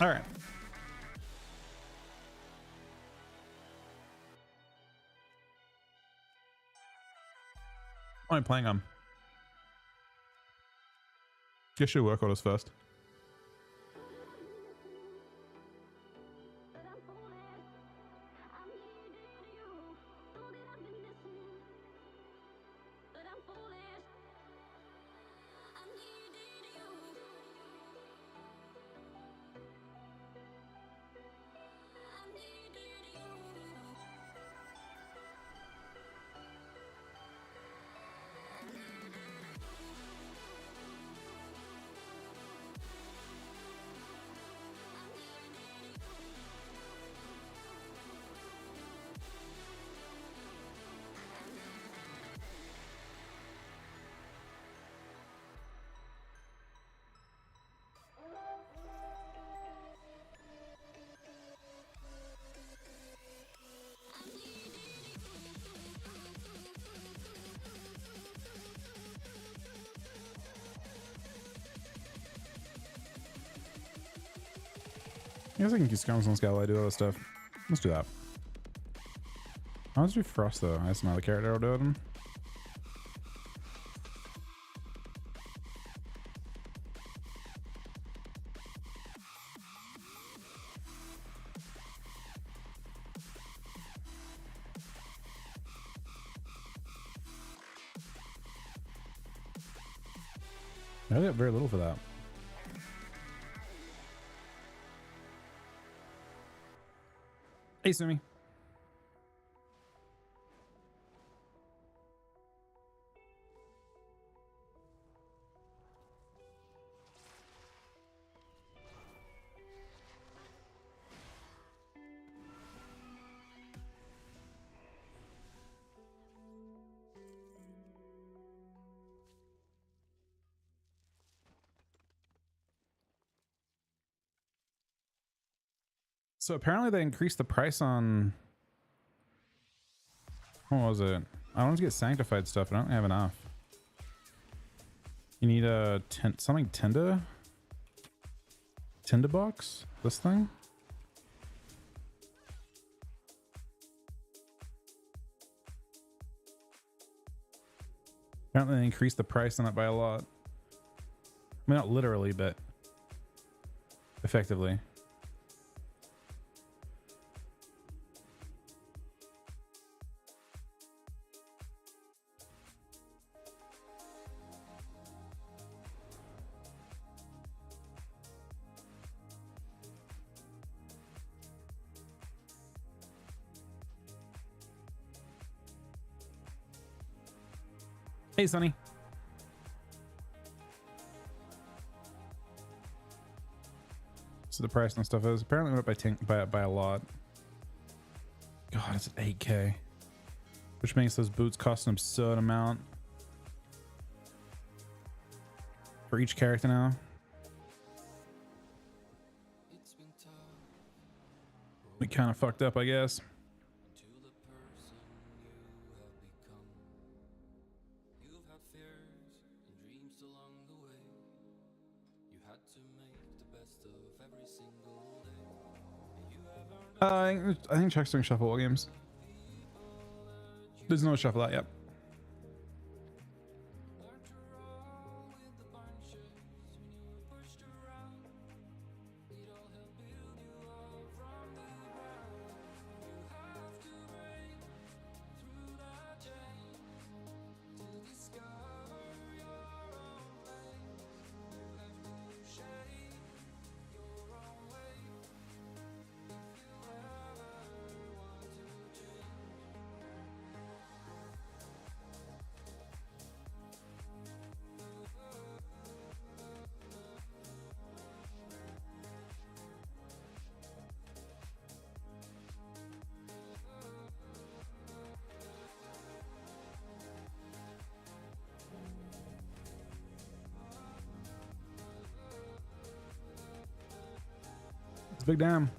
All right. What am I playing on? Guess your work orders first. I guess I can keep scrums on scale. I do other stuff. Let's do that. I want to do Frost though. That's another character I'll do it in. I got very little for that. Hey, Sumi. So apparently they increased the price on... What was it? I want to get sanctified stuff. I don't have enough. You need a something Tinder box? This thing? Apparently they increased the price on it by a lot. I mean, not literally, but effectively. Hey, Sonny. So the price and stuff is apparently went up by a lot. God, it's 8K, which makes those boots cost an absurd amount for each character now. We kind of fucked up, I guess. I think Chuck's doing shuffle all games. There's no shuffle out yet. It's big damn.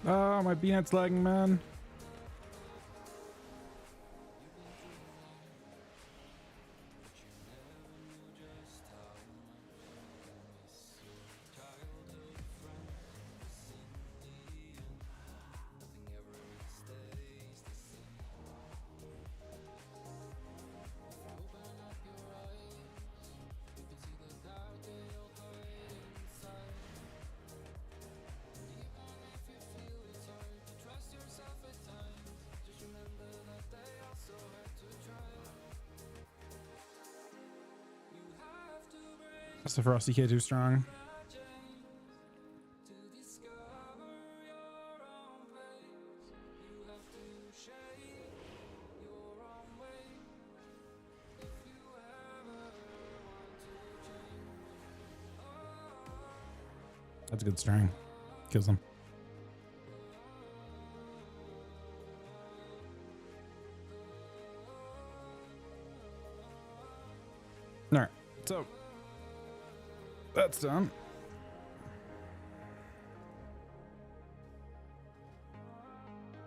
Oh, my B-net's lagging, man. That's the Frosty K too strong. That's a good string. Kills them. Alright, so that's done.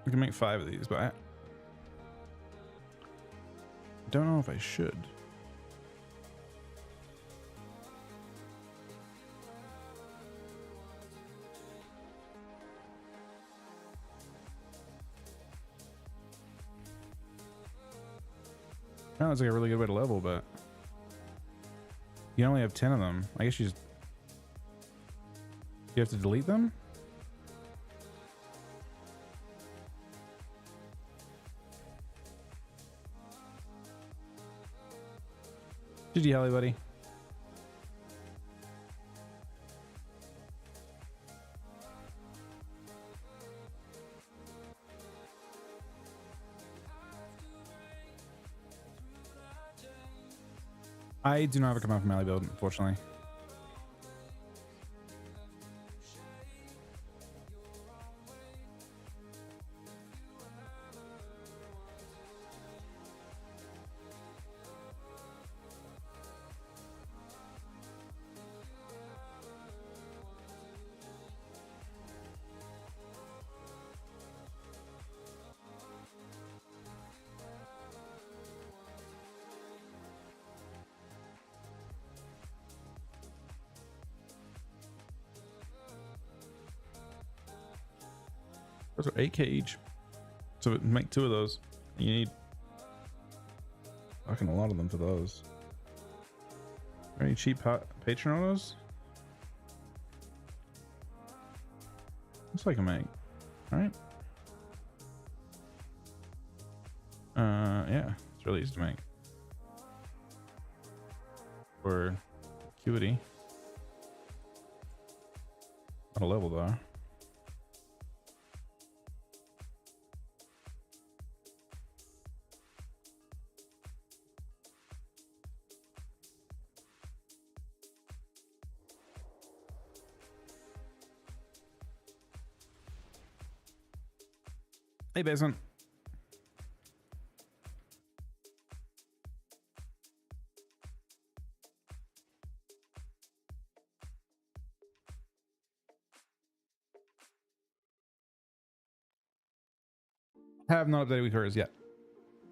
I can make 5 of these, but I don't know if I should. That was like a really good way to level, but you only have 10 of them. I guess you have to delete them? GG Holly, buddy. I do not have a come out from melee build, unfortunately. Those are 8k each. So make 2 of those. You need fucking a lot of them for those. Are any cheap patron on those? Looks like I make. Alright. Yeah, it's really easy to make. For acuity. Not a level though. Hey, Basement. Have not updated week yet.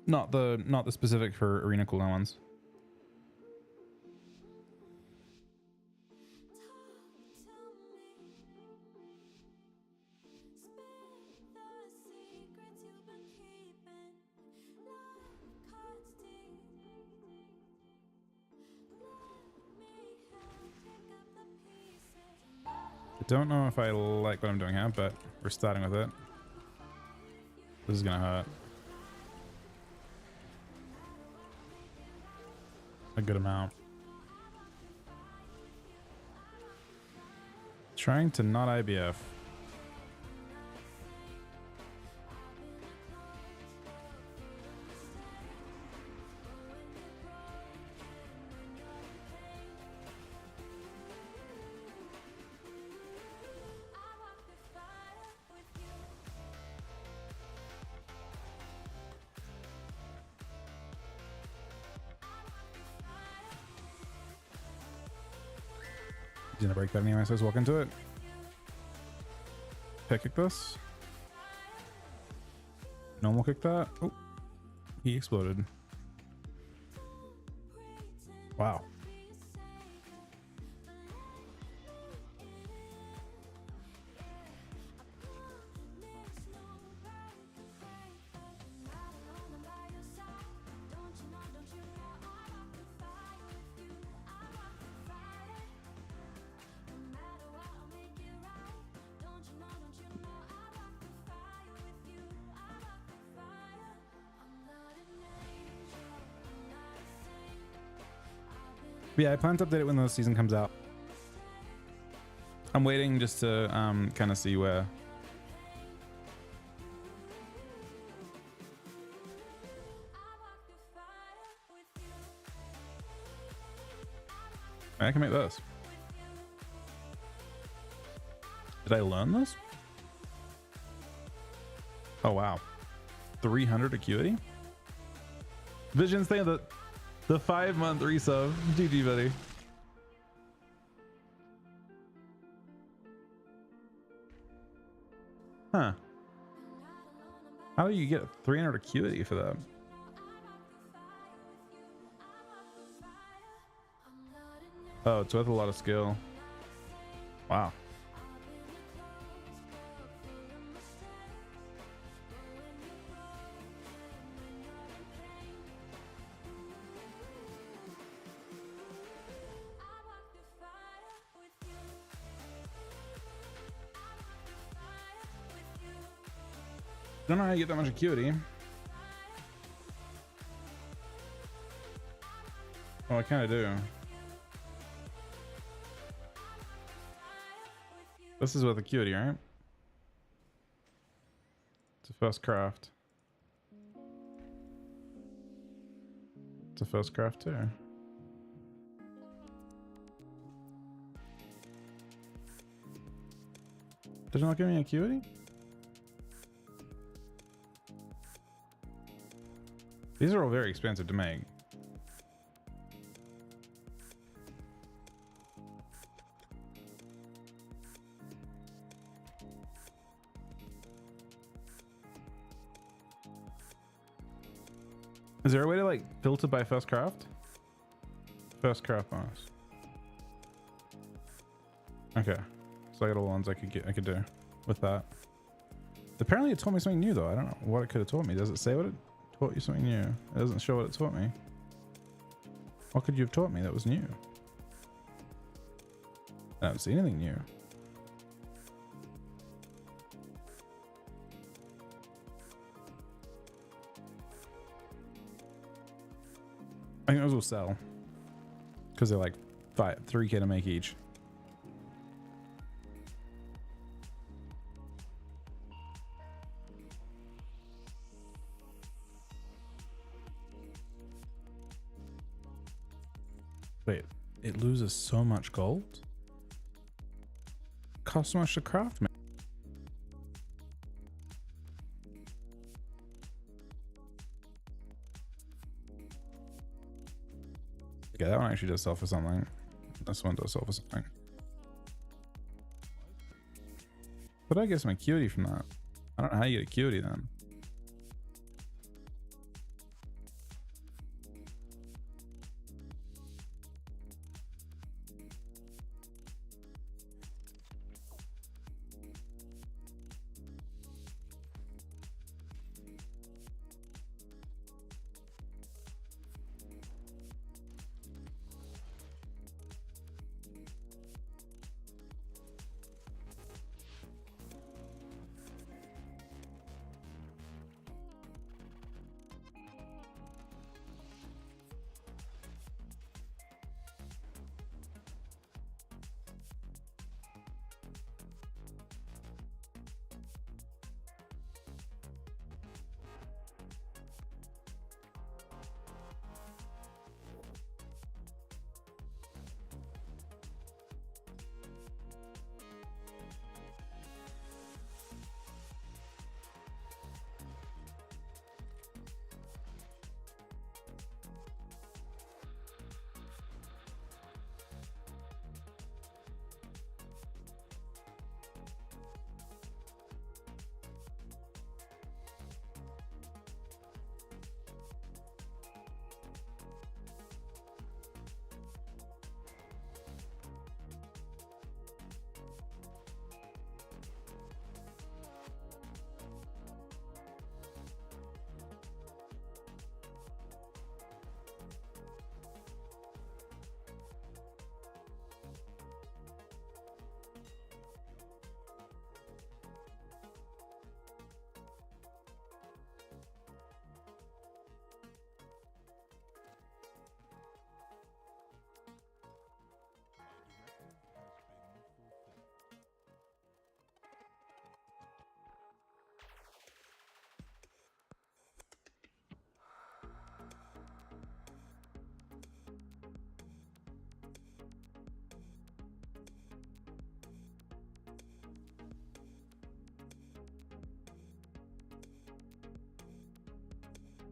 Not the specific for arena cooldown ones. I don't know if I like what I'm doing here, but we're starting with it. This is gonna hurt. A good amount. Trying to not IBF. Gonna break that anyway, so let's walk into it. Kick this. Normal kick that. Oh, he exploded. Wow. But yeah, I plan to update it when the season comes out. I'm waiting just to kind of see where. I can make this. Did I learn this? Oh wow, 300 acuity. Vision's saying that the 5-month resub. GG, buddy. Huh. How do you get 300 acuity for that? Oh, it's with a lot of skill. Wow. Don't know how you get that much acuity. Oh, I kind of do. This is with acuity, right? It's a first craft. It's a first craft too. Did it not give me acuity? These are all very expensive to make. Is there a way to like filter by first craft? First craft bonus. Okay, so I got all the ones I could do with that. Apparently it taught me something new though. I don't know what it could have taught me. Does it say what it taught you something new? It doesn't show what it taught me. What could you have taught me that was new? I don't see anything new. I think those will sell because they're like 3K to make each. Wait, it loses so much gold? Costs so much to craft, man. Okay, that one actually does sell for something. This one does sell for something. But I get some acuity from that. I don't know how you get acuity then.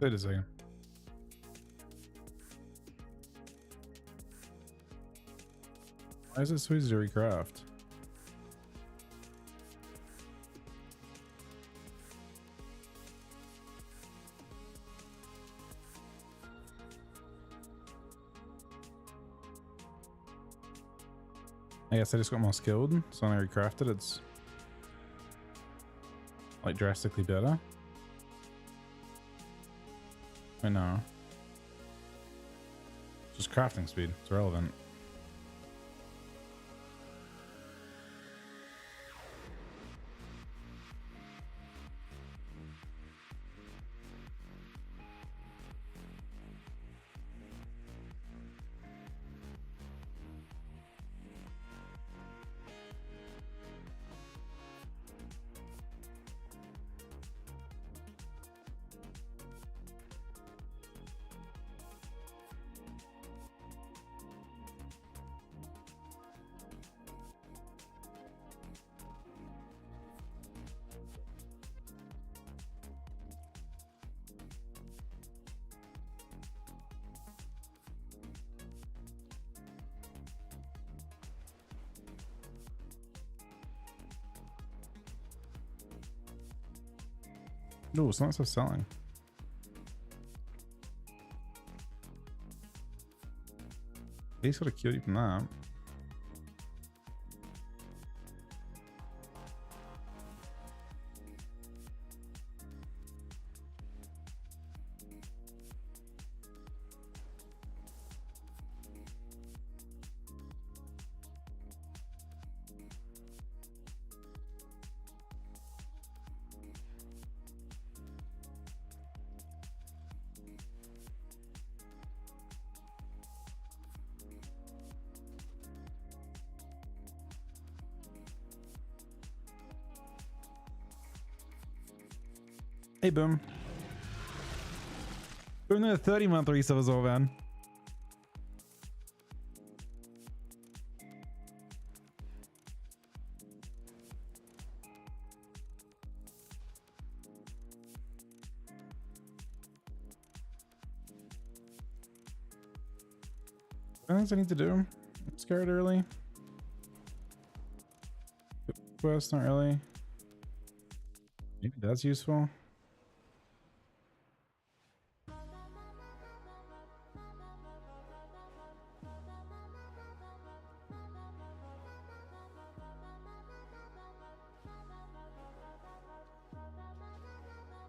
Wait a second. Why is it so easy to recraft? I guess I just got more skilled, so when I recraft it, it's like drastically better. I know. Just crafting speed, it's relevant. No, it's not so selling. He's got a cutie from that. Hey, Boom. Boom, the 30-month resub as well, man. Things I need to do. Scared early. Quest, not really. Maybe that's useful.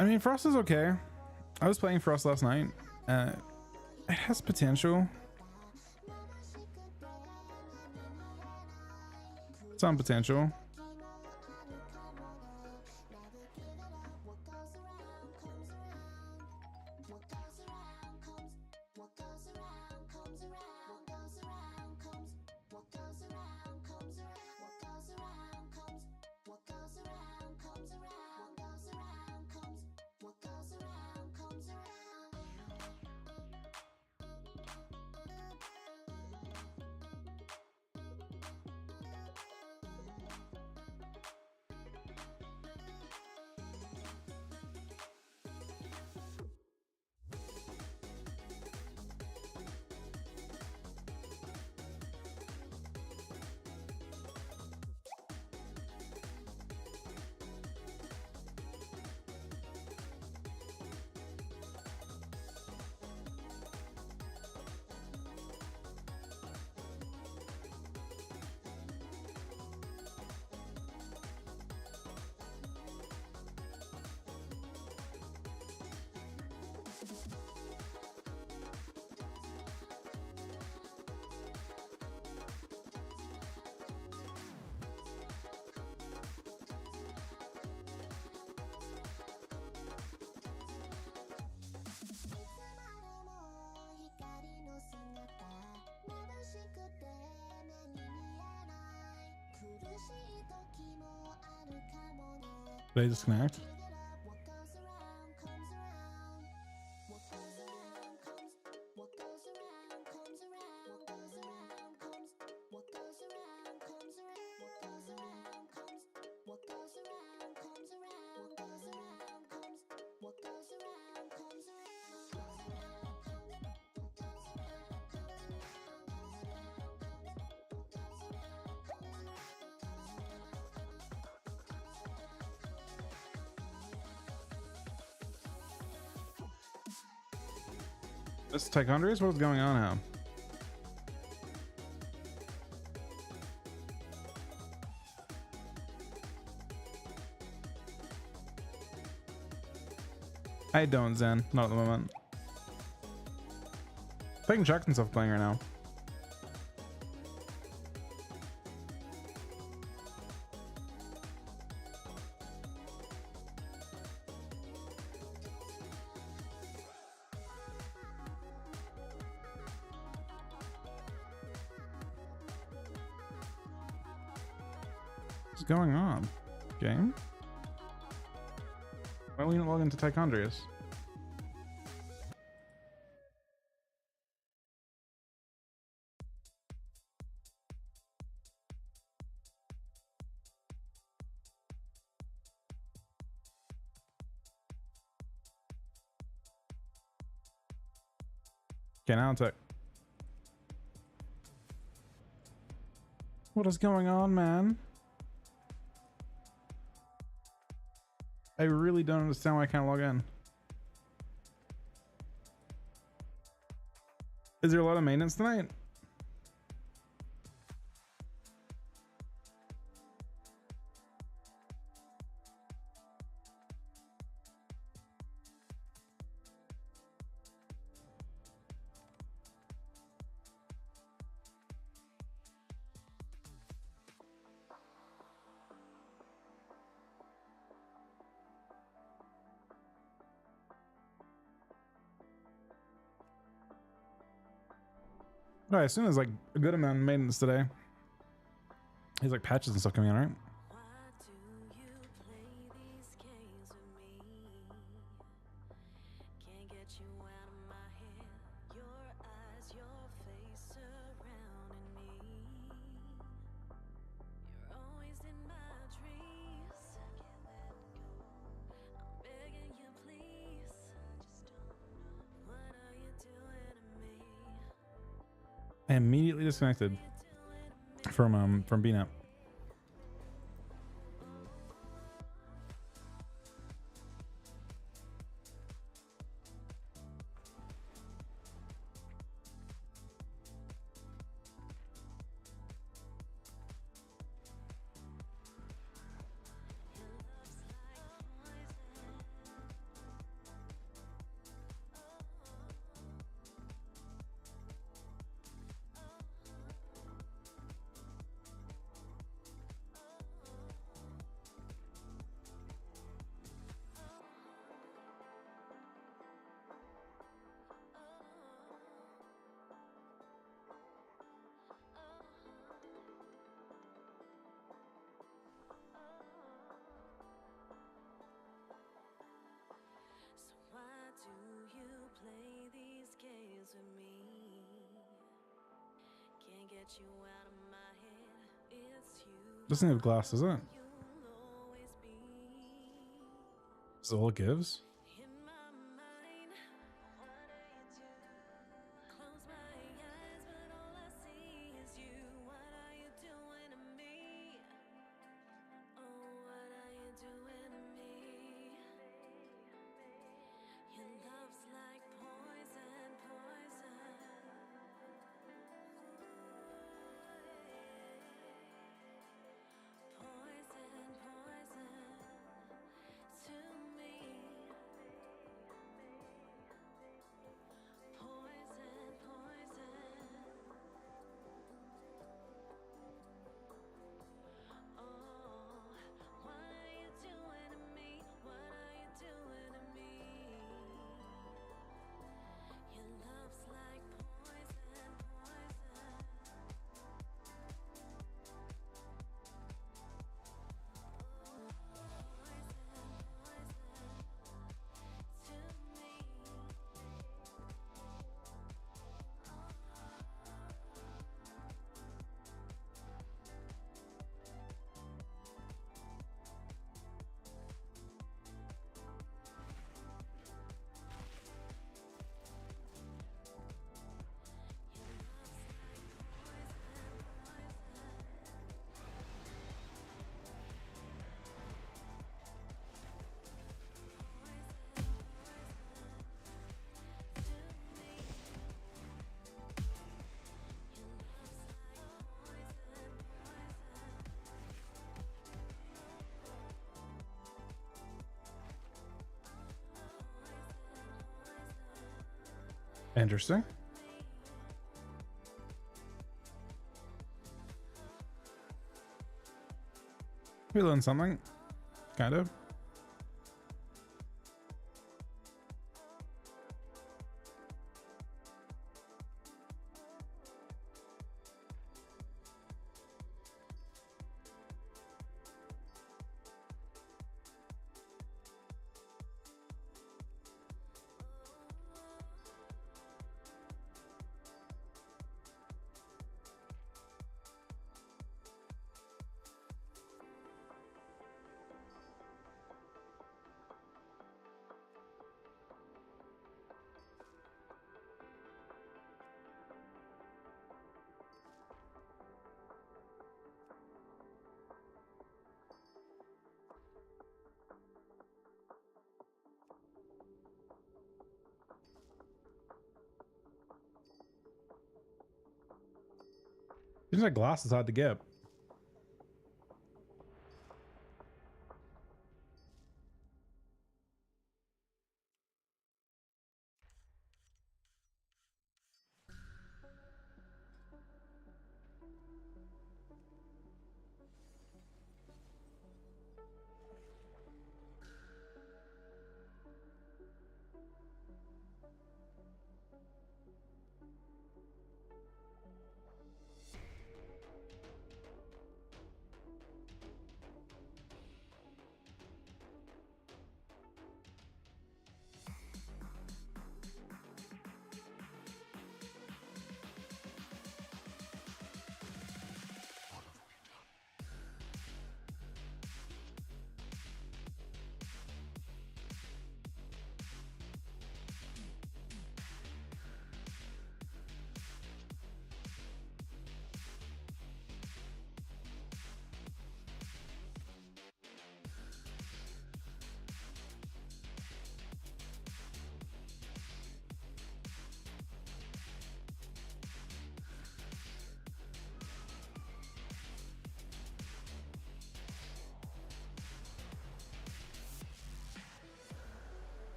I mean, Frost is okay. I was playing Frost last night. It has potential. Some potential. Did I disconnect? This Tichondrius, what's going on now? I don't, Zen. Not at the moment. Taking checks and stuff playing right now. What's going on? Game? Why don't we not log into Tichondrius? Okay, now it's like, what is going on, man? I really don't understand why I can't log in. Is there a lot of maintenance tonight? No, I assume there's like a good amount of maintenance today. There's like patches and stuff coming in, right? I immediately disconnected from being up. Doesn't have glass, does it? Is it all it gives? Interesting. We learned something, kind of. Seems like glass is hard to get.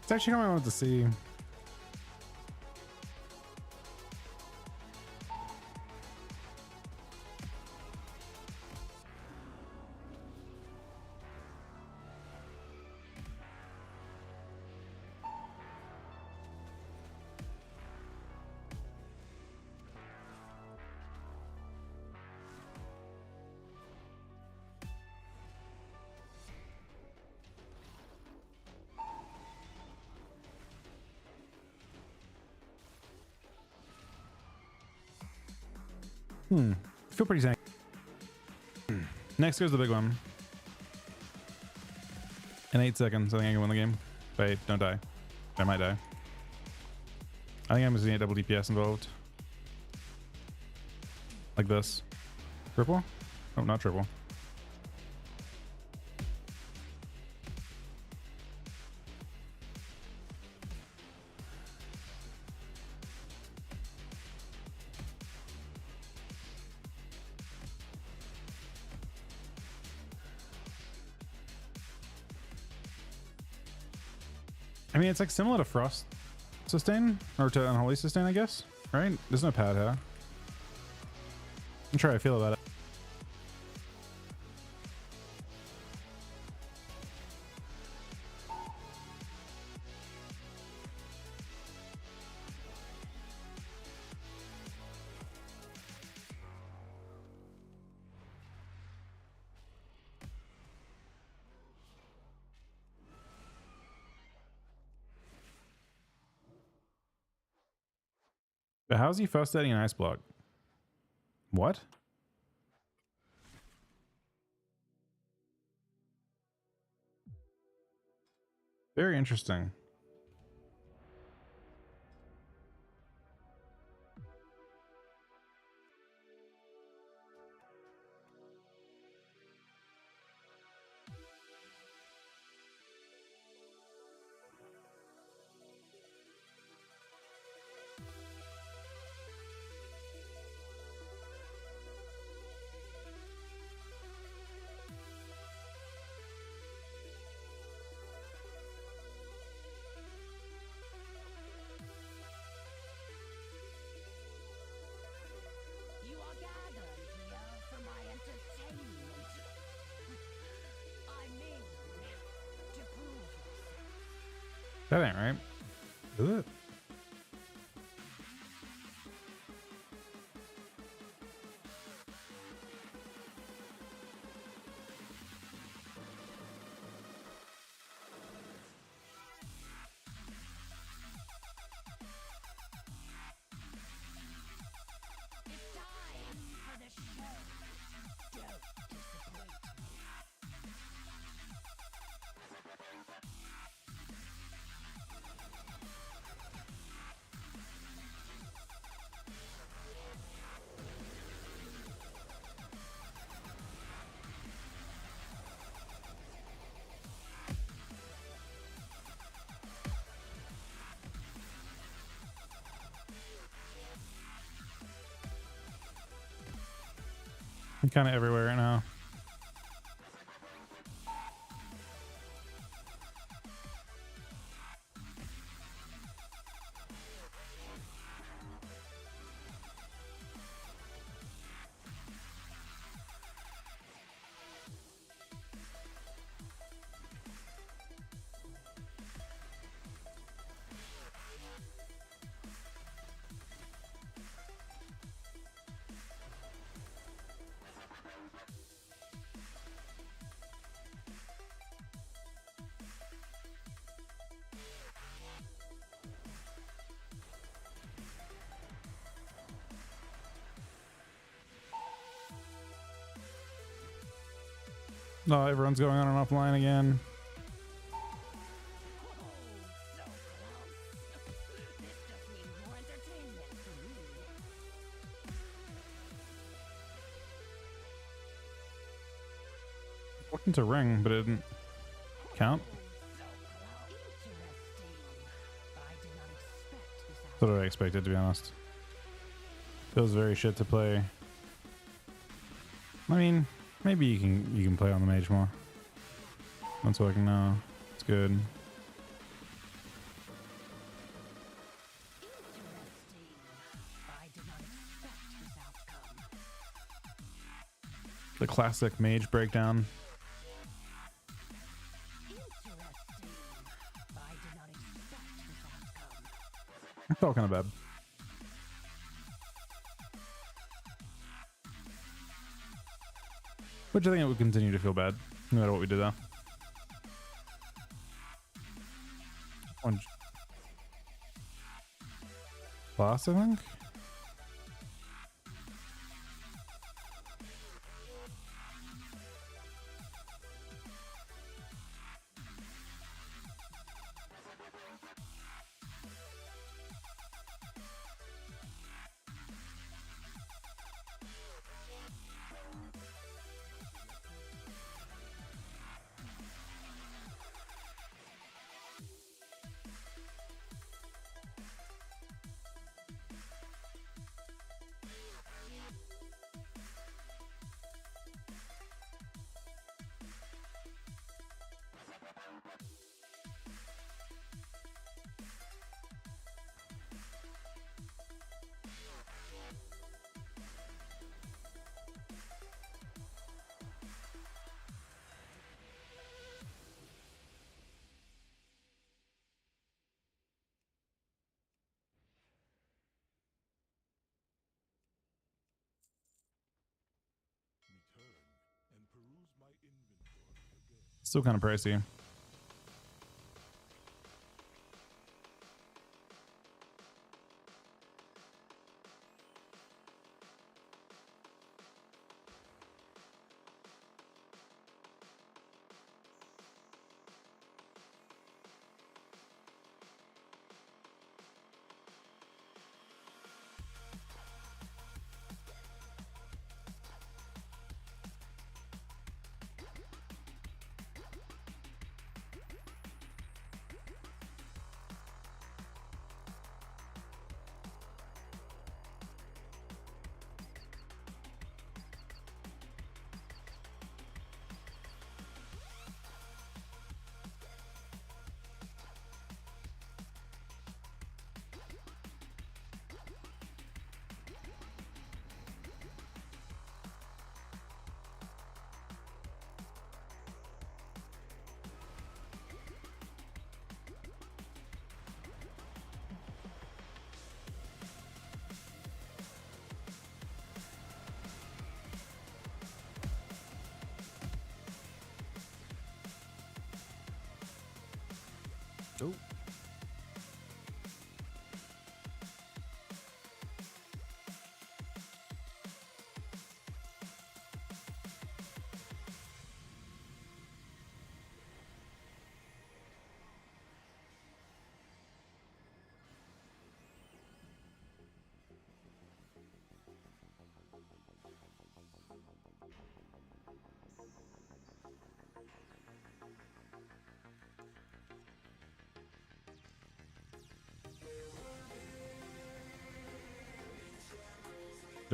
It's actually coming out to see. Feel pretty tanky. Next goes the big one. In 8 seconds, I think I can win the game. Wait, don't die. I might die. I think I'm just gonna get double DPS involved. Like this. Triple? Oh, not triple. I mean, it's like similar to Frost Sustain, or to Unholy Sustain, I guess, right? There's no pad here. I'm sure how I feel about it. But how's he first setting an ice block? What? Very interesting. That ain't right. Is it? I'm kind of everywhere right now. No, everyone's going on and offline again. Looking to ring, but it didn't count. That's what I expected, to be honest. Feels very shit to play. I mean, maybe you can play on the mage more. That's all I can know. It's good. The classic mage breakdown. It felt kind of bad. Which I think it would continue to feel bad, no matter what we did though. One class, I think. Still kind of pricey.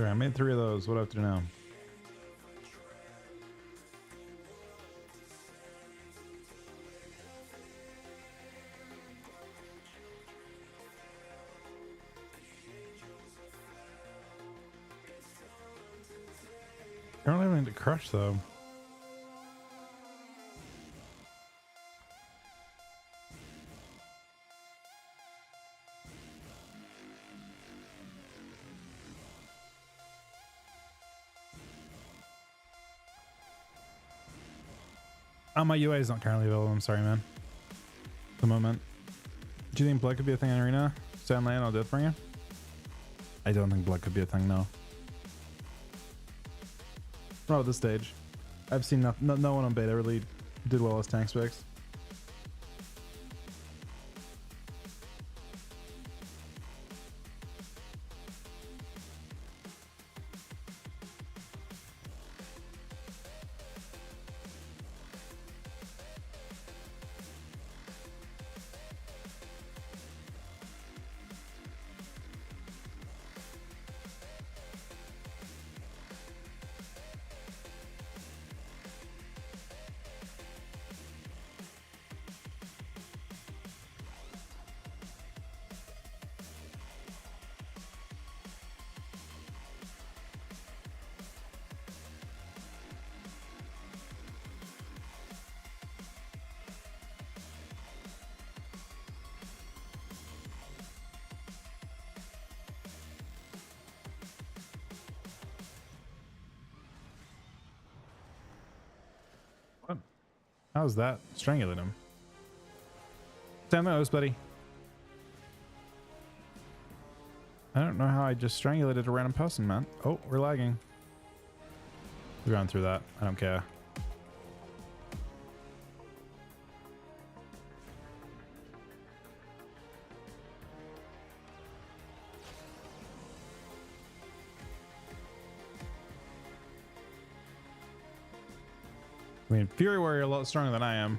There, I made 3 of those. What do I have to do now? I don't have anything to crush though. Oh, my UI is not currently available. I'm sorry, man. At the moment. Do you think blood could be a thing in Arena? Stand lane, I'll Deathbringer? I don't think blood could be a thing, no. Not at this stage. I've seen no one on beta really did well as tank specs. What? How's that? Strangulate him. Stand those, buddy. I don't know how I just strangulated a random person, man. Oh, we're lagging. We're going through that. I don't care. I mean, Fury Warrior a lot stronger than I am.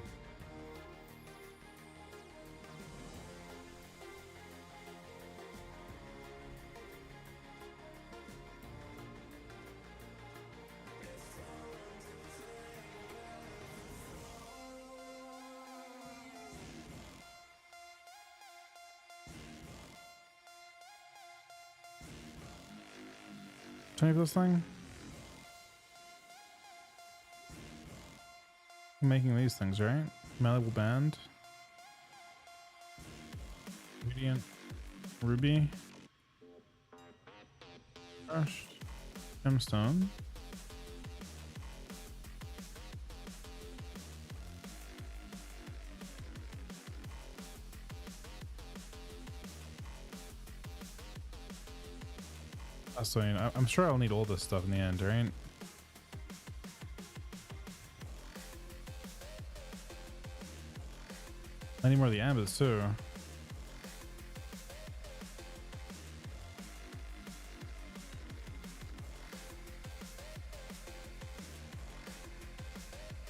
Can I have this thing? I'm making these things, right? Malleable band. Radiant ruby. Crushed gemstone. So I'm sure I'll need all this stuff in the end, right? I need more of the ambits too.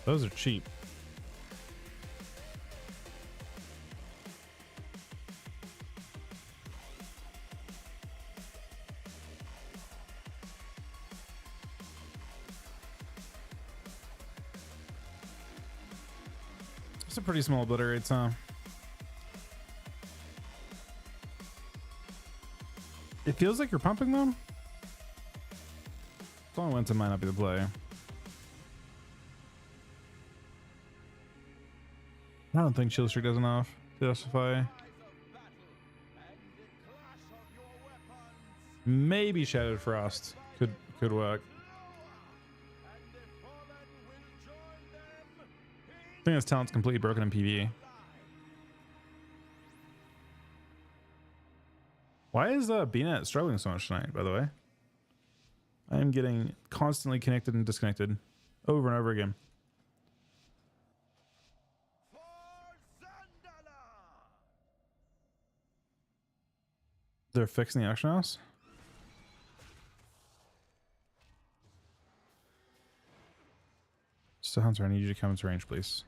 Those are cheap. It's a pretty small obliterate, huh? It feels like you're pumping them. Dawn Winter might not be the play. I don't think Chill Streak does enough to justify. Maybe Shattered Frost could work. I think his talent's completely broken in PvE. Why is BNet struggling so much tonight, by the way? I am getting constantly connected and disconnected over and over again. They're fixing the auction house? So Hunter, I need you to come into range, please.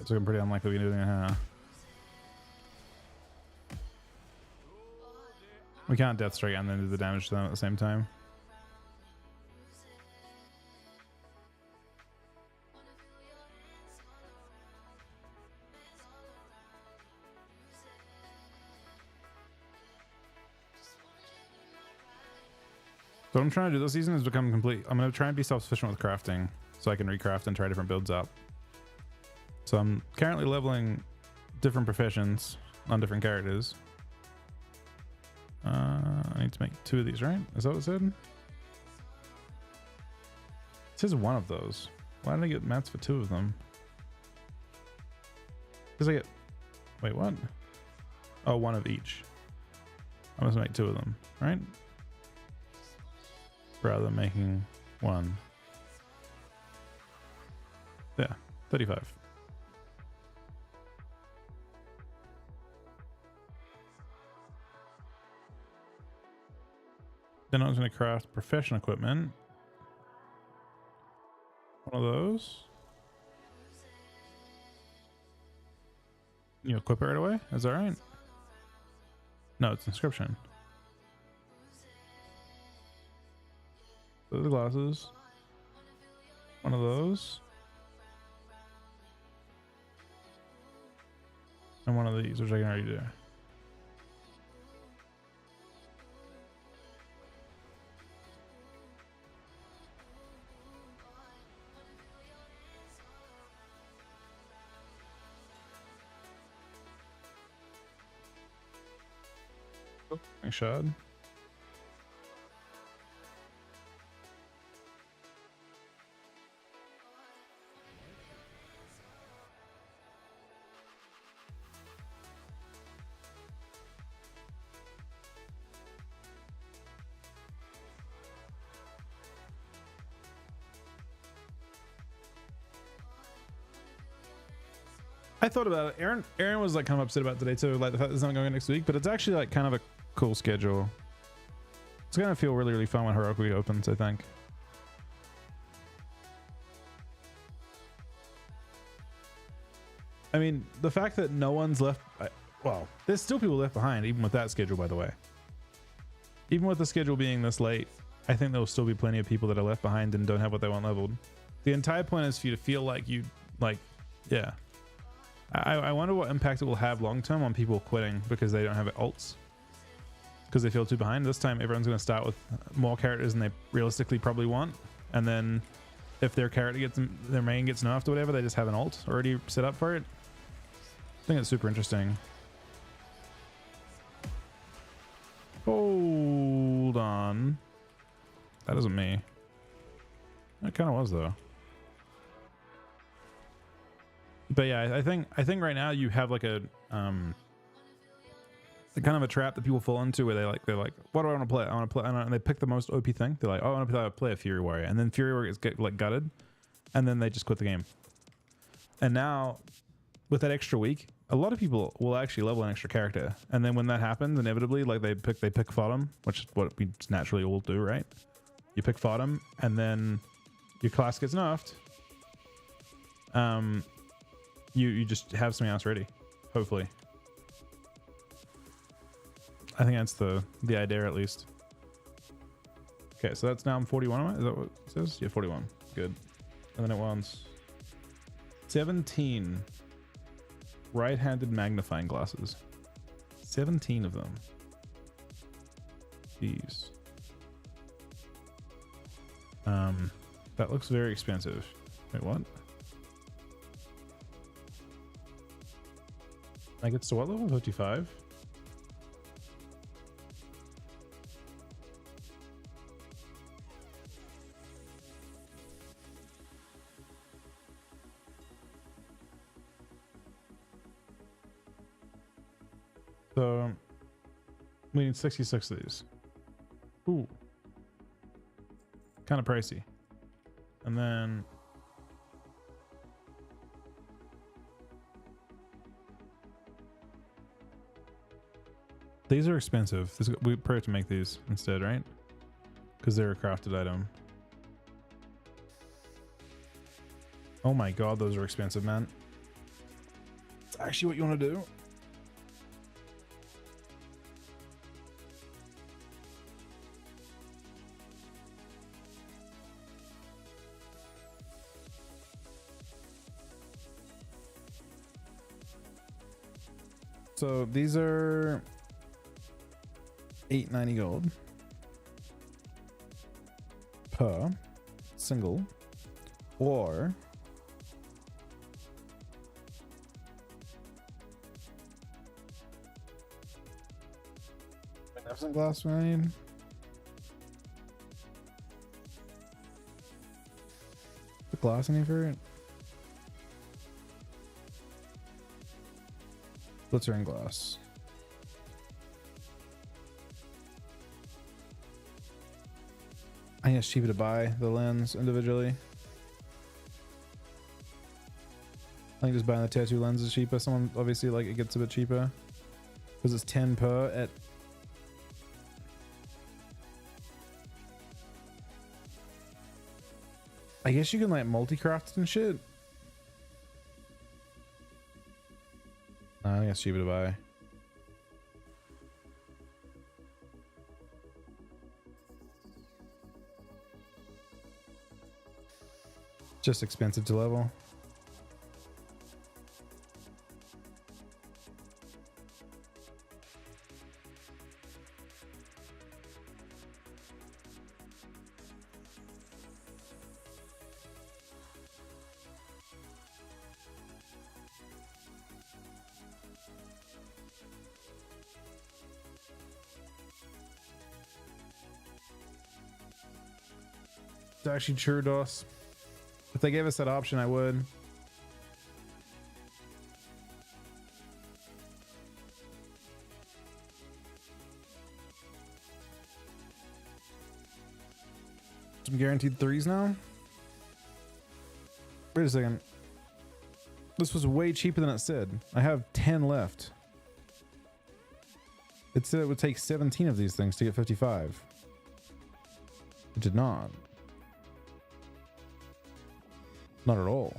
It's looking pretty unlikely we can do anything here. We can't Death Strike and then do the damage to them at the same time. So what I'm trying to do this season is become complete. I'm going to try and be self-sufficient with crafting so I can recraft and try different builds out. So I'm currently leveling different professions on different characters. I need to make 2 of these, right? Is that what it said? It says 1 of those. Why did I get mats for 2 of them? Because I get... Wait, what? Oh, 1 of each. I must make 2 of them, right? Rather than making 1. Yeah, 35. Then I was going to craft profession equipment. 1 of those. You equip it right away? Is that right? No, it's inscription. Those are the glasses. 1 of those. And 1 of these, which I can already do. Oh, nice shot. I thought about it. Aaron was like kind of upset about today too, like the fact that it's not going next week, but it's actually like kind of a cool schedule. It's gonna feel really, really fun when Heroic Week opens, I think. I mean, the fact that no one's left, well, there's still people left behind, even with that schedule, by the way. Even with the schedule being this late, I think there'll still be plenty of people that are left behind and don't have what they want leveled. The entire point is for you to feel like you, like, yeah. I wonder what impact it will have long term on people quitting because they don't have ults. Because they feel too behind. This time everyone's going to start with more characters than they realistically probably want. And then if their character gets, their main gets nerfed or whatever, they just have an ult already set up for it. I think it's super interesting. Hold on. That isn't me. That kind of was though. But yeah, I think right now you have like a kind of a trap that people fall into where they're like, what do I want to play? I want to play, and they pick the most OP thing. They're like, oh, I want to play a Fury Warrior, and then Fury Warrior gets like gutted, and then they just quit the game. And now, with that extra week, a lot of people will actually level an extra character, and then when that happens, inevitably, like they pick Fodom, which is what we naturally all do, right? You pick Fodom, and then your class gets nerfed. You just have something else ready, hopefully. I think that's the idea, at least. Okay, so that's now I'm 41 am I? Is that what it says? Yeah, 41. Good. And then it wants 17 right-handed magnifying glasses. 17 of them. Jeez. That looks very expensive. Wait, what? I get to what level? 55? So we need 66 of these. Ooh. Kind of pricey. And then these are expensive. We probably have to make these instead, right? Because they're a crafted item. Oh my god, those are expensive, man. actually what you want to do? So these are 890 gold per single, or magnificent glass made. The glass any for it? Glittering glass. I think it's cheaper to buy the lens individually. I think just buying the tattoo lens is cheaper. Someone obviously like it gets a bit cheaper because it's 10 per at. I guess you can like multi-craft and shit. I think it's cheaper to buy. Just expensive to level. It's actually true, DOS. If they gave us that option, I would. Some guaranteed threes now. Wait a second. This was way cheaper than it said. I have 10 left. It said it would take 17 of these things to get 55. It did not. Not at all.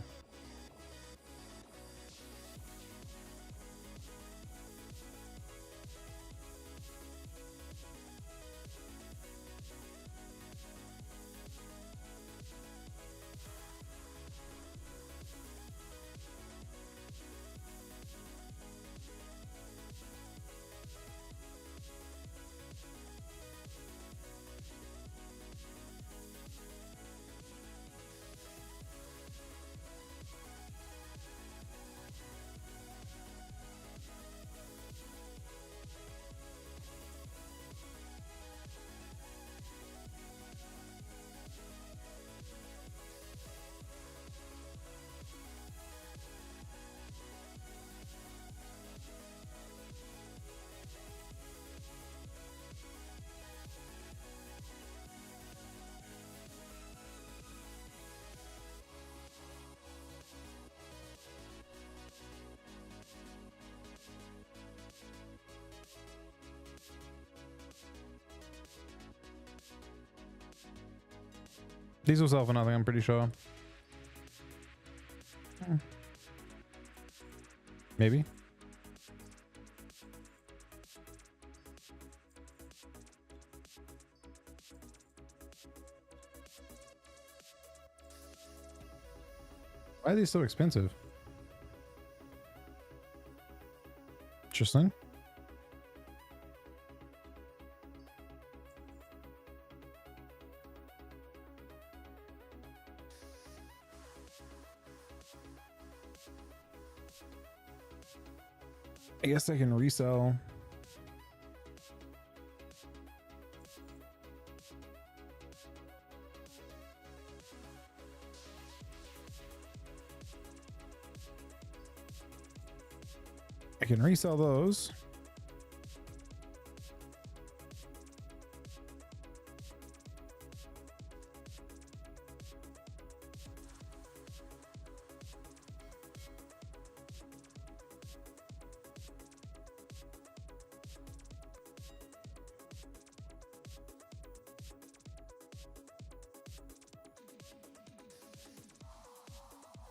These will sell for nothing, I'm pretty sure. Maybe. Why are these so expensive? Interesting. I guess I can resell. I can resell those.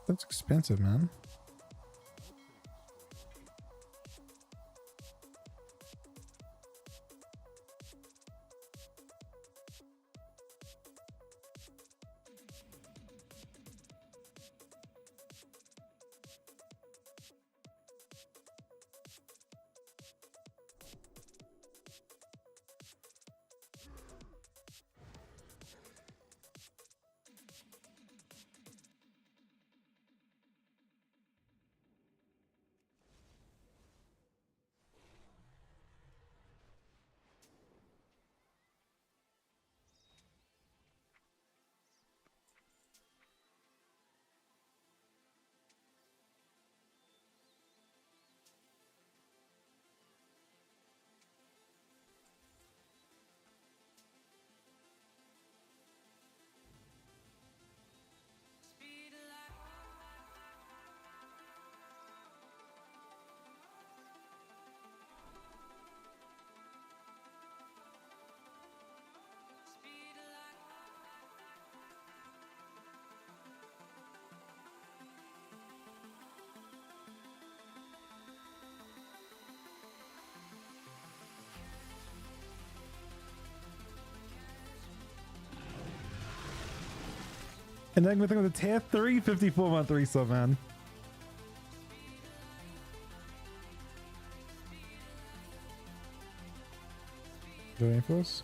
That's expensive, man. And then with a tier 3 54-month resub, man. Doing for us?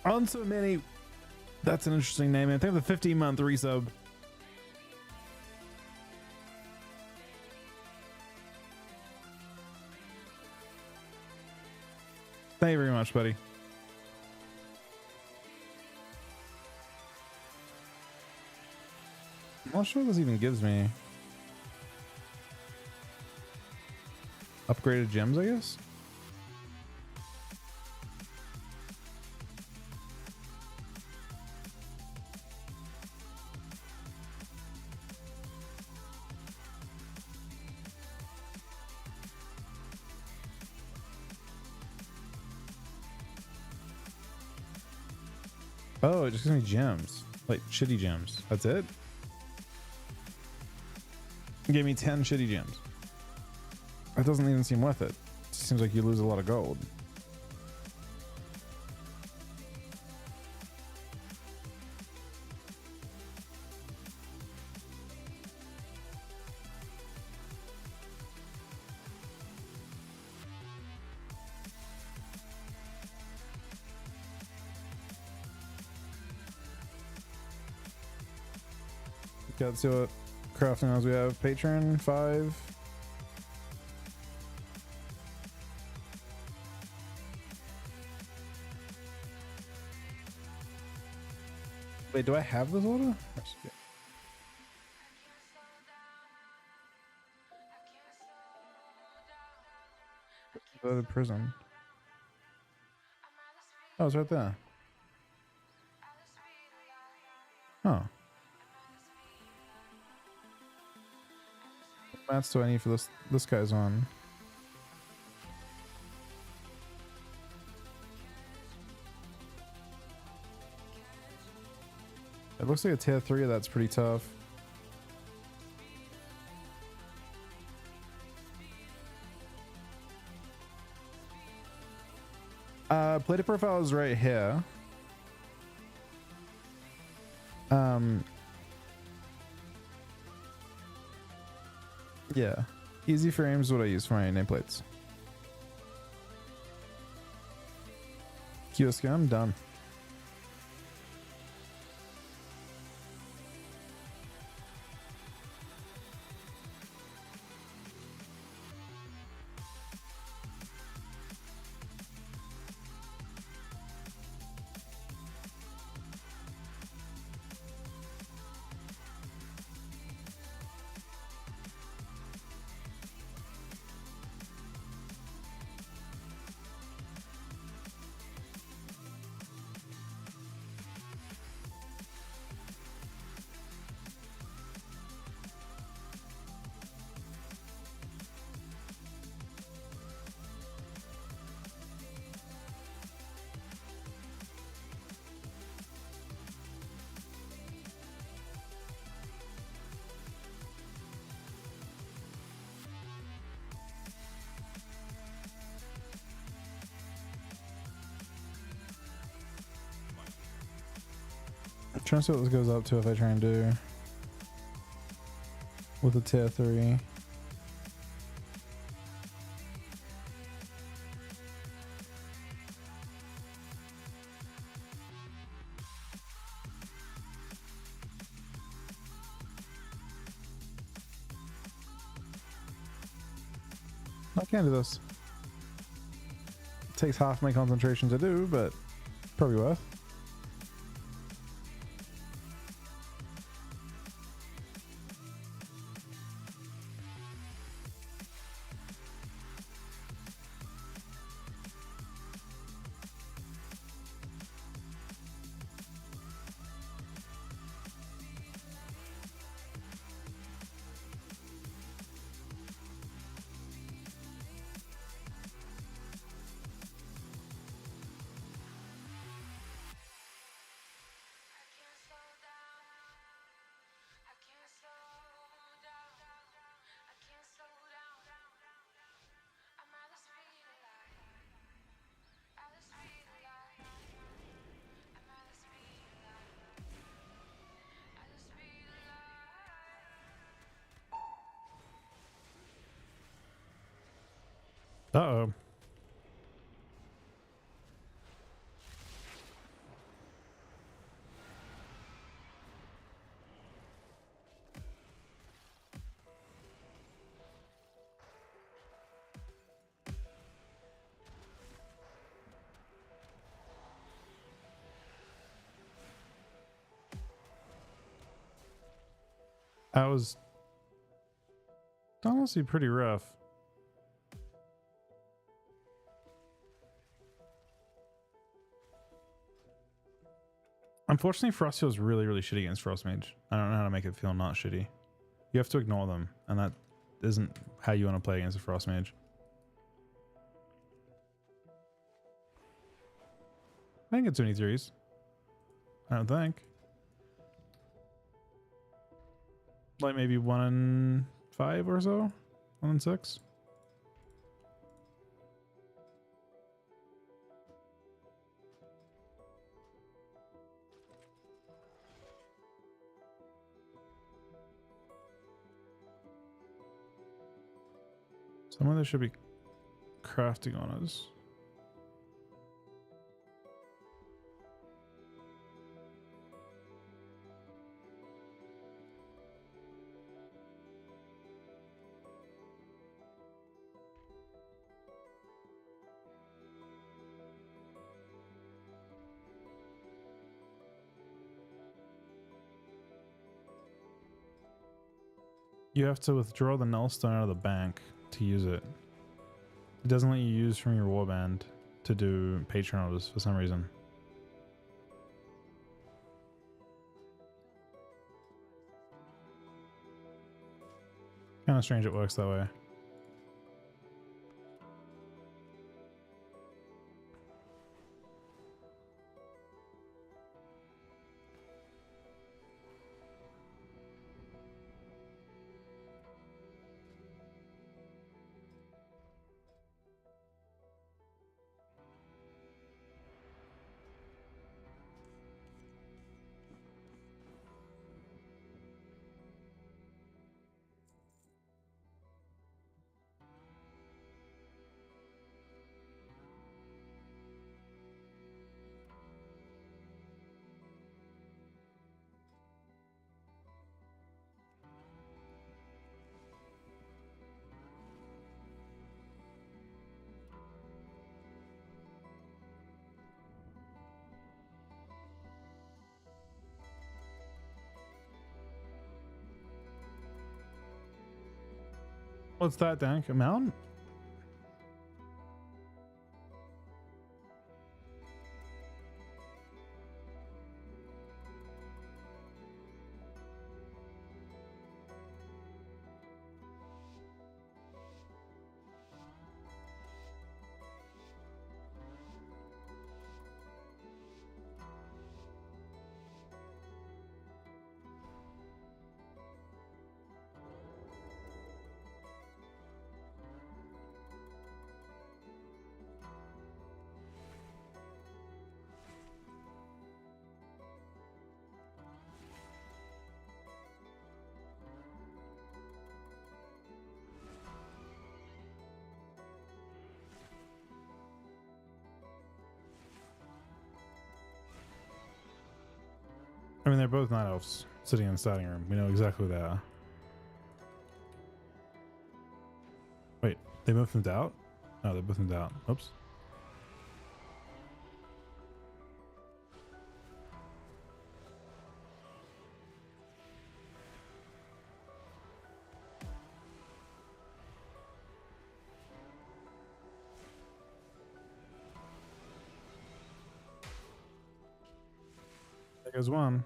On so many. That's an interesting name. I think the 15-month resub. Thank you very much, buddy. I'm not sure what this even gives me. Upgraded gems, I guess? Oh, it just gives me gems. Like shitty gems. That's it? It gave me 10 shitty gems. That doesn't even seem worth it. It seems like you lose a lot of gold. Okay, let's see what crafting items we have. Patron 5. Wait, do I have this order? Go to prison. Oh, it's right there. Oh. What mats do I need for this guy's on? It looks like a tier 3, that's pretty tough. Plated profile is right here. Yeah. Easy frames is what I use for my nameplates. QSK, I'm done. I'm trying to see what this goes up to if I try and do with a tier 3. I can do this. It takes half my concentration to do, but probably worth. Uh-oh. That was honestly pretty rough. Unfortunately, Frost feels really, really shitty against Frost Mage. I don't know how to make it feel not shitty. You have to ignore them, and that isn't how you want to play against a Frost Mage. I didn't get too many threes. I don't think. Like maybe 1 in 5 or so? 1 in 6? Some of this should be crafting on us. You have to withdraw the Nullstone out of the bank to use it. It doesn't let you use from your warband to do patron orders for some reason. Kind of strange it works that way. What's that, Dank? A mountain? I mean, they're both night elves sitting in the starting room. We know exactly who they are. Wait, they both moved out? No, they both moved out. Oops. There goes one.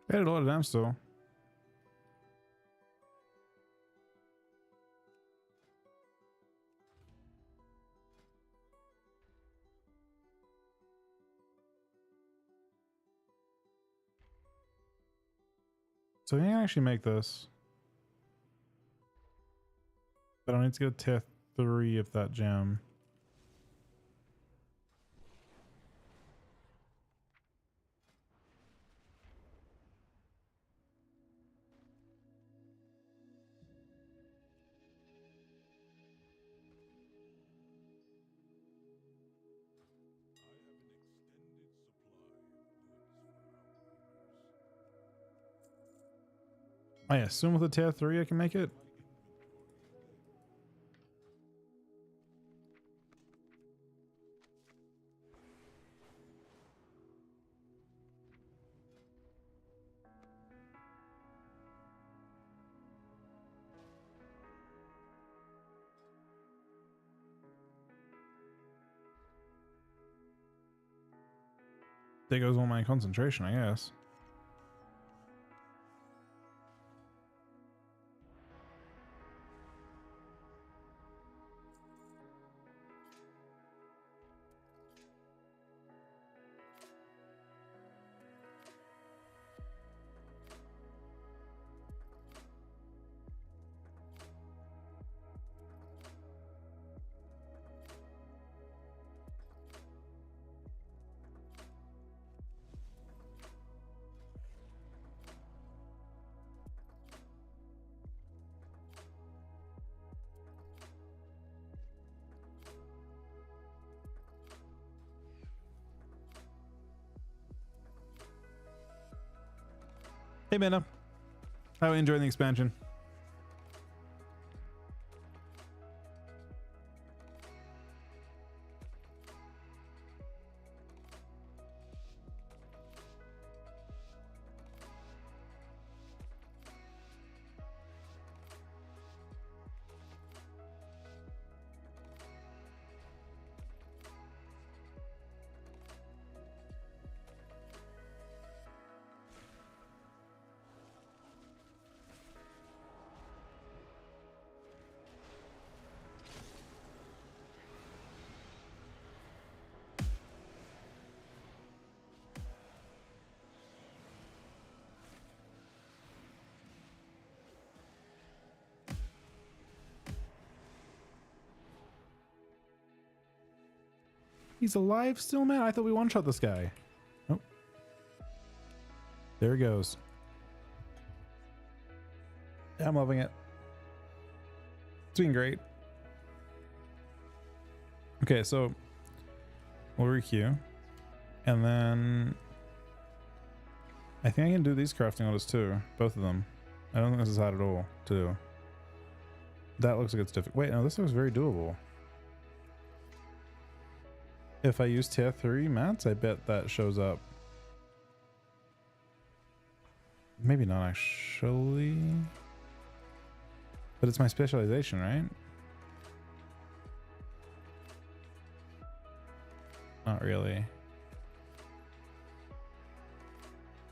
They had a lot of damage still. So I can actually make this. But I need to go tier 3 of that gem. I assume with a tier 3 I can make it. There goes all my concentration, I guess. Hey, Minna. How are you enjoying the expansion? He's alive still, man? I thought we one-shot this guy. Oh. There he goes. Yeah, I'm loving it. It's been great. Okay, so we'll requeue. And then I think I can do these crafting orders too. Both of them. I don't think this is hard at all to do. That looks like it's difficult. Wait, no, this looks very doable. If I use tier 3 mats, I bet that shows up. Maybe not actually. But it's my specialization, right? Not really.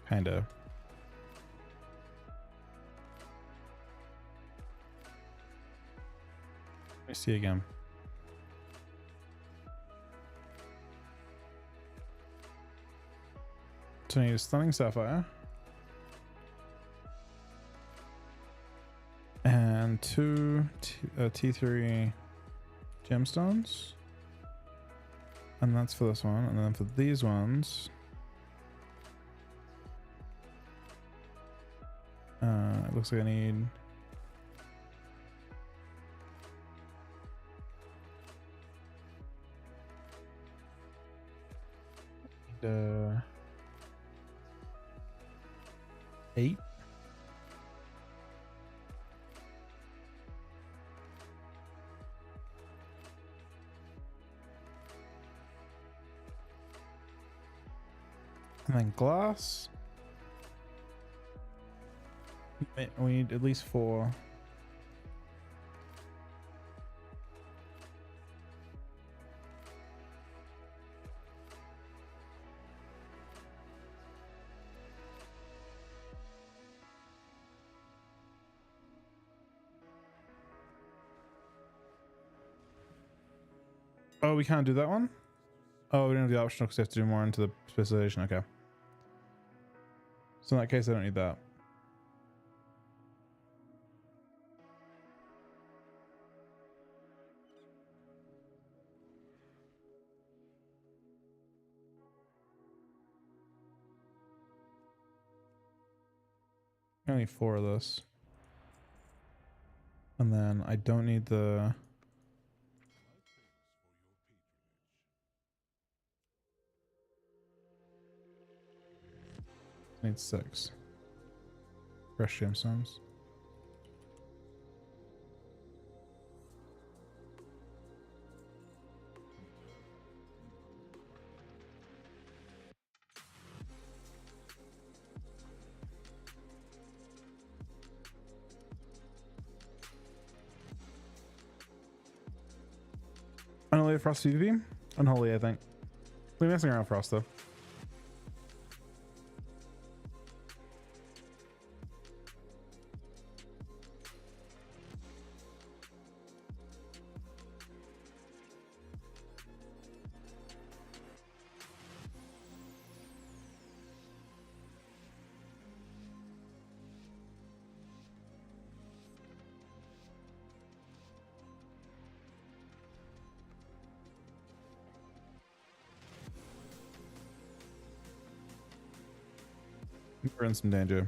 Kinda. Let me see again. So I need a stunning sapphire. And 2 T3 gemstones. And that's for this one. And then for these ones, it looks like I need the 8. And then glass. We need at least 4. Oh, we can't do that one? Oh, we don't have the optional because we have to do more into the specialization. Okay. So in that case, I don't need that. Only 4 of this. And then I don't need the... I need 6. Fresh gemstones. Unholy Frost PvP? Unholy, I think. We're messing around with Frost though. We're in some danger.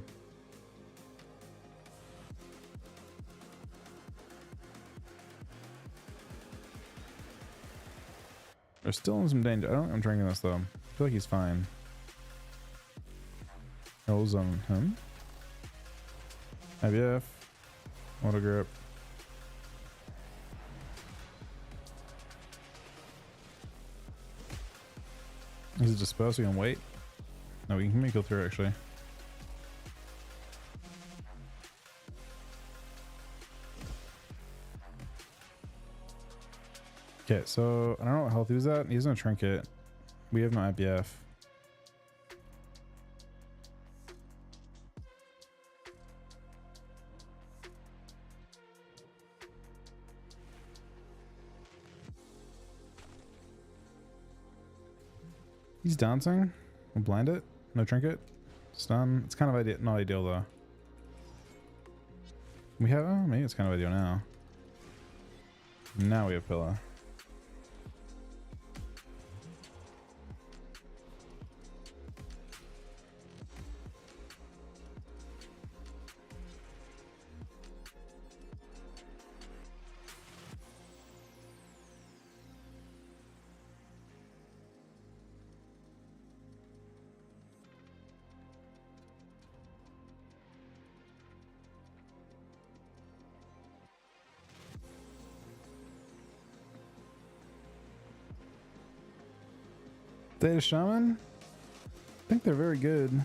We're still in some danger. I don't think I'm drinking this though. I feel like he's fine. Rolls on him. IBF. Auto grip. Is it disposed? We can wait? No, we can make it through actually. Okay, so I don't know what health he was at. He's gonna trinket. We have no IBF. He's dancing. We'll blind it. No trinket. Stun. It's kind of not ideal though. We have, oh, maybe it's kind of ideal now. Now we have pillar. Data Shaman? I think they're very good.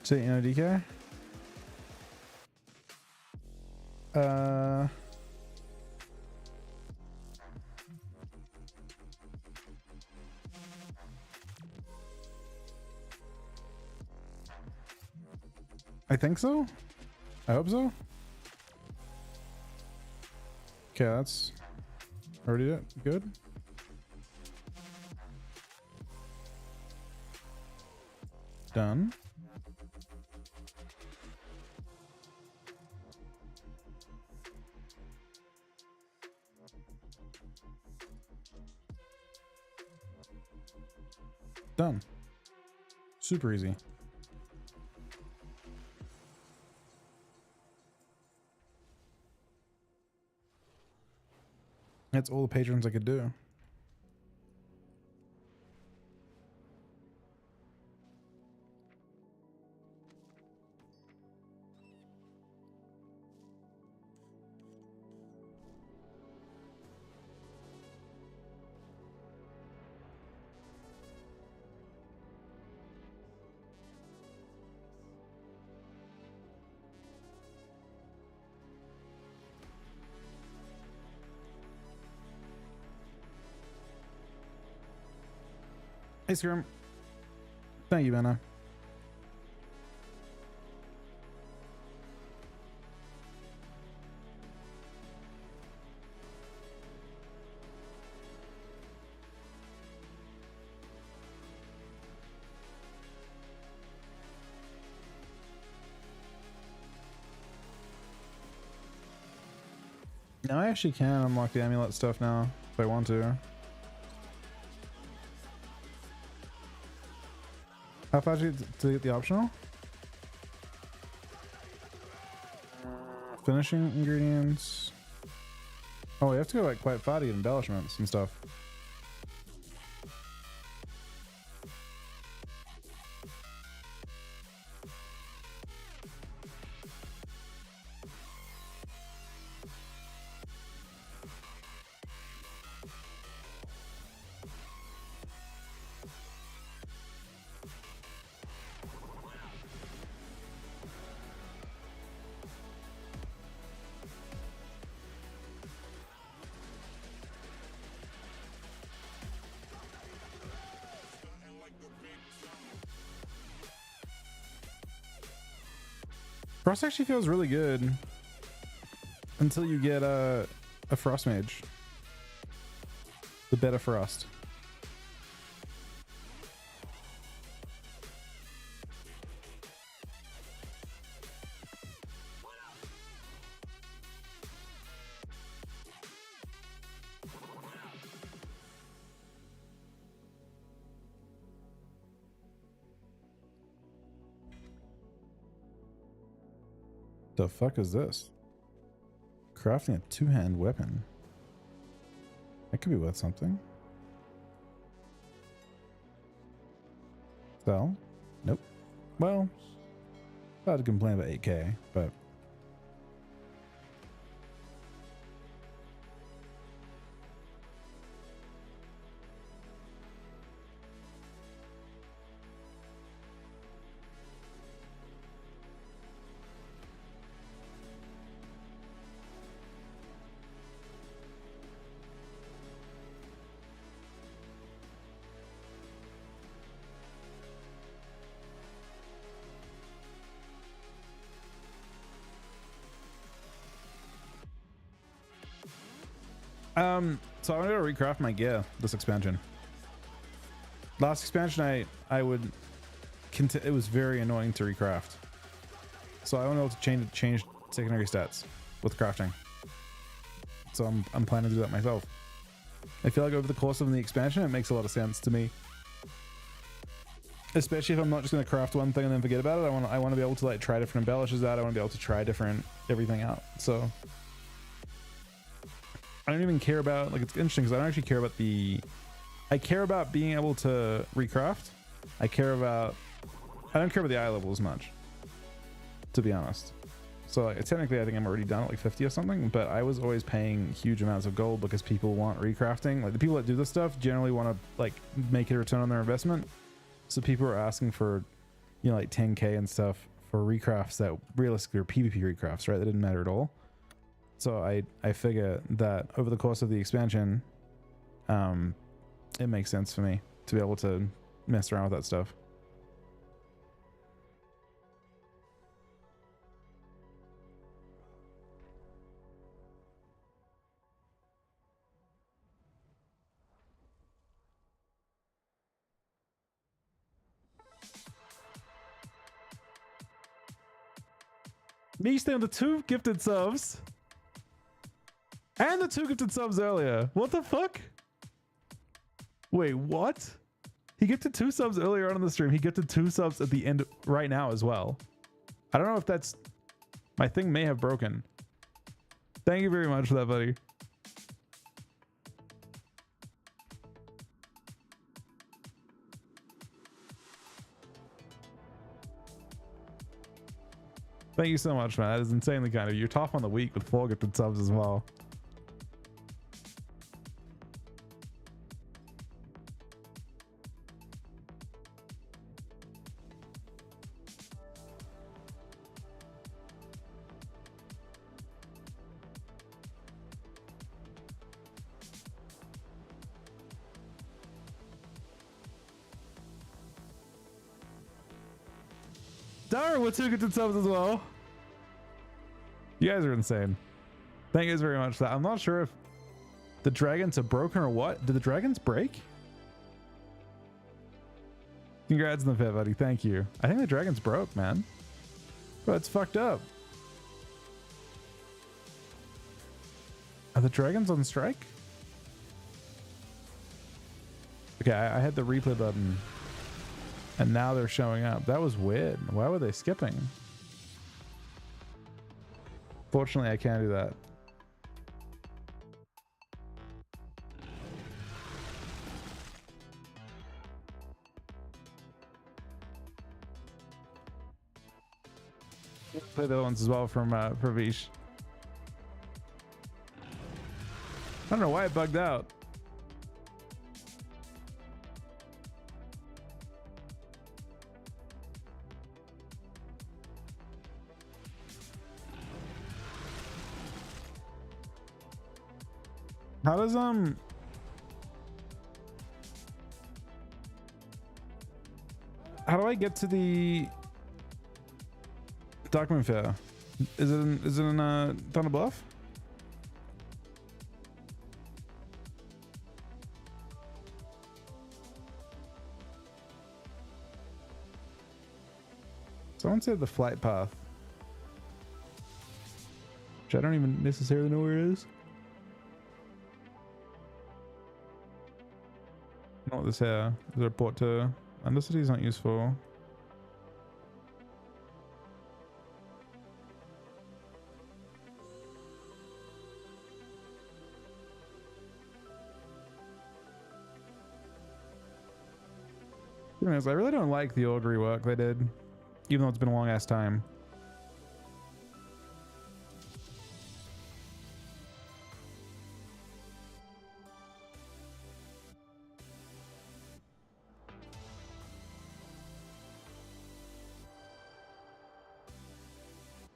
So, you know, DK? I think so. I hope so. Okay, that's already good. Done. Done. Super easy. That's all the patrons I could do. Hey, Skirm. Thank you, Benna. Now I actually can unlock the amulet stuff now if I want to. How far did you get to get the optional? Finishing ingredients. Oh, we have to go like quite far to get embellishments and stuff. Frost actually feels really good until you get a Frost Mage. The Beta Frost. The fuck is this? Crafting a two-hand weapon. That could be worth something. Sell? Nope. Well, I had to complain about 8K, but so I'm gonna recraft my gear this expansion. Last expansion I would it was very annoying to recraft. So I want to be able to change secondary stats with crafting. So I'm planning to do that myself. I feel like over the course of the expansion it makes a lot of sense to me. Especially if I'm not just gonna craft one thing and then forget about it. I want to be able to like try different embellishes out. I want to be able to try different everything out. So I don't even care about, like, it's interesting because I don't actually care about I care about being able to recraft. I don't care about the eye level as much, to be honest. So like, technically I think I'm already done at like 50 or something, but I was always paying huge amounts of gold because people want recrafting. Like the people that do this stuff generally want to like make it a return on their investment. So people are asking for, you know, like 10K and stuff for recrafts that realistically are PvP recrafts, right? That didn't matter at all. So I figure that over the course of the expansion, it makes sense for me to be able to mess around with that stuff. Me stay on the 2 gifted subs. And the 2 gifted subs earlier. What the fuck? Wait, what? He gifted 2 subs earlier on in the stream. He gifted 2 subs at the end right now as well. I don't know if that's... My thing may have broken. Thank you very much for that, buddy. Thank you so much, man. That is insanely kind of you. You're top on the week with 4 gifted subs as well. Darren with 2 gifted subs as well. You guys are insane. Thank you guys very much for that. I'm not sure if the dragons are broken or what. Did the dragons break? Congrats on the fit, buddy. Thank you. I think the dragons broke, man. Bro, it's fucked up. Are the dragons on strike? Okay, I had the replay button. And now they're showing up. That was weird. Why were they skipping? Fortunately, I can't do that. Play the other ones as well from Pravish. I don't know why it bugged out. How does how do I get to the document fair? Is it in Thunder Bluff? Someone said the flight path, which I don't even necessarily know where it is. Not this here. Is there a port to Undercity? Is not useful. I really don't like the augury work they did, even though it's been a long ass time.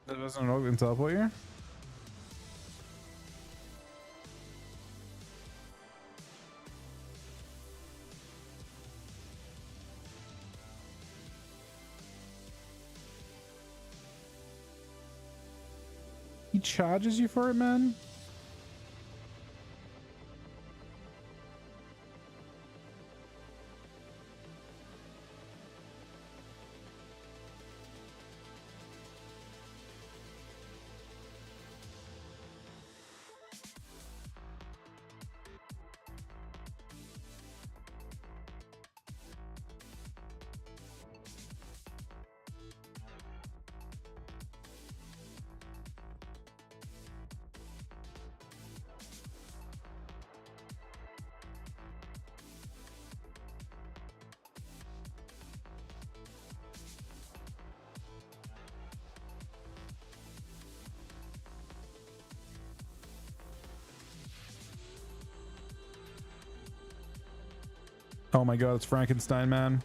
There wasn't an augury in teleport here? He charges you for it, man? Oh my god, it's Frankenstein, man.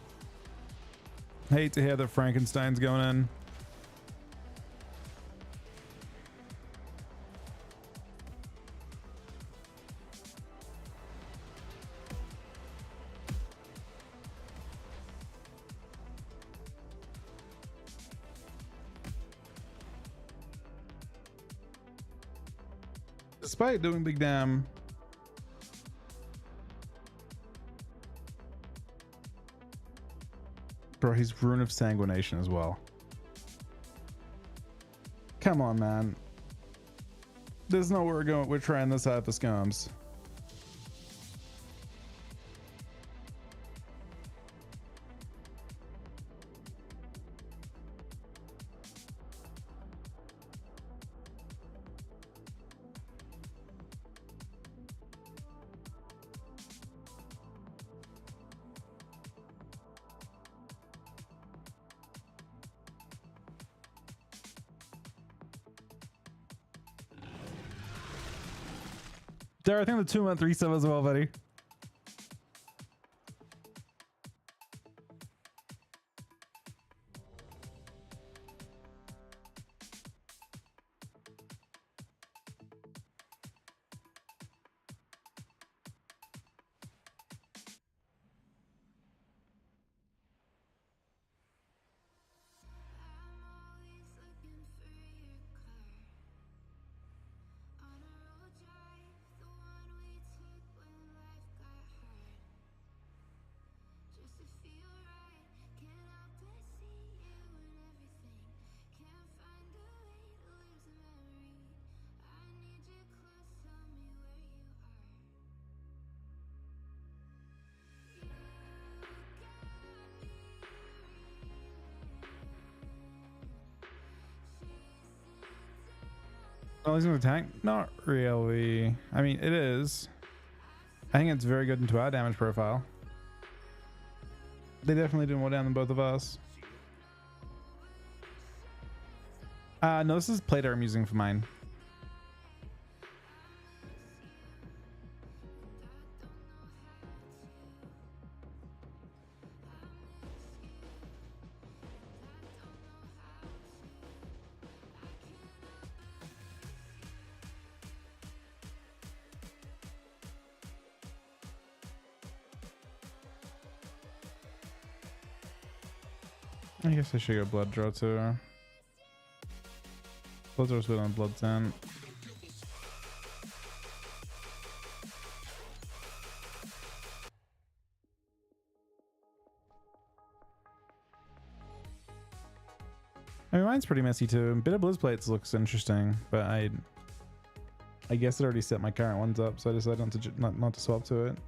Hate to hear that Frankenstein's going in. Despite doing big damn. Bro, he's Rune of Sanguination as well. Come on, man. There's nowhere we're going. We're trying this out for scums. There, I think the 2-month resub as well, buddy. Using the tank? Not really. I mean, it is. I think it's very good into our damage profile. They definitely do more down than both of us. No, this is Plato I'm using for mine. I guess I should go blood draw too. Blood draw's good on blood 10. I mean, mine's pretty messy too. Bit of Blizz Plates looks interesting, but I guess it already set my current ones up, so I decided not to swap to it.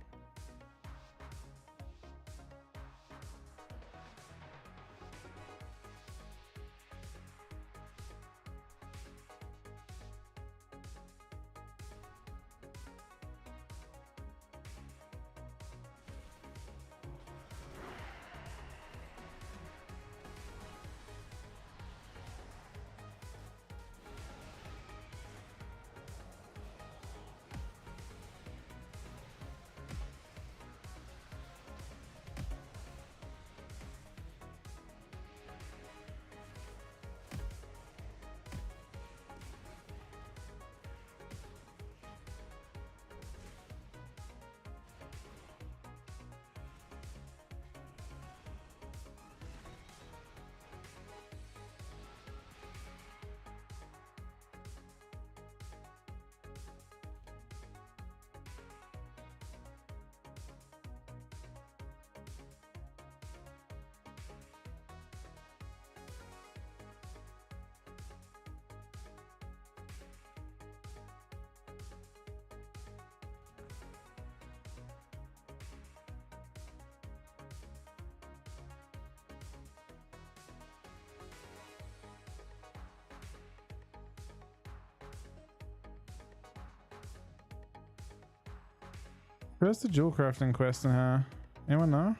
Where's the jewel crafting quest in here? Anyone know?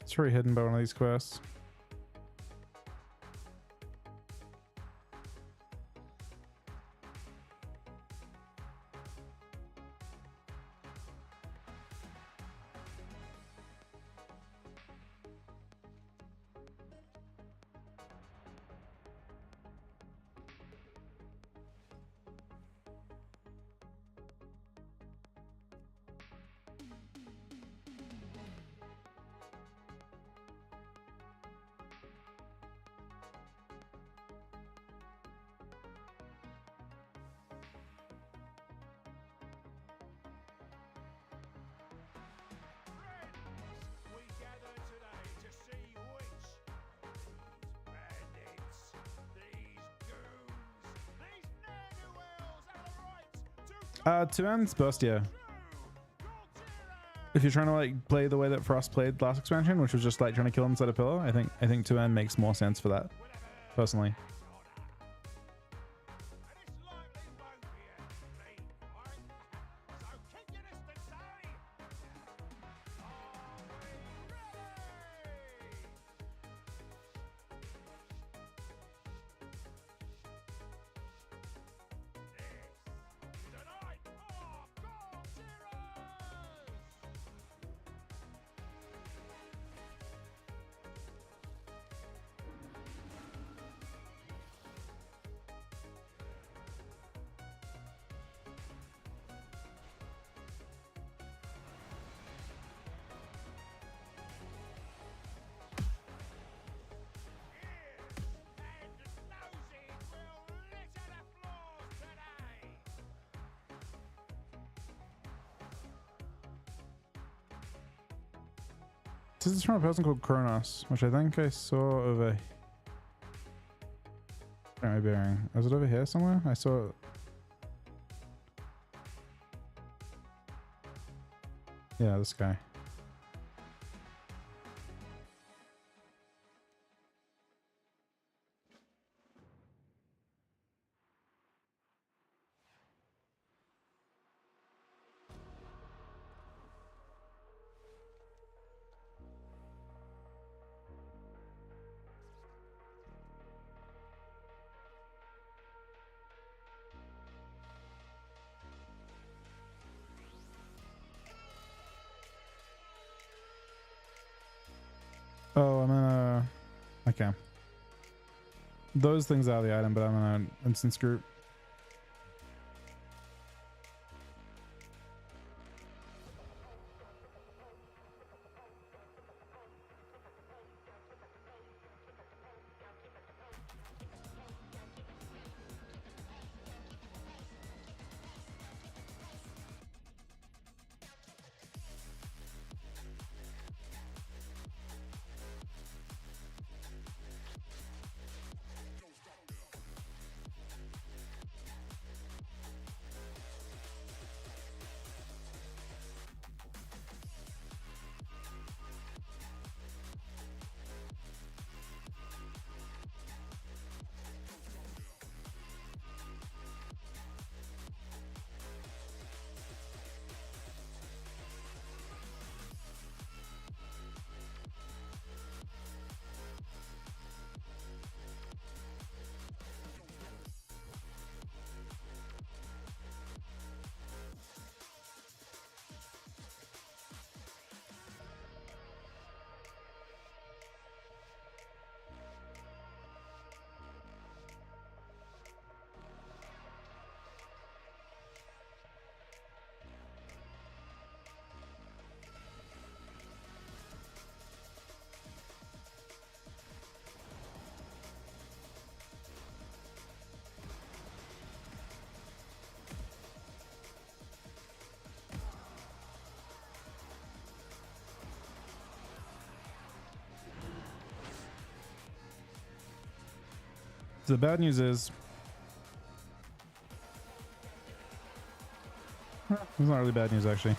It's probably hidden by one of these quests. Two ends burst, yeah. If you're trying to like play the way that Frost played last expansion, which was just like trying to kill him inside a pillar, I think two end makes more sense for that, personally. This is from a person called Kronos, which I think I saw over. Where am I bearing? Is it over here somewhere? I saw it. Yeah, this guy. Oh, I'm gonna... Okay. Those things are the item, but I'm gonna instance group. The bad news is... It's not really bad news, actually.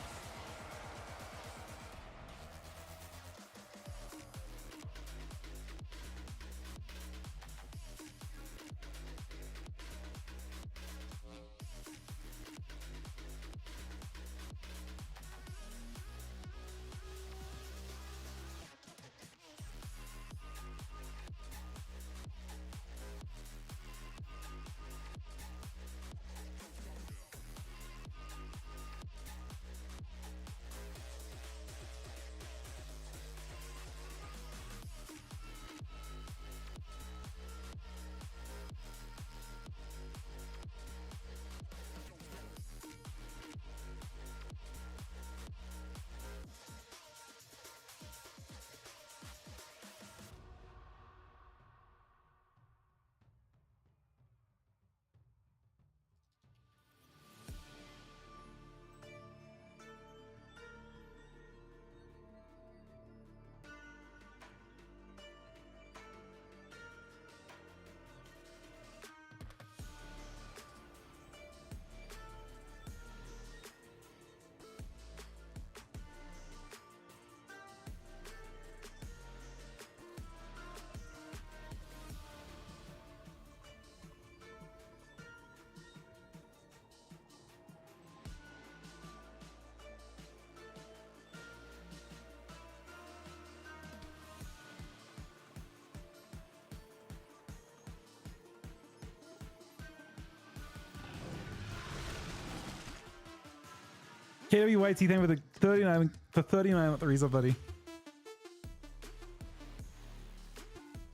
KWYT, thank you for the 39 for 39 with the resub, buddy.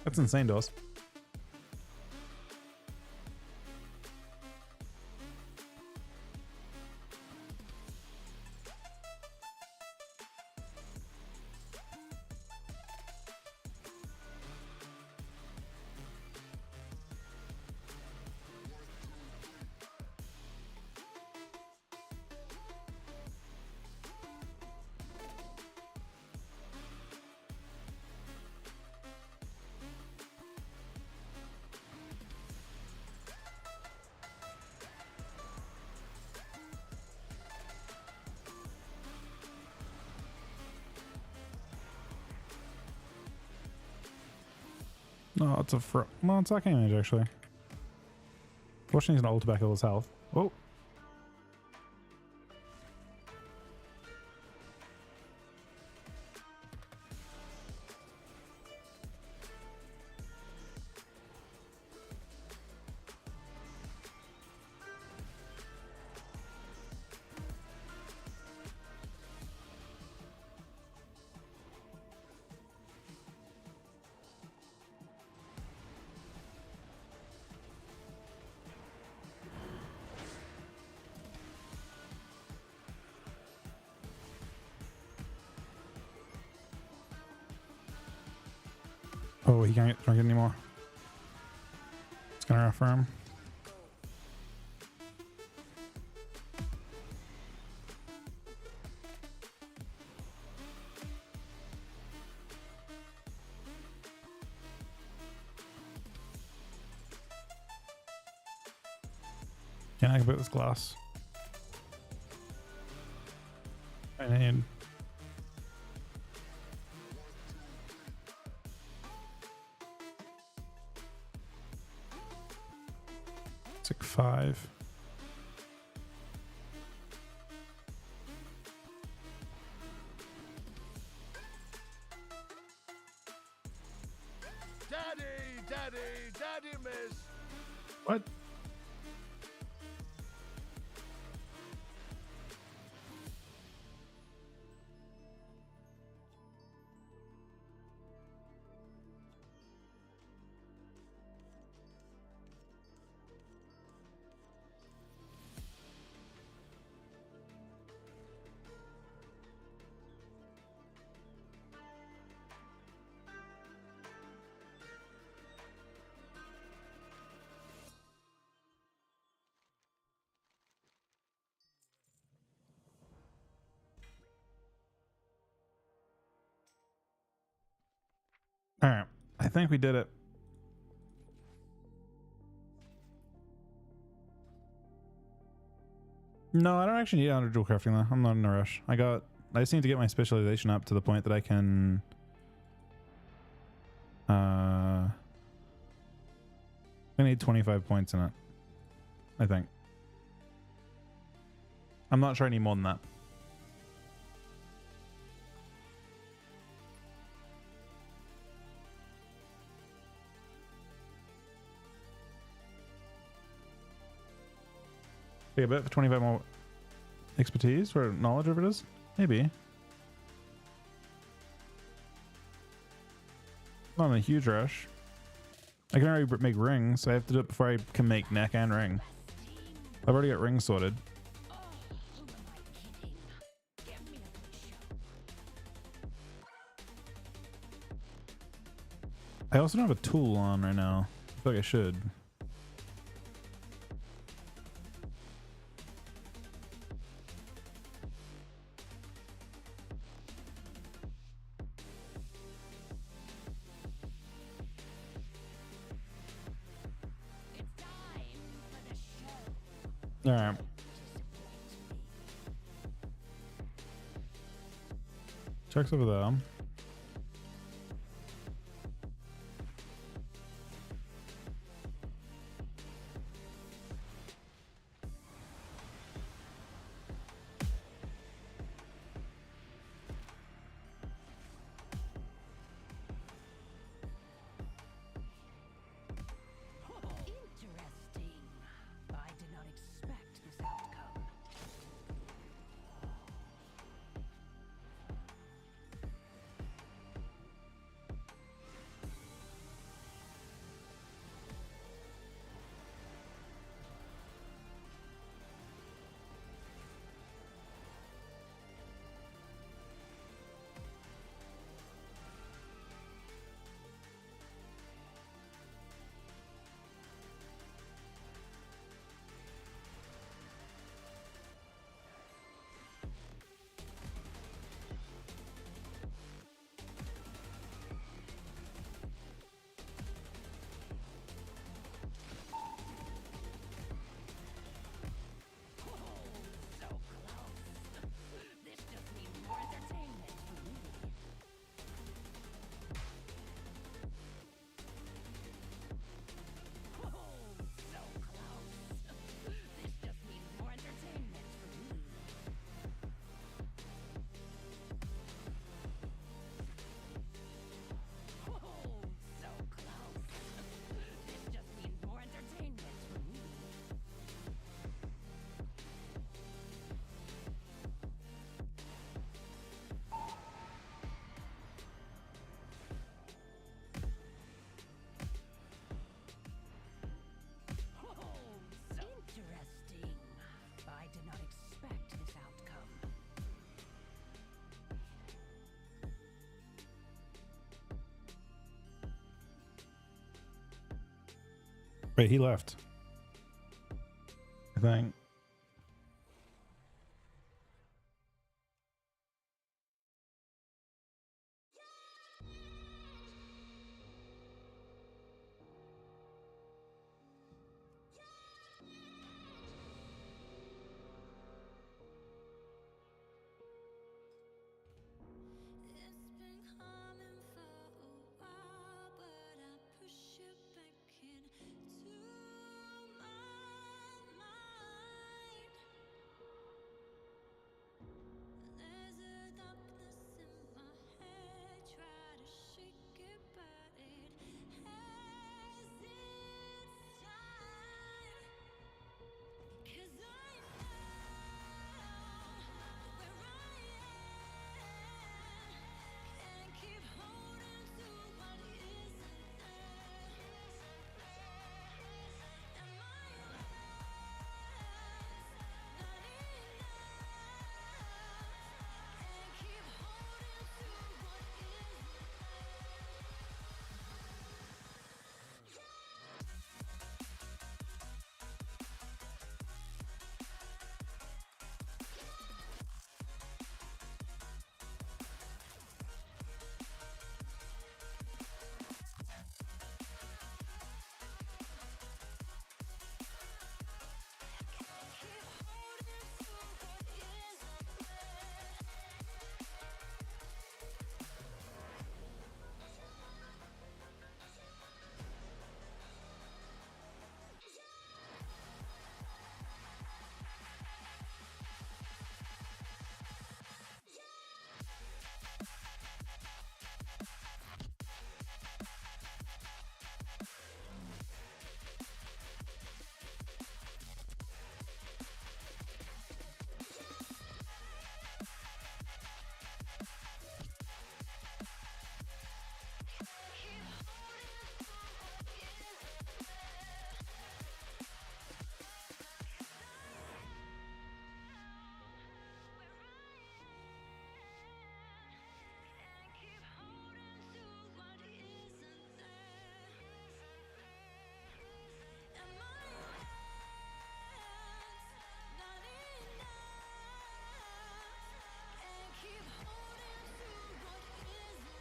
That's insane, Dos. No, it's a well, it's arcane mage actually. Fortunately, he's not ult back all his health. Oh. Oh, he can't get drunk anymore. It's gonna rough for him. Can I put this glass? I need. It's like 5. Daddy, miss. What? All right, I think we did it. No, I don't actually need under dual crafting though. I'm not in a rush. I just need to get my specialization up to the point that I can I need 25 points in it, I think. I'm not sure I need more than that. Take a bit for 25 more expertise or knowledge, whatever it is. Maybe. Not in a huge rush. I can already make rings. I have to do it before I can make neck and ring. I've already got rings sorted. I also don't have a tool on right now. I feel like I should. All right. Check's over there. Wait, he left. I think.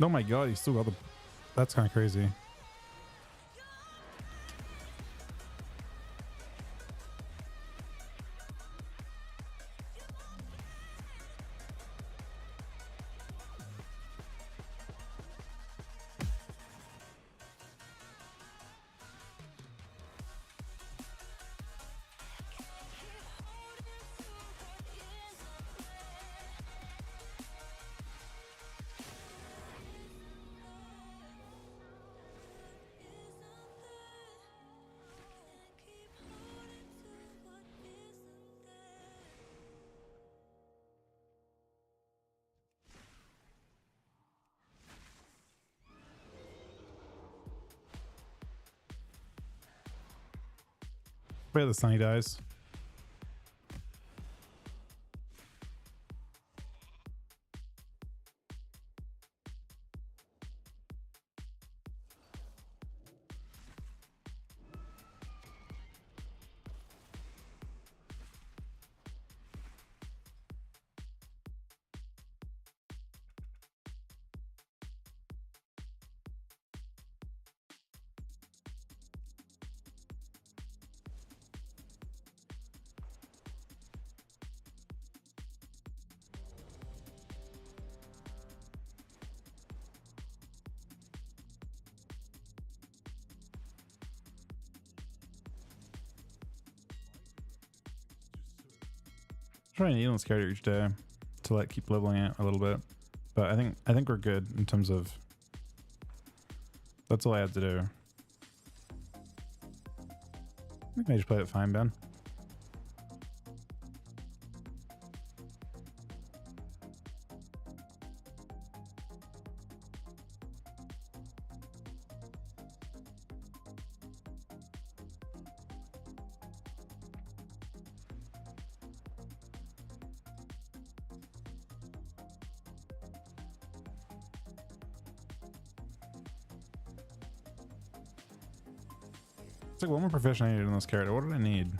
Oh my god, he still got the... That's kind of crazy. Where the sunny dies. Trying to heal scared each day to like keep leveling it a little bit, but I think we're good in terms of that's all I had to do. I think I just played it fine, Ben. like one more profession I needed in this character. What did I need?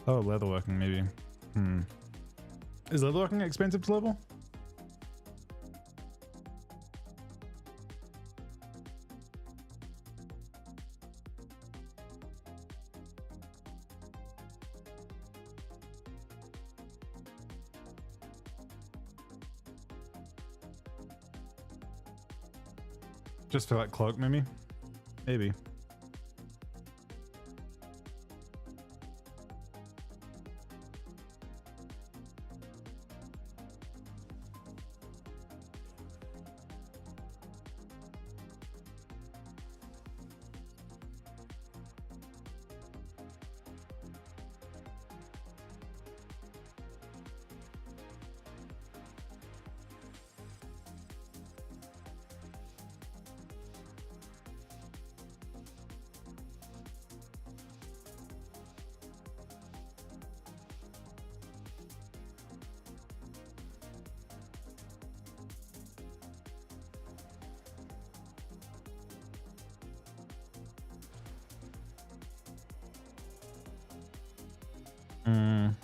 Oh, leatherworking maybe. Is leatherworking expensive to level? Just for that cloak, maybe? Maybe.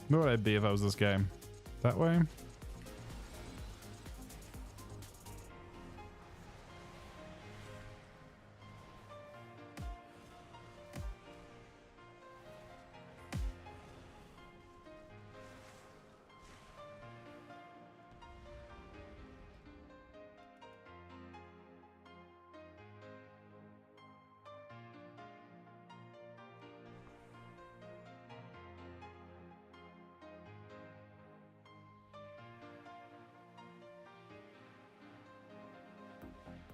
Where would I be if I was this guy? That way?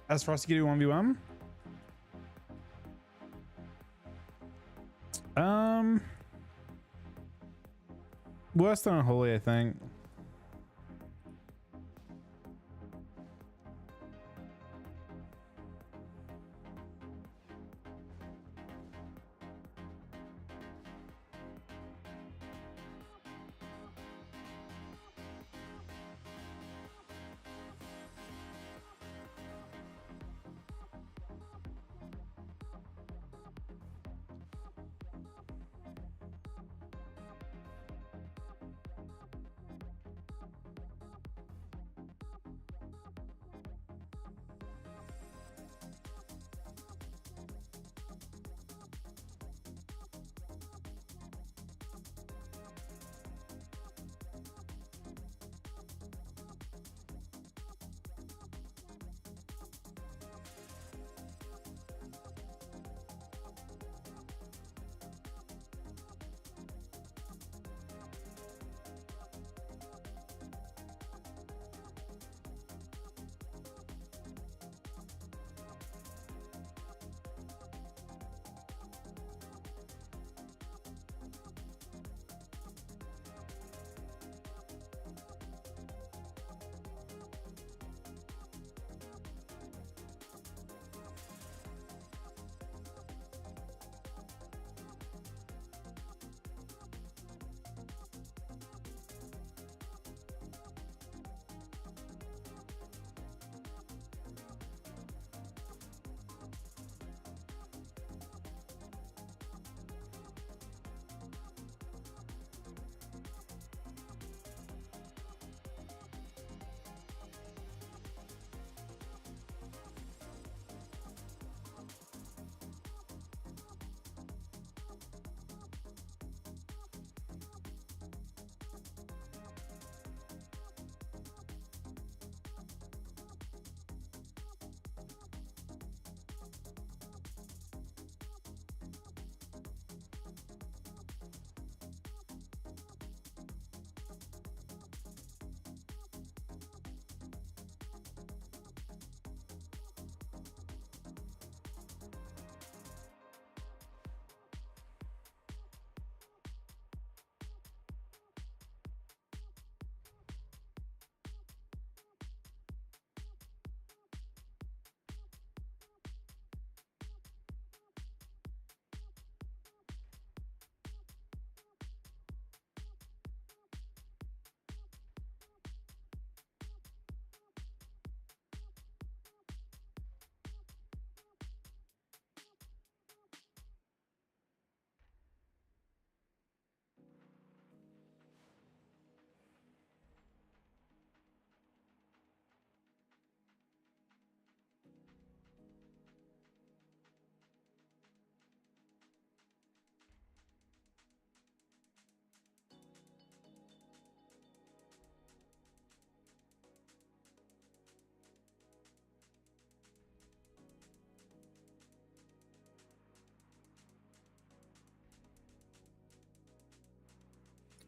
As Frosty can do 1v1? Worse than Unholy, I think.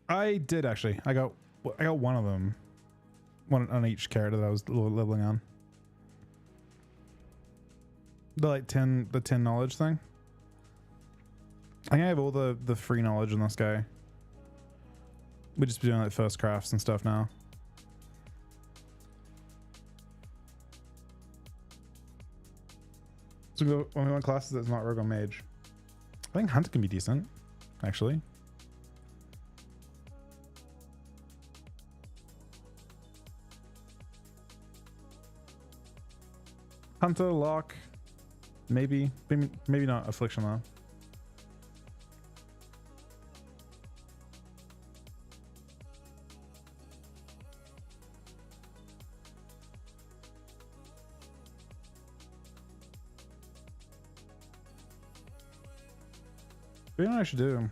I did actually. I got one of them. One on each character that I was leveling on. The like 10 knowledge thing. I think I have all the free knowledge on this guy. We just be doing like first crafts and stuff now. So we go when we want classes that's not rogue or mage. I think hunter can be decent, actually. Hunter, lock, maybe not affliction though. What do you know what I should do?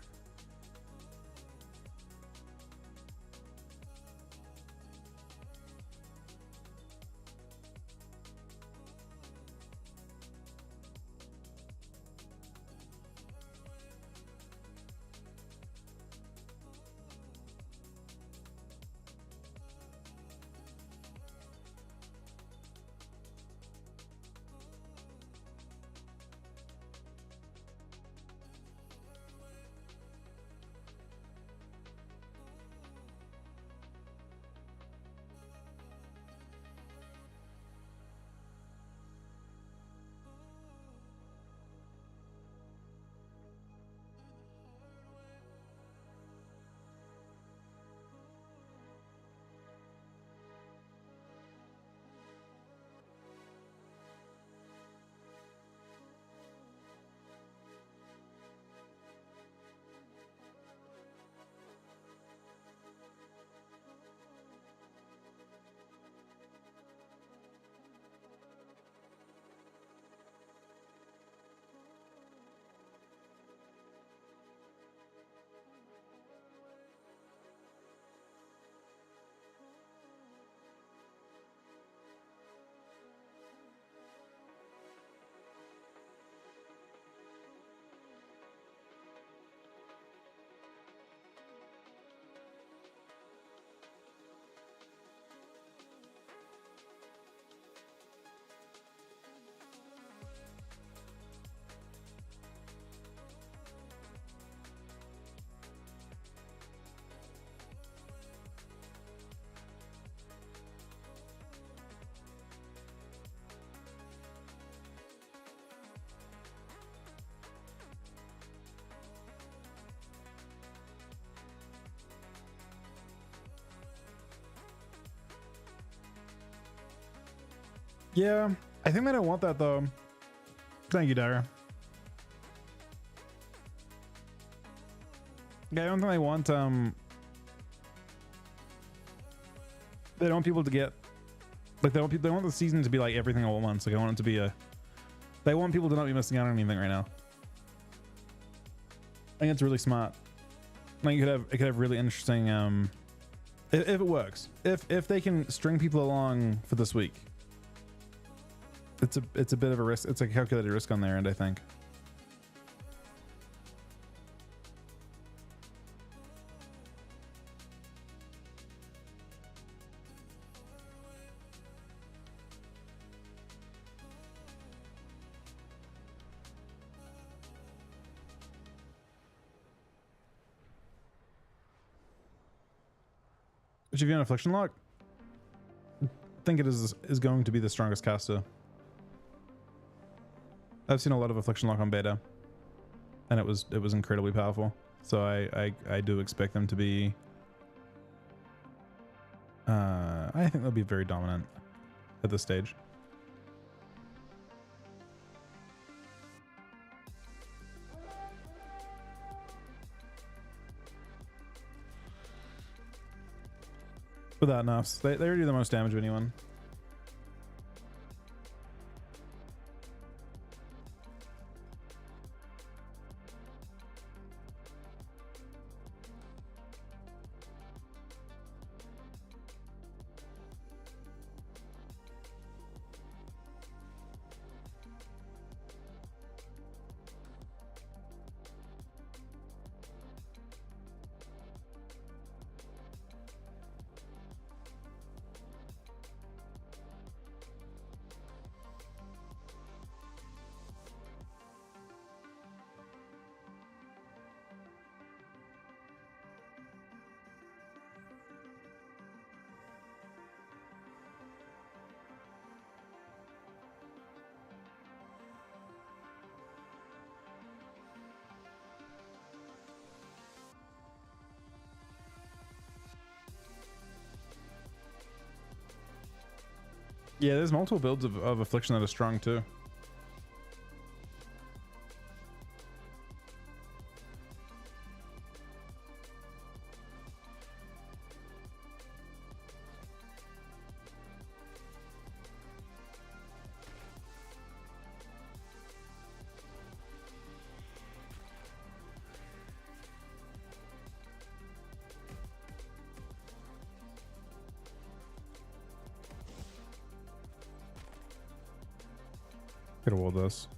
Yeah, I think they don't want that though. Thank you, Dara. Yeah, I don't think they want they don't want people to get like they want the season to be like everything all at once. Like I want it to be they want people to not be missing out on anything right now. I think it's really smart. Like it could have really interesting if it works. If they can string people along for this week. It's a bit of a risk. It's a calculated risk on their end, I think. Which if you have an affliction lock, I think it is going to be the strongest caster. I've seen a lot of affliction lock on beta, and it was incredibly powerful. So I do expect them to be. I think they'll be very dominant at this stage. Without nerfs, they already do the most damage of anyone. Yeah, there's multiple builds of Affliction that are strong too. Could have walled this.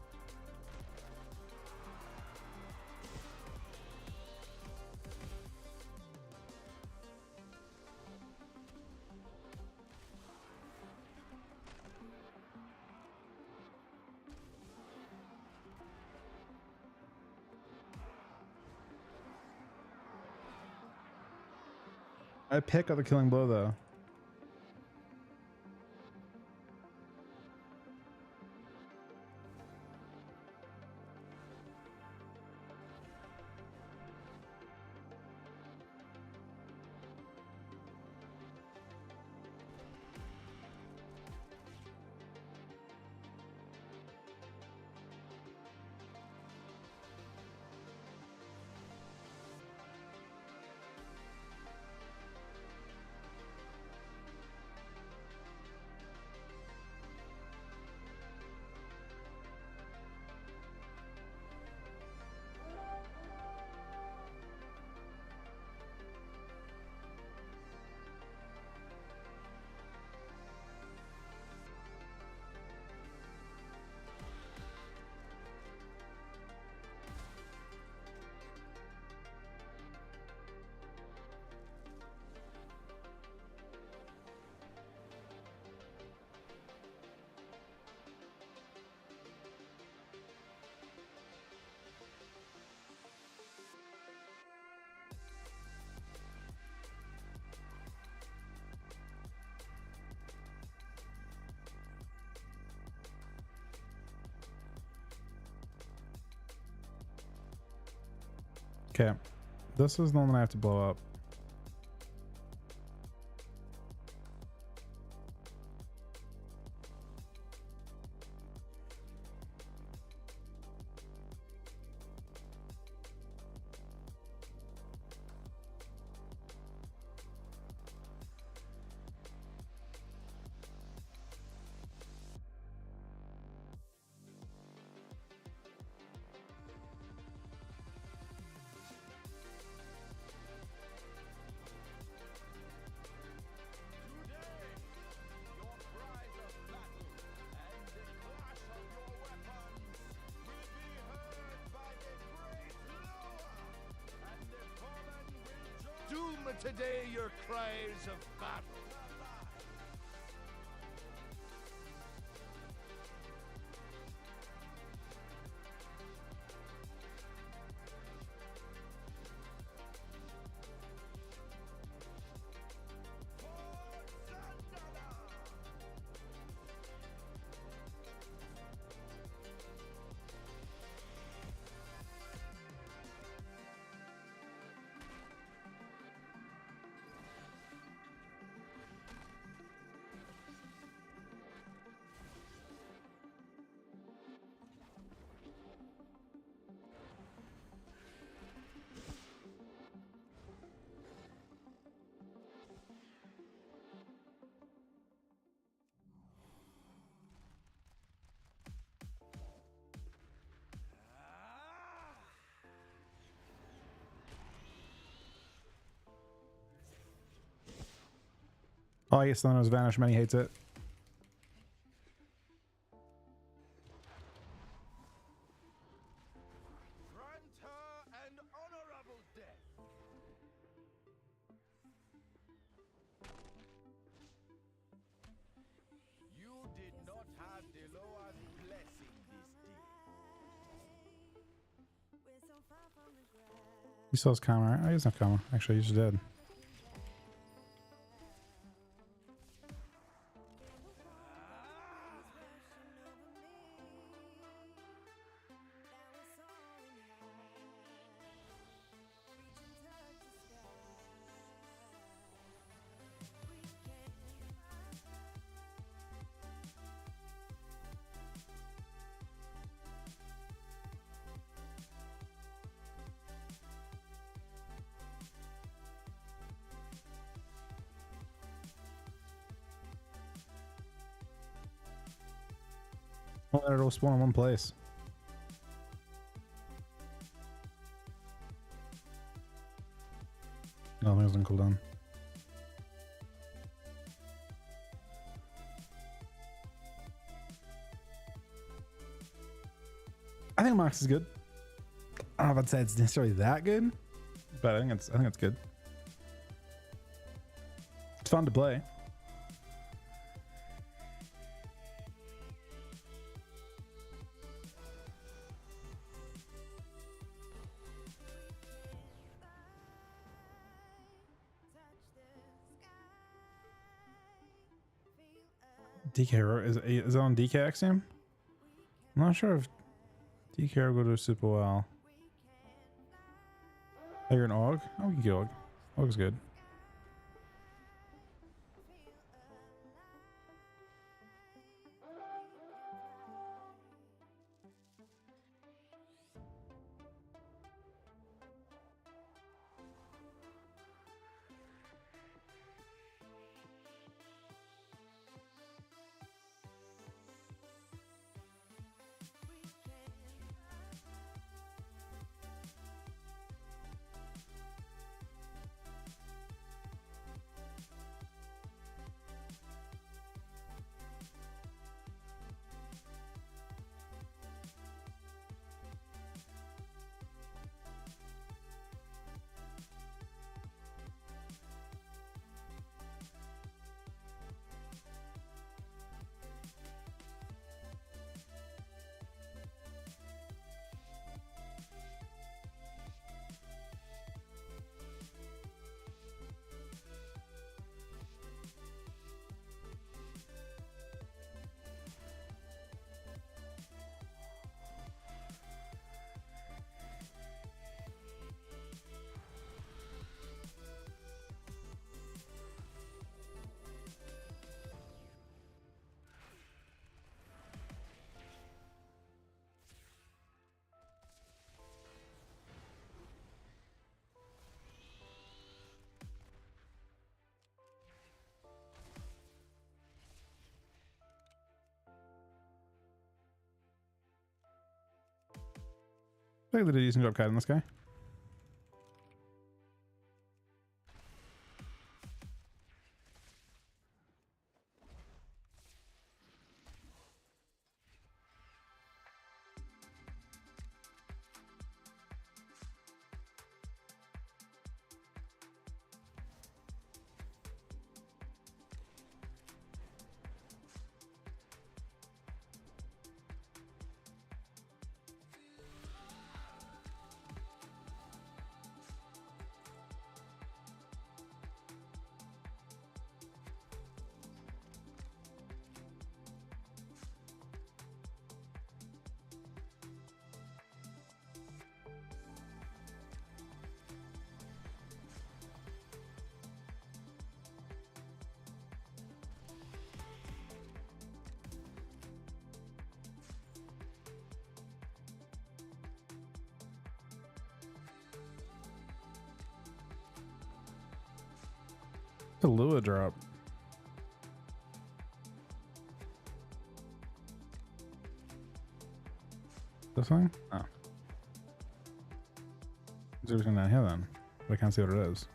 I pick up the killing blow though. Okay, this is the one that I have to blow up. Today your cries of battle. Oh, yes, Thanos vanished. Many hates it. Grant her an honorable death. You did not have Deloa's blessing this day. He still has karma, right? Oh, he doesn't have karma. Actually, he's dead. Won't let it all spawn in one place. No, I think it doesn't cool down. I think Max is good. I don't know if I'd say it's necessarily that good, but I think it's good. It's fun to play. DK is it on DK Axiom? I'm not sure if DK will do super well. Oh, you're an AUG? Oh, we can get AUG. AUG's good. I think they did a decent job kiting this guy. The Lua drop. This thing? Oh. There's everything down here then. But I can't see what it is.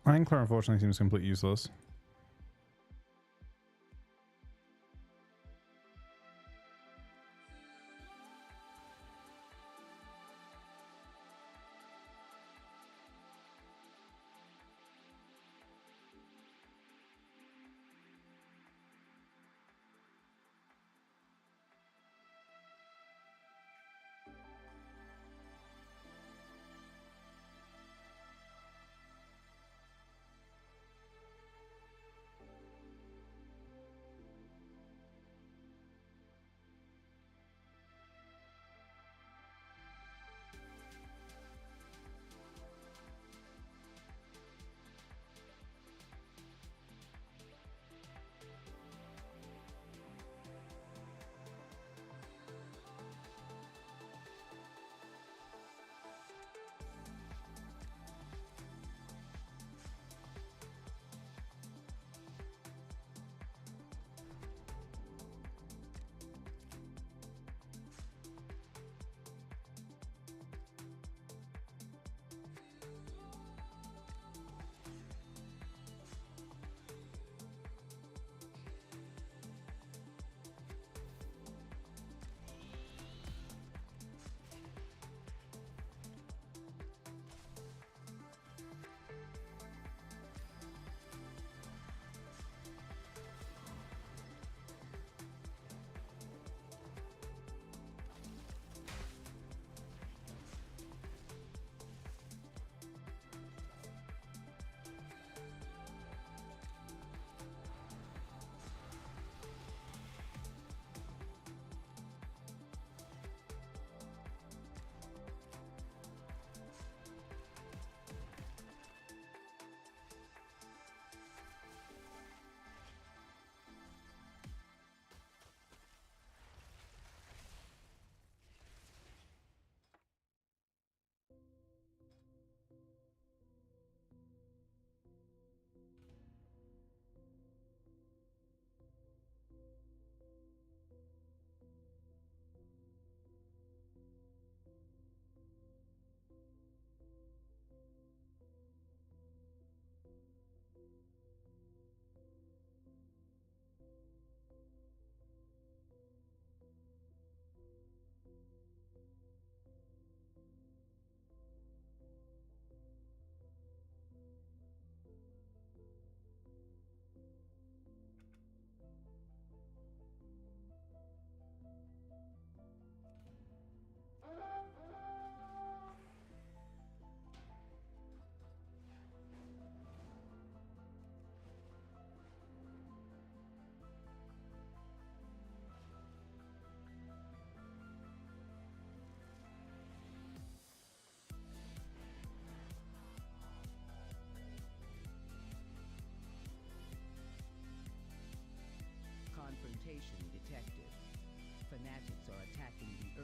Ankler unfortunately seems completely useless.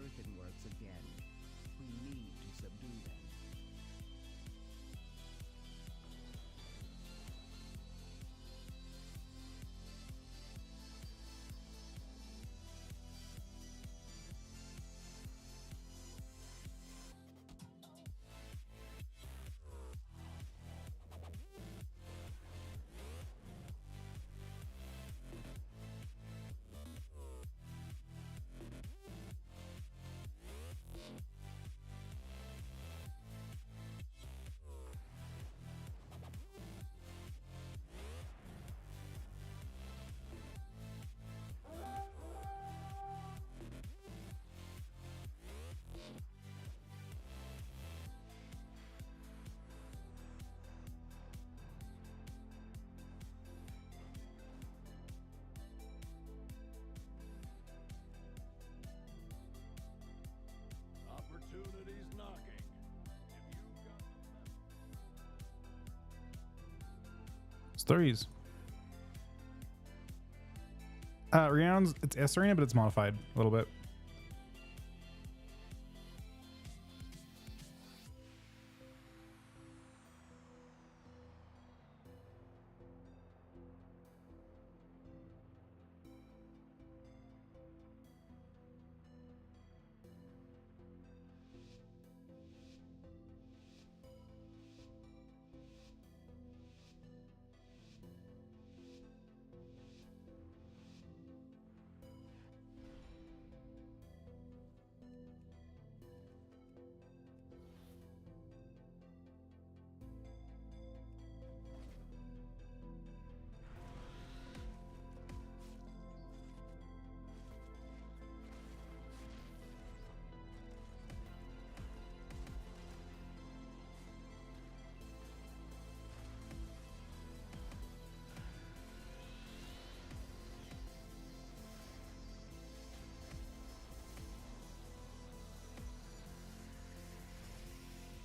earthenworks again. We need to subdue them. Opportunity's knocking. If you've got It's threes. Renown's, it's S Arena, but it's modified a little bit.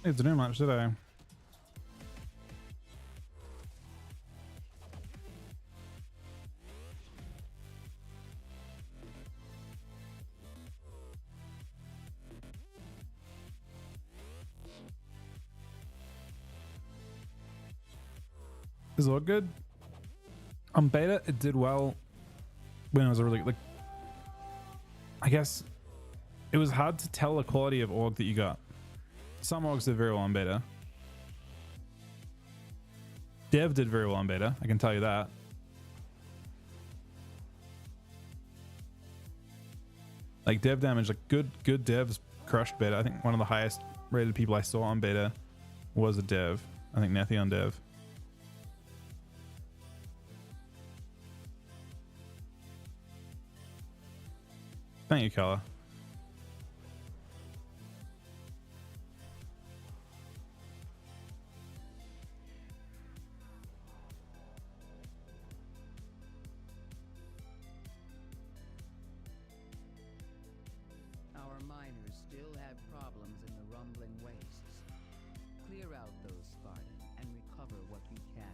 I didn't do much, did I? Is it all good? On beta, it did well when it was really like. I guess it was hard to tell the quality of org that you got. Some orgs did very well on beta. Dev did very well on beta, I can tell you that. Like dev damage, like good devs crushed beta. I think one of the highest rated people I saw on beta was a dev. I think Nethy on dev. Thank you, Kala. Our miners still have problems in the rumbling wastes. Clear out those Spartan and recover what you can.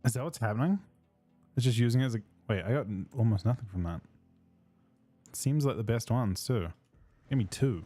Is that what's happening? It's just using it as a... Wait, I got almost nothing from that. It seems like the best ones, too. Give me 2.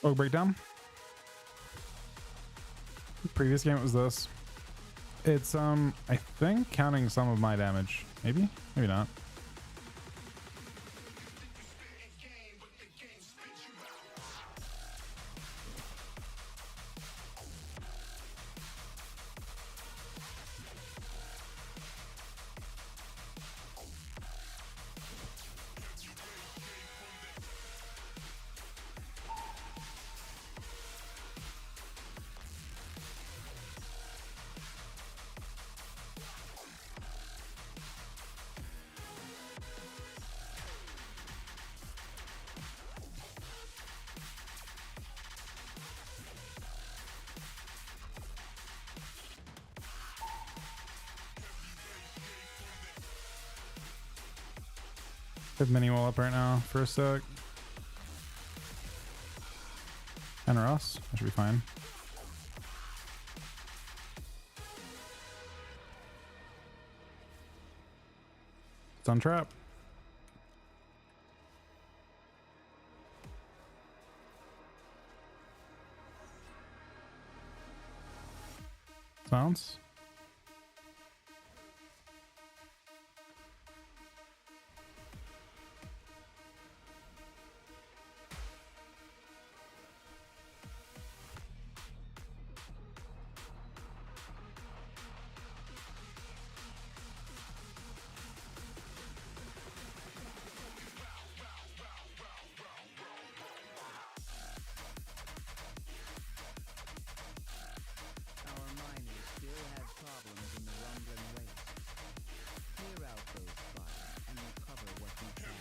Oh, breakdown. Previous game it was this. It's I think counting some of my damage. Maybe? Maybe not. Have mini wall up right now for a sec. And Ross, that should be fine. It's on trap. Sounds. Our miners still have problems in the rumbling wastes. Clear out those spots and recover what we can.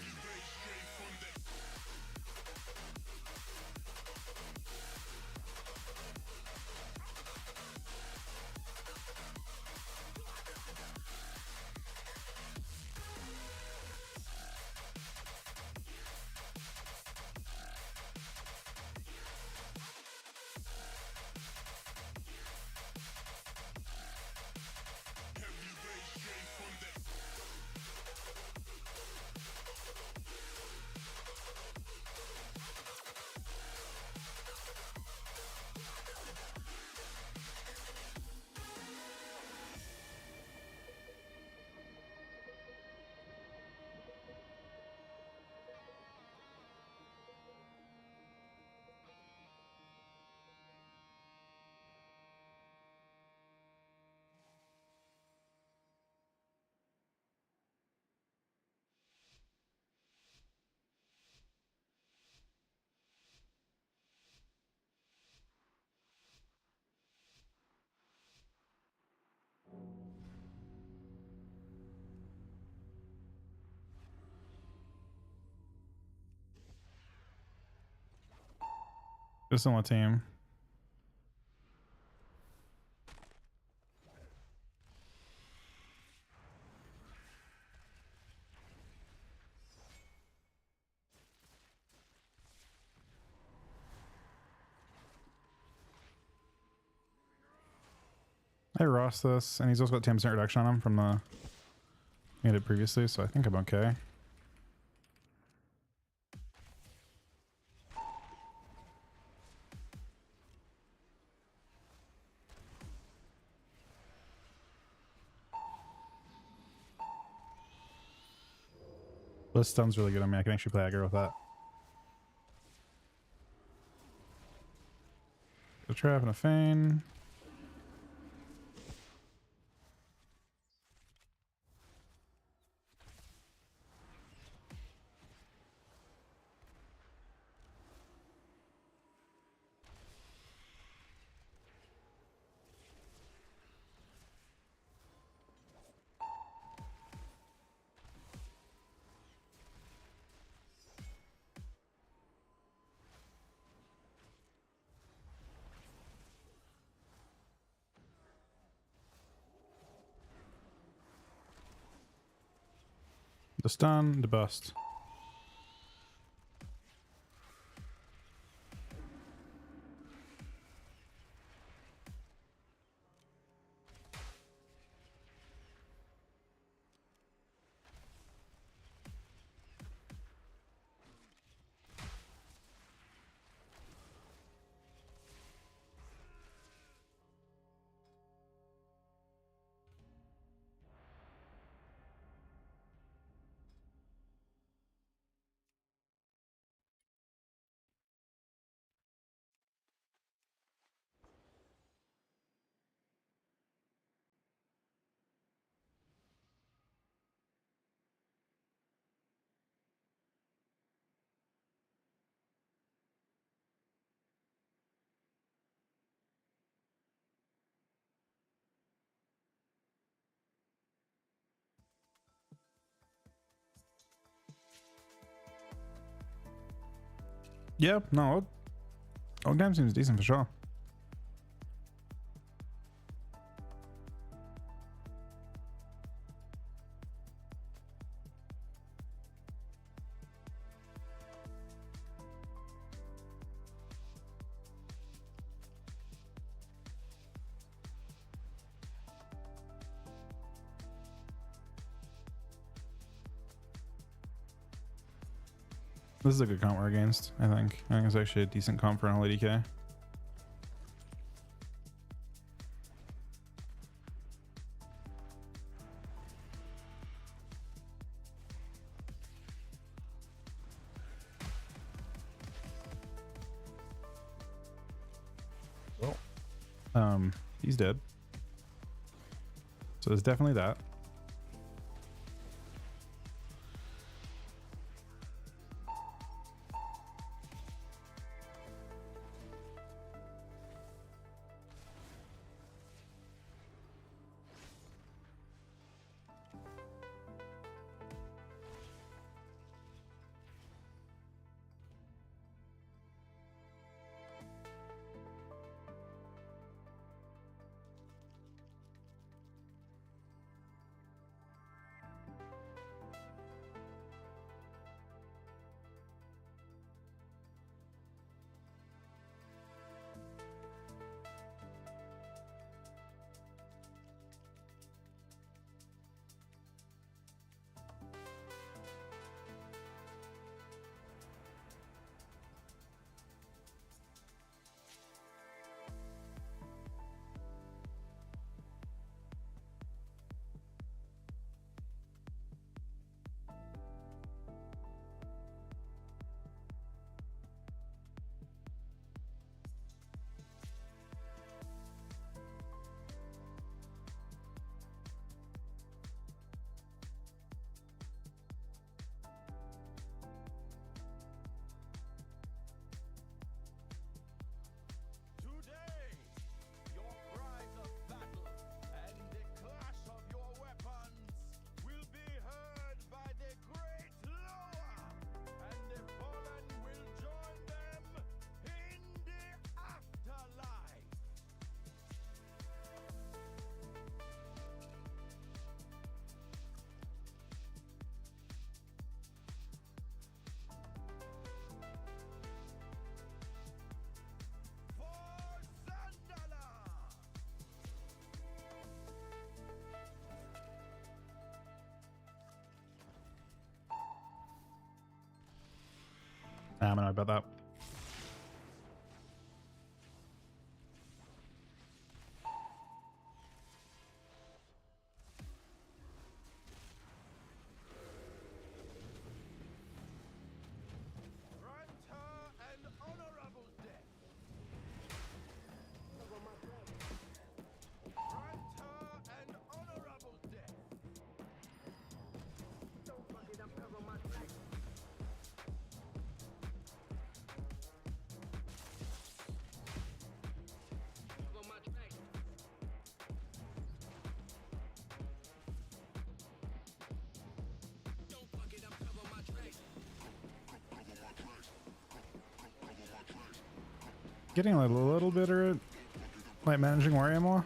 Just on the team. I Ross this, and he's also got 10% reduction on him from the he did previously, so I think I'm okay. This stun's really good on me. I can actually play aggro with that. A trap and a feign. The stun, the bust. Yeah, no, old game seems decent for sure. This is a good comp we're against, I think. I think it's actually a decent comp for an LADK. Well, he's dead. So there's definitely that. Today, your cries of battle and the clash of your weapons will be heard by the great lower, and the fallen will join them in the afterlife. For Sandala! I don't know about that. Grant her an honorable death. Grant her an honorable death. Getting a little better at like managing warrior more.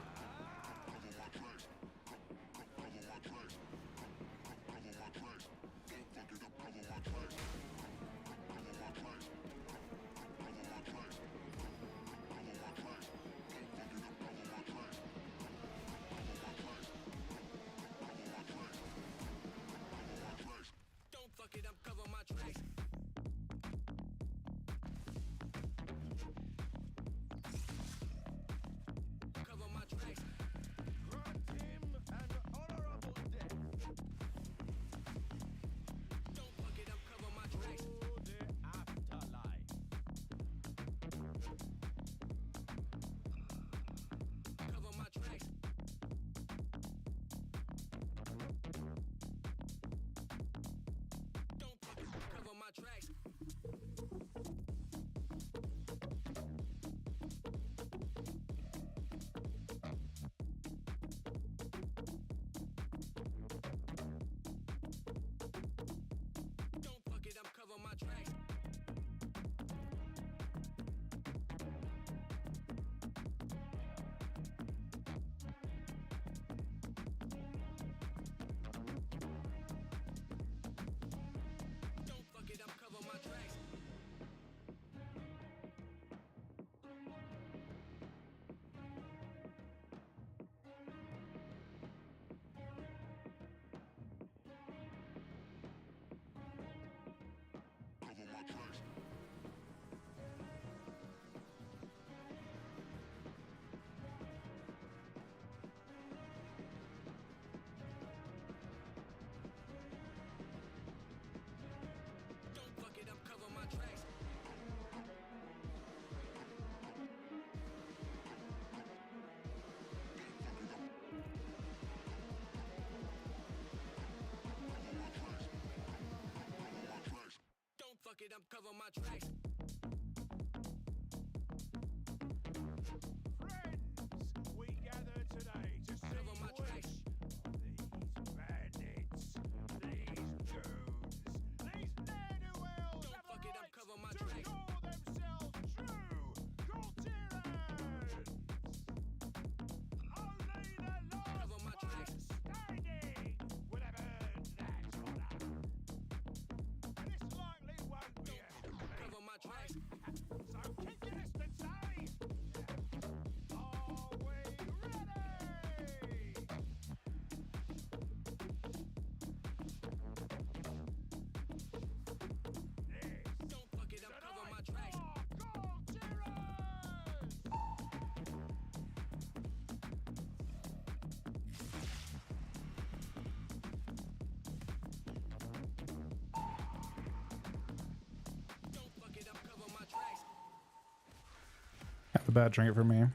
it, I'm covering my tracks. Friends, we gather today to see which of these bandits, these goons, these ne'er-do-wells have the right to call themselves true Culturians. Only the last one standing would have earned that honor. This likely won't be a cover my tracks. So keep your distance, eh? Are we ready? Don't fuck it up, cover my tracks. Don't fuck it up, cover my tracks. Have a bad drink for me.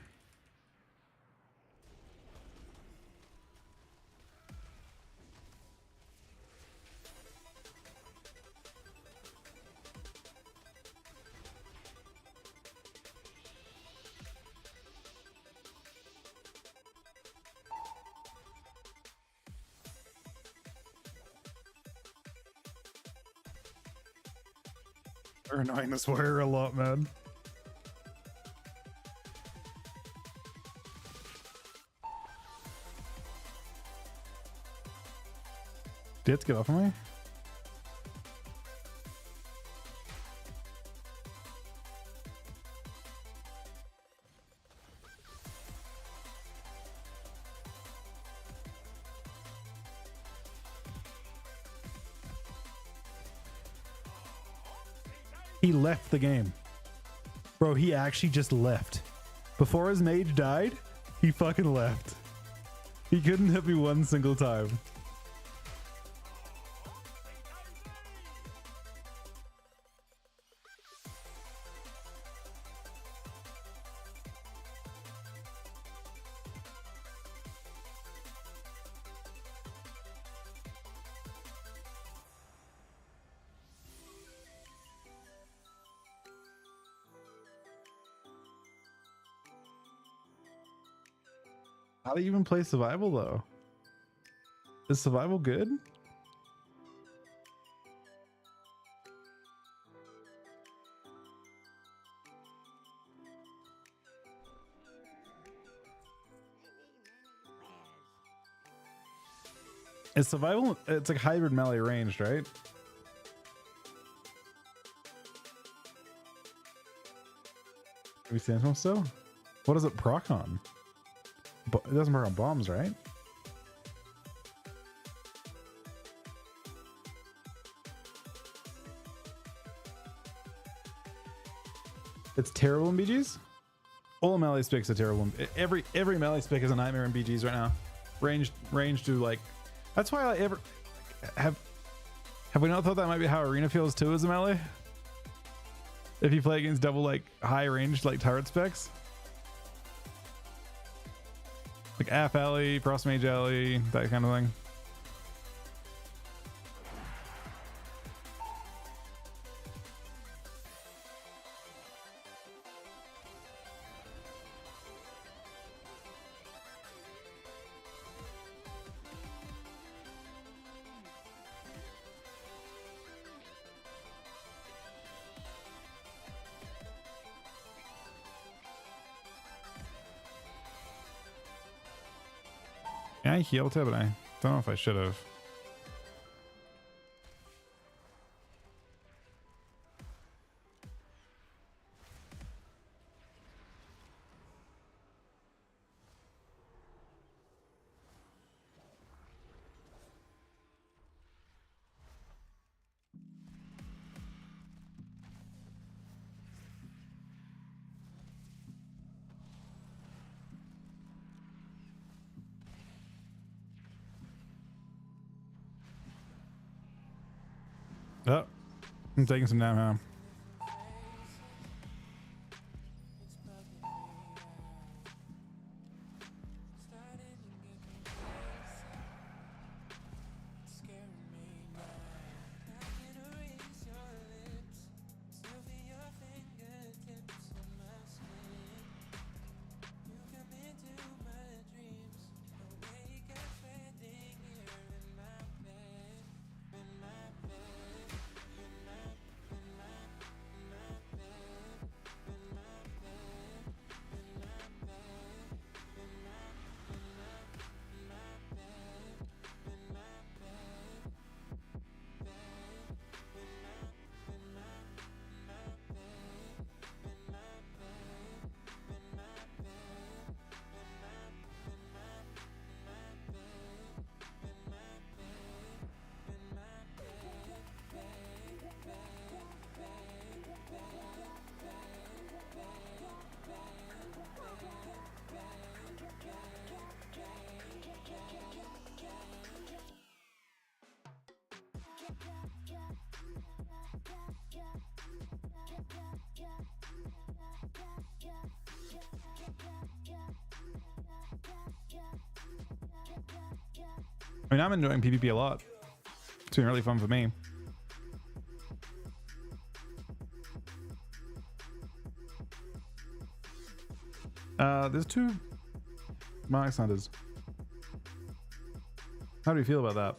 They're annoying this warrior a lot, man. Did it get off of me? He left the game. Bro, he actually just left. Before his mage died, he fucking left. He couldn't hit me one single time. How do you even play survival though? Is survival good? Is survival, it's like hybrid melee ranged, right? Can we stand still? What does it proc on? It doesn't work on bombs, right? It's terrible in BGs? All melee spics are terrible. Every melee spic is a nightmare in BGs right now. Range to like. That's why I ever have we not thought that might be how arena feels too as a melee? If you play against double like high range like turret specs. Like AF alley, Frost Mage alley, that kind of thing. Yeah, I healed it, but I don't know if I should have. Oh, I'm taking some down. I mean, I'm enjoying PvP a lot. It's been really fun for me. There's 2 Mark Hunters. How do you feel about that?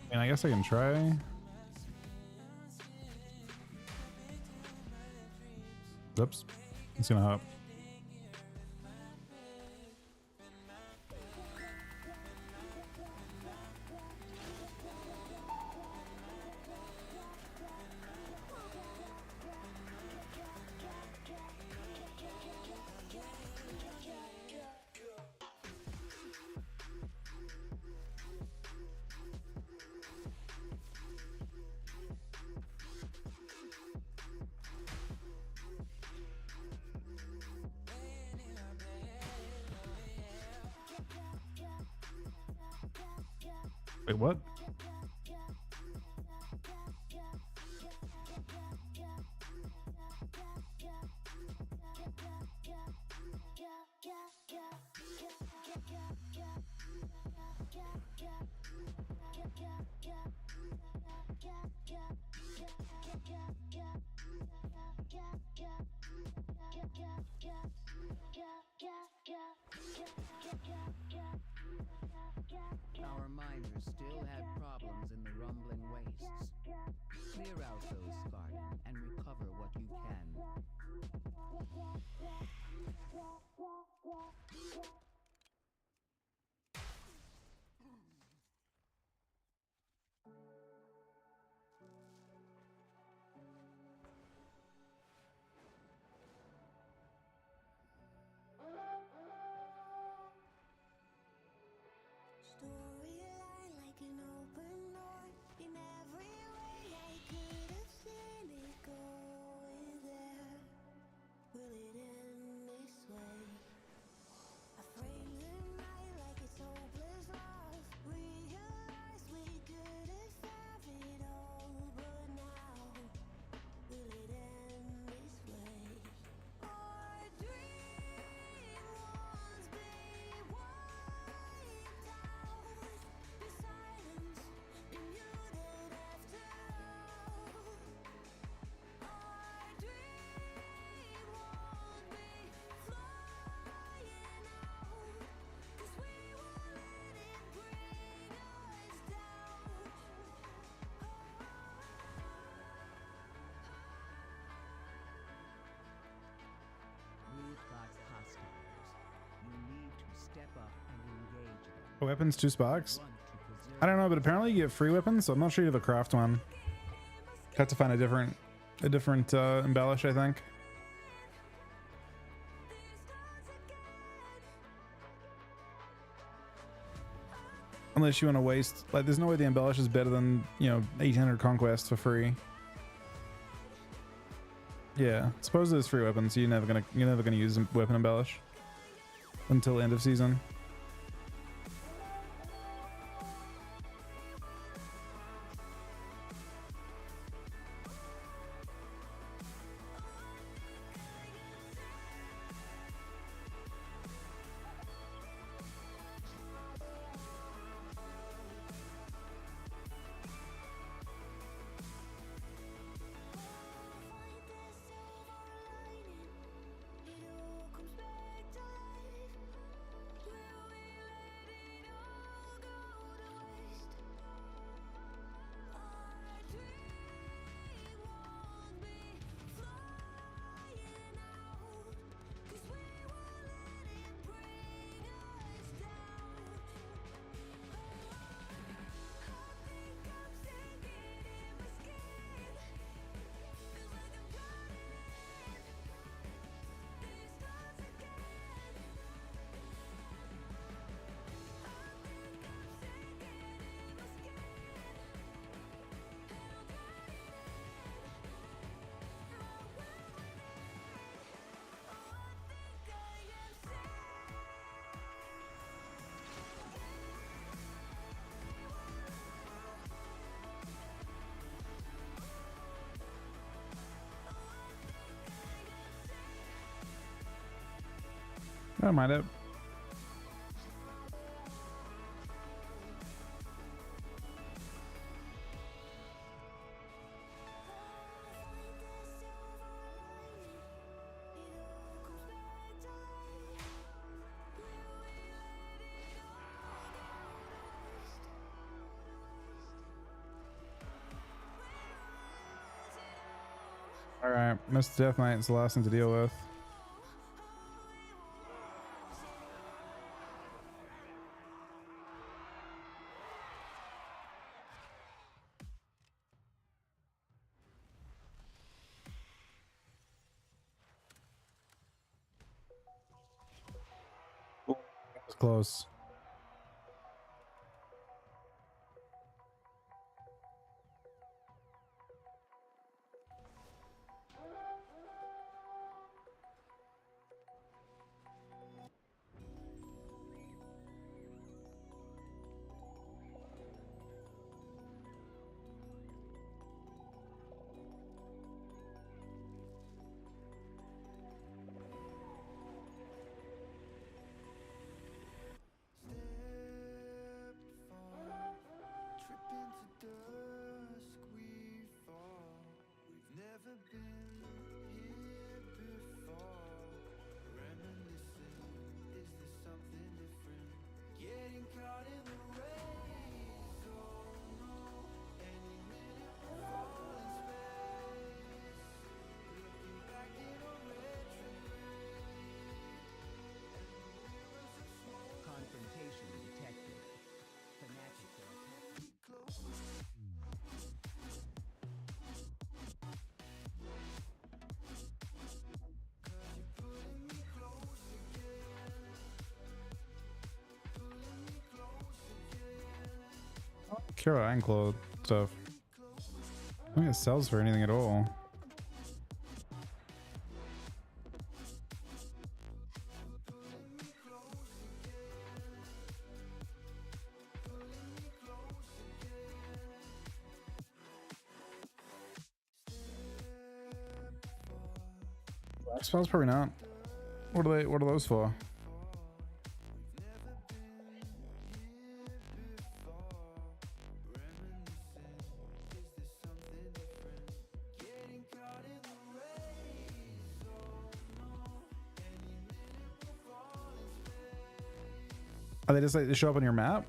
And I guess I can try. Oops. It's gonna hop. Wait, what? Our miners still have problems in the rumbling wastes. Clear out those Spartan and recover what you can. Storyline like an open door. In every way I could have seen it going there. Will it end this way? I frame the night like it's hopeless love. Realize we could have have it all, but now will it end this way? Our dream once be wiped out. The silence be muted after all. Our dream won't be flying out, 'cause we won't let it bring us down. We've got hostiles. You need to step up and engage them. Weapons, 2 sparks. Want to preserve I don't know, but apparently you get free weapons, so I'm not sure you have a craft one. Have to find a different embellish, I think. Unless you want to waste, like, there's no way the embellish is better than, you know, 800 conquest for free. Yeah, suppose there's free weapons, so you're never gonna use weapon embellish until end of season. It all comes back to life. I don't mind it. All right, Mr. Death Knight is the last thing to deal with. It's close. Confrontation detected. Fanatics are attacking. Care about Anklo stuff. I don't think it sells for anything at all. Black spells probably not. What are those for? Are they just like to show up on your map?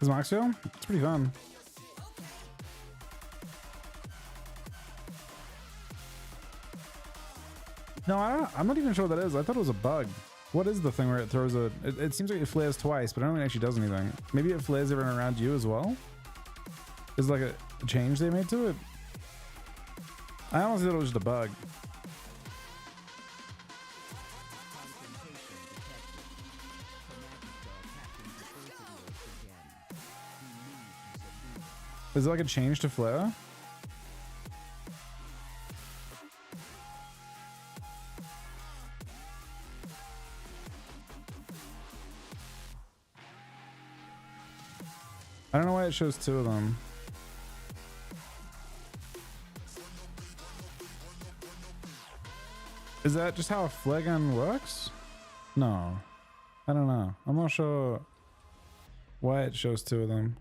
Is Moxio? It's pretty fun. No, I'm not even sure what that is. I thought it was a bug. What is the thing where it throws a... It seems like it flares twice, but I don't think it actually does anything. Maybe it flares everyone around you as well? Is like a change they made to it? I honestly thought it was just a bug. Is it like a change to flare? I don't know why it shows two of them. Is that just how a flare gun works? No. I don't know. I'm not sure why it shows two of them.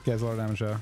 He has a lot of damage there.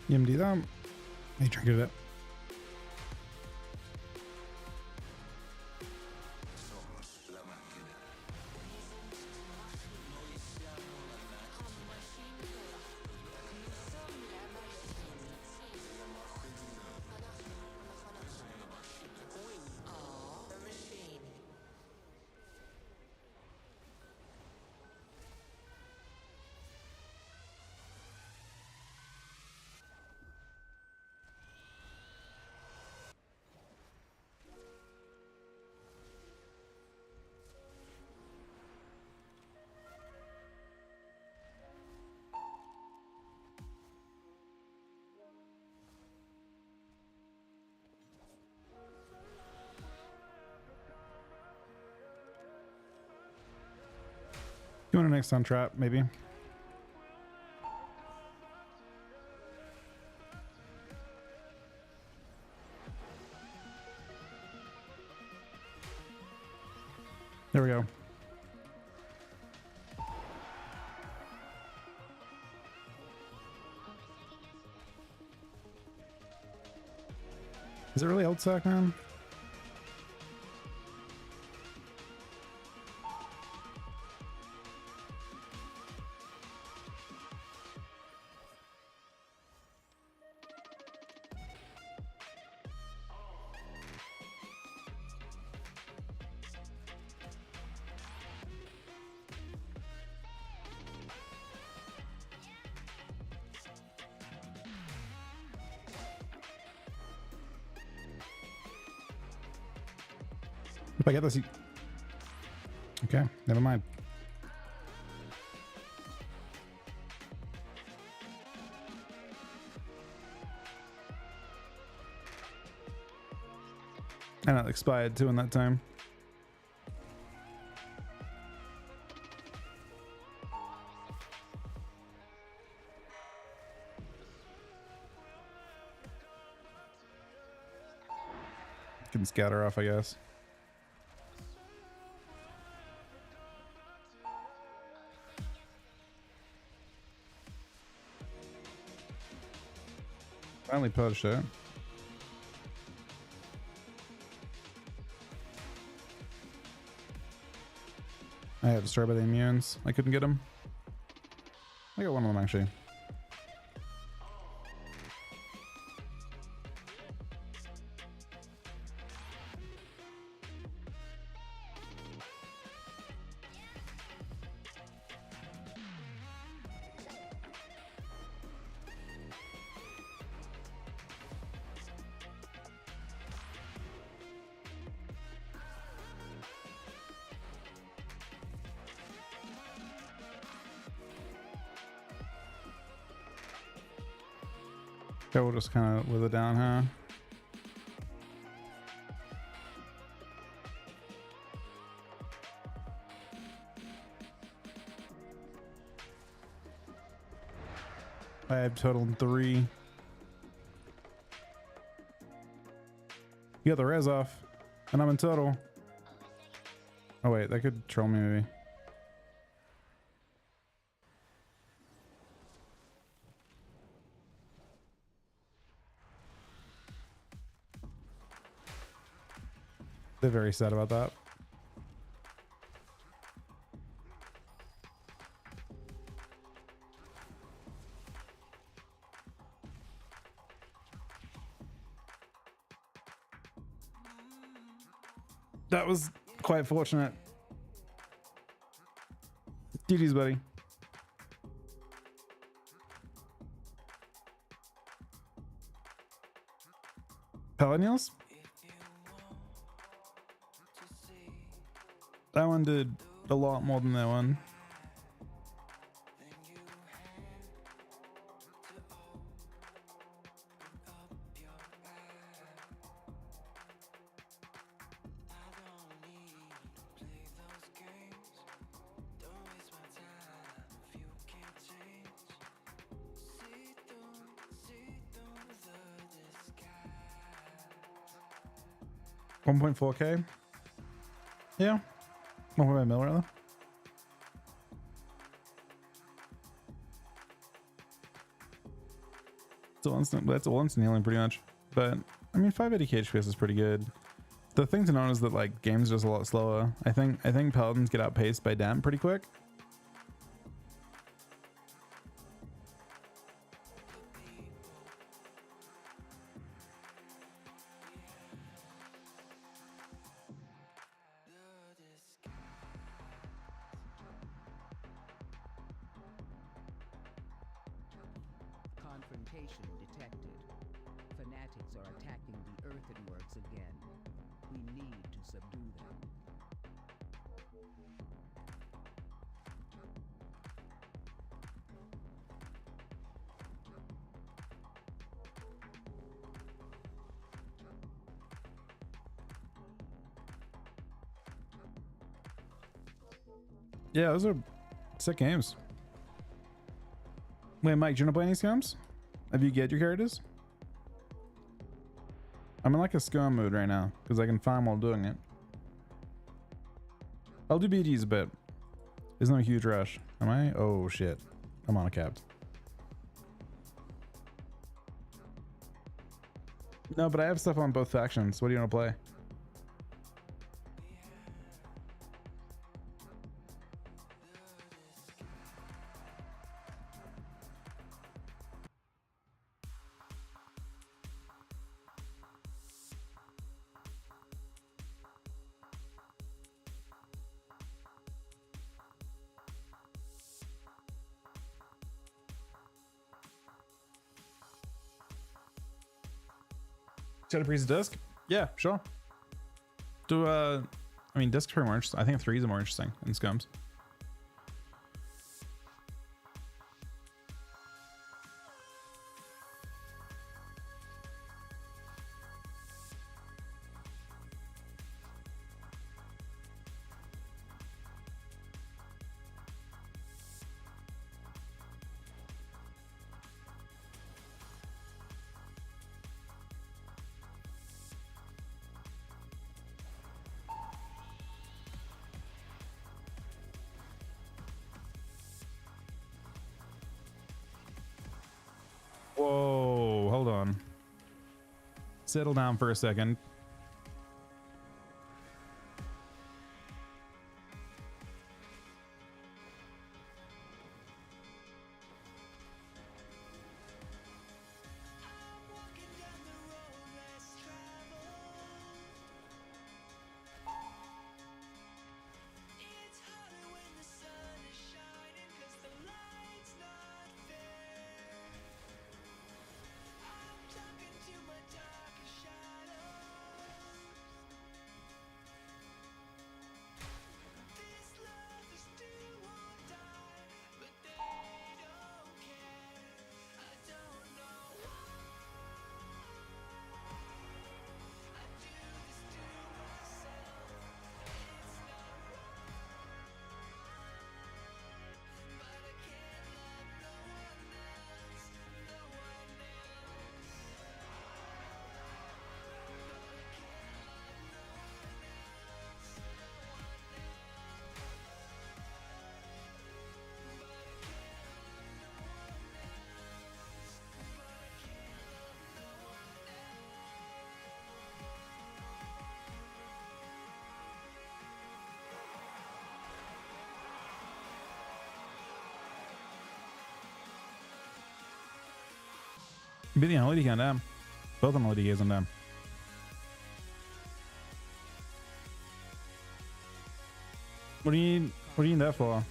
EMD that. He triggered it. You want a next on trap, maybe? There we go. Is it really old sack, man? If I get this, okay, never mind. And it expired too in that time. Can scatter off, I guess. Finally pushed it. I had destroyed by the immunes. I couldn't get them. I got one of them actually. Okay, we'll just kind of wither down, huh? I have total 3. You got the res off, and I'm in total. Oh wait, that could troll me maybe. They're very sad about that. That was quite fortunate. GG's, buddy. Pelennials? That one did a lot more than that one. $1.4K? Yeah. 1.5 mil rather. That's all instant healing pretty much. But I mean 580k HPS is pretty good. The thing to note is that like games are just a lot slower. I think paladins get outpaced by damp pretty quick. Confrontation detected. Fanatics are attacking the earthenworks again. We need to subdue them. Yeah, those are sick games. Wait, Mike, do you want to play any scums? Have you get your characters? I'm in like a scum mood right now because I can farm while doing it. I'll do BGs a bit. There's no huge rush. Am I? Oh shit. I'm on a capped. No, but I have stuff on both factions. What do you want to play? Shadow Priest disc? Yeah, sure. Do I mean discs are more interesting. I think 3s are more interesting than scums. Settle down for a second. Billy and Lady can down. Both on Lady gaze on them. What do you need? What do you need that for?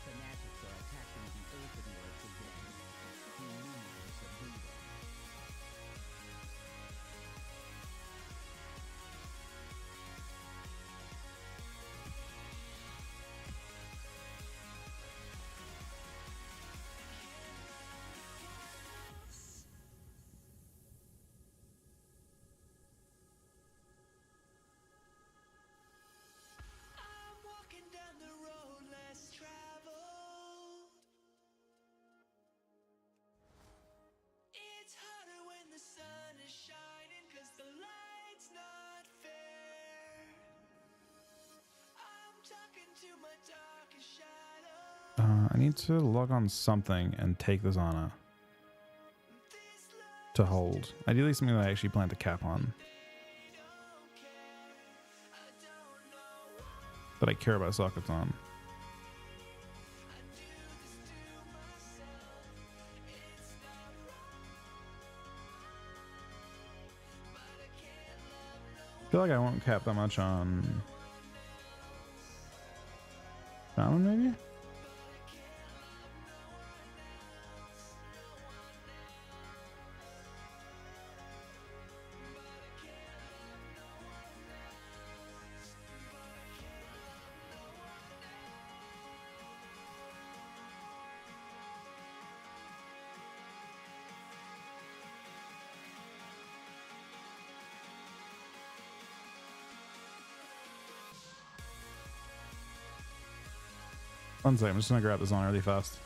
Fanatics are attacking the open worlds again. The numerous of them. I'm walking down the road less traveled. It's harder when the sun is shining, 'cause the light's not fair. I'm talking to my darkest shadow. I need to log on something and take this honor This love to hold. Ideally something that I actually plan to cap on. don't care. I don't know why That I care about sockets on. I do this to myself. It's not wrong, but I can't love no I feel like I won't cap that much on that one maybe? One second, I'm just gonna grab this on really fast.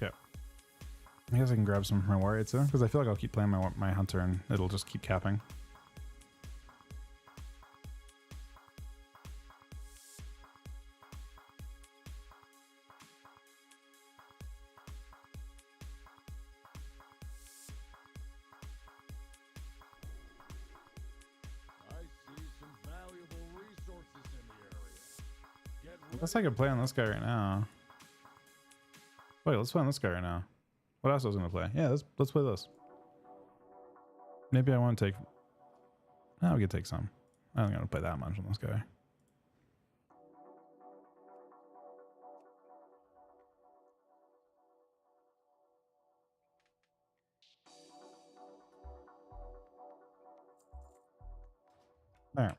Okay. I guess I can grab some from my warrior too, because I feel like I'll keep playing my hunter and it'll just keep capping. I see some valuable resources in the area. Get I guess I could play on this guy right now. Wait, let's play on this guy right now. What else I was gonna play? Yeah, let's play this. Maybe I want to take. No, we could take some. I don't gonna play that much on this guy. All right.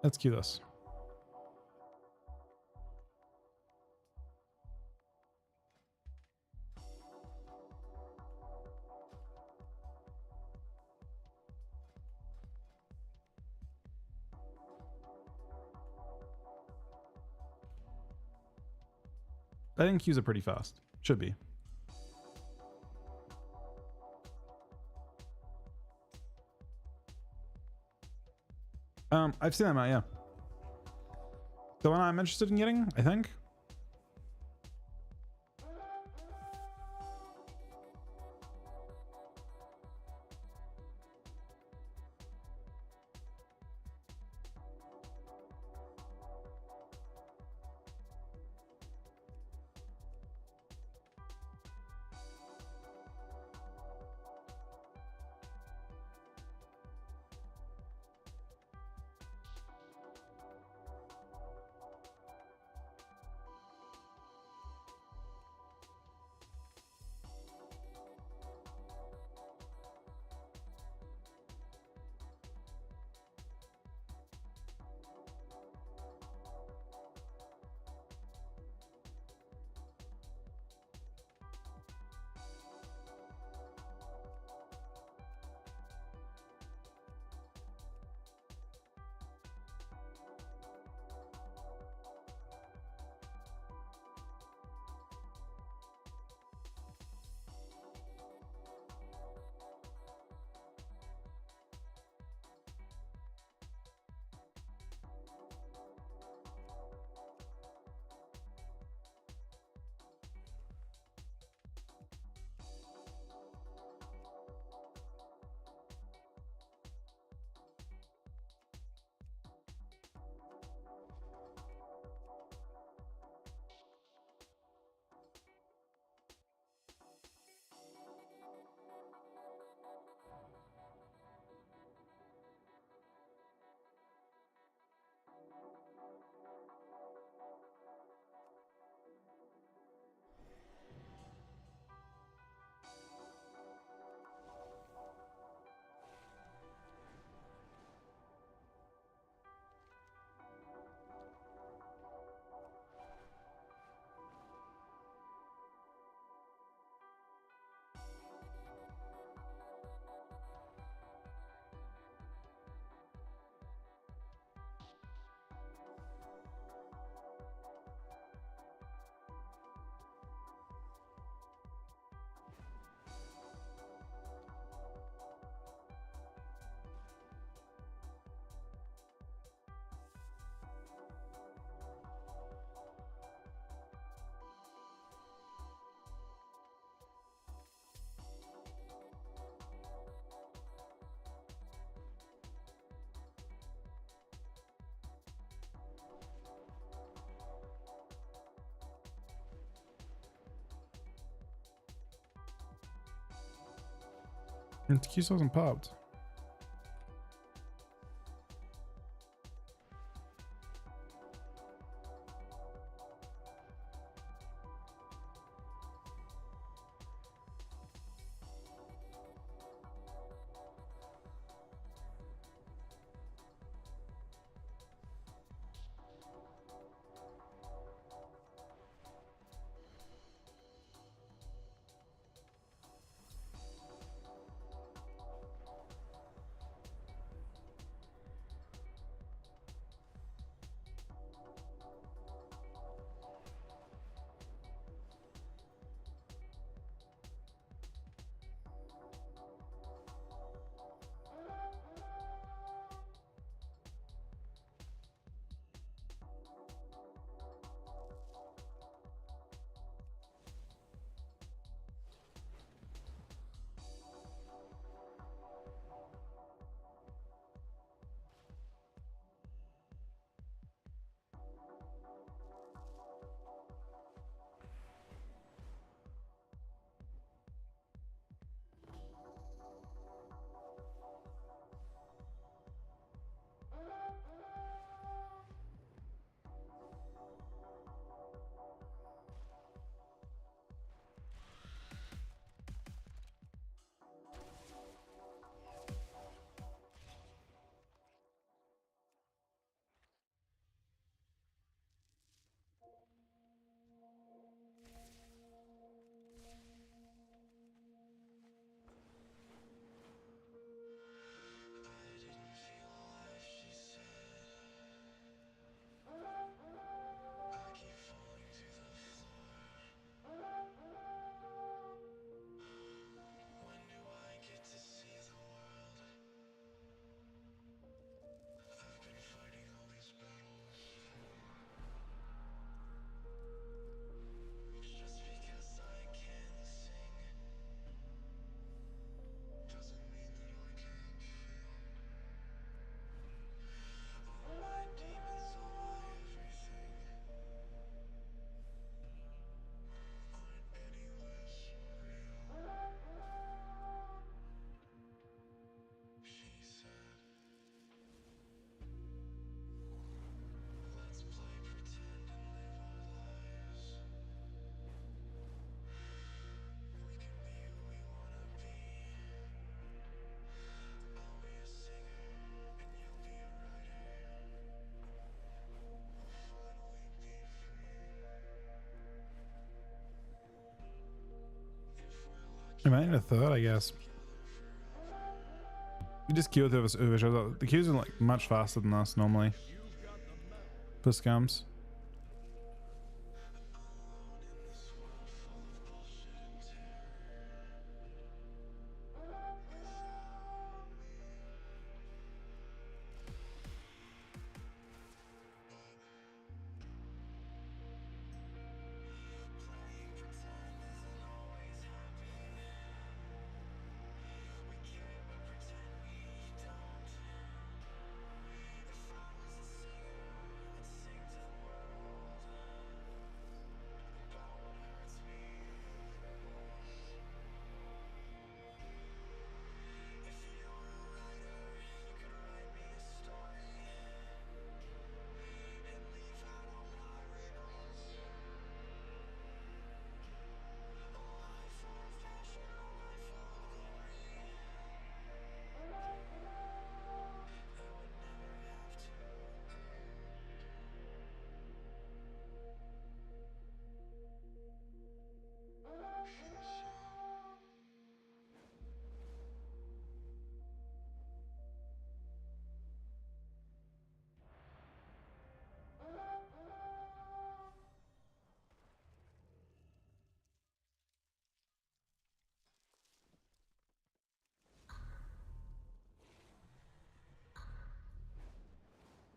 Let's queue this. I think queues are pretty fast. Should be. I've seen them out, yeah. The one I'm interested in getting, I think. And the queue hasn't popped. We might need a third, I guess. We just queue with whoever shows up. The queues are like much faster than us normally. For scums.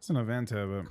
It's an event here, but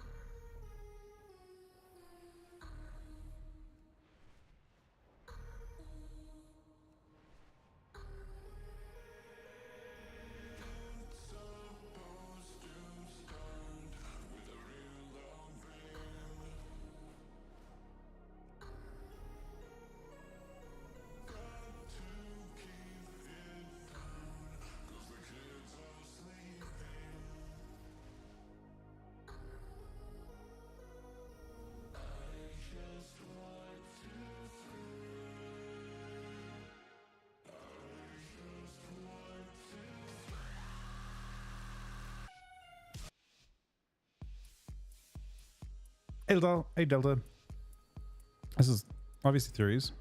hey Delta. This is obviously theories.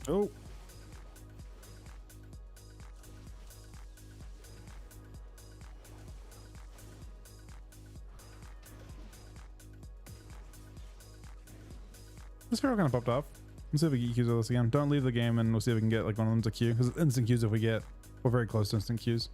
Oh. This hero kind of popped off. Let's see if we can get queues with this again. Don't leave the game and we'll see if we can get like one of them to queue. Because instant queues if we get. We're very close to instant queues.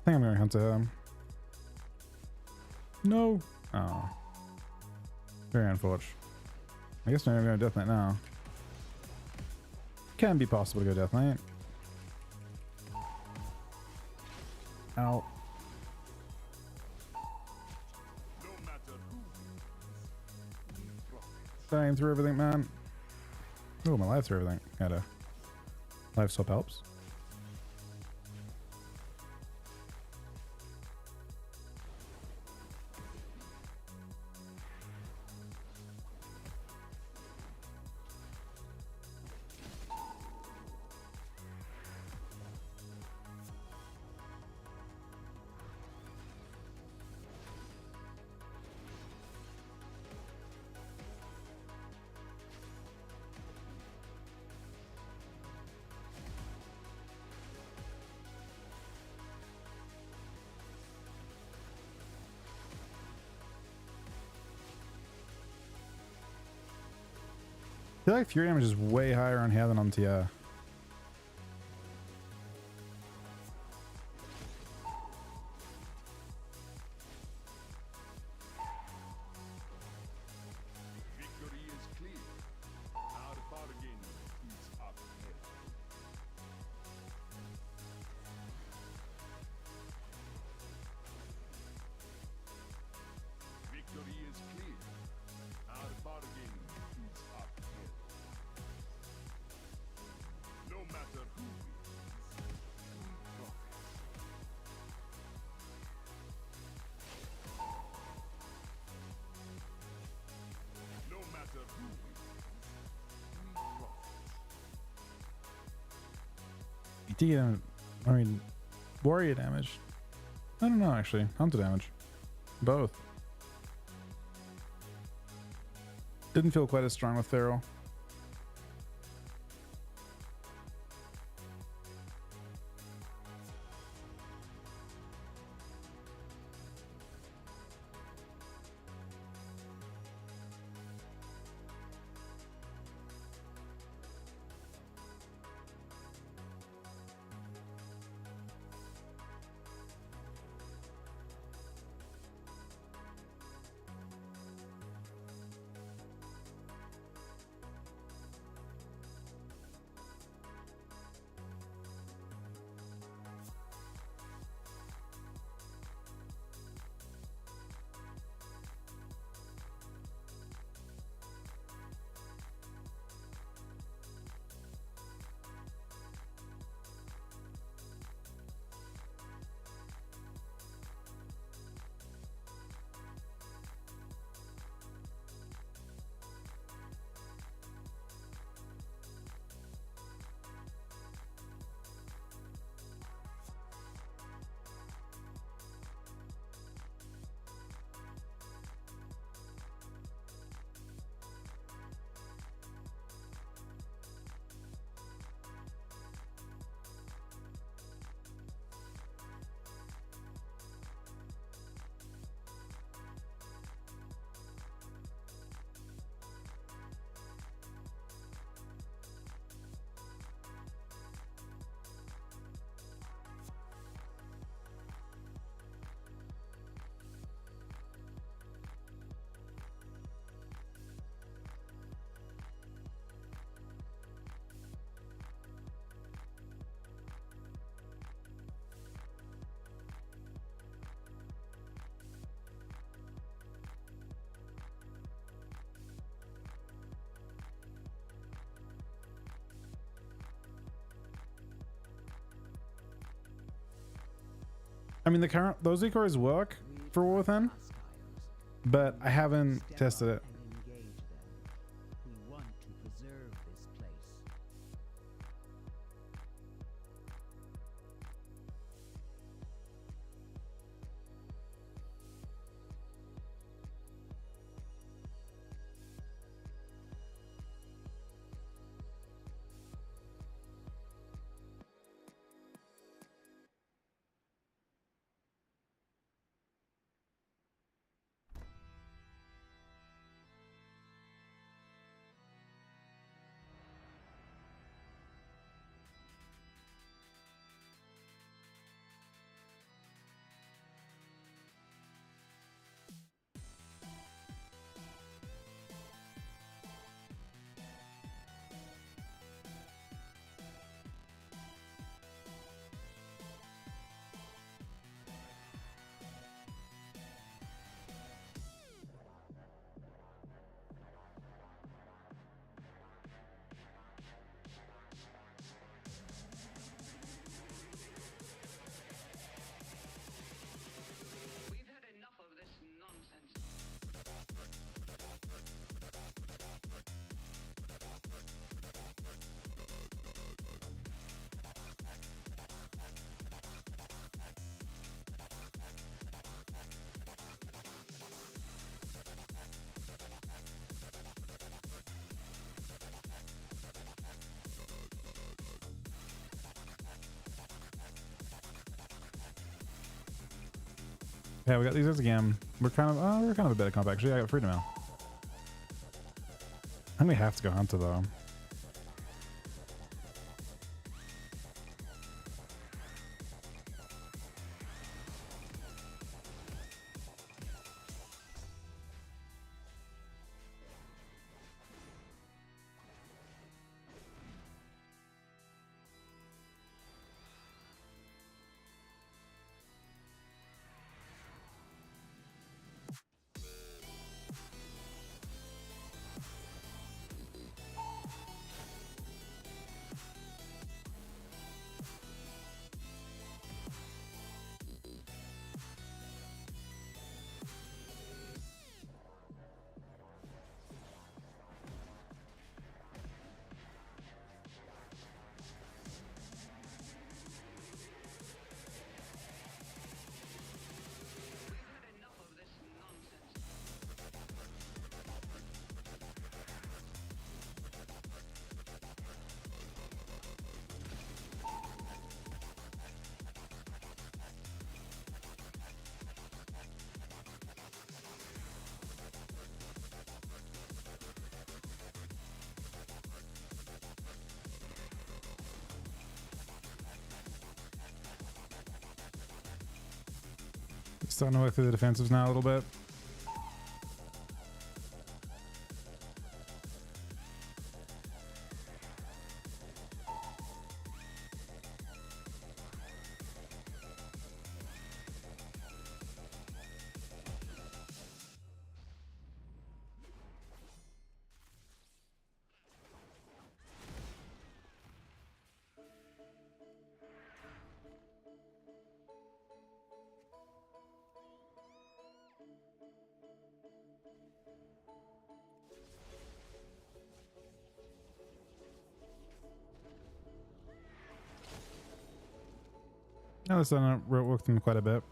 think I'm going to hunt him. No. Oh. Very unfortunate. I guess maybe I'm going to Death Knight now. Can be possible to go Death Knight. Ow. No matter who Dying through everything, man. Oh, my life through everything. Got a life swap helps. I feel like Fury damage is way higher on here than on TR. victory is clear, our bargain is upheld. Victory is clear, our bargain is upheld. No matter who wins, we profit. No matter who wins, we profit. BT damage. I mean, warrior damage. I don't know actually. Hunter damage. Both. Didn't feel quite as strong with Feral. I mean, the current those decors work for War Within, but I haven't tested it. And engage them. We want to preserve this place. Yeah, we got these guys again. We're kind of a bit of comp actually. I got freedom now. I think we have to go hunter though. Starting to work through the defensives now a little bit. Now that's done worked them quite a bit.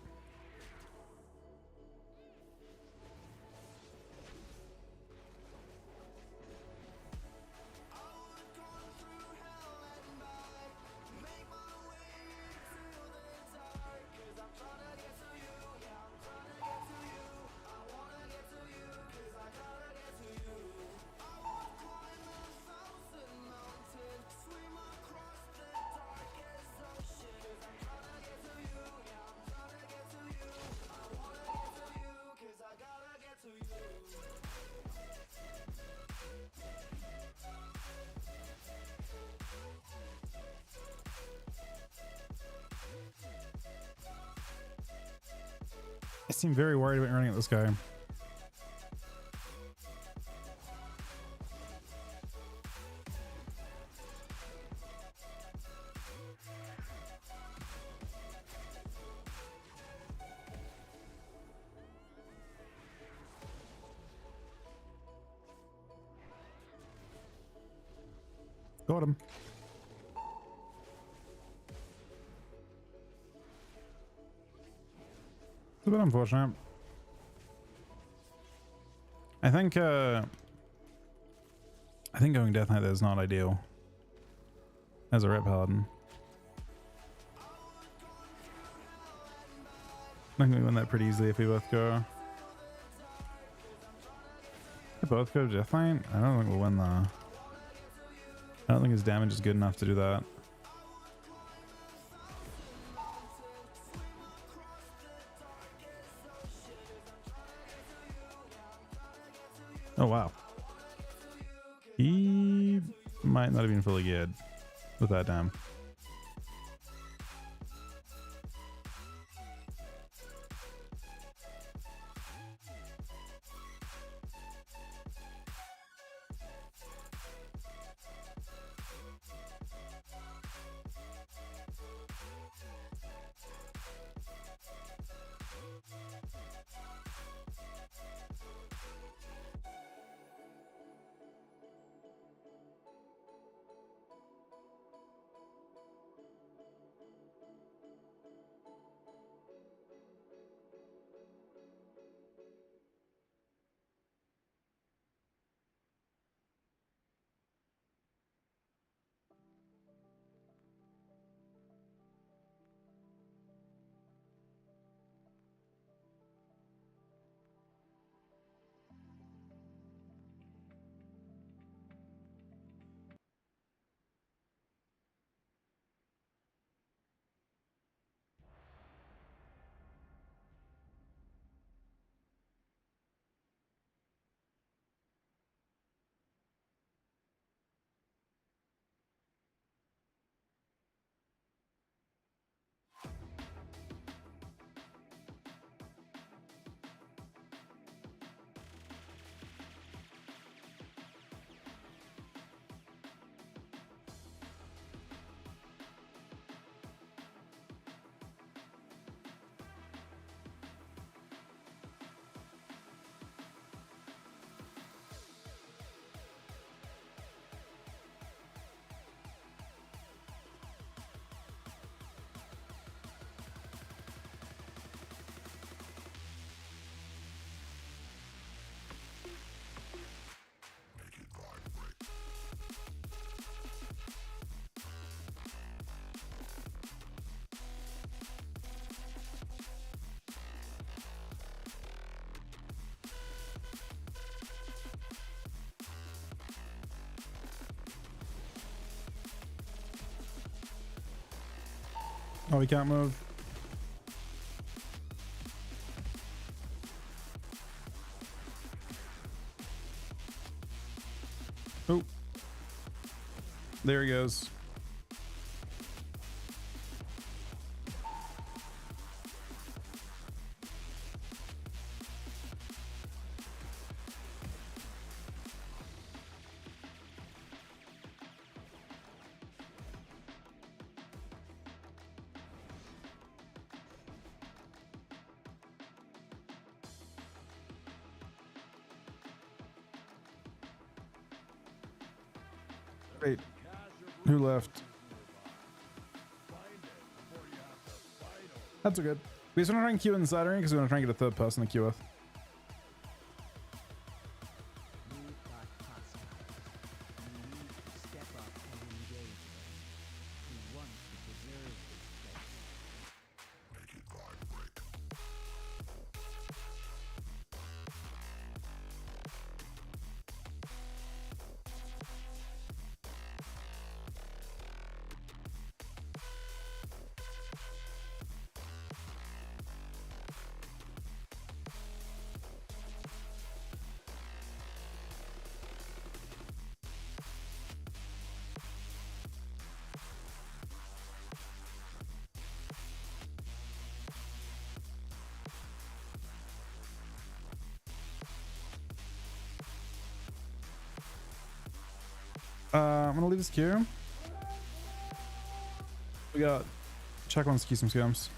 I seem very worried about running at this guy. Got him. It's a bit unfortunate. I think going Death Knight there is not ideal as a rep paladin. I think we win that pretty easily if we both go. If we both go Death Knight, I don't think we'll win though. I don't think his damage is good enough to do that. Oh wow. He might not have been fully geared with that damn. Oh, we can't move. Oh. There he goes. Wait, who left? That's a good. We just want to try and queue inside ring because we want to try and get a third person to queue with. You've got hostiles. You need to step up and engage them. You want to preserve this place. I'm gonna leave this queue. We got check on ski some scams.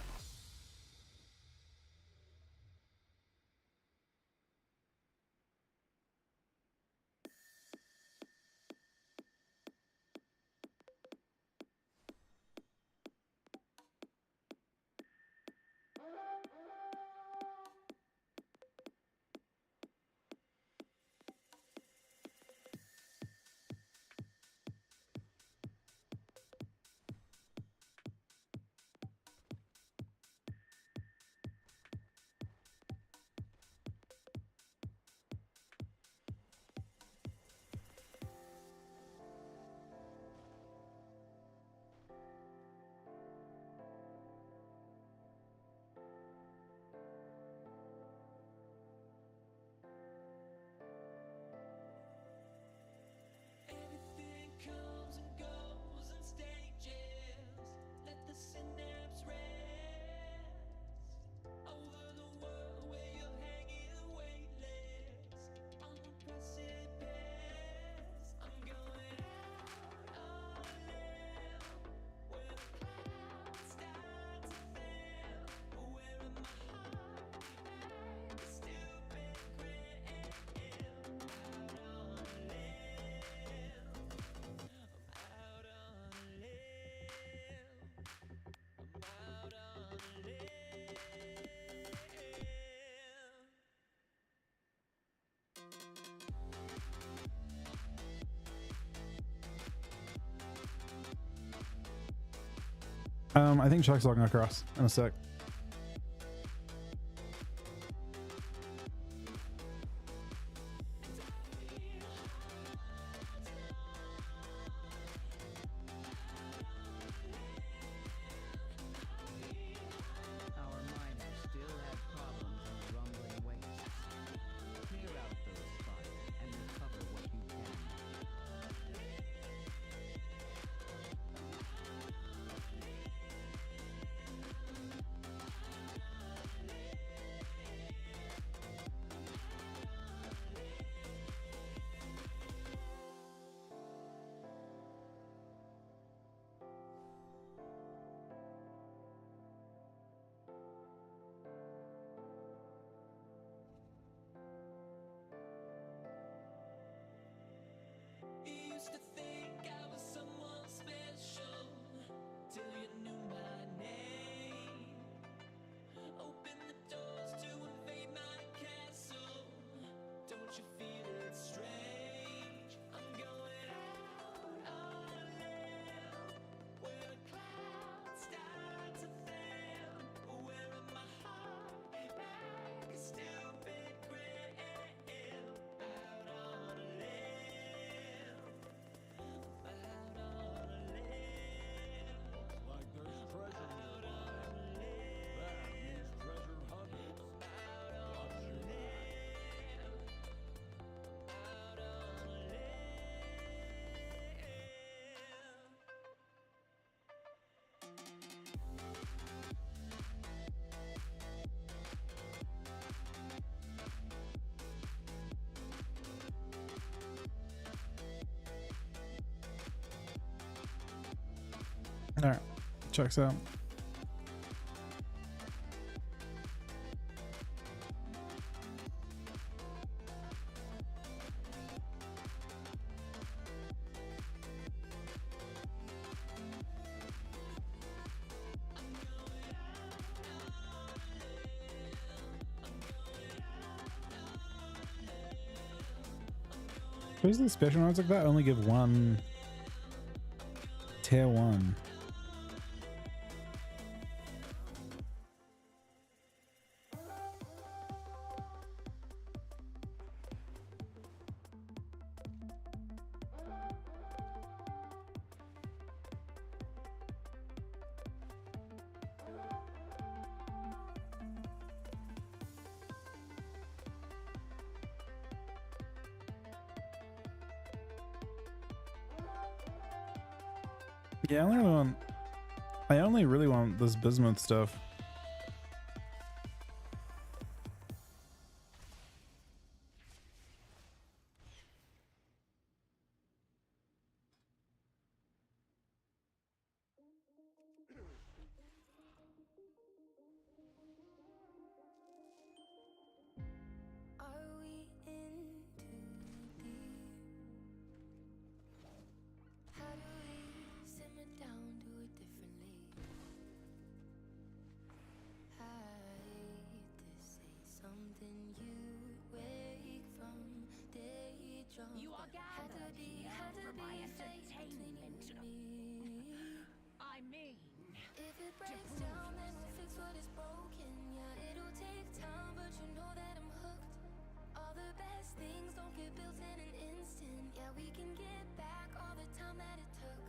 Everything comes and goes in stages. Let the synapse rest over the world where you're hanging weightless on the precipice. I'm going out on a limb where the clouds start to fail, where in my heart I still been grim. Out on a limb. Out on a limb. I'm out on a limb. I think Chuck's logging across in a sec. Our miners still have problems in the rumbling wastes. Clear out those spots and recover what you can. All right, checks out. Who's the special ones like that? Only give one tier 1. Yeah, I only really want this bismuth stuff. Are we in too deep? How do we simmer down, do it differently? I hate to say something you wake from daydream. You are Had to gathered be, here had to for be my a fate between you entertainment. and me. I mean, If it breaks prove down, then we'll fix what is broken. Yeah, it'll take time, but you know that I'm hooked. All the best things don't get built in an instant. Yeah, we can get back all the time that it took.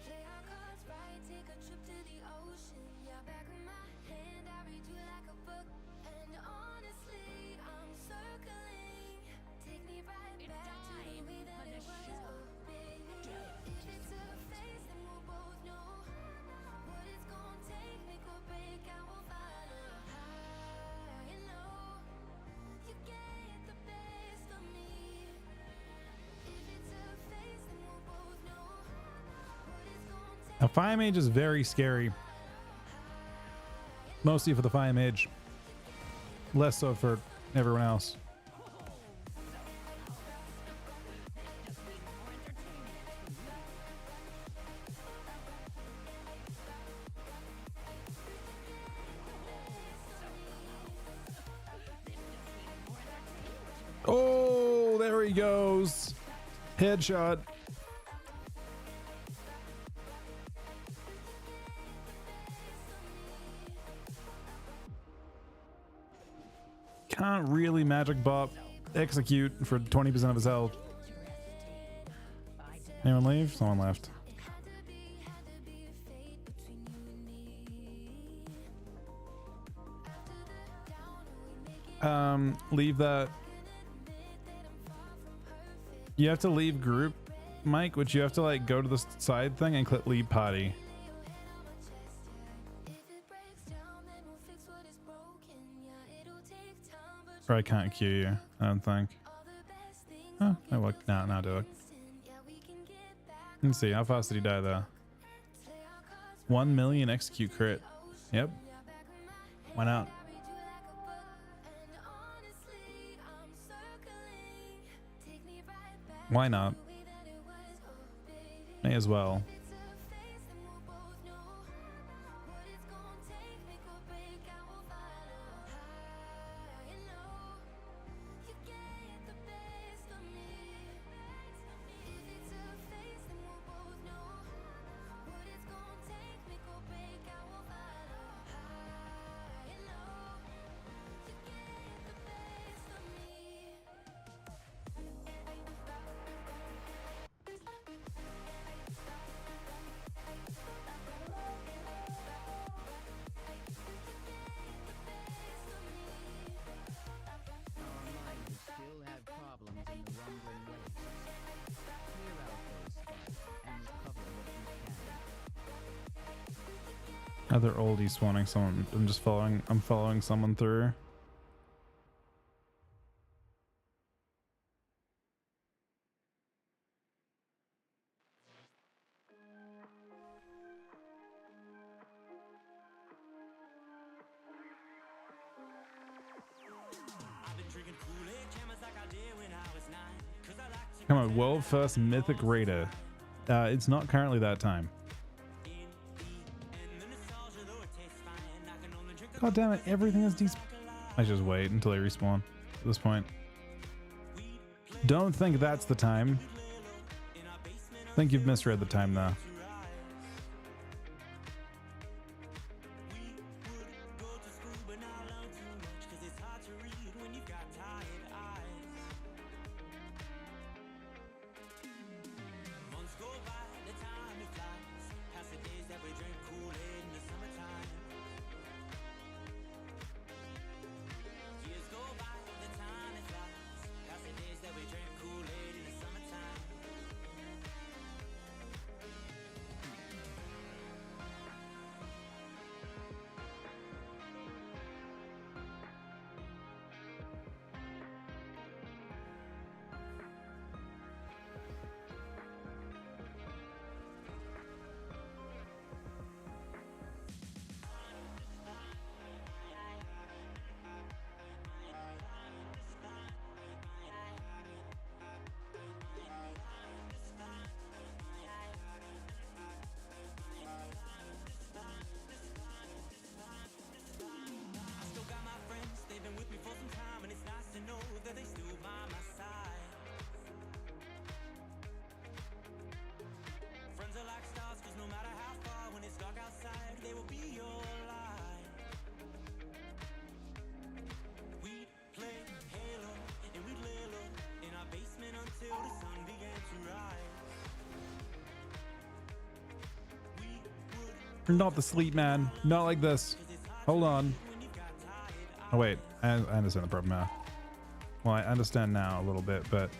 Play our cards right, take a trip to the ocean. Yeah, back of my hand, I read you like a book. And honestly, I'm circling. Take me right It's back to the time way that for the it was. show. Oh, baby. If it's a face, then we'll both know what it's gonna take. Make or break, I will follow. High and low, you get the best of me. If it's a face, then we'll both know what it's gonna take. A fire mage is very scary. Mostly for the fire mage. Less so for everyone else. Oh, there he goes. Headshot. Can't really magic bop execute for 20% of his health. Anyone leave? Someone left. Had to be a fate between you and me. After the down, we make it. Leave that. You have to leave group, Mike, which you have to like go to the side thing and click leave party. Or I can't queue you, I don't think. Oh, I look. Now do it. Let's see, how fast did he die there? 1 million execute crit. Yep. Why not? Why not? May as well. Our miners still have problems in the rumbling wastes. Clear out those spots and recover what you can. Other oldie spawning someone. I'm following someone through. Come on, world first mythic raider. It's not currently that time. God damn it, everything is I just wait until they respawn at this point. Don't think that's the time. Think you've misread the time though. Not the sleep, man. Not like this. Hold on. Oh wait, I understand the problem now. Well, I understand now a little bit, but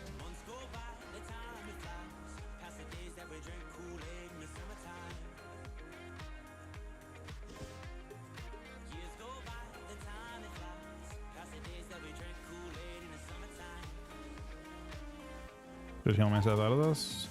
just heal myself out of this.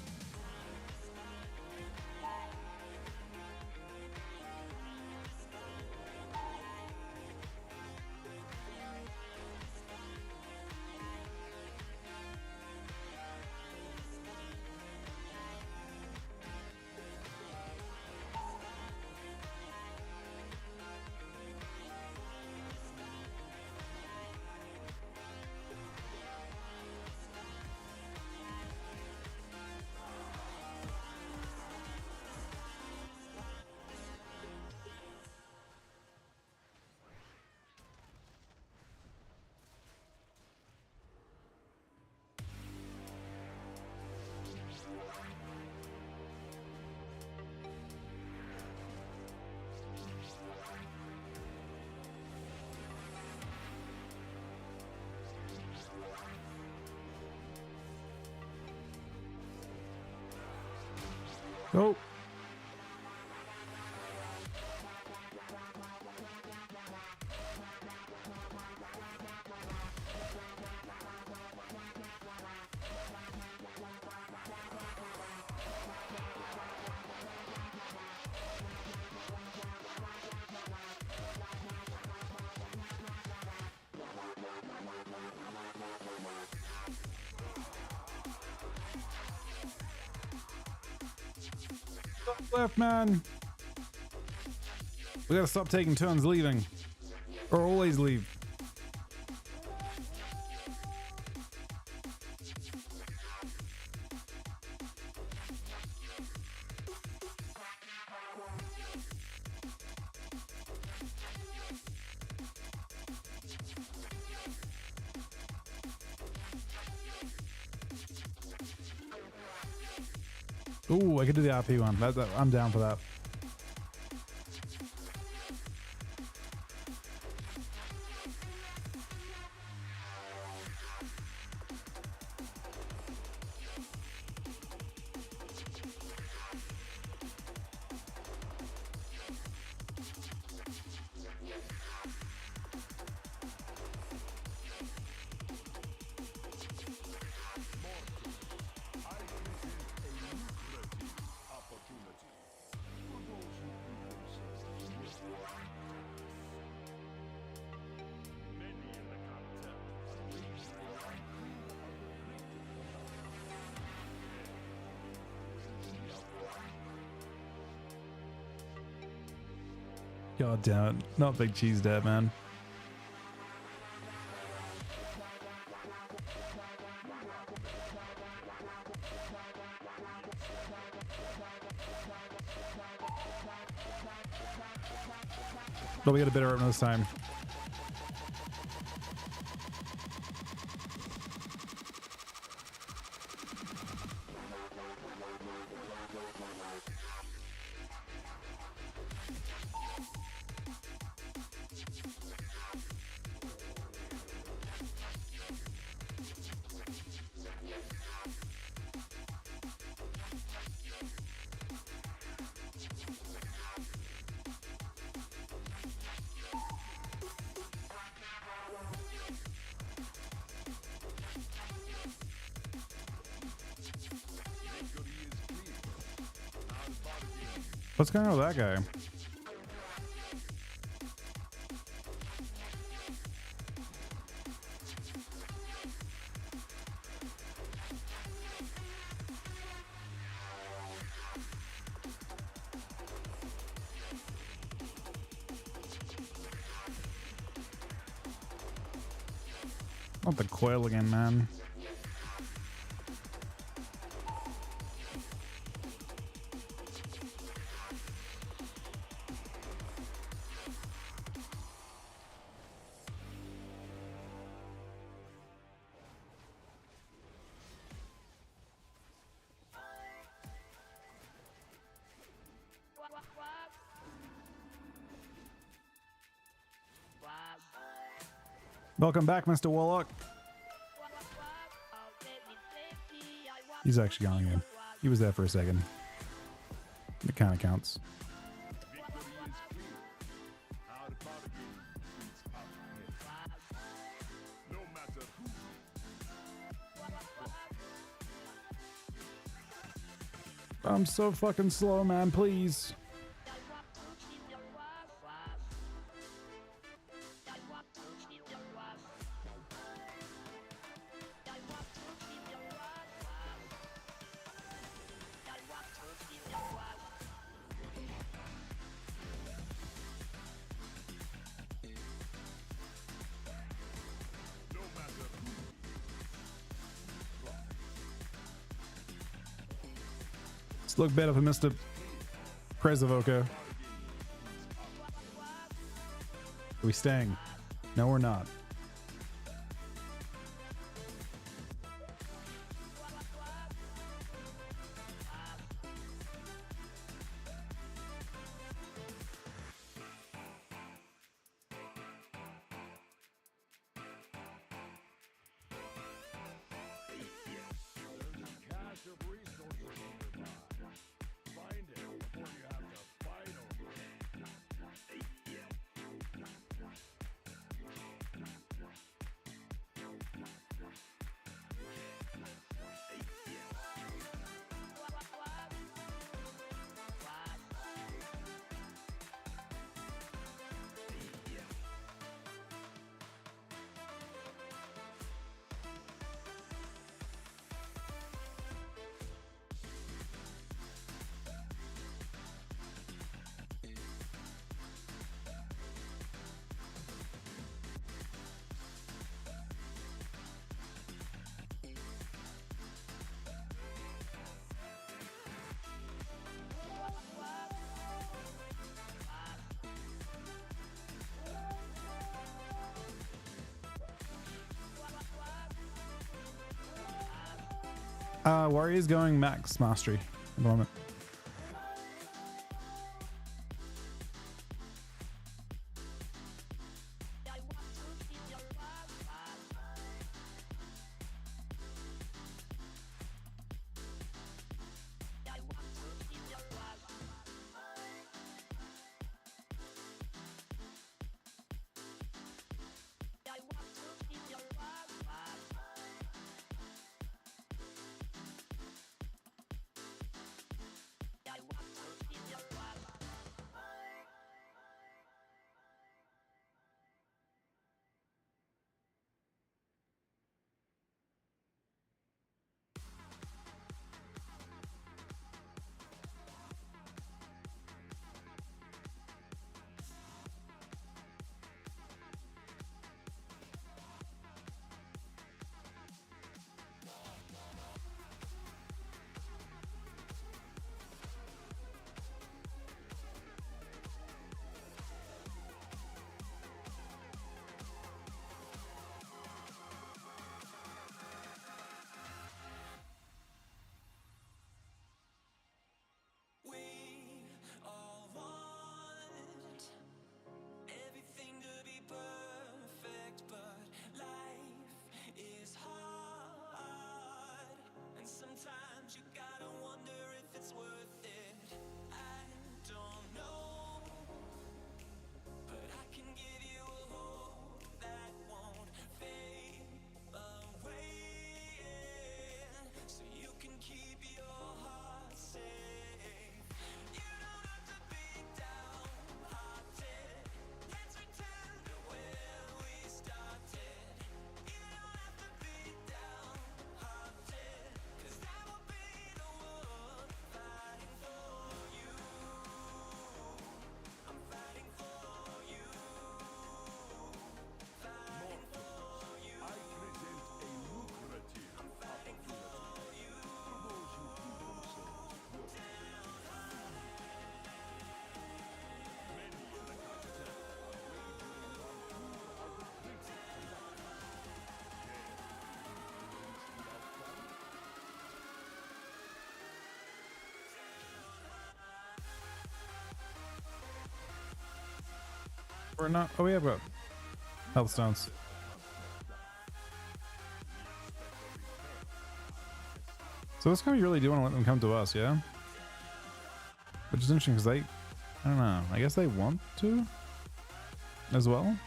Oh. Left, man. We gotta stop taking turns leaving, or always leave. Ooh, I could do the RP one. I'm down for that. God damn it. Not Big Cheese Dad, man. But we got a better opener this time. What's going on with that guy? Not the coil again, man. Welcome back, Mr. Warlock. He's actually gone again. He was there for a second. It kind of counts. I'm so fucking slow, man, please. Let's look better for Mr. Prezovoka. Are we staying? No, we're not. Warrior's going max mastery at the moment. We're not. Oh, we have got health stones. So this guy really do want to let them come to us, yeah? Which is interesting because I don't know. I guess they want to as well.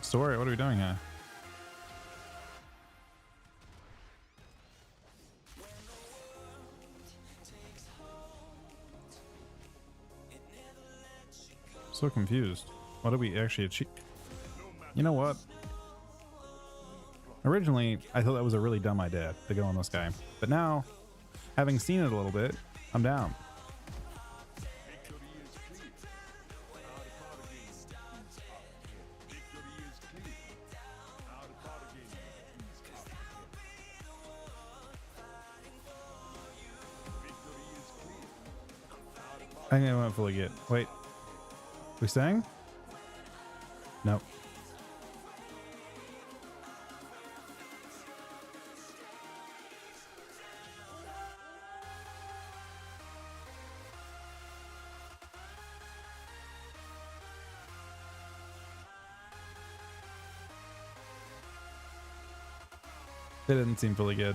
Story, what are we doing here? So confused. What did we actually achieve? You know what? Originally, I thought that was a really dumb idea to go on this guy. But now, having seen it a little bit, I'm down. I think I went fully get. Wait. We sang? Nope. It didn't seem fully good.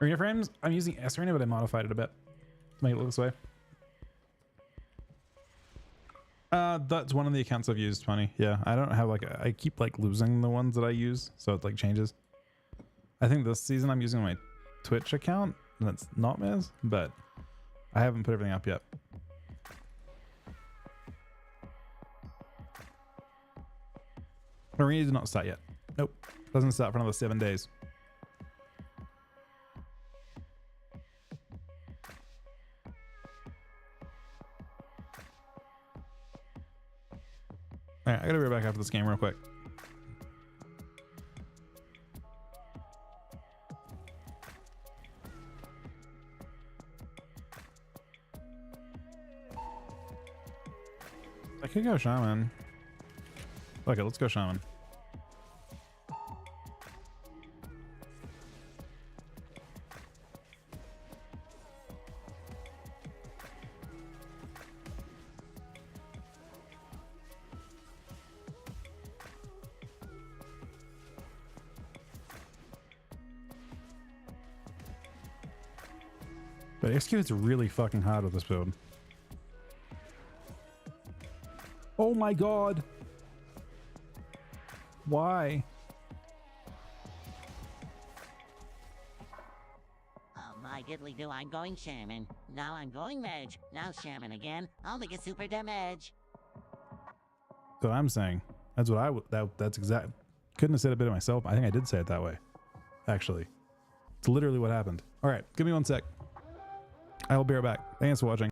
Arena frames? I'm using S Arena, but I modified it a bit to make it look this way. That's one of the accounts I've used, funny. Yeah, I don't have like I keep like losing the ones that I use, so it like changes. I think this season I'm using my Twitch account, and it's not Miz, but I haven't put everything up yet. Arena did not start yet. Nope, doesn't start for another 7 days. Alright, I gotta be right back after this game real quick. I could go Shaman. Okay, let's go Shaman. But execute's really fucking hard with this build. Oh my god! Why? Oh my diddly do, I'm going Shaman. Now I'm going Mage. Now Shaman again. I'll make it super damage. That's what I'm saying. That's what I would. That's exact. Couldn't have said it better myself. I think I did say it that way. Actually, it's literally what happened. All right, give me 1 sec. I will be right back. Thanks for watching.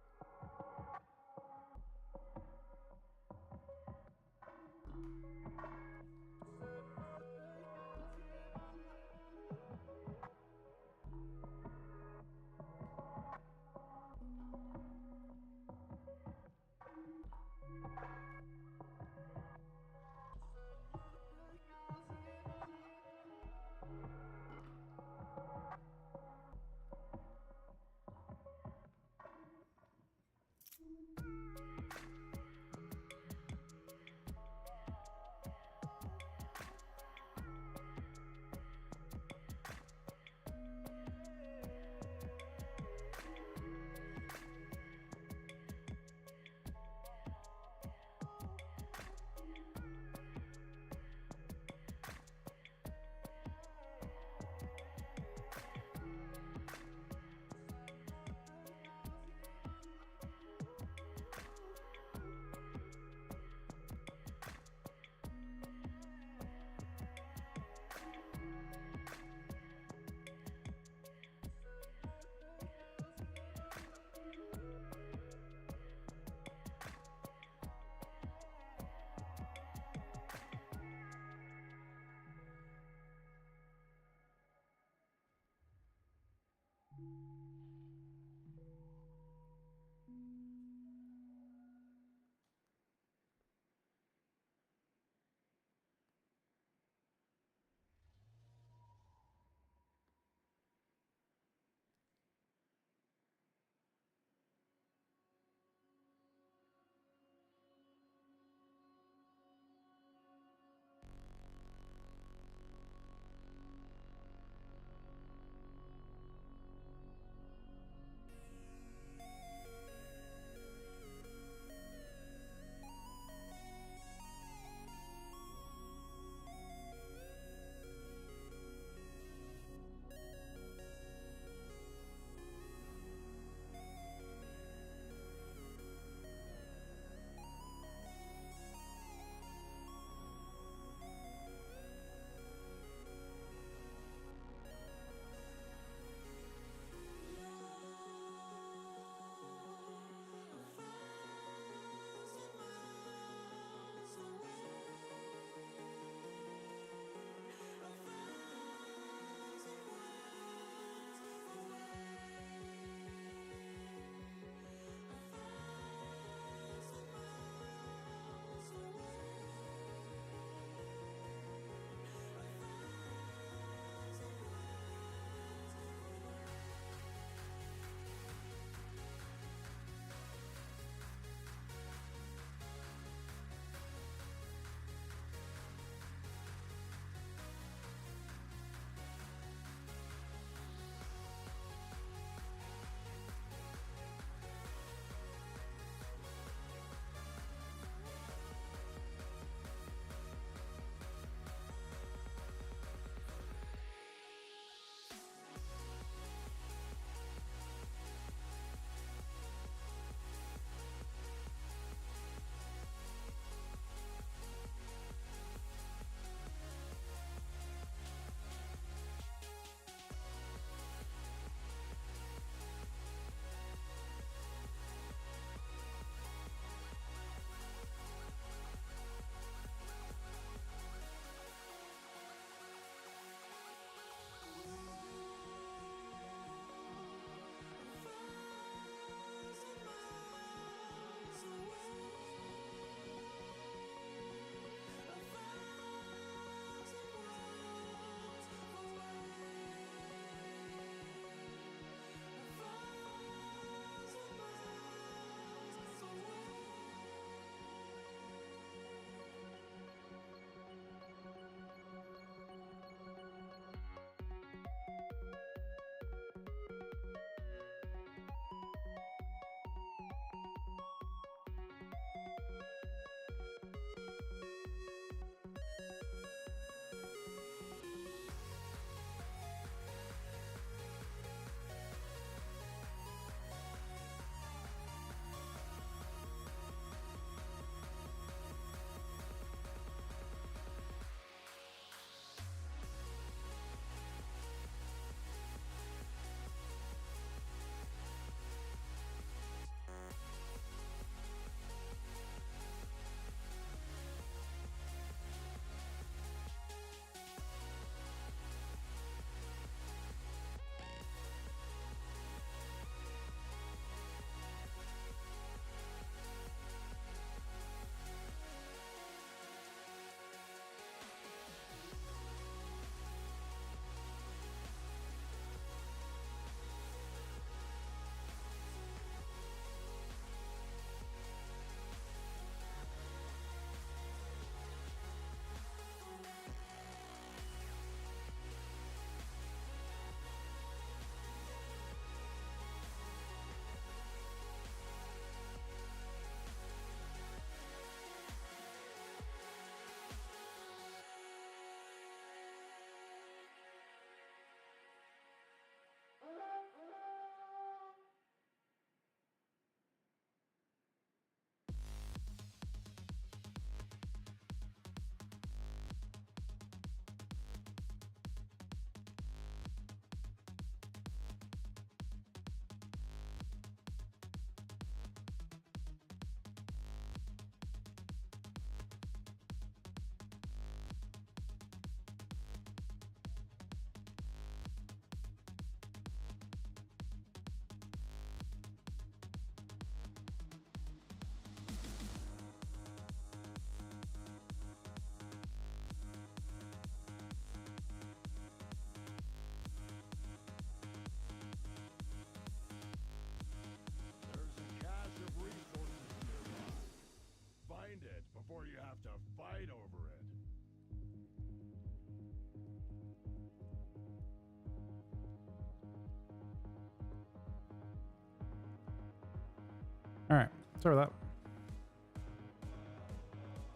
Sorry about that.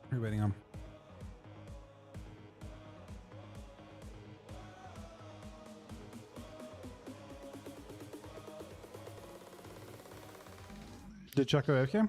What are you waiting on? Did Chuck go AFK?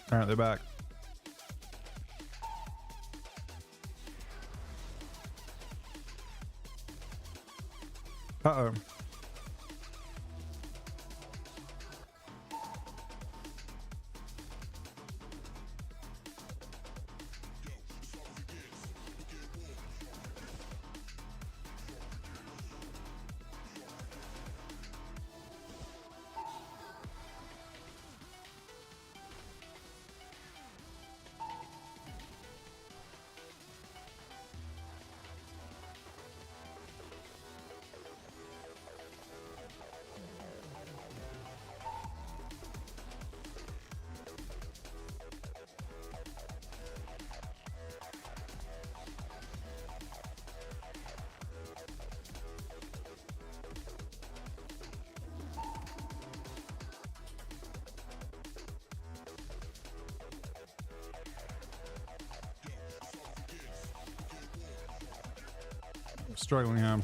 All right, they're back. Uh-oh. struggling here.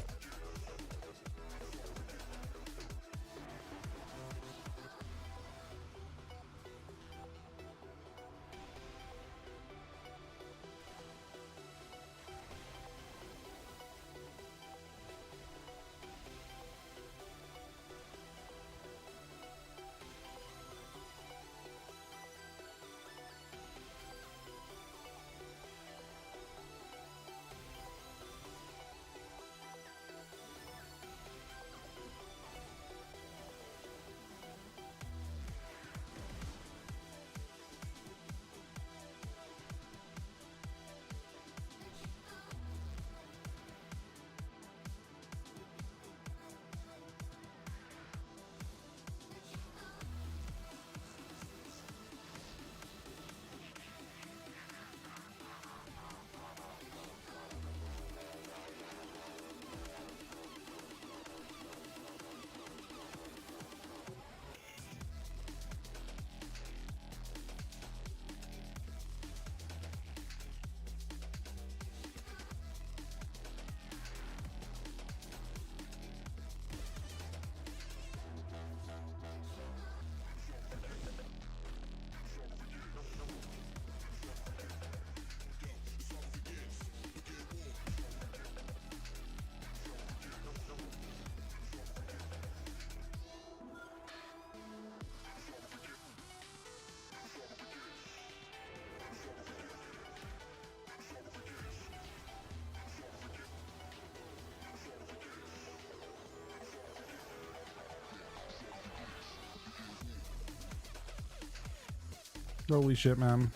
Holy shit, man.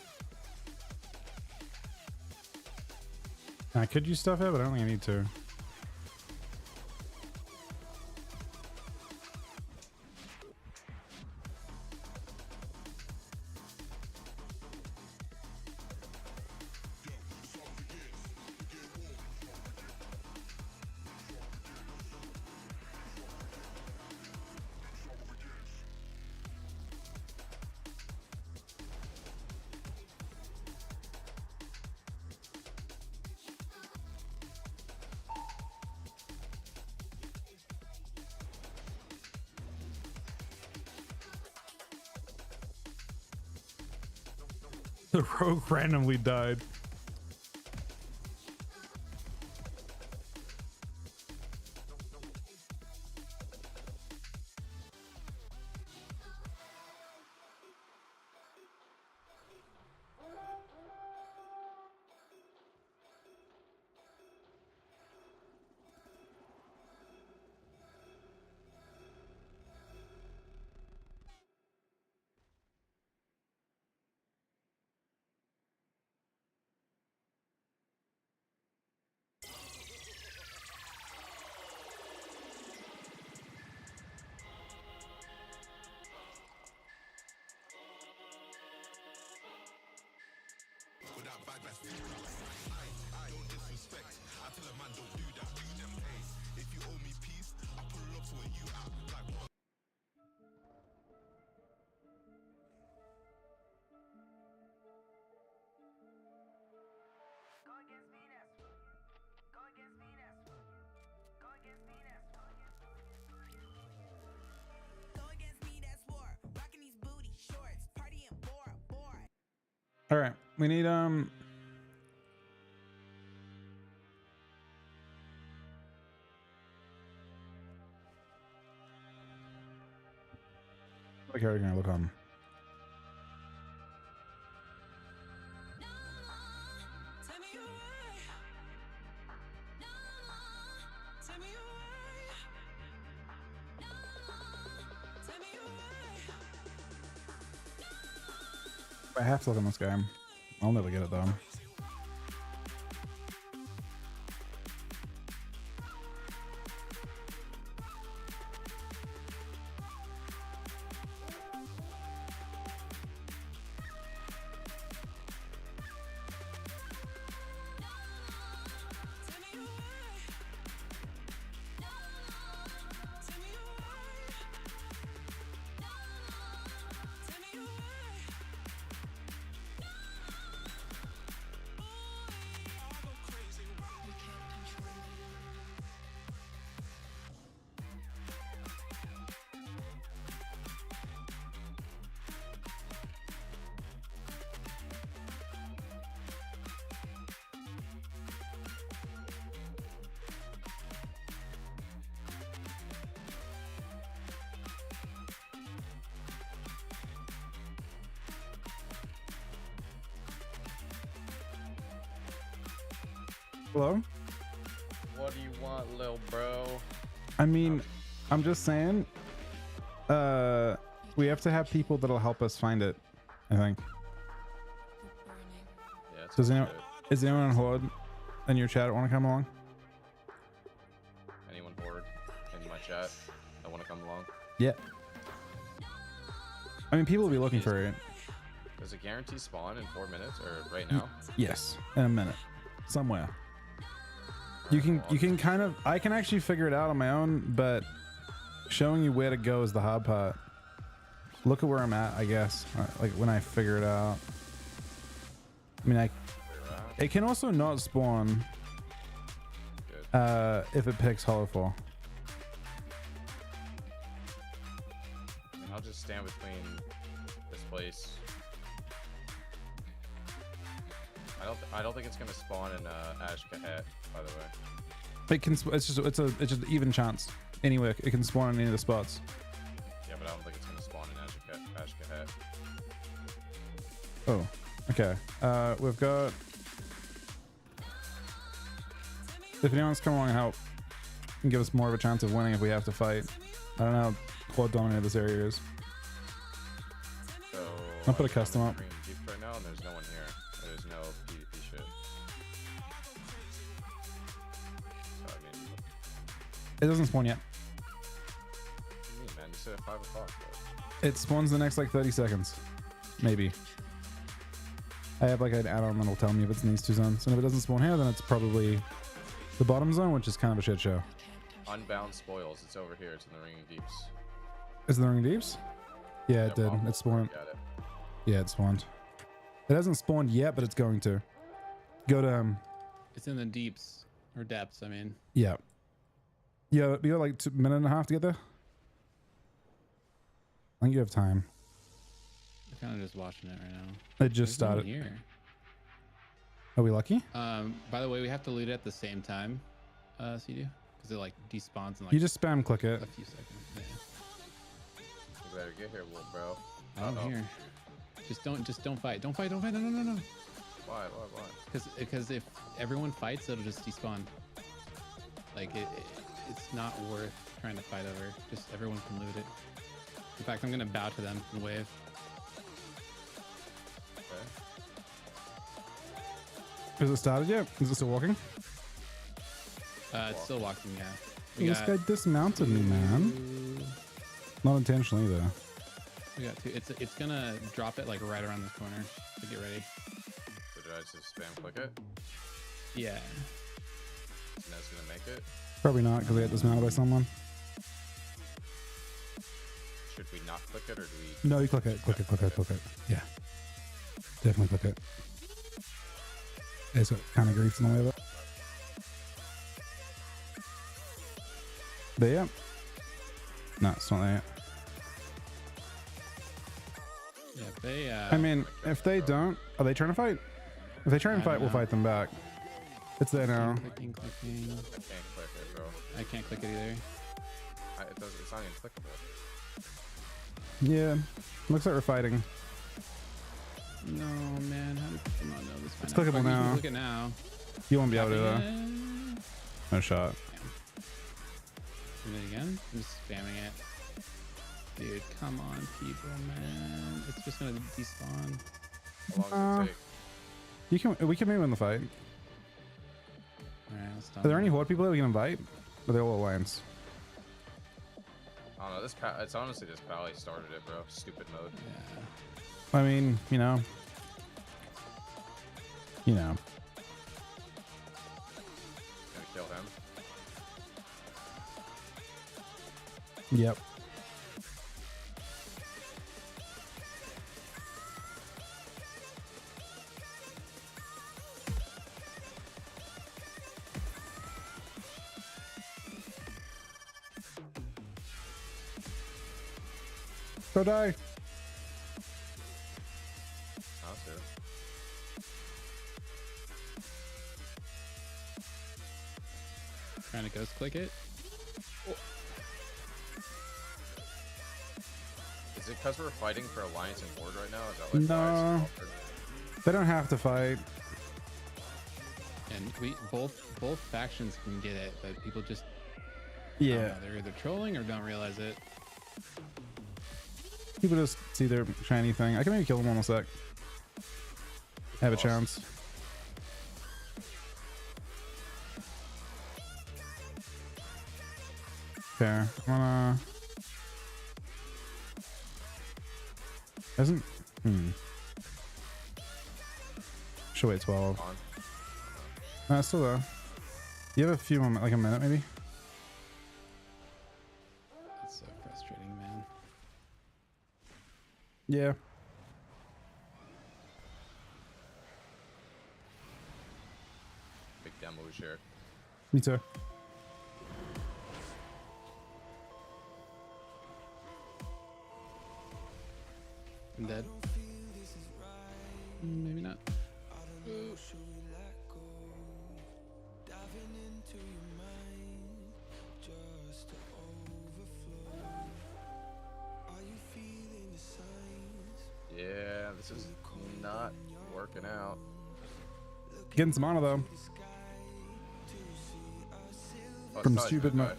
I could use stuff here, but I don't think I need to. The rogue randomly died. All right, we need what character can I look on? I have to look on this guy. I'll never get it though. Hello? What do you want, lil bro? I mean, I'm just saying, we have to have people that'll help us find it, I think. Yeah, it's Does all anyone, good. is anyone on Horde in your chat want to come along? Anyone horde in my chat that want to come along? Yeah. I mean, people will be looking for it. Does it guarantee spawn in 4 minutes or right now? Yes, in a minute, somewhere. You can kind of, I can actually figure it out on my own, but showing you where to go is the hard part. Look at where I'm at, I guess. Like when I figure it out. I mean, it can also not spawn if it picks Hollow 4. I'll just stand between this place. I don't think it's gonna spawn in Ash Kahet, by the way. It can. It's just even chance. Anywhere it can spawn in any of the spots. Yeah, but I don't think it's gonna spawn in Ash Kahet. Oh, okay. We've got. If anyone's come along and help, and give us more of a chance of winning if we have to fight. I don't know how quad dominated this area is. So I'll put a I'm custom in up. Green Deep right now, and there's no one here. There's no PvP shit. So I mean, It doesn't spawn yet. what do you mean, man? You said at 5 o'clock. Bro. It spawns the next like 30 seconds, maybe. I have like an add-on that'll tell me if it's in these two zones, and if it doesn't spawn here, then it's probably the bottom zone, which is kind of a shit show. Unbound spoils. It's over here. It's in the Ringing Deeps. Is it the Ring Deeps? Yeah, it did. Mom It spawned. got it. Yeah, it spawned. It hasn't spawned yet, but it's going to. Go to It's in the deeps or depths. I mean, yeah. Yeah, you got like 2 minute and a half to get there. I think you have time. I'm kind of just watching it right now. It just There's no one started. here. Are we lucky? By the way, we have to loot it at the same time, CD, because it like despawns in like You just spam click it. a few seconds. Yeah. You better get here, little bro. I'm here. Just don't fight. Don't fight. No. Why? Because if everyone fights, it'll just despawn. Like it's not worth trying to fight over. Just everyone can loot it. In fact, I'm gonna bow to them and wave. Okay. Has it started yet? Is it still walking? It's still walking. Yeah. We This guy dismounted me, man. Not intentionally either. We got two. It's gonna drop it like right around this corner. So get ready. So did I just spam click it? Yeah. And that's gonna make it? Probably not, because I got dismounted by someone. Should we not click it or do we? No, you click it. Click it. Yeah. Definitely click it. It's what kind of grief's in the way of it. But yeah. No, it's not there yet. Yeah. They. I mean, if they don't, are they trying to fight? If they try and I fight, don't we'll know. fight them back. It's there now. Clicking. I can't click it, bro. I can't click it either. It's not even clickable. Yeah. Looks like we're fighting. No, man. How do people not know this? It's by clickable Fuck, you now. can Click it now. You won't be able to do that. Tapping it. No shot. Do it again. I'm just spamming it. Dude, come on, people, man. It's just gonna despawn. How long does it take? We can maybe win the fight. Alright, let's stop. Are there any Horde people that we can invite? Or are they all Alliance? I don't know. It's honestly this Pally started it, bro. Stupid mode. Yeah. I mean, you know. Gonna kill him. Yep. Go die. That's it. Trying to ghost click it. Is it because we're fighting for Alliance and Horde right now? Is that like why No. it's offered? They don't have to fight. And we both factions can get it, but people just Yeah. they're either trolling or don't realize it. People just see their shiny thing. I can maybe kill him in a sec. Have a chance. Okay, I'm gonna. Doesn't. Should wait 12. On. No, it's still there. You have a few moments, like a minute maybe. It's so frustrating, man. Yeah. Big demo share. Me too. I'm dead. Maybe not. Yeah, this is not working out. Getting some honor though. Oh, From it's stupid not mo- good.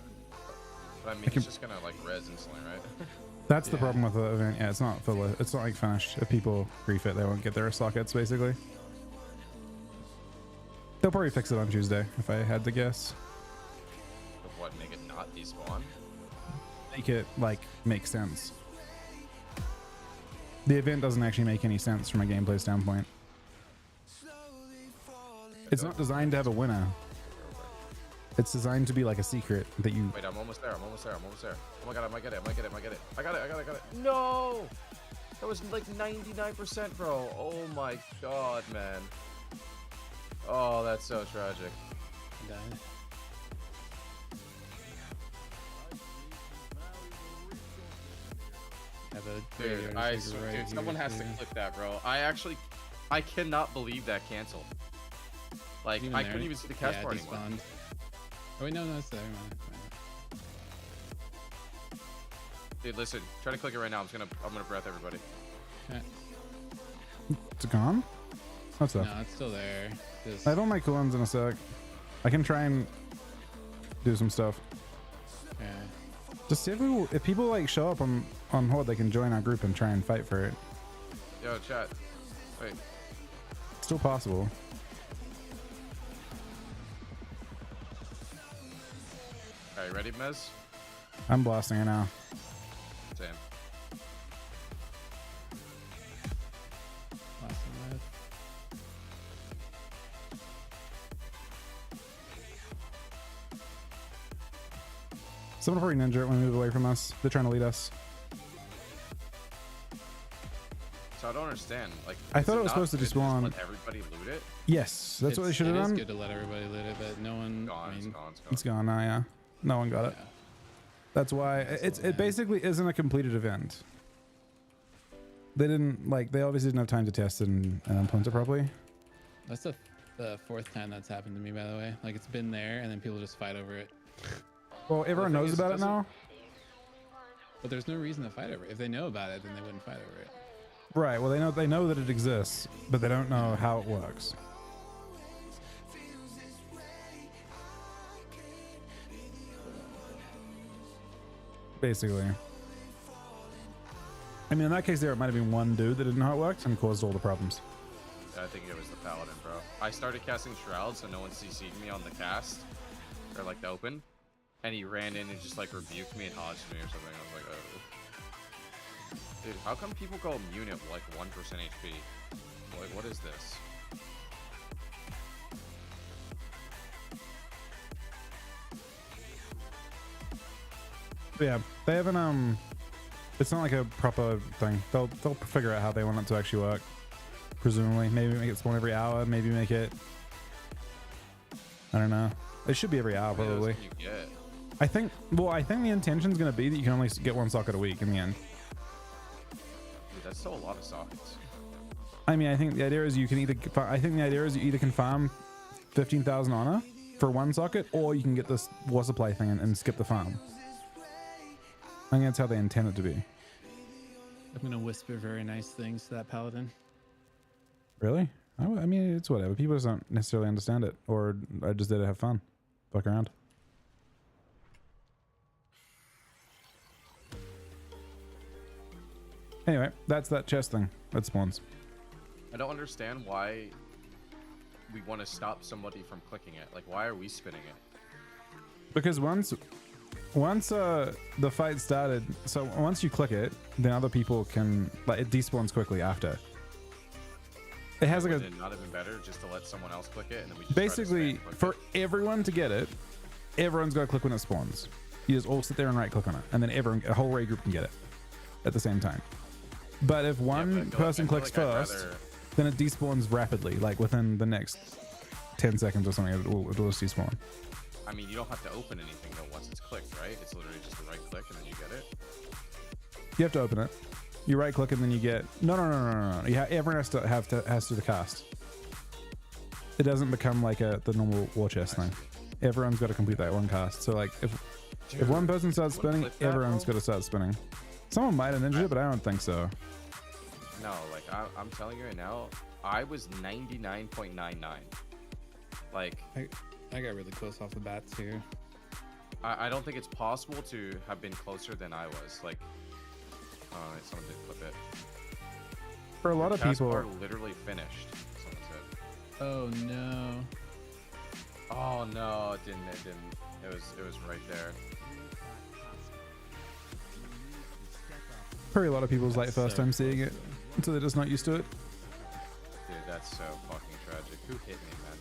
But I mean, it's just gonna like res instantly, right? That's the problem with the event. Yeah, it's not full. It's not like finished. If people grief it, they won't get their sockets basically. They'll probably fix it on Tuesday if I had to guess. But what, make it not despawn? Make it like make sense. The event doesn't actually make any sense from a gameplay standpoint. It's not designed to have a winner. It's designed to be like a secret that you. Wait, I'm almost there. I'm almost there. I'm almost there. Oh my god, I might get it. I might get it. I might get it. I got it. I got it. I got it. No! That was like 99%, bro. Oh my god, man. Oh, that's so tragic. I died. Have a Dude, dude, someone has to click that, bro. I cannot believe that canceled. Like, I couldn't even see the cast party one. despawned. Oh wait, no, it's there. Dude, listen, try to click it right now. I'm gonna breath everybody. Okay. It's gone. What's up? No, it's still there. Just, I have all my cooldowns in a sec. I can try and do some stuff. yeah. Just see if people like show up on Horde, they can join our group and try and fight for it. Yo, chat. Wait. It's still possible. Are you ready, Mez? I'm blasting it now. Same. Last one left. Someone probably ninja it when we move away from us. They're trying to lead us. So I don't understand. Like, I is thought it was not supposed to good just despawn. let everybody loot it. Yes, that's what they should have It done. is good to let everybody loot it, but no one. Gone. I It's mean, gone. It's gone. It's gone now, yeah. No one got it. yeah. That's why it basically isn't a completed event. They didn't like. They obviously didn't have time to test it and implement it properly. That's the fourth time that's happened to me, by the way. Like it's been there, and then people just fight over it. Well, everyone thing knows is, about it doesn't- now. But there's no reason to fight over it. If they know about it, then they wouldn't fight over it. Right. Well, they know that it exists, but they don't know how it works. Basically. I mean, in that case, there it might have been one dude that didn't know how it worked and caused all the problems. I think it was the paladin, bro. I started casting shrouds, so no one CC'd me on the cast or like the open, and he ran in and just like rebuked me and hodged me or something. I was like, oh. Dude, how come people go immune at like 1% HP? Like, what is this? But yeah, they haven't. It's not like a proper thing. They'll figure out how they want it to actually work. Presumably, maybe make it spawn every hour. Maybe make it. I don't know. It should be every hour How many of those probably. can you get? I think. Well, I think the intention is going to be that you can only get one socket a week in the end. Dude, that's still a lot of sockets. I mean, I think the idea is you can either. I think the idea is you either can farm 15,000 honor for one socket, or you can get this war supply thing and skip the farm. I think that's how they intend it to be. I'm gonna whisper very nice things to that paladin. Really? I mean, it's whatever. People just don't necessarily understand it, or I just did it to have fun, fuck around. Anyway, that's that chest thing. That spawns. I don't understand why we want to stop somebody from clicking it. Like, why are we spinning it? Because once the fight started, so once you click it, then other people can, like, it despawns quickly after. It has like Would a it not have been better just to let someone else click it and then we just try to basically spam click for it? everyone to get it, everyone's got to click when it spawns. You just all sit there and right click on it, and then everyone, a whole raid group can get it at the same time. But if Yeah, one but I feel person I'd clicks first, rather- then it despawns rapidly, like within the next 10 seconds or something. It'll just despawn. I mean, you don't have to open anything though once it's clicked, right? It's literally just a right click and then you get it. You have to open it. You right click and then you get no. Everyone has to do the cast. It doesn't become like the normal war chest thing. Everyone's got to complete that one cast. So like if one person starts you wanna spinning, clip that, everyone's bro? got to start spinning. Someone might have ninja it, but I don't think so. No, like I'm telling you right now, I was 99.99. Like I got really close off the bat too. I don't think it's possible to have been closer than I was. Like, someone did clip it. For a lot of Cast people, bar literally finished. Someone said. Oh no. Oh no, it didn't. It was right there. probably a lot of people's like That's first so time seeing it, close, so they're just not used to it. Dude, that's so fucking tragic. Who hit me, man?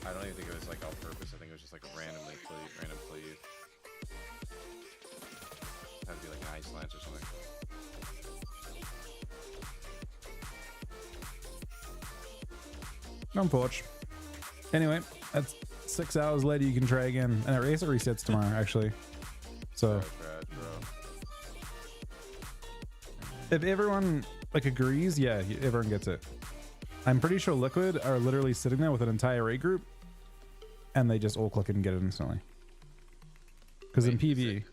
I don't even think it was like on purpose. I think it was just like a random cleave. Had to be like an ice lance or something. Unfortunate. Anyway, that's 6 hours later. You can try again, and it resets tomorrow actually. So So bad, bro. if everyone like agrees, yeah, everyone gets it. I'm pretty sure Liquid are literally sitting there with an entire raid group, and they just all click it and get it instantly. Because in Wait, is PvE,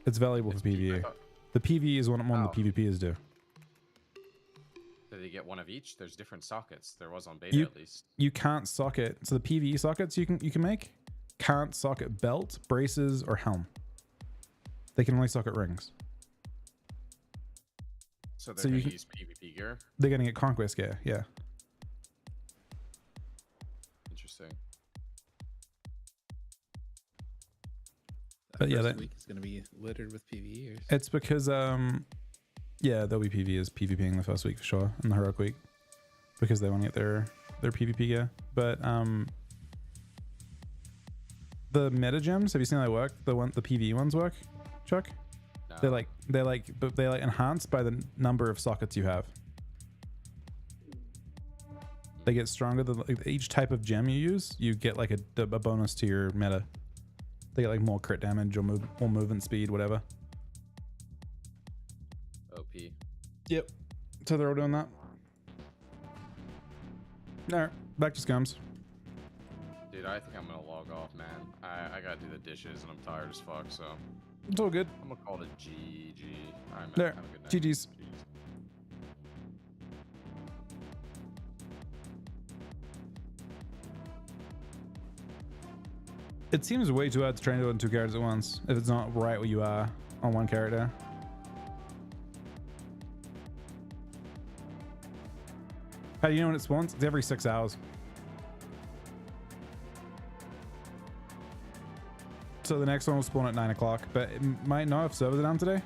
it's valuable for I PvE. thought- The PvE is what one of Oh. the PvP is do. Did they get one of each? There's different sockets. There was on beta at least. You can't socket. So the PvE sockets you can make can't socket belt, braces, or helm. They can only socket rings. So they're So you gonna can- use PvP gear. They're gonna get conquest gear, yeah. Interesting. But yeah, First that- week is gonna be littered with PvEers. It's because yeah, there'll be PvE is PvPing the first week for sure, in the heroic week, because they want to get their PvP gear. But the meta gems, have you seen how they work? The PvE ones work, Chuck? No. They're enhanced by the number of sockets you have. They get stronger. Like, each type of gem you use, you get like a bonus to your meta. They get like more crit damage or more movement speed, whatever. OP. Yep. So they're all doing that. Alright, back to scums. Dude, I think I'm gonna log off, man. I gotta do the dishes and I'm tired as fuck, so It's all good. I'm gonna call it GG. Alright, man. There. Have a good night. GG's. It seems way too hard to try and do it on two characters at once if it's not right where you are on one character. How do you know when it spawns? It's every 6 hours. So the next one will spawn at 9 o'clock, but it might not if servers are down today.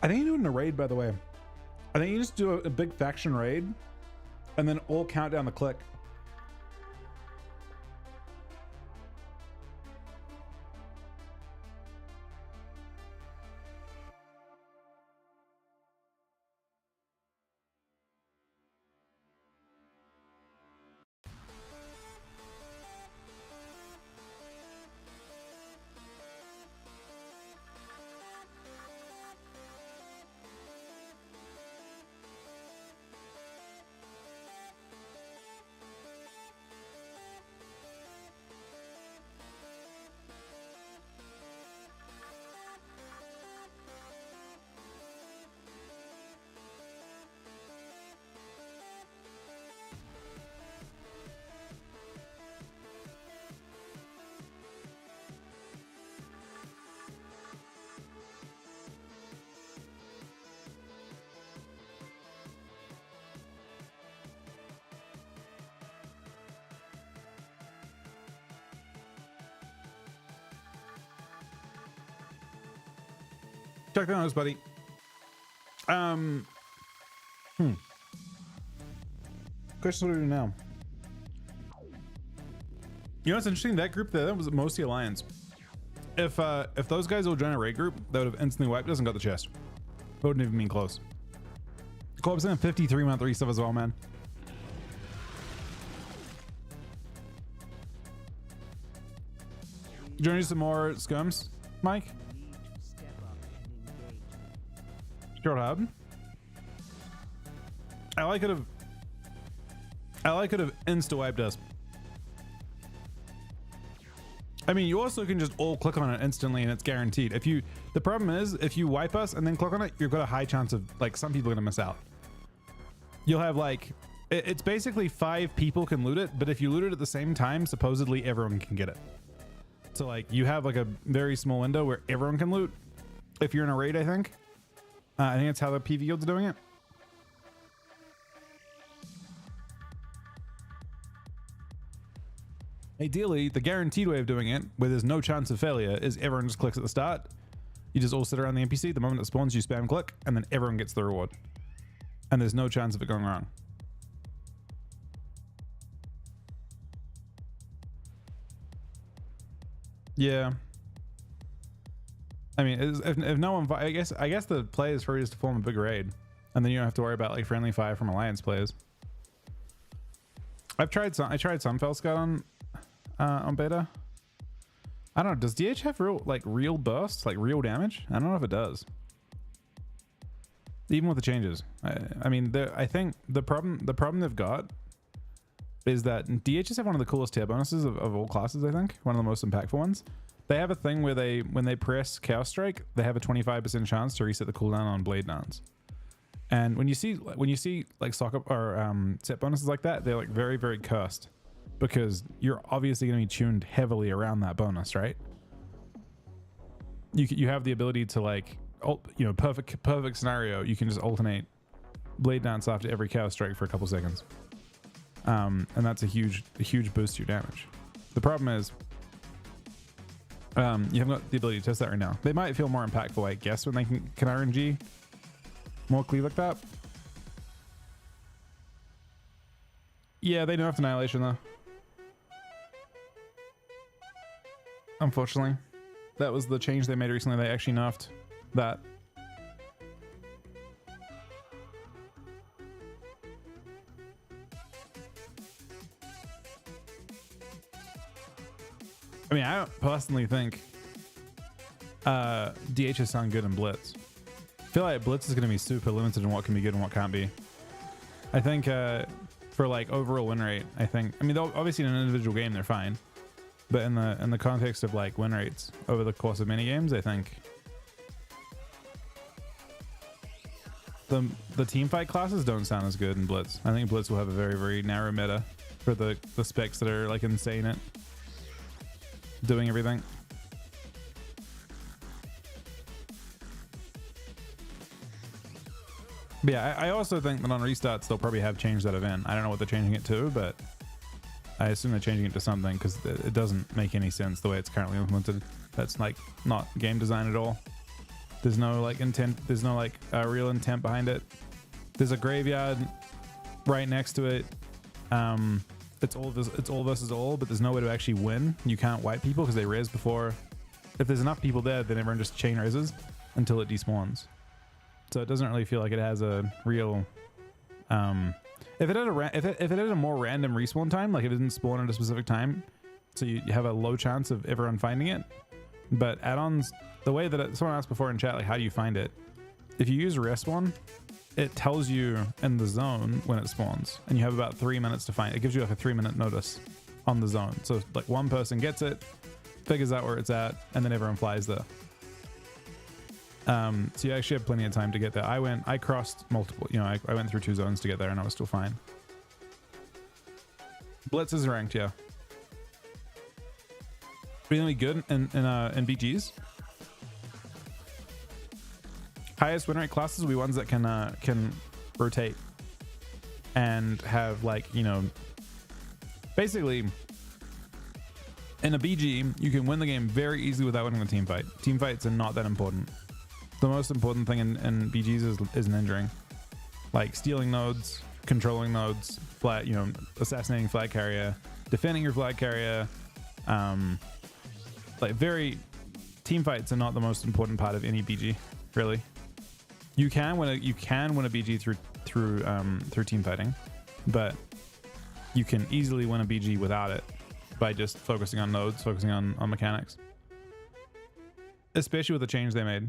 I think you're doing a raid, by the way. I think you just do a big faction raid and then all count down the click. Check that out, buddy. Question, what do we do now? You know what's interesting? That group there, that was mostly Alliance. If those guys all join a raid group, they would have instantly wiped us and got the chest. It wouldn't even been close. Co-op's in 53 month 3 stuff as well, man. Do you want to do some more scums, Mike? You need to step up and engage. Sure, hub. I could have insta wiped us. I mean, you also can just all click on it instantly and it's guaranteed. The problem is if you wipe us and then click on it, you've got a high chance of like some people are gonna miss out. You'll have like, it's basically 5 people can loot it, but if you loot it at the same time, supposedly everyone can get it. So like you have like a very small window where everyone can loot. If you're in a raid, I think that's how the PV Guild's doing it. Ideally, the guaranteed way of doing it, where there's no chance of failure, is everyone just clicks at the start. You just all sit around the NPC. The moment it spawns, you spam click, and then everyone gets the reward. And there's no chance of it going wrong. Yeah. I mean, if no one, I guess the play is free just to form a big raid, and then you don't have to worry about like friendly fire from Alliance players. I tried some Felscout on beta. I don't know. Does DH have real bursts, like real damage? I don't know if it does. Even with the changes, I mean, I think the problem they've got is that DHs have one of the coolest tier bonuses of all classes. I think one of the most impactful ones. They have a thing where when they press Chaos Strike, they have a 25% chance to reset the cooldown on Blade Dance. And when you see like soccer or set bonuses like that, they're like very, very cursed because you're obviously going to be tuned heavily around that bonus, right? You have the ability to like, perfect scenario. You can just alternate Blade Dance after every Chaos Strike for a couple seconds, and that's a huge boost to your damage. The problem is, you haven't got the ability to test that right now. They might feel more impactful, I guess, when they can RNG more cleave like that. Yeah, they nerfed Annihilation though. Unfortunately, that was the change they made recently. They actually nerfed that. I mean, I don't personally think DHs sound good in Blitz. I feel like Blitz is going to be super limited in what can be good and what can't be. I think for like overall win rate, I mean, obviously in an individual game they're fine, but in the context of like win rates over the course of many games, I think the team fight classes don't sound as good in Blitz. I think Blitz will have a very, very narrow meta for the specs that are like insane at doing everything. But yeah, I also think that on restarts they'll probably have changed that event. I don't know what they're changing it to, but I assume they're changing it to something because it doesn't make any sense the way it's currently implemented. That's like not game design at all. There's no like intent. There's no like real intent behind it. There's a graveyard right next to it. It's all versus all, but there's no way to actually win. You can't wipe people because they res before. If there's enough people there, then everyone just chain reses until it despawns. So it doesn't really feel like it has a real. If it had a more random respawn time, like it didn't spawn at a specific time, so you have a low chance of everyone finding it. But add-ons, the way that someone asked before in chat, like how do you find it? If you use respawn, it tells you in the zone when it spawns, and you have about 3 minutes to find it. It gives you like a 3-minute notice on the zone. So like one person gets it, figures out where it's at, and then everyone flies there. So you actually have plenty of time to get there. I crossed multiple, I went through 2 zones to get there and I was still fine. Blitz is ranked, yeah. Really good in BGs. Highest win rate classes will be ones that can rotate and have basically in a BG you can win the game very easily without winning the team fight. Team fights are not that important. The most important thing in BGs is ninjaing, like stealing nodes, controlling nodes, assassinating flag carrier, defending your flag carrier. Team fights are not the most important part of any BG, really. You can win a BG through team fighting, but you can easily win a BG without it by just focusing on nodes, focusing on mechanics. Especially with the change they made.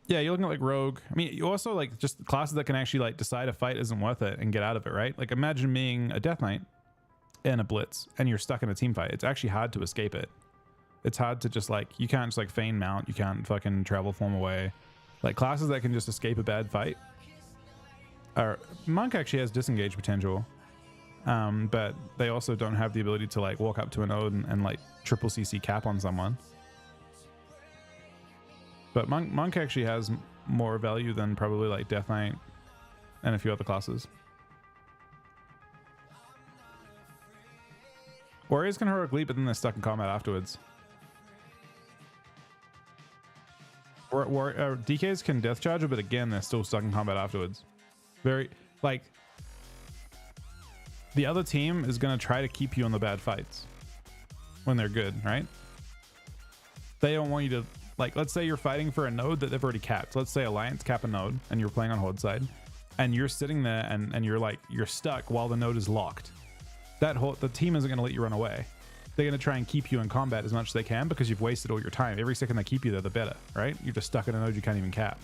Yeah, you're looking at like Rogue. I mean, you also like just classes that can actually like decide a fight isn't worth it and get out of it, right? Like imagine being a Death Knight in a Blitz and you're stuck in a team fight. It's actually hard to escape it. It's hard to just you can't just feign mount. You can't fucking travel form away. Like classes that can just escape a bad fight. Monk actually has disengage potential. But they also don't have the ability to walk up to a node and triple CC cap on someone. But Monk actually has more value than probably Death Knight and a few other classes. Warriors can heroic leap, but then they're stuck in combat afterwards. DKs can death charge, but again, they're still stuck in combat afterwards. The other team is going to try to keep you on the bad fights when they're good, right? They don't want you to, let's say you're fighting for a node that they've already capped. Let's say Alliance cap a node and you're playing on Horde side and you're sitting there and you're stuck while the node is locked. The team isn't going to let you run away. They're going to try and keep you in combat as much as they can because you've wasted all your time. Every second they keep you there, the better, right? You're just stuck in a node you can't even cap.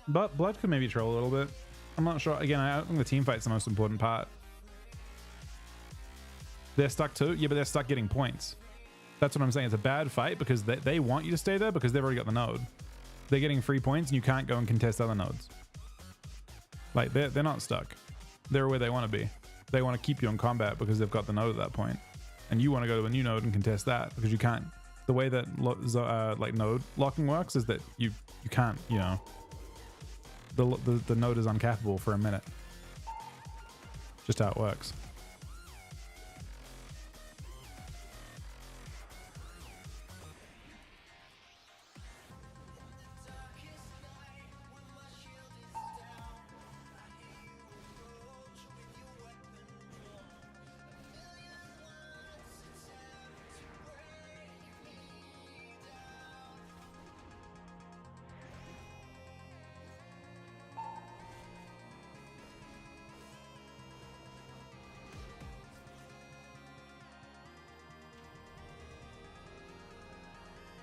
But Blood could maybe troll a little bit. I'm not sure. Again, I don't think the team fight's the most important part. They're stuck too? Yeah, but they're stuck getting points. That's what I'm saying. It's a bad fight because they want you to stay there because they've already got the node. They're getting free points and you can't go and contest other nodes. They're not stuck. They're where they want to be. They want to keep you in combat because they've got the node at that point. And you want to go to a new node and contest that because you can't. The way that node locking works is that you can't, the node is uncappable for a minute. Just how it works.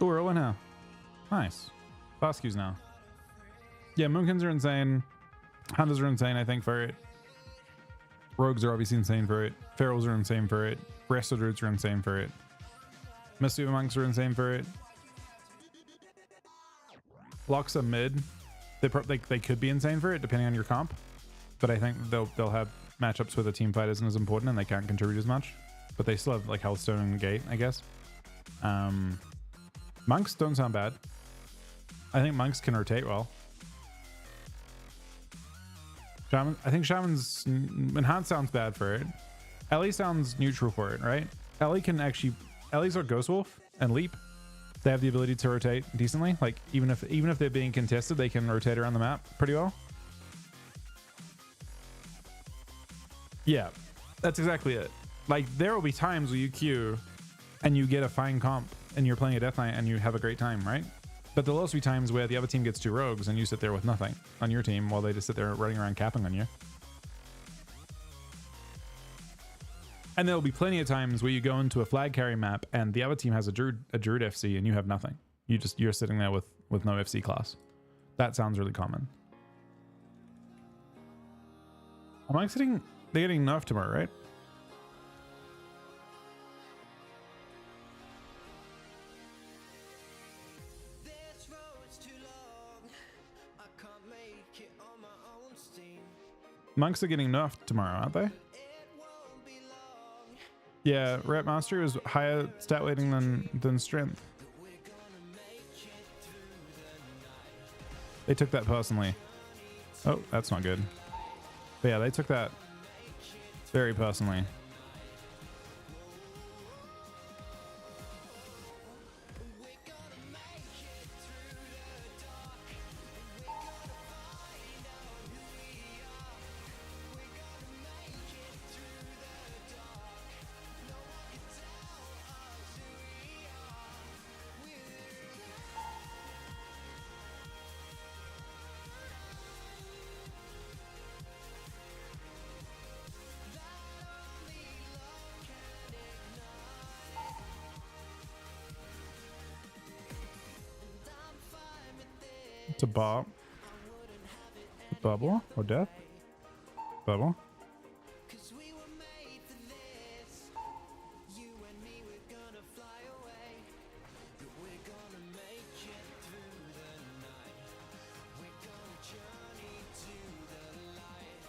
Oh, we're rolling now. Nice. Fast queues now. Yeah, Moonkins are insane. Hunters are insane, I think, for it. Rogues are obviously insane for it. Ferals are insane for it. Resto Druids are insane for it. Mistweaver Monks are insane for it. Locks are mid. They could be insane for it, depending on your comp. But I think they'll have matchups where the team fight isn't as important and they can't contribute as much. But they still have Healthstone and Gate, I guess. Monks don't sound bad. I think monks can rotate well. Shaman, I think Shaman's Enhanced sounds bad for it. Ellie sounds neutral for it, right? Ellie can actually, Ellie's are Ghost Wolf and Leap. They have the ability to rotate decently. Like even if they're being contested, they can rotate around the map pretty well. Yeah, that's exactly it. Like there will be times where you queue and you get a fine comp and you're playing a Death Knight and you have a great time, right? But there'll also be times where the other team gets 2 rogues and you sit there with nothing on your team while they just sit there running around capping on you. And there'll be plenty of times where you go into a flag carry map and the other team has a druid FC and you have nothing. You're sitting there with no FC class. That sounds really common. Am I sitting? They're getting nerfed tomorrow, right? This road's too long. I can't make it on my own steam. Monks are getting nerfed tomorrow, aren't they? It won't be long. Yeah, Rep Mastery was higher stat weighting than strength. We're gonna make it through the night. They took that personally. Oh, that's not good. But yeah, they took that very personally. It's a bob. Bubble or death? Bubble. Cause we were made for this. You and me, we're gonna fly away. We're gonna make it through the night. We're gonna journey to the light.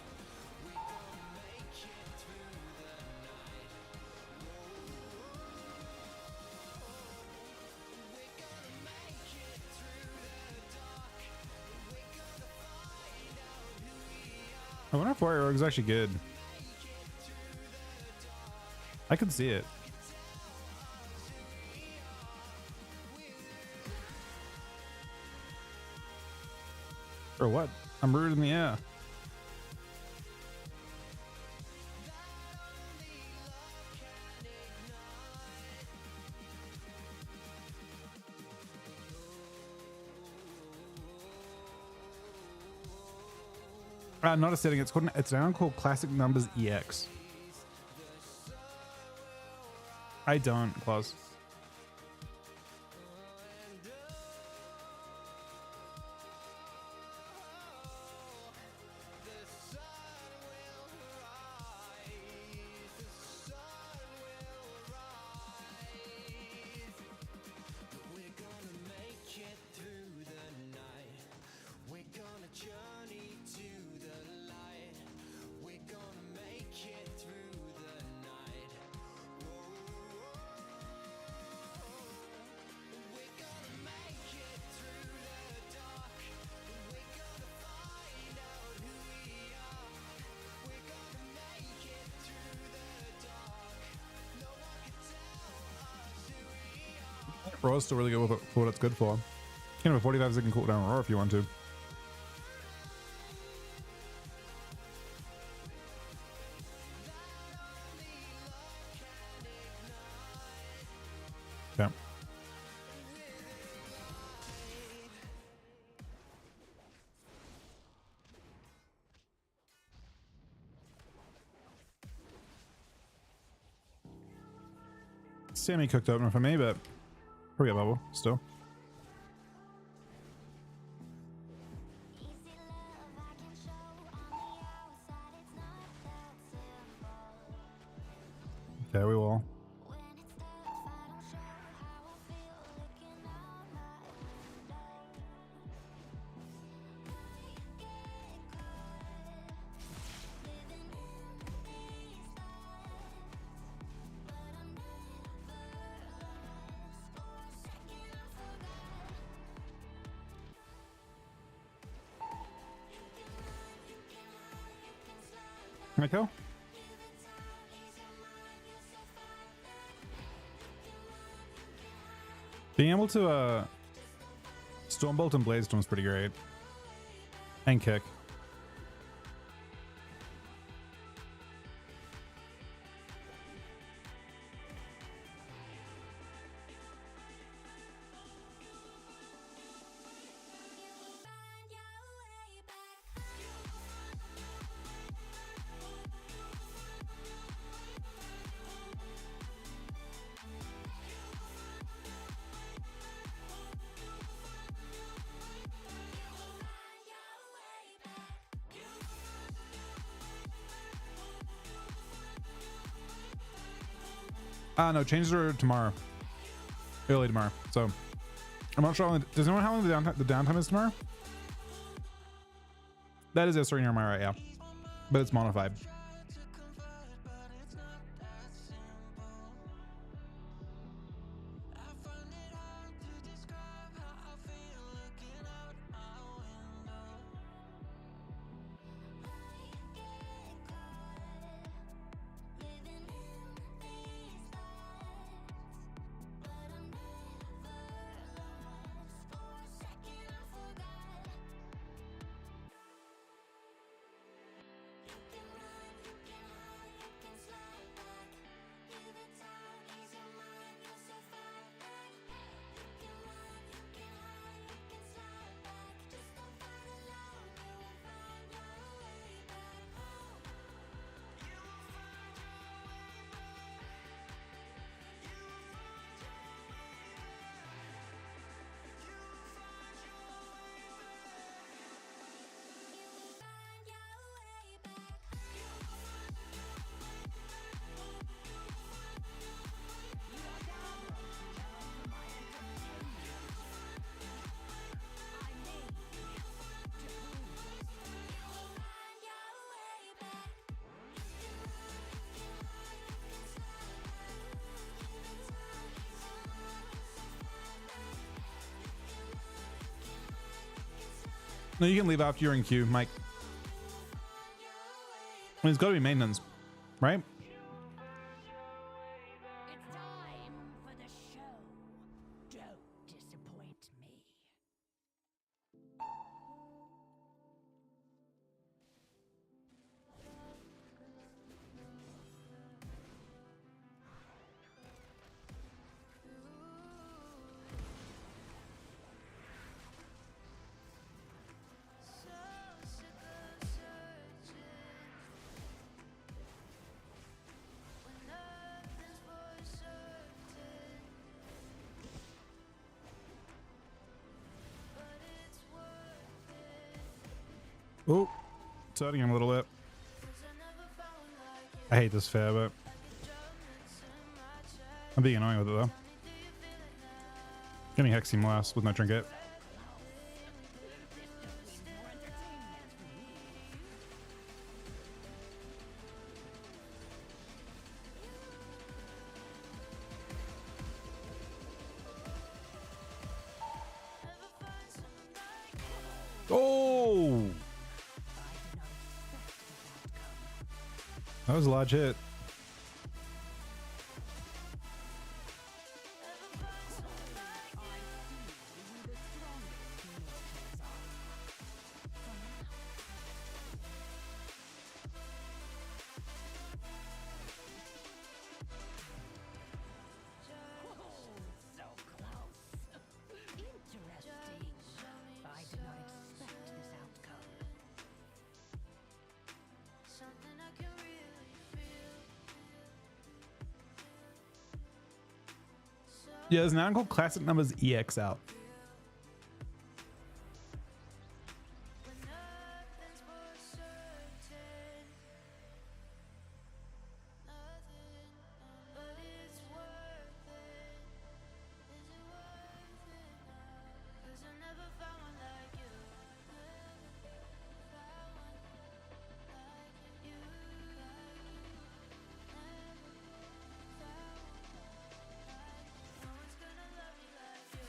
We're gonna make it through the night. We're gonna make it through the dark. We're gonna find out who we are. I wonder if Warrior Rogue's actually good. I can see it. Or what? I'm rooted in the air. Not a setting. It's now called Classic Numbers EX. I don't, Klaus. We're gonna make it through the night. We're gonna journey to the light. We're gonna make it through the night. We're gonna make it through the dark. We're gonna find out who we are. We're gonna make it through the dark. No one can tell us who we are. Roar's still really good for what it's good for. You can have a 45-second cooldown Roar if you want to. Yeah. Semi-cooked opener for me, but probably a bubble still. Easy love I can show on the outside, it's not that simple. Okay, we will. When it's tough, I don't show how I feel looking out my window. I get good living in these thoughts, but I'm never lost. For a second, I forgot. Can I kill? Give it time, ease your Being able to Stormbolt and Blaze Storm's pretty great. And kick. No, changes are tomorrow. Early tomorrow. So I'm not sure. Does anyone know how long the downtime is tomorrow? That is S Arena on my right, yeah. But it's modified. No, you can leave after you're in queue, Mike. I mean, it's got to be maintenance, right? It's time for the show. Don't disappoint me. Oh, it's hurting him a little bit. I hate this fair, but I'm being annoying with it though. Getting Hexing last with no trinket. Oh! That was a large hit. So close. Interesting. I did not expect this outcome. Something I can really feel. Yeah, there's an album called Classic Numbers EX out. When nothing's for certain. Nothing, but it's worth it. Is it worth it now? 'Cause I never found one like you. Never found one like you. Never found one like you. No one's gonna love me like you.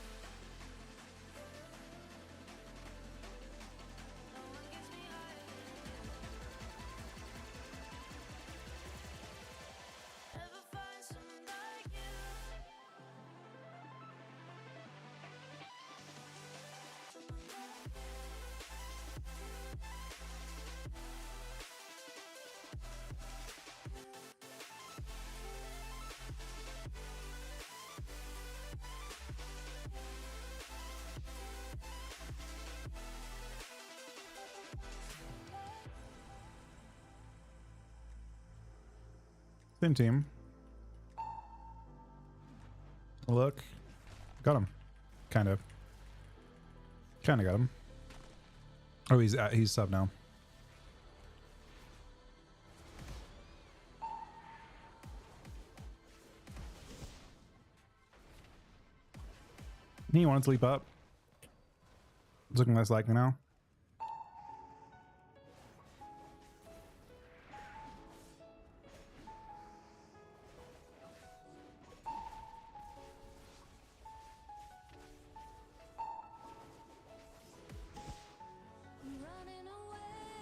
Same team. Look. Got him. Kind of. Kind of got him. Oh, he's sub now. He wanted to leap up. It's looking less likely now.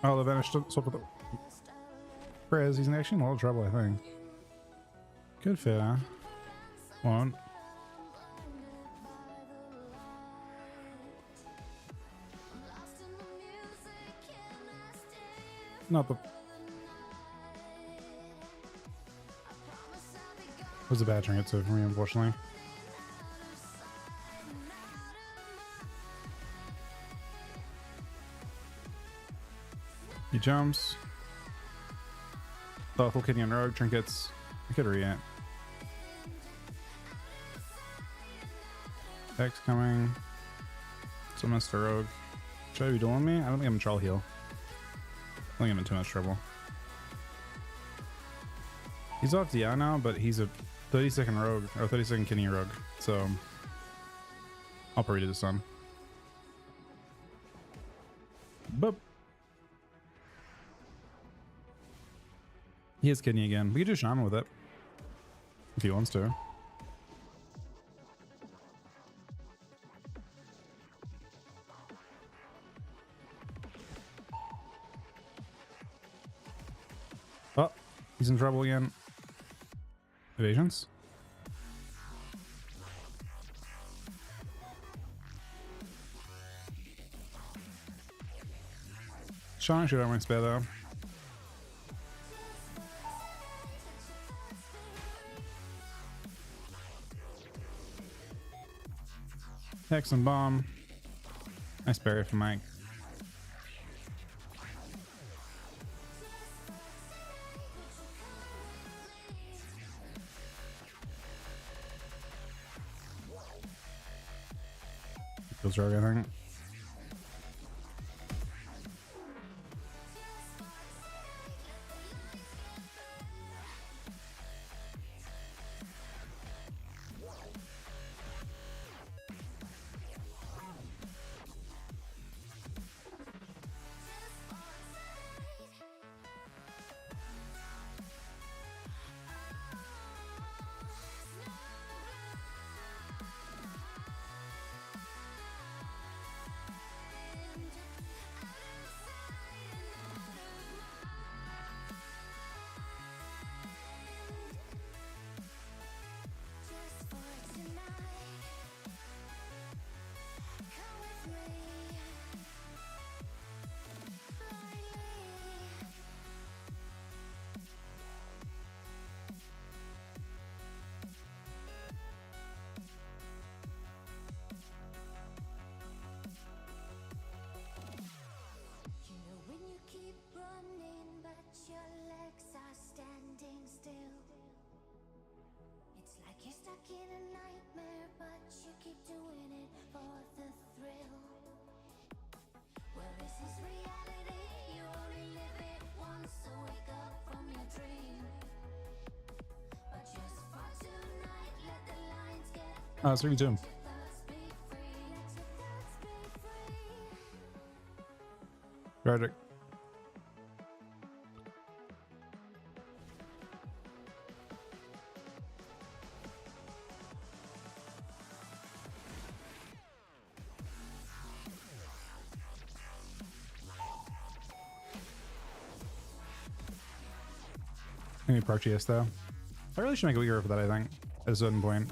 Oh, the vanished swap with the Prez. He's actually in a lot of trouble, I think. Good fit, huh? Won't. Not the. Was a bad trinket for me, unfortunately. He jumps. Thoughtful Kitty and Rogue trinkets. I could re-ant. X coming. So Mr. Rogue. Should I be dueling me? I don't think I'm in troll heal. I think I'm in too much trouble. He's off DI now, but he's a 30-second rogue, or 30-second kidney rogue. So I'll probably do the sun. Boop. He has kidney again. We could do shaman with it if he wants to. Oh, he's in trouble again. Evasions. Shaman should have my spare though. Hex and bomb. Nice barrier for Mike. Feels rogue, I think. Oh, it's 3v2. Tragic. I need proc GS though. I really should make a weaker for that, I think, at a certain point.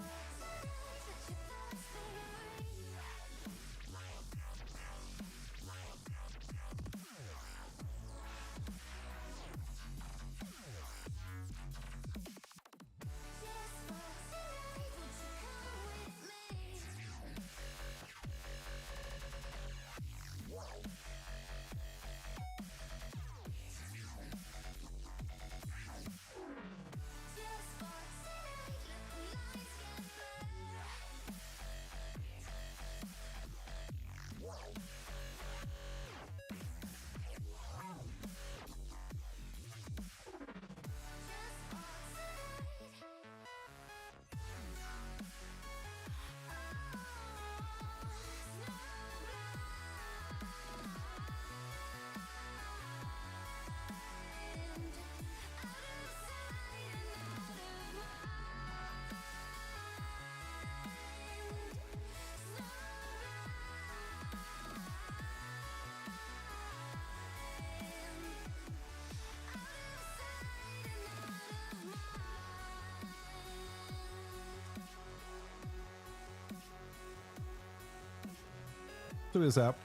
Do this app.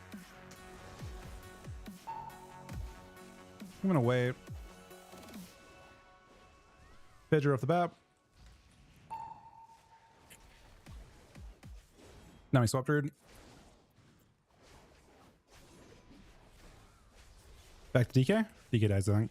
I'm gonna wait. Pedro off the bat. Now he swapped rude. Back to DK. DK dies, I think.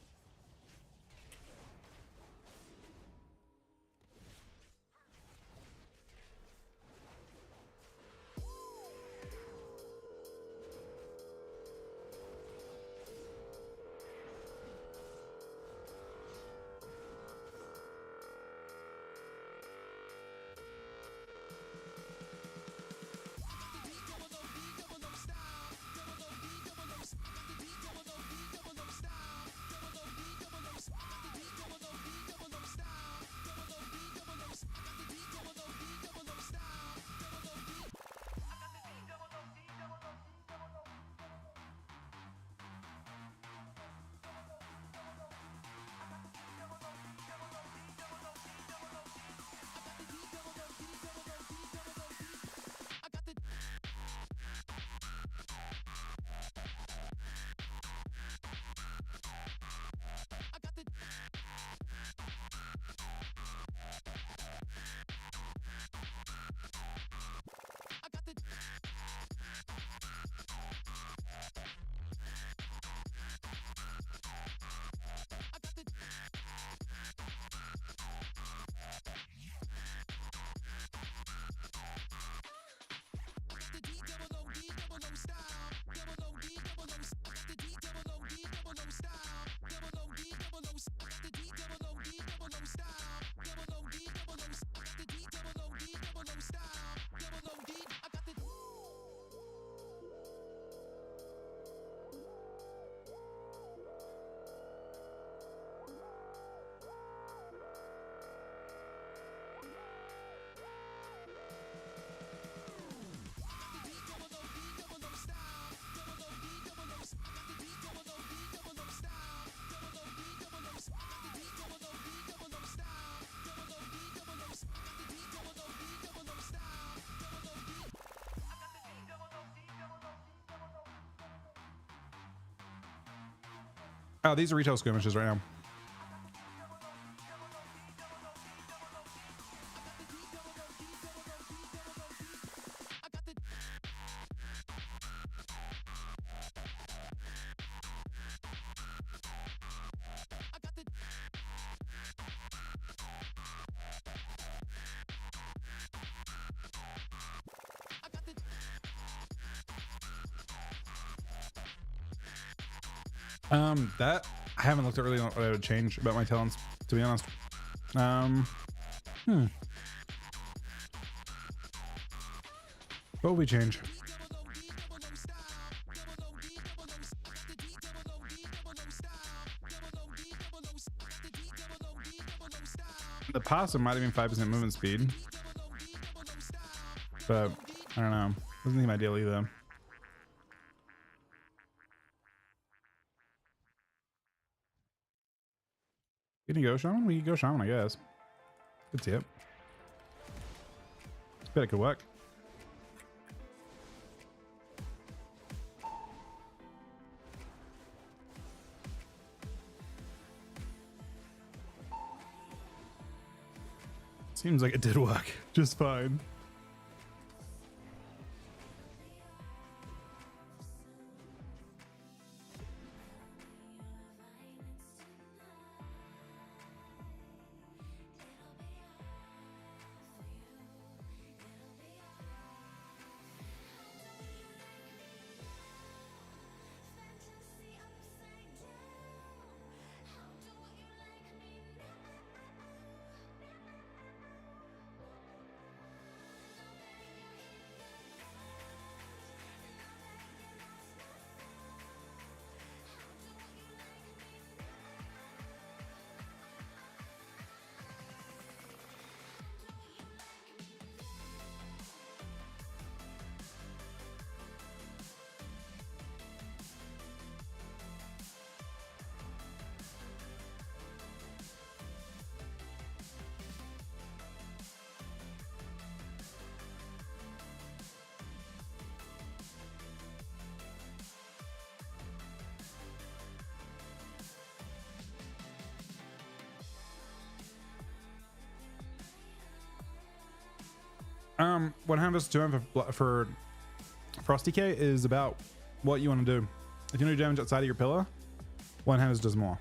Oh, these are retail skirmishes right now. That I haven't looked at really what I would change about my talents, to be honest. What would we change? The passive might have been 5% movement speed, but I don't know. Doesn't seem ideal either. Can you go shaman? We can go shaman, I guess. Good tip. Bet it could work. Seems like it did work just fine. 1 hand versus 2 hand for Frosty K is about what you want to do. If you want to do damage outside of your pillar, 1 hand does more.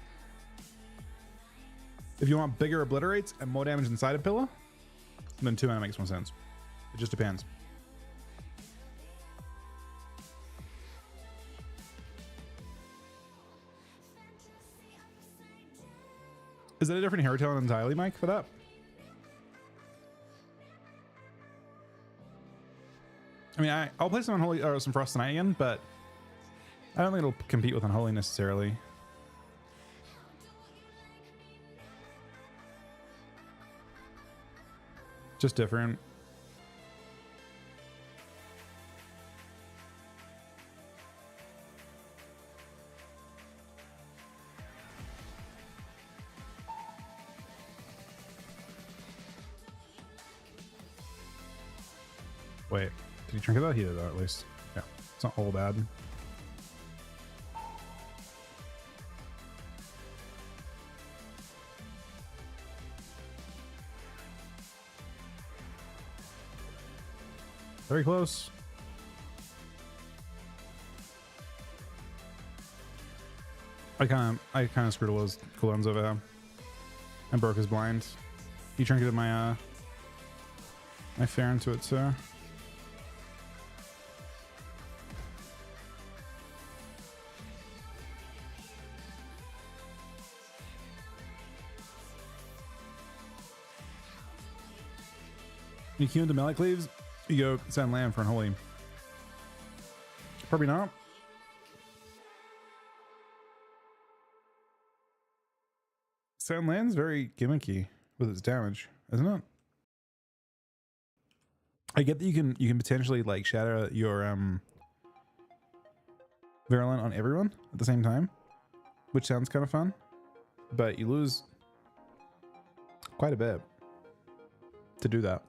If you want bigger obliterates and more damage inside a pillar, then 2 hand makes more sense. It just depends. Is it a different hero talent entirely, Mike, for that? I mean, I'll play some Unholy or some Frost tonight again, but I don't think it'll compete with Unholy necessarily. Just different. Wait, did he drink it out? He did that at least. Yeah, it's not all bad. Very close. I kind of screwed all those cooldowns over him and broke his blind. He trinketed my my fair into it too. You queue into melee cleaves, you go send land for Unholy. Probably not. Sand land's very gimmicky with its damage, isn't it? I get that you can potentially like shatter your virulent on everyone at the same time, which sounds kind of fun, but you lose quite a bit to do that.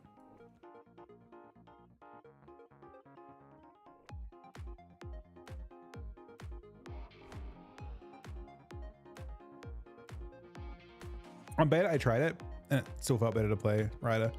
On beta, I tried it, and it still felt better to play Ryder.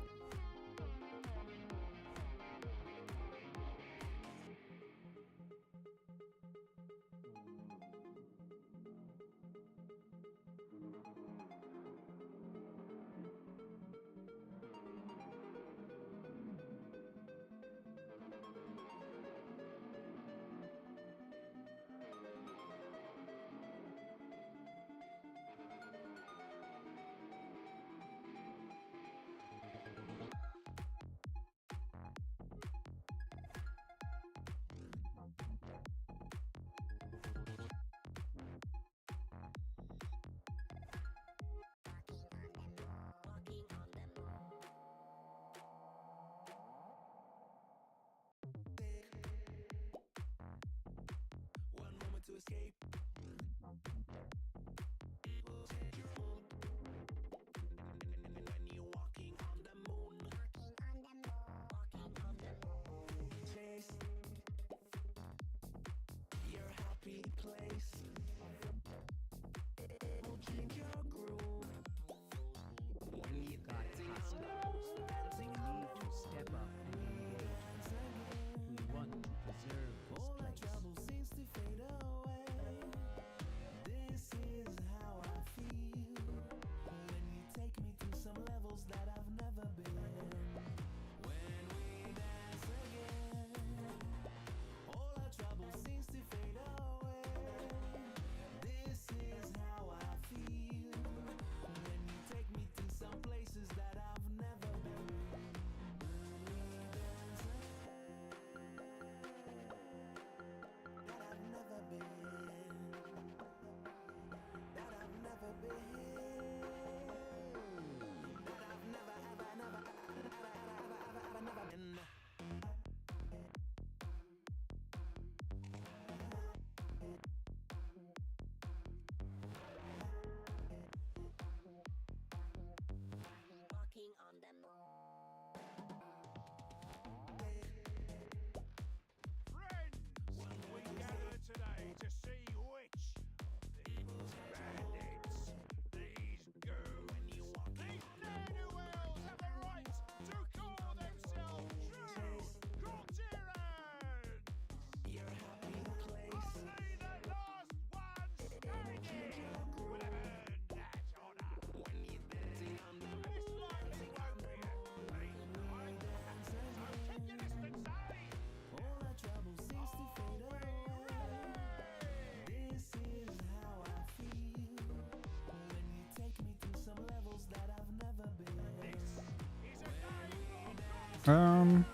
Killing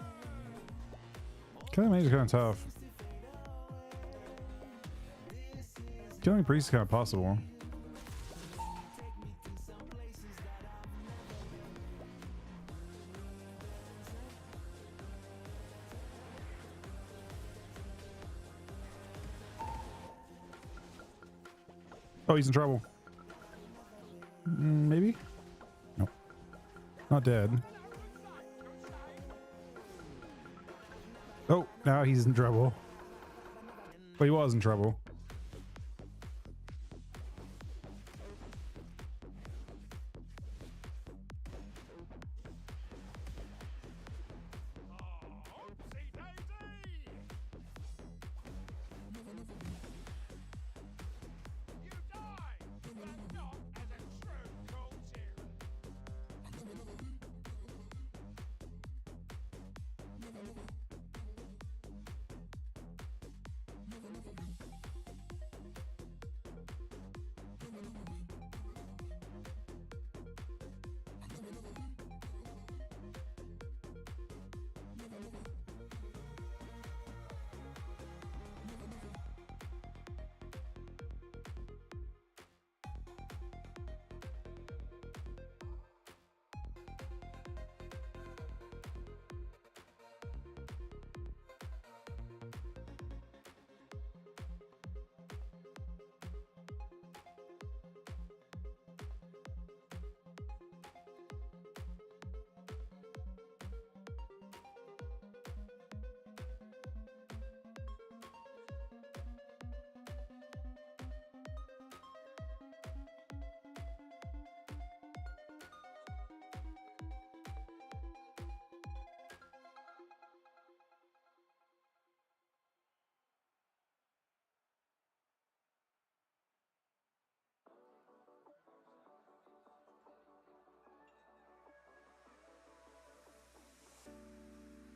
mage is kind of tough. Killing priest is kind of possible. Oh, he's in trouble. Maybe? Nope. Not dead. Oh, now he's in trouble. But he was in trouble.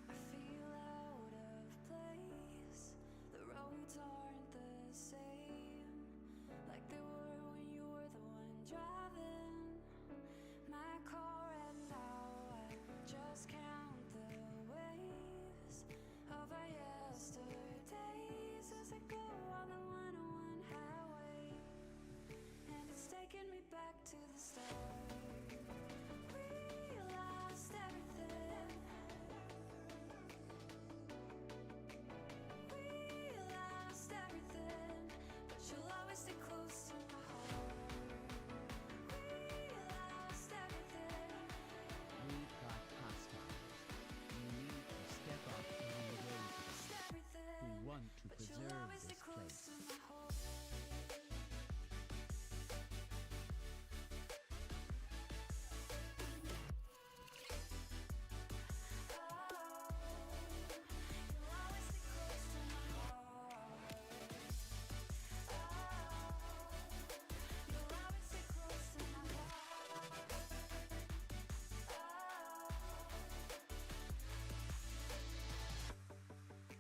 I feel out of place. The roads aren't the same like they were when you were the one driving my car, and now I just count the waves of our yesterdays as I go on the 101 highway, and it's taking me back to the start. We lost everything. We lost everything, but you'll always stay close to my heart. We lost everything. We've got hostiles. You need to step up and engage. Lost everything, We want to but you'll preserve always stay this close place. to my heart.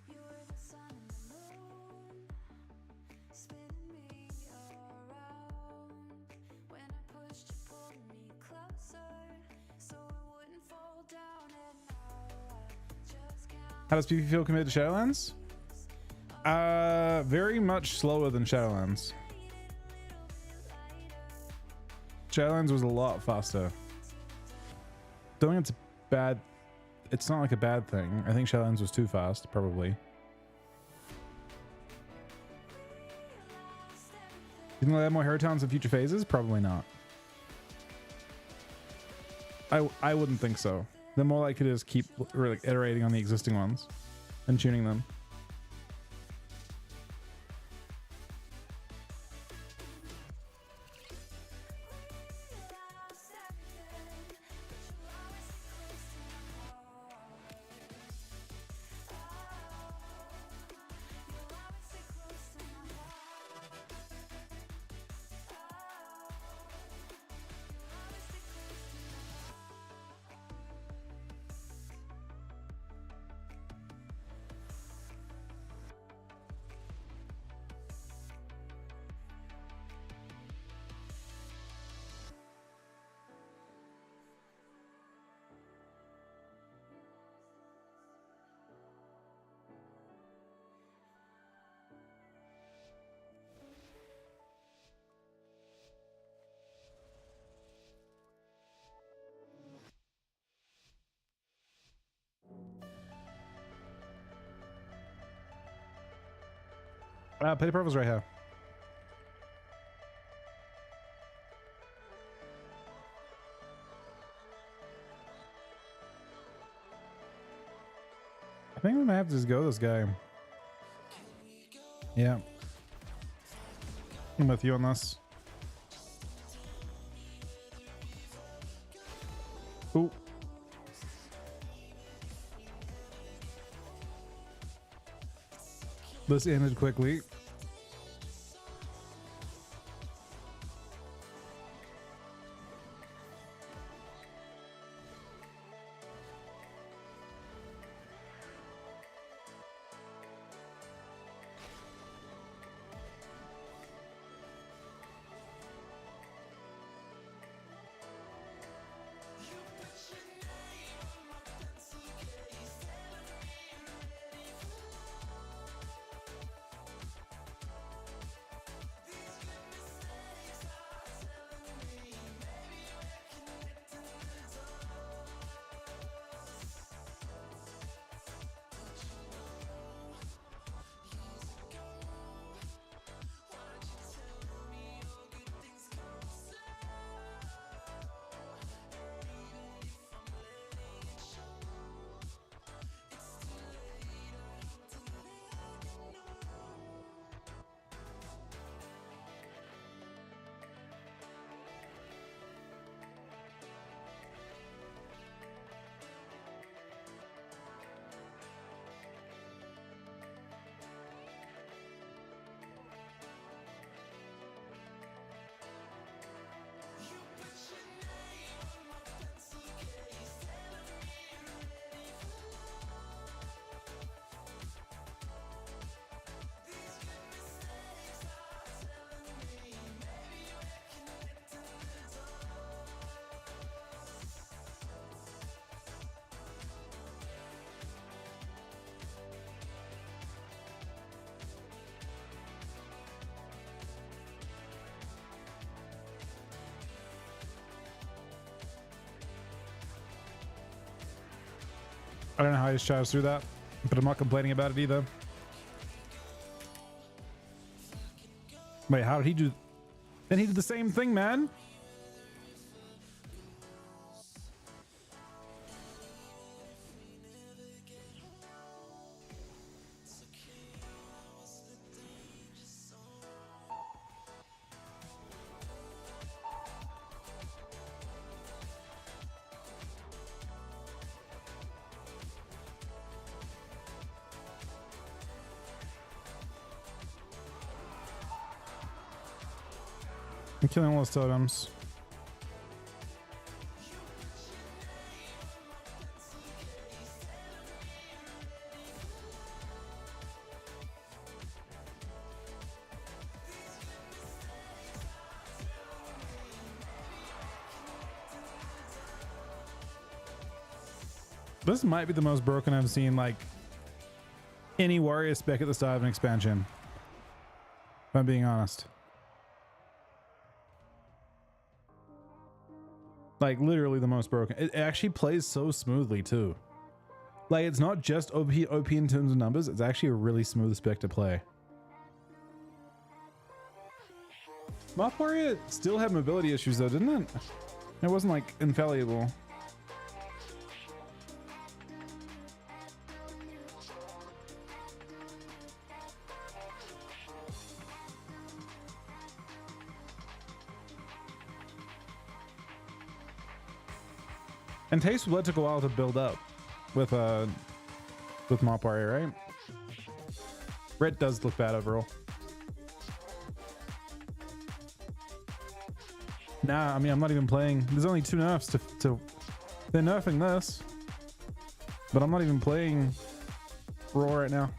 You were the sun and the moon, spinning me around. When I pushed, you pulled me closer, so it wouldn't fall down. And now I just count How does PP feel compared to Shadowlands? Very much slower than Shadowlands. Shadowlands was a lot faster. Don't think it's bad. It's not like a bad thing. I think Shadowlands was too fast, probably. You think they'll add more hero talents in future phases? Probably not. I wouldn't think so. They're more likely to just keep really iterating on the existing ones and tuning them. Petty Purple's right here. I think we might have to just go this guy. Yeah. I'm with you on this. Ooh. This ended quickly. I don't know how he shot through that, but I'm not complaining about it either. Wait, how did he do? Then he did the same thing, man. I'm killing all those totems. This might be the most broken I've seen, like, any warrior spec at the start of an expansion, if I'm being honest. Like, literally the most broken. It actually plays so smoothly too. Like, it's not just OP in terms of numbers, it's actually a really smooth spec to play. Moth Warrior still had mobility issues though, didn't it? It wasn't like infallible. And Taste Blood took a while to build up with Mop Warrior, right? Red does look bad overall. Nah, I mean, I'm not even playing. There's only 2 nerfs to they're nerfing this, but I'm not even playing Raw right now.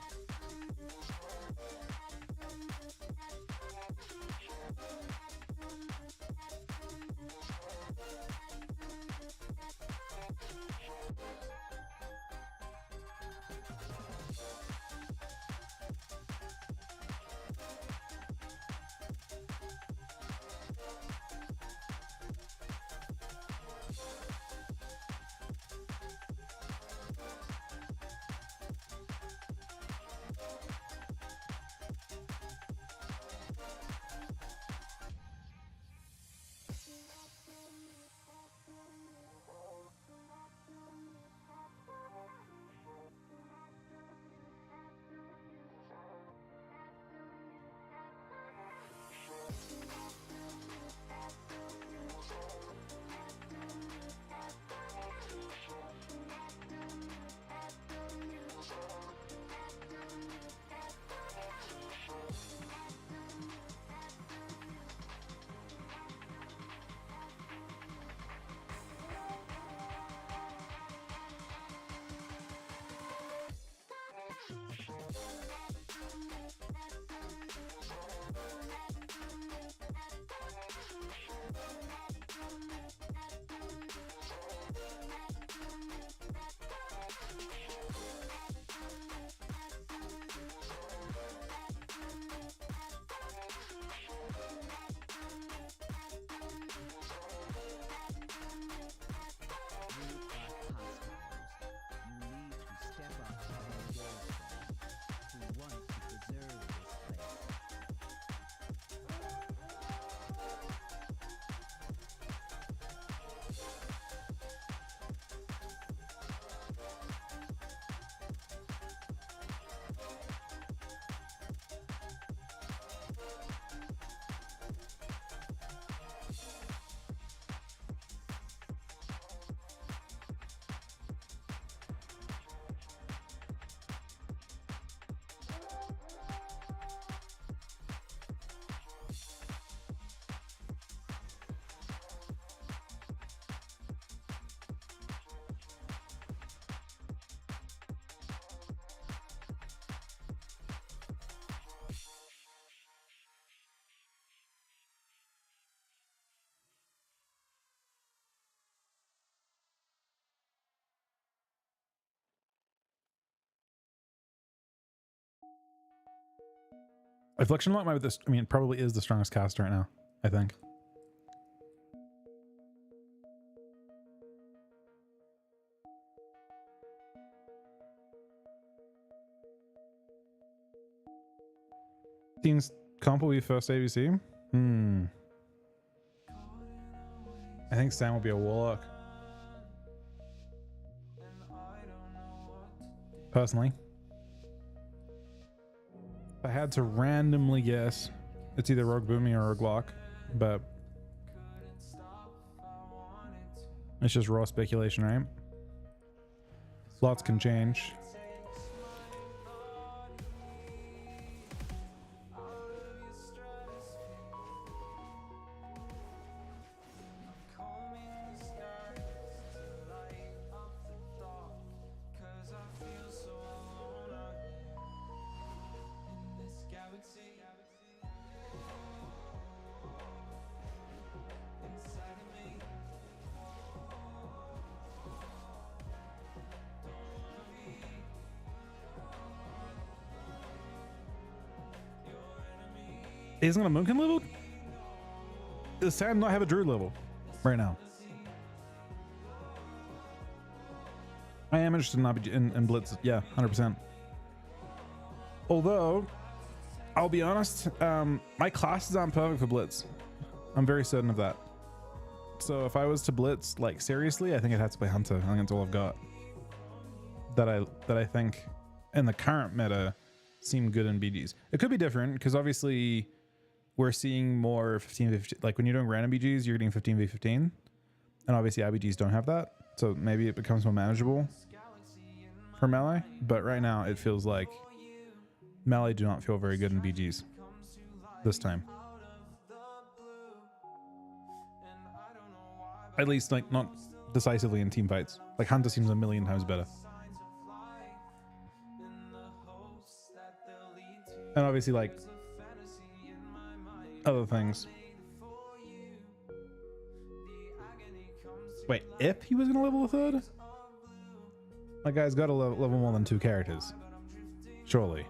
Affliction Lock might be this. I mean, it probably is the strongest cast right now. I think. Team's comp will be first ABC. I think Sam will be a warlock. Personally, if I had to randomly guess, it's either Rogue Boomy or Rogue Lock, but it's just raw speculation, right? Lots can change. Isn't a Moonkin level? Does Sam not have a Druid level right now? I am interested in RPG in Blitz. Yeah, 100%. Although, I'll be honest, my classes aren't perfect for Blitz. I'm very certain of that. So if I was to Blitz, like seriously, I think I'd have to play Hunter. I think that's all I've got. That I think in the current meta seem good in BGs. It could be different because obviously we're seeing more 15v15. Like when you're doing random BGs, you're getting 15v15, and obviously IBGs don't have that. So maybe it becomes more manageable for Melee. But right now it feels like Melee do not feel very good in BGs this time. At least like not decisively in team fights. Like Hunter seems a million times better. And obviously like other things. Wait, if he was gonna level a third? That guy's got to level more than 2 characters. Surely.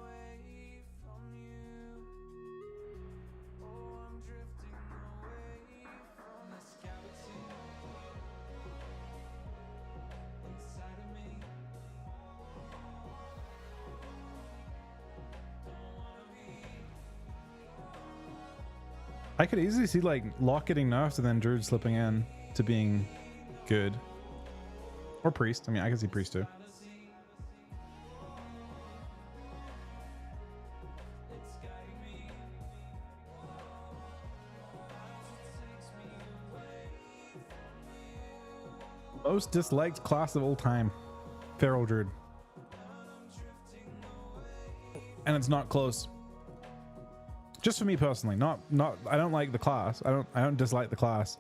I could easily see like Locke getting nerfed and then Druid slipping in to being good. Or Priest. I mean, I can see Priest too. Most disliked class of all time. Feral Druid. And it's not close. Just for me personally, not I don't like the class. I don't dislike the class.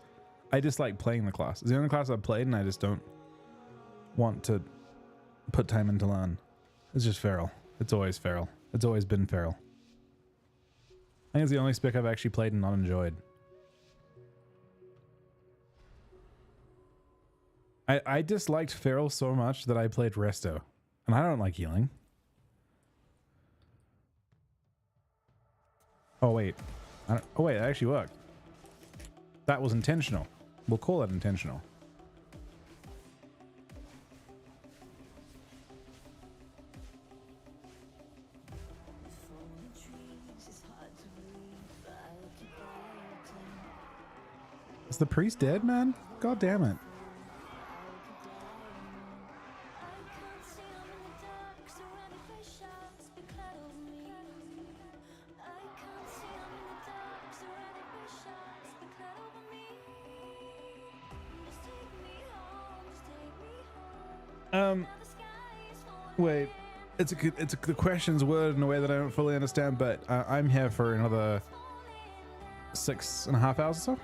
I dislike playing the class. It's the only class I've played and I just don't want to put time into learn. It's just feral. It's always feral. It's always been feral. I think it's the only spec I've actually played and not enjoyed. I disliked feral so much that I played Resto. And I don't like healing. Oh wait, oh wait, that actually worked. That was intentional. We'll call that intentional. Is the priest dead, man? God damn it. Wait, the question's worded in a way that I don't fully understand, but I'm here for another 6.5 hours or so.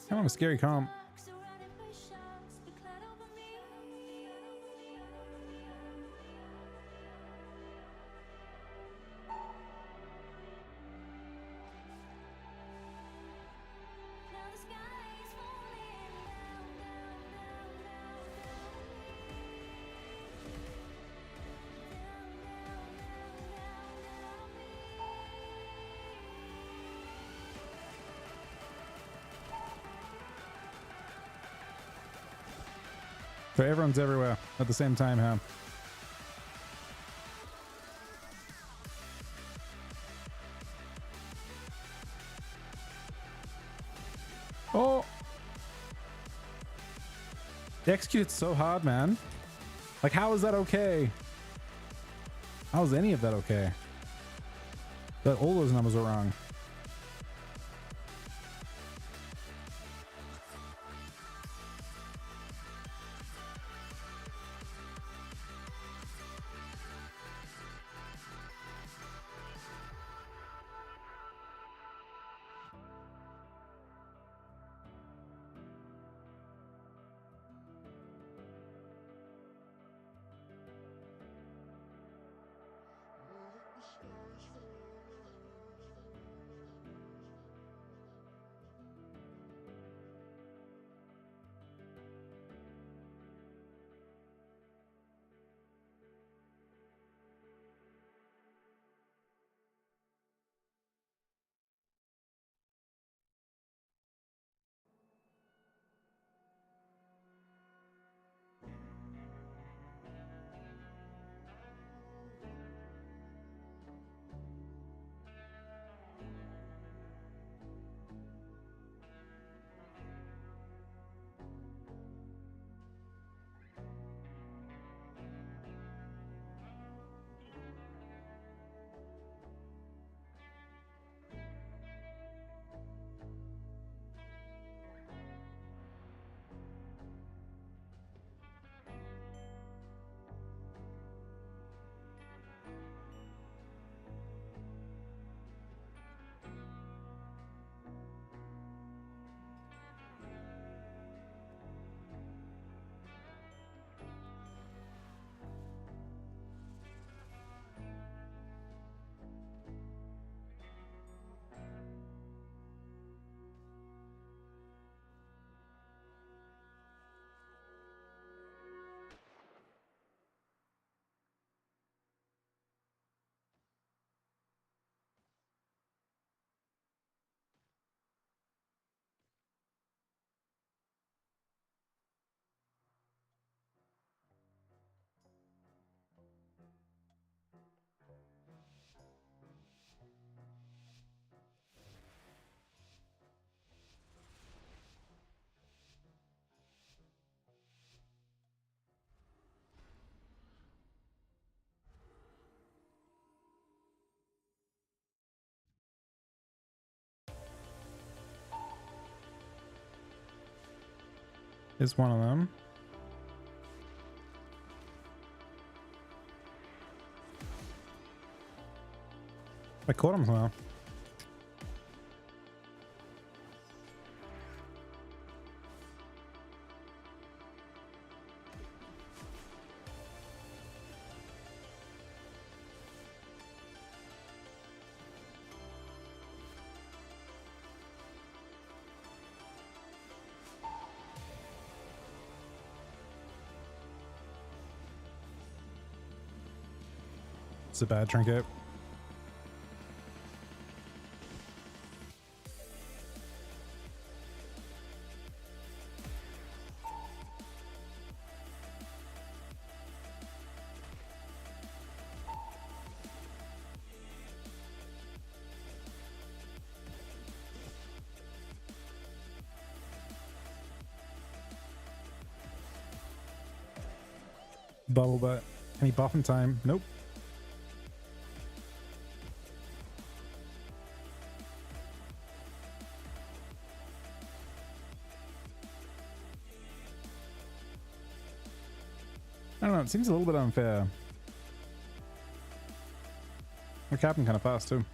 Kind of a scary comp. So everyone's everywhere at the same time, huh? Oh! They execute it so hard, man. Like, how is that okay? How is any of that okay? That all those numbers are wrong. Is one of them. I caught him somehow. It's a bad trinket. Bubble butt. Any buff in time? Nope. I don't know, it seems a little bit unfair. We're capping kind of fast too.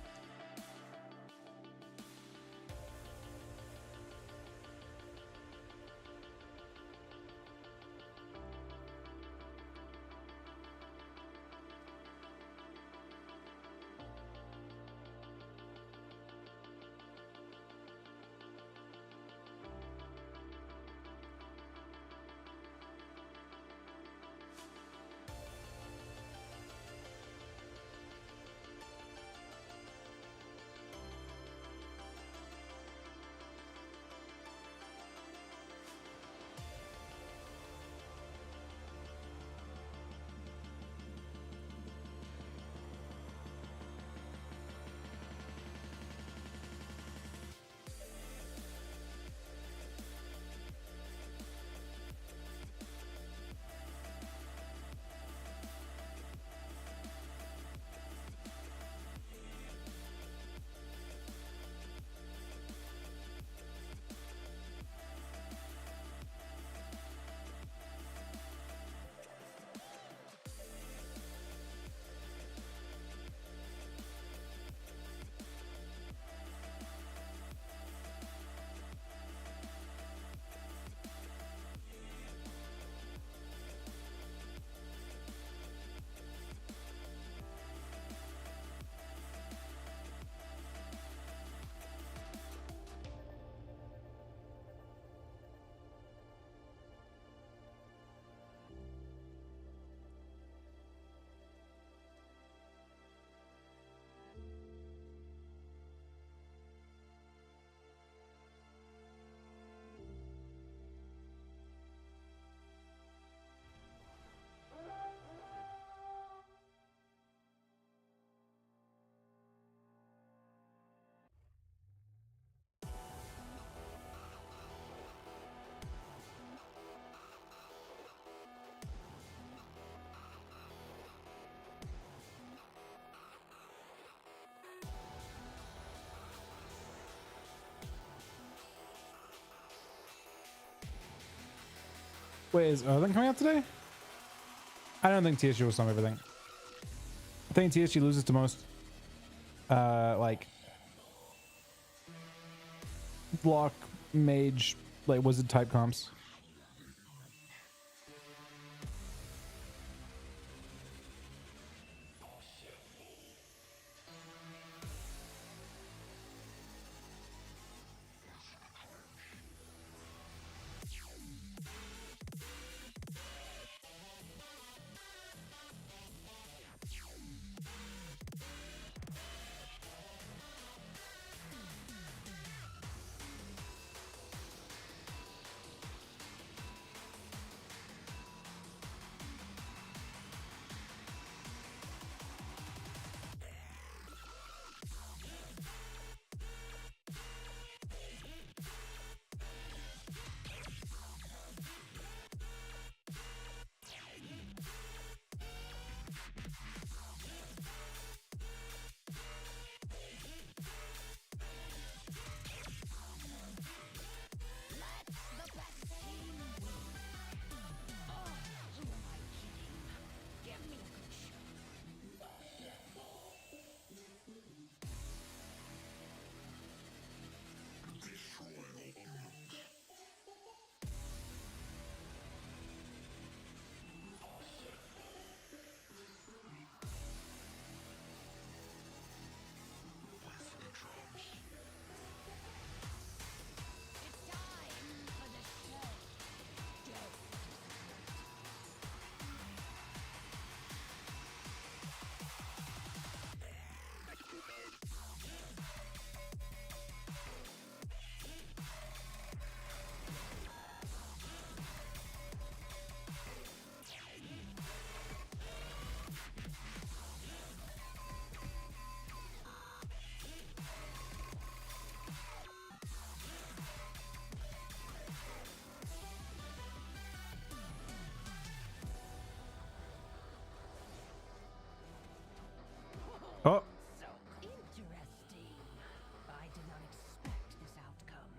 Wait, is Earthling coming out today? I don't think TSG will stop everything. I think TSG loses to most like block mage like wizard type comps. Oh, So interesting. I did not expect this outcome.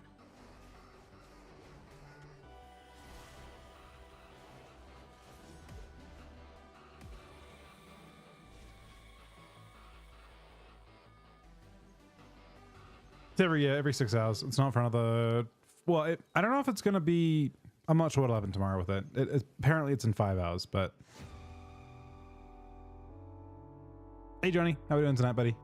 it's every 6 hours. It's not for another. Well, I don't know if it's gonna be. I'm not sure what'll happen tomorrow with it. Apparently, it's in 5 hours. But hey, Johnny, how we doing tonight, buddy?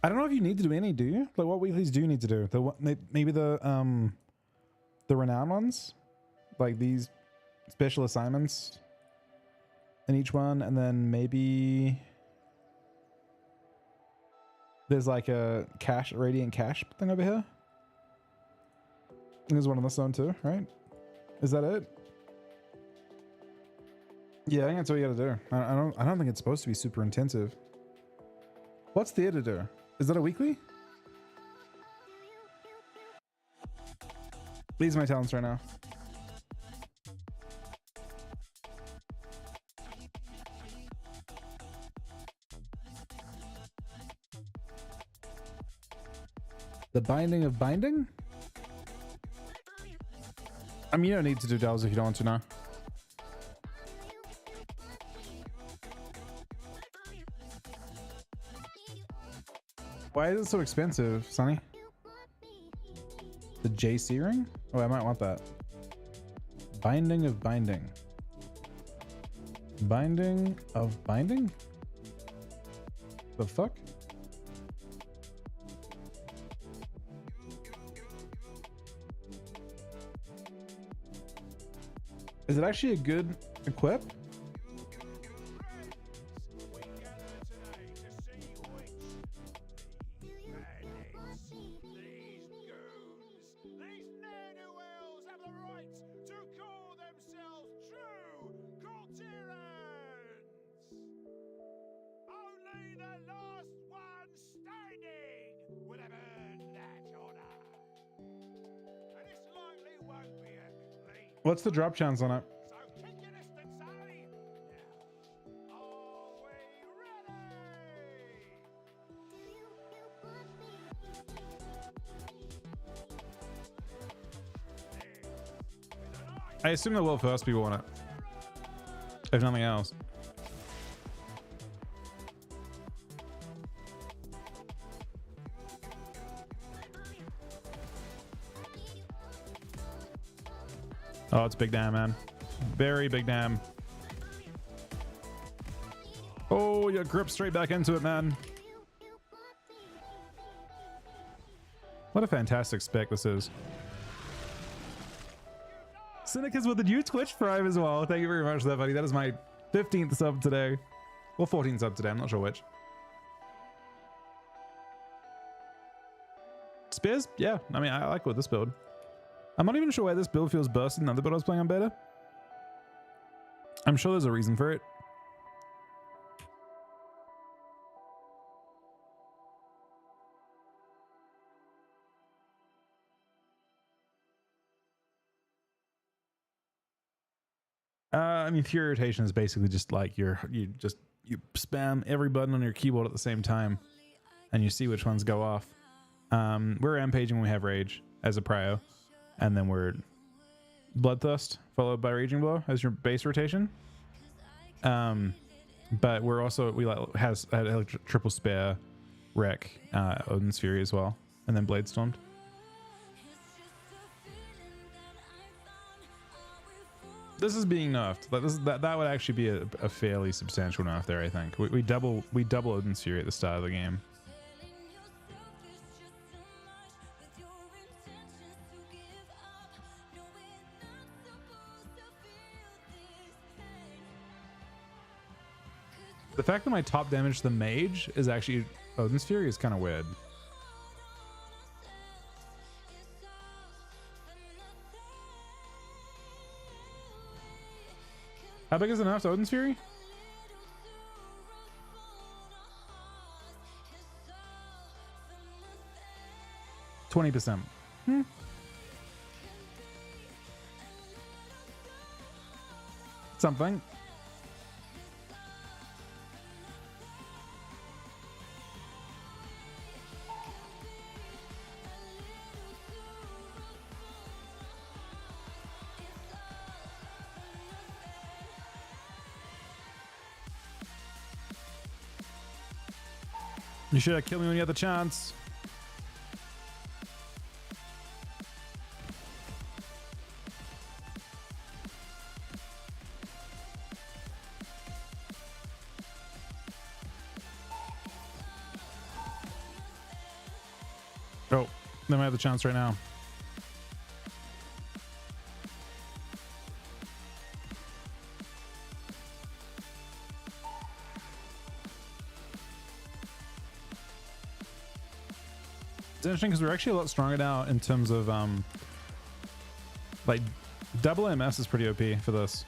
don't know if you need to do any, do you? Like, what weeklies do you need to do? Maybe the renowned ones, like these special assignments in each one, and then maybe there's like a cash, radiant cash thing over here. There's one on this zone too, right? Is that it? Yeah, I think that's what you gotta do. I don't think it's supposed to be super intensive. What's theater do? Is that a weekly? These are my talents right now. The binding of binding? I mean, you don't need to do delves if you don't want to now. Why is it so expensive, Sonny? The JC ring? Oh, I might want that. Binding of binding. Binding of binding? The fuck? Is it actually a good equip? We gather today to see which these bandits, these goons, these ne'er-do-wells have the right to call themselves true Cortirans. Only the last one standing will have earned that honor. And this likely won't be a clean. What's the drop chance on it? So keep your distance, eh? Now, are we ready? I assume the world first people want it. If nothing else. Oh, it's big damn, man. Very big damn. Oh, you grip straight back into it, man. What a fantastic spec this is. Cynic is with a new Twitch Prime as well. Thank you very much for that, buddy. That is my 15th sub today. Or 14th sub today. I'm not sure which. Spears? Yeah. I mean, I like with this build. I'm not even sure why this build feels bursted than the other build I was playing on beta. I'm sure there's a reason for it. I mean, Fury Rotation is basically just like you spam every button on your keyboard at the same time, and you see which ones go off. We're rampaging when we have Rage as a prio, and then we're Bloodthirst followed by Raging Blow as your base rotation. But we're also had triple spare, Wreck, Odin's Fury as well, and then Blade Stormed. This is being nerfed. Like that would actually be a fairly substantial nerf there. I think we double Odin's Fury at the start of the game. The fact that my top damage to the mage is actually Odin's Fury is kind of weird. How big is enough to Odin's Fury? %. Something. You should have killed me when you had the chance. They might have the chance right now. It's interesting because we're actually a lot stronger now in terms of like double MS is pretty OP for this.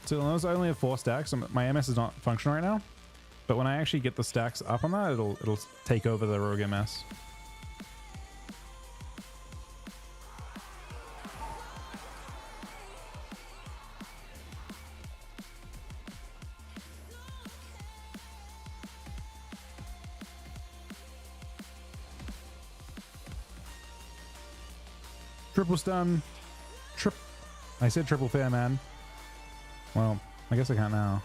So unless I only have 4 stacks, my MS is not functional right now. But when I actually get the stacks up on that, it'll take over the rogue MS. Triple stun. I said triple fair, man. Well, I guess I can't now.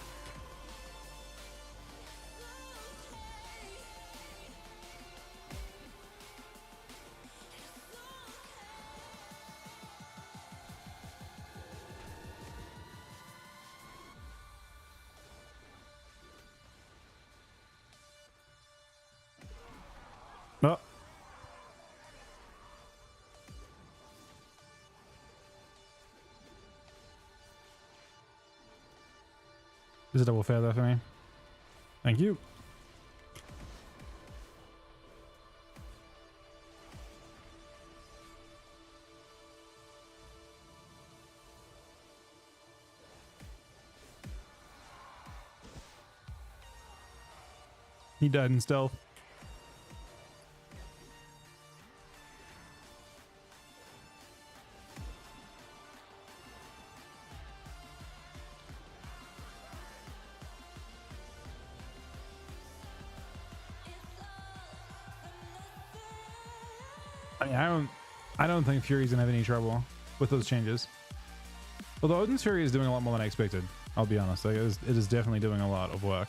Oh. Is a double fair there for me? Thank you. He died in stealth. I don't think Fury's gonna have any trouble with those changes. Although Odin's Fury is doing a lot more than I expected. I'll be honest. Like, it is definitely doing a lot of work.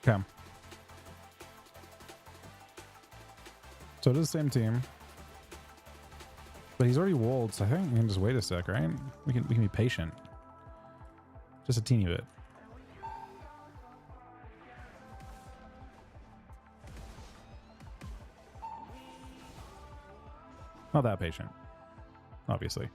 Okay. So it is the same team. But he's already walled, so I think we can just wait a sec, right? We can be patient. Just a teeny bit. Not that patient, obviously.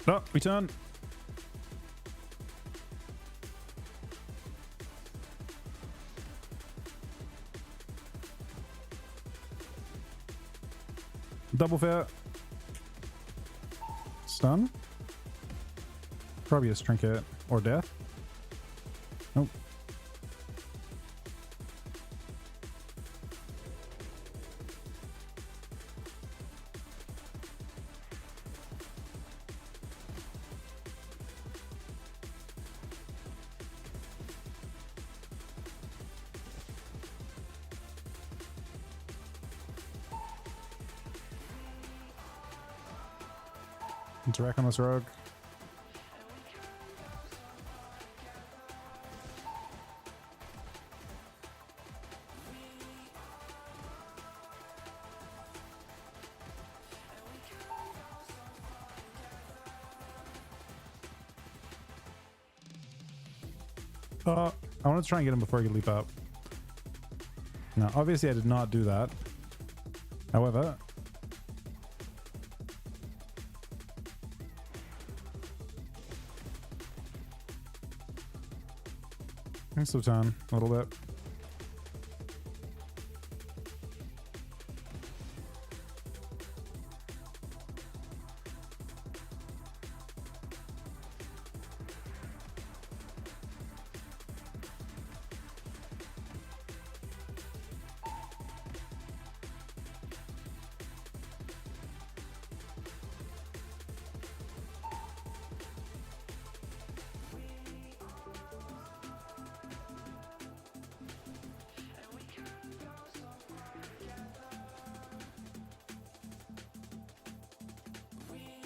Oh, we turn. Double fair. Stun. Probably a trinket or death. Interact on this rogue. I want to try and get him before he can leap up. Now, obviously I did not do that. However, I slow down a little bit.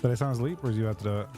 Did I sound asleep or do you have to do it?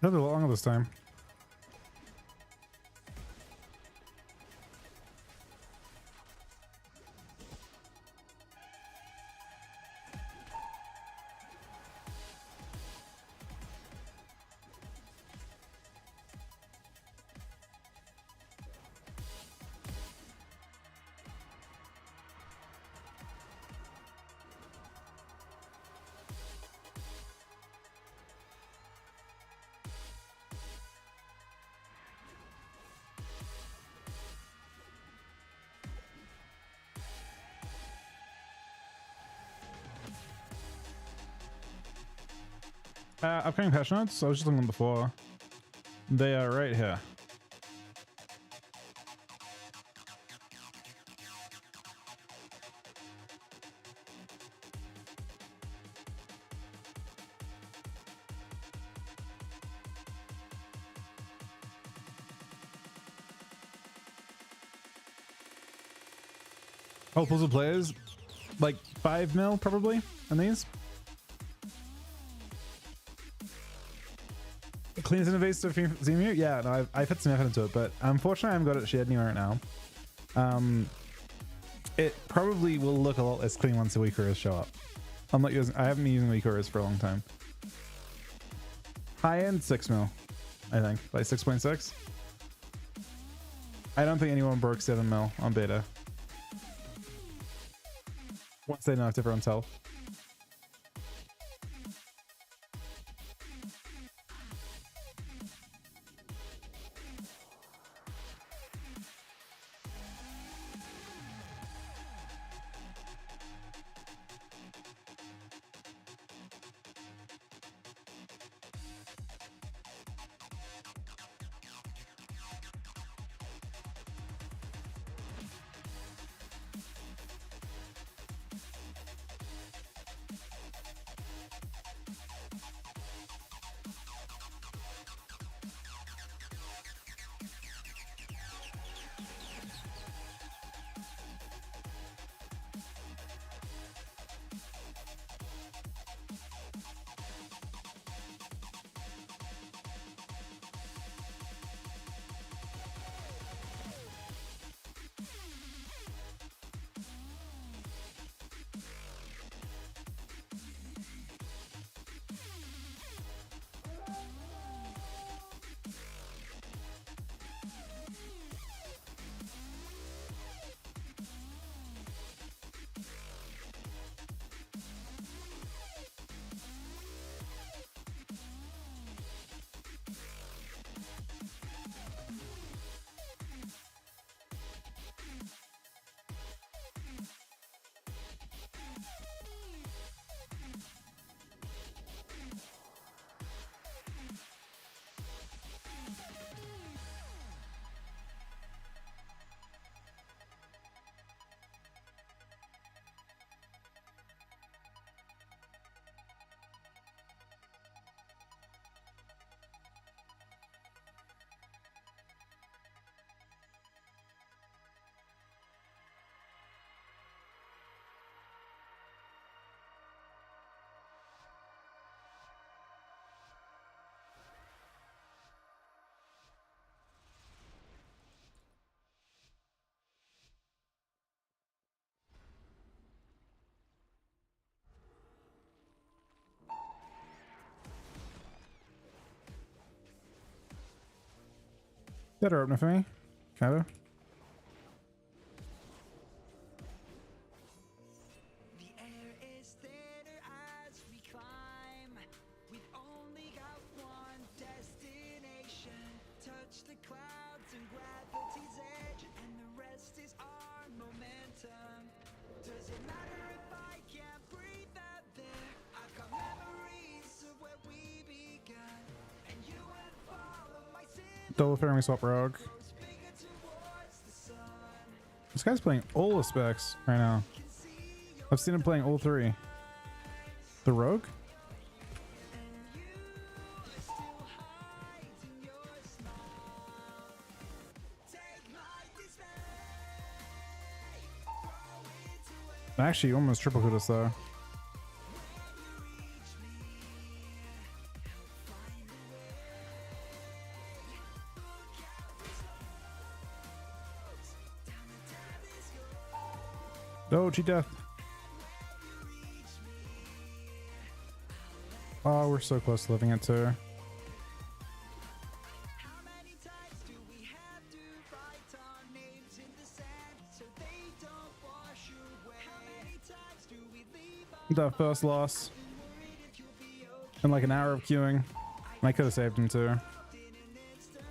That was a little longer this time. Upcoming patch notes. I was just looking before. They are right here. Oh, puzzle players, like 5 mil probably on these. Clean as an invasive Zemu? Yeah, no, I've put some effort into it, but unfortunately I haven't got it shared anywhere right now. It probably will look a lot less clean once the weaker show up. I haven't been using weaker for a long time. High end 6 mil, I think, like 6.6. I don't think anyone broke 7 mil on beta. Once they knocked everyone's health. Better opener for me. Kind of. The air is thinner as we climb. We've only got one destination. Touch the clouds and gravity's edge, and the rest is our momentum. Does it matter if I can't breathe out there? I've got memories of where we began, and you would follow my Double fairing swap rogue. finger towards the sun. This guy's playing all the specs right now. I've seen him playing all three. The rogue? Actually, almost triple hit us though. No, cheat death. Oh, we're so close to living it too. How many times do we have to write our names in the sand so they don't wash away? How many times do we leave The first loss. And like an hour of queuing. And I could have saved him too. in an instant?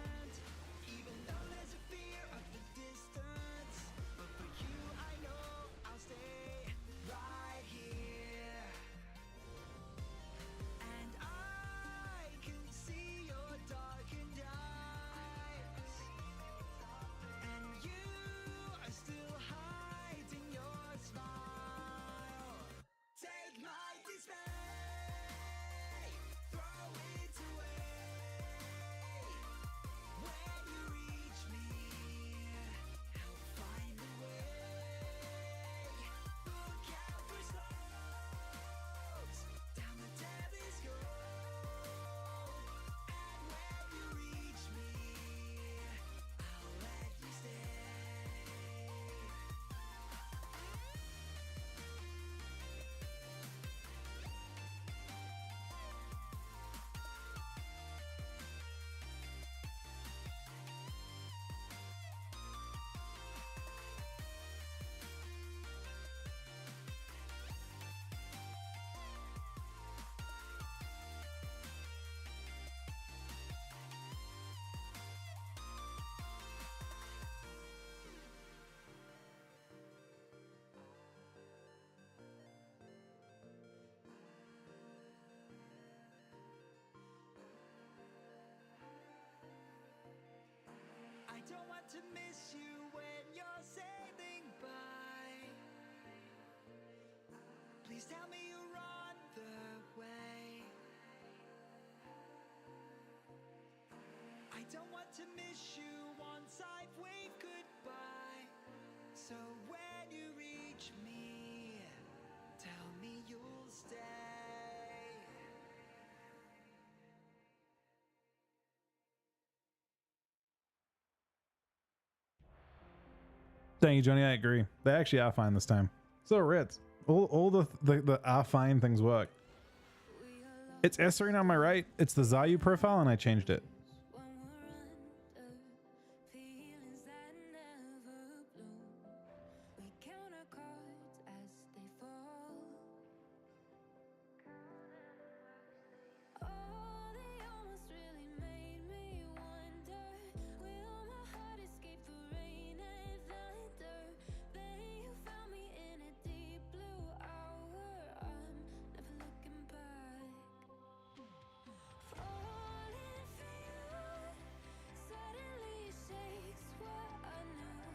Even though there's a fear of the distance, but for you I know I'll stay right here. And I can see your darkened eyes, and you are still hiding your smile. Take my dismay, throw it away. When you reach me, I'll find a way. Look out for slopes, down the telescope. And when you reach me, I'll let you stay. I don't want to miss you when you're sailing by. Please tell me you're on the way. I don't want to miss you once I've waved goodbye. So when you reach me, tell me you'll stay. Thank you, Johnny. I agree. They actually are fine this time. So Ritz, all the are fine things work. It's S Arena on my right. It's the Zayu profile, and I changed it. When we're under feelings that never bloom, we count our cards as they fall. Oh, they almost really made me wonder, will my heart escape the rain and thunder? Then you found me in a deep blue hour. I'm never looking back. Falling for you suddenly shakes what I knew.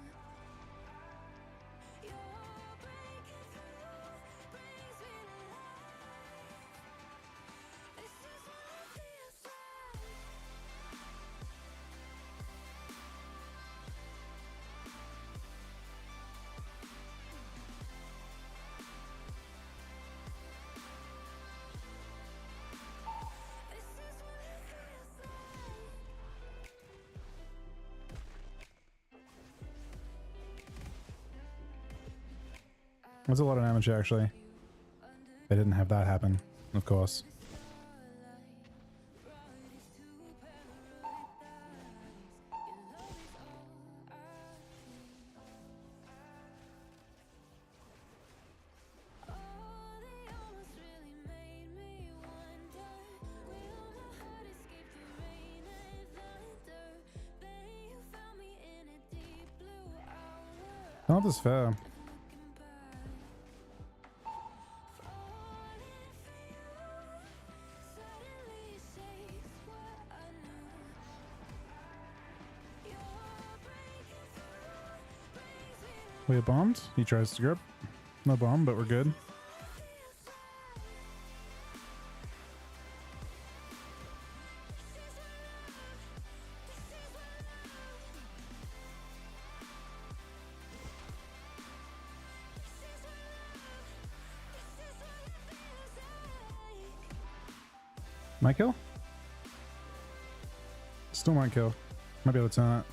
You're breaking through, brings me to life. This is what it feels like. This is what it feels like. That's a lot of damage actually. They didn't have that happen, of course. Brought us to paradise. Your love Not this fair. We have bombed. He tries to grip. No bomb, but we're good. My kill? Still my kill. Might be able to turn it.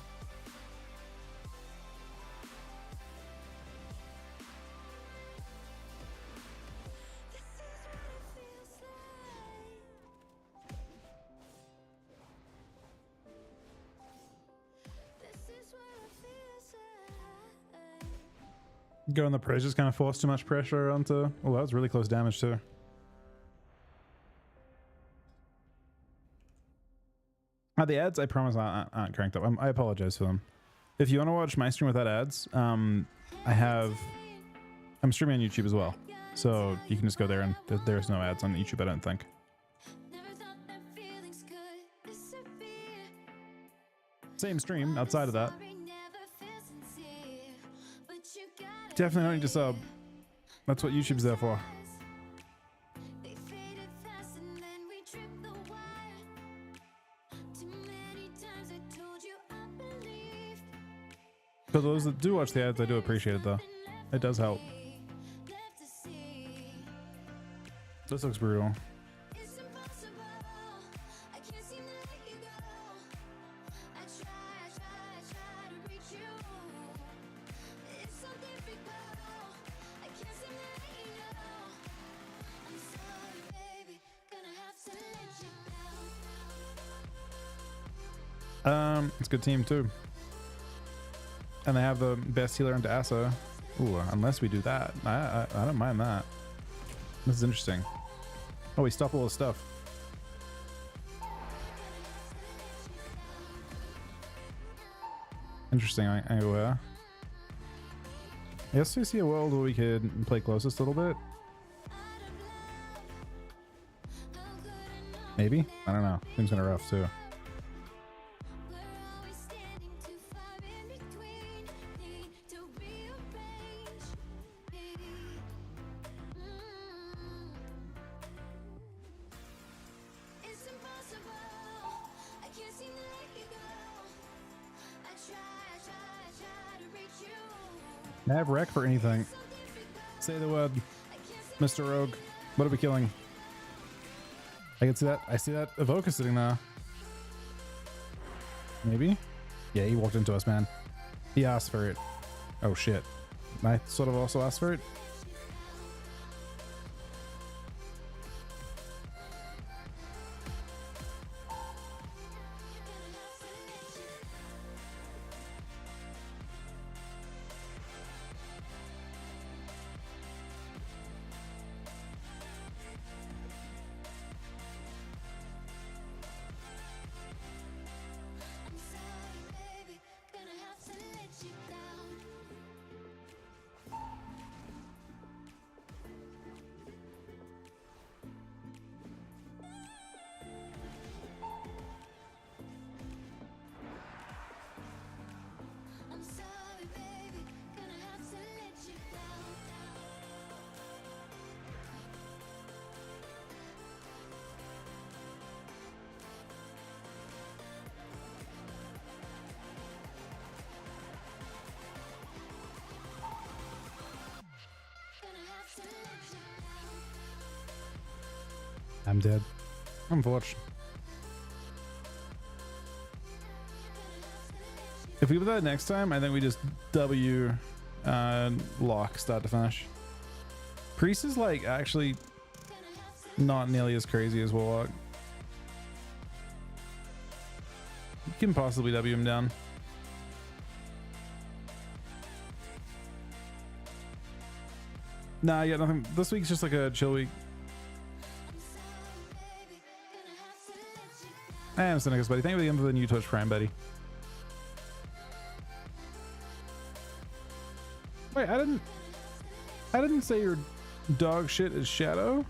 Going the praise just kind of forced too much pressure onto. Oh, that was really close damage too. The ads, I promise, aren't cranked up. I apologize for them. If you want to watch my stream without ads, I'm streaming on YouTube as well, so you can just go there and there's no ads on YouTube, I don't think. Same stream outside of that. Definitely don't need to sub. That's what YouTube's there for. For those that do watch the ads, I do appreciate it though. It does help. This looks brutal. It's a good team too. And they have the best healer into Asa. Ooh, unless we do that. I don't mind that. This is interesting. Oh, we stop all the stuff. Interesting. I guess we see a world where we could play closest a little bit. Maybe? I don't know. Things kind of rough too. Nav wreck for anything. Say the word, Mr. Rogue. What are we killing? I can see that. I see that Evoker sitting there. Maybe? Yeah, he walked into us, man. He asked for it. Oh shit. I sort of also asked for it. I'm dead. Unfortunate. If we do that next time, I think we just W lock start to finish. Priest is like actually not nearly as crazy as Warlock. You can possibly W him down. Nah, I got nothing. This week's just like a chill week. I am Cynicus, buddy. Thank you for the end of the new Twitch Prime, buddy. Wait, I didn't say your dog shit is Shadow.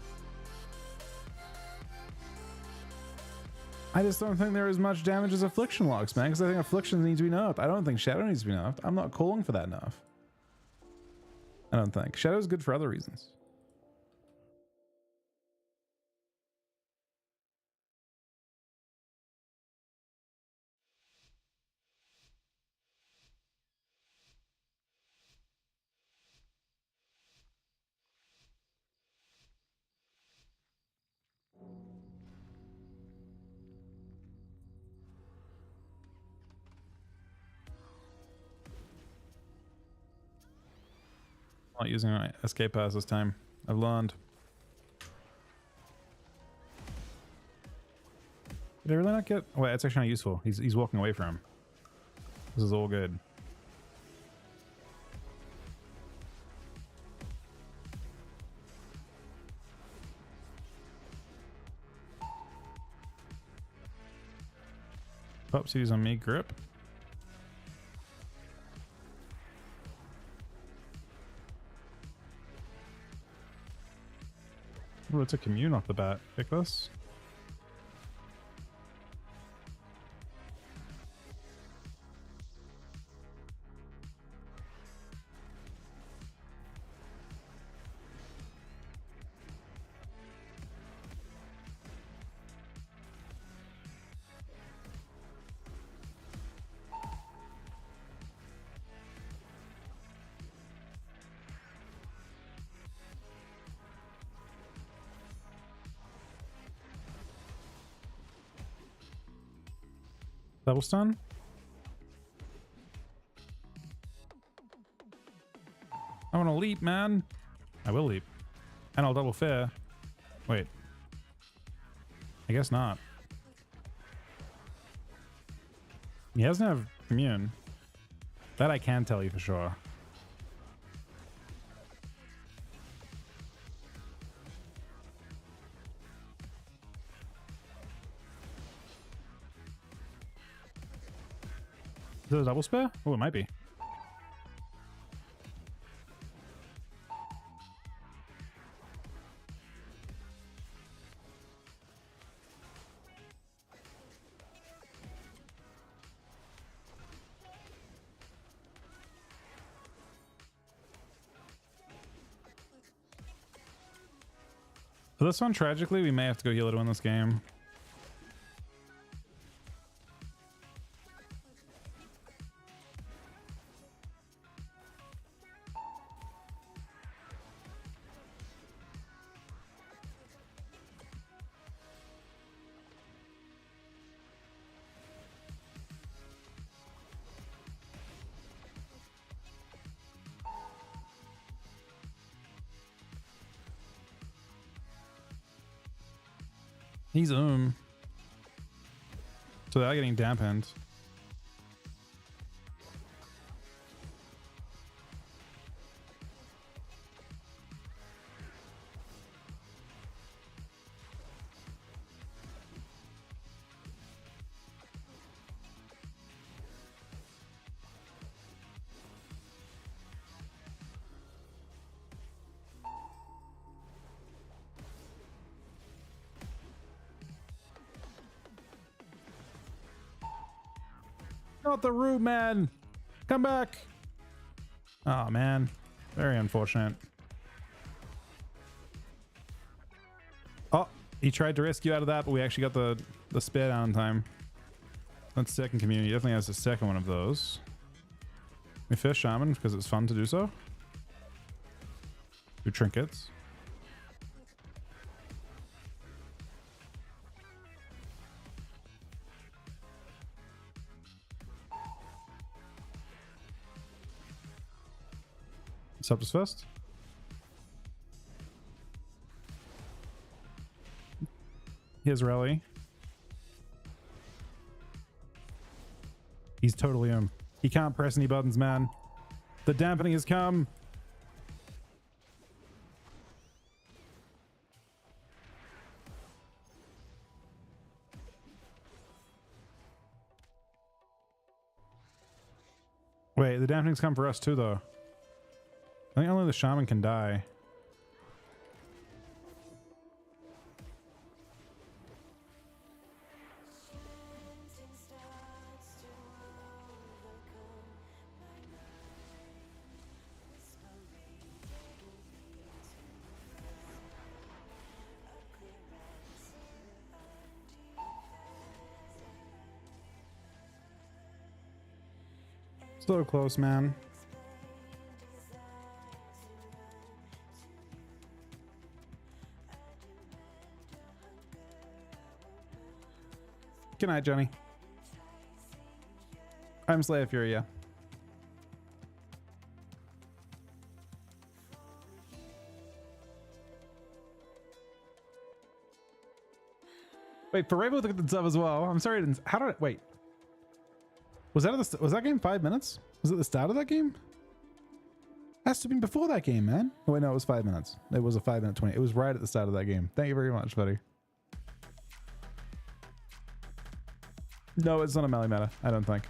I just don't think there is much damage as Affliction locks, man, because I think Affliction needs to be nerfed. I don't think Shadow needs to be nerfed. I'm not calling for that nerf. I don't think. Shadow's good for other reasons. Not using my escape pass this time. I've learned. Did I really not get... Wait, it's actually not useful. He's walking away from him. This is all good. Popsies on me, grip. Oh, it's a commune off the bat. Pick this. Double stun? I want to leap, man. I will leap. And I'll double fair. Wait. I guess not. He doesn't have commune. That I can tell you for sure. Is it a double spare? Oh, it might be. So this one, tragically, we may have to go heal it to win this game. He's so they're getting dampened. Not the root, man. Come back. Oh, man. Very unfortunate. Oh, he tried to rescue out of that, but we actually got the spare down in time. That's second community. Definitely has the second one of those. We fish shaman because it's fun to do so. Do trinkets. Septus first. Here's Rally. He's totally him. He can't press any buttons, man. The dampening has come. Wait, the dampening's come for us too, though. I think only the shaman can die. So close, man. Good night, Johnny. I'm Slayer Fury, yeah. Wait, for Rainbow took the sub as well. I'm sorry, I didn't. How did it? Wait. Was that was that game 5 minutes? Was it the start of that game? Has to have been before that game, man. Oh, wait, no, it was 5 minutes. It was a 5-minute 20. It was right at the start of that game. Thank you very much, buddy. No, it's not a melee meta, I don't think.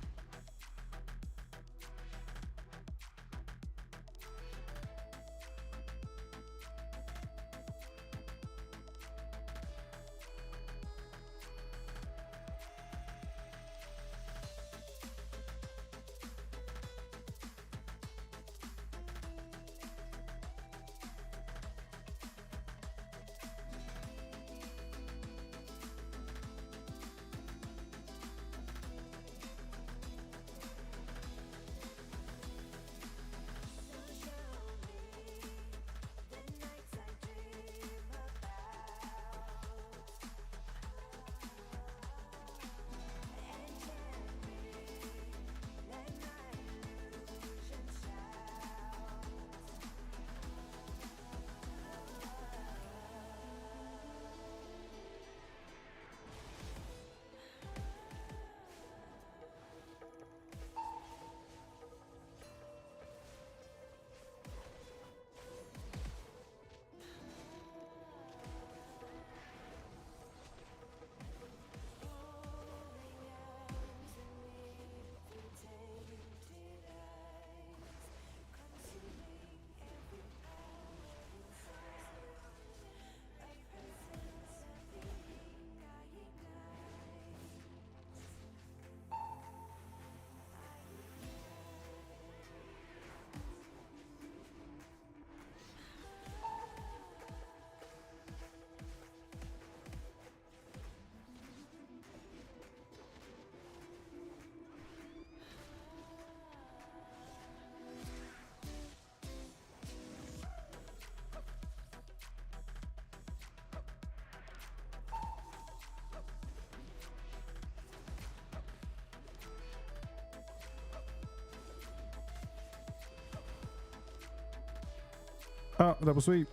Oh, that was sweet.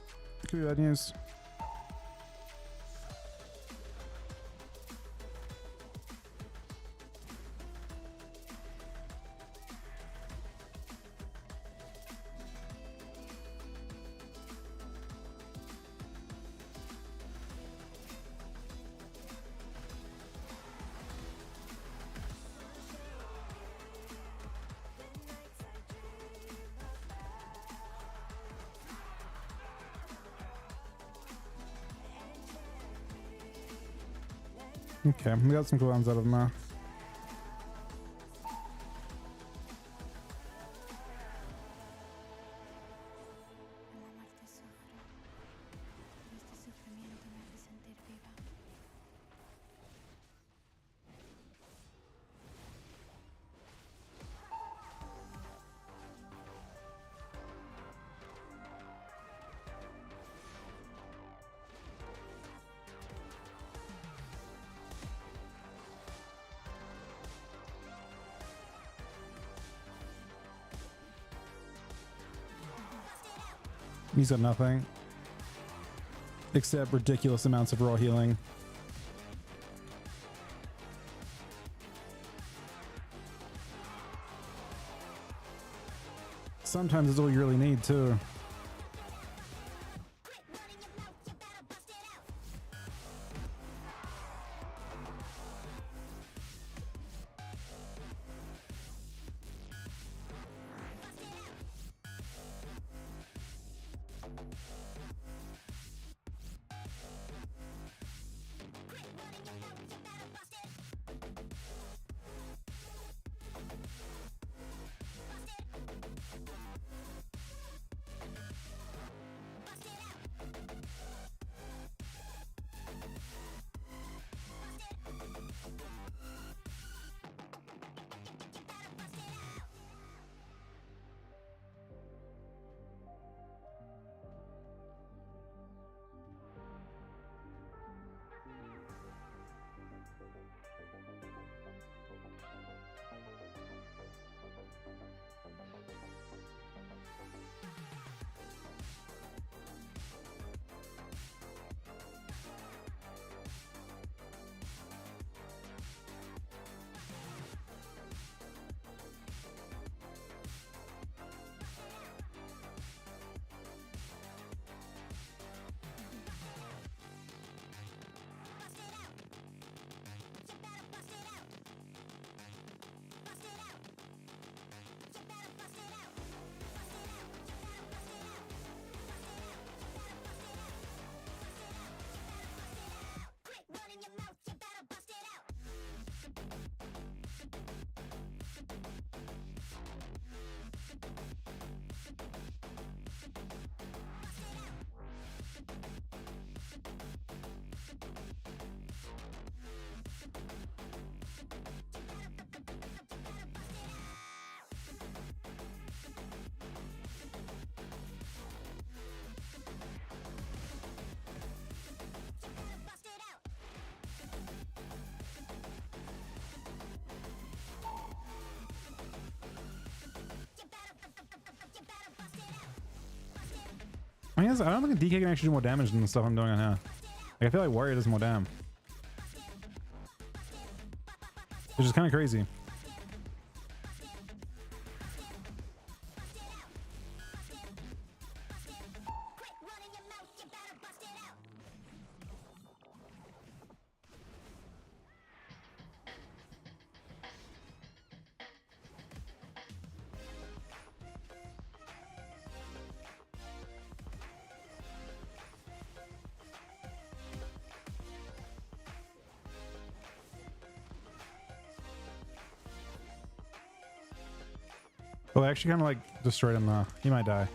Could be bad news. Okay, we got some cooldowns out of them now. La muerte sufre, pero este sufrimiento me hace sentir viva. He's got nothing. Except ridiculous amounts of raw healing. Sometimes it's all you really need, too. I mean, I don't think a DK can actually do more damage than the stuff I'm doing on here. Like, I feel like Warrior does more damage. Which is kind of crazy. Oh, I actually kind of like destroyed him though. He might die.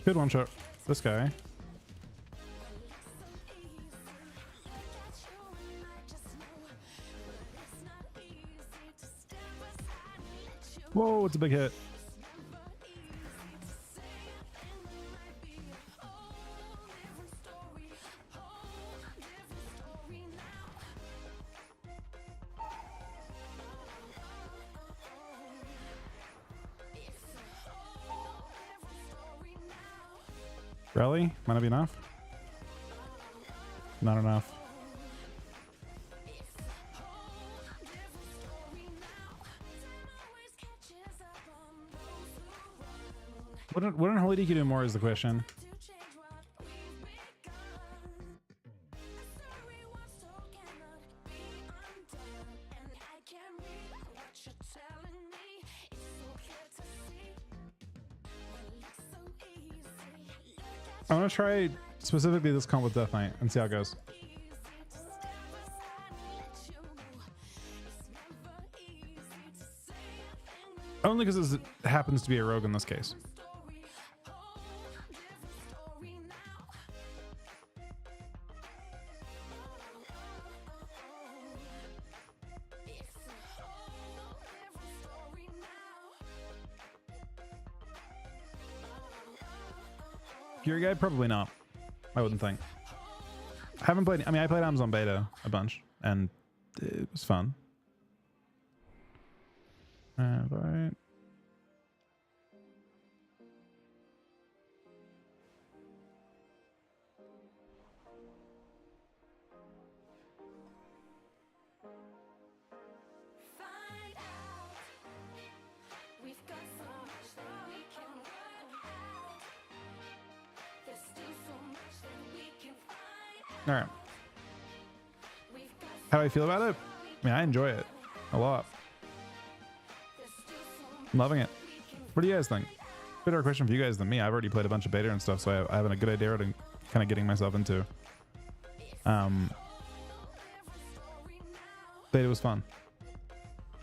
Good one shot. This guy. Whoa, it's a big hit. Rally? Might not be enough. Not enough. Wouldn't Holy DQ do more is the question. I want to try specifically this comp with Death Knight and see how it goes. Only because it happens to be a rogue in this case. Fury guy? Probably not. I wouldn't think. I haven't played. I mean, I played Amazon Beta a bunch, and it was fun. Right. All right. How do I feel about it? I mean, I enjoy it a lot. I'm loving it. What do you guys think? Better question for you guys than me. I've already played a bunch of beta and stuff, so I have a good idea what I'm kind of getting myself into. Beta was fun.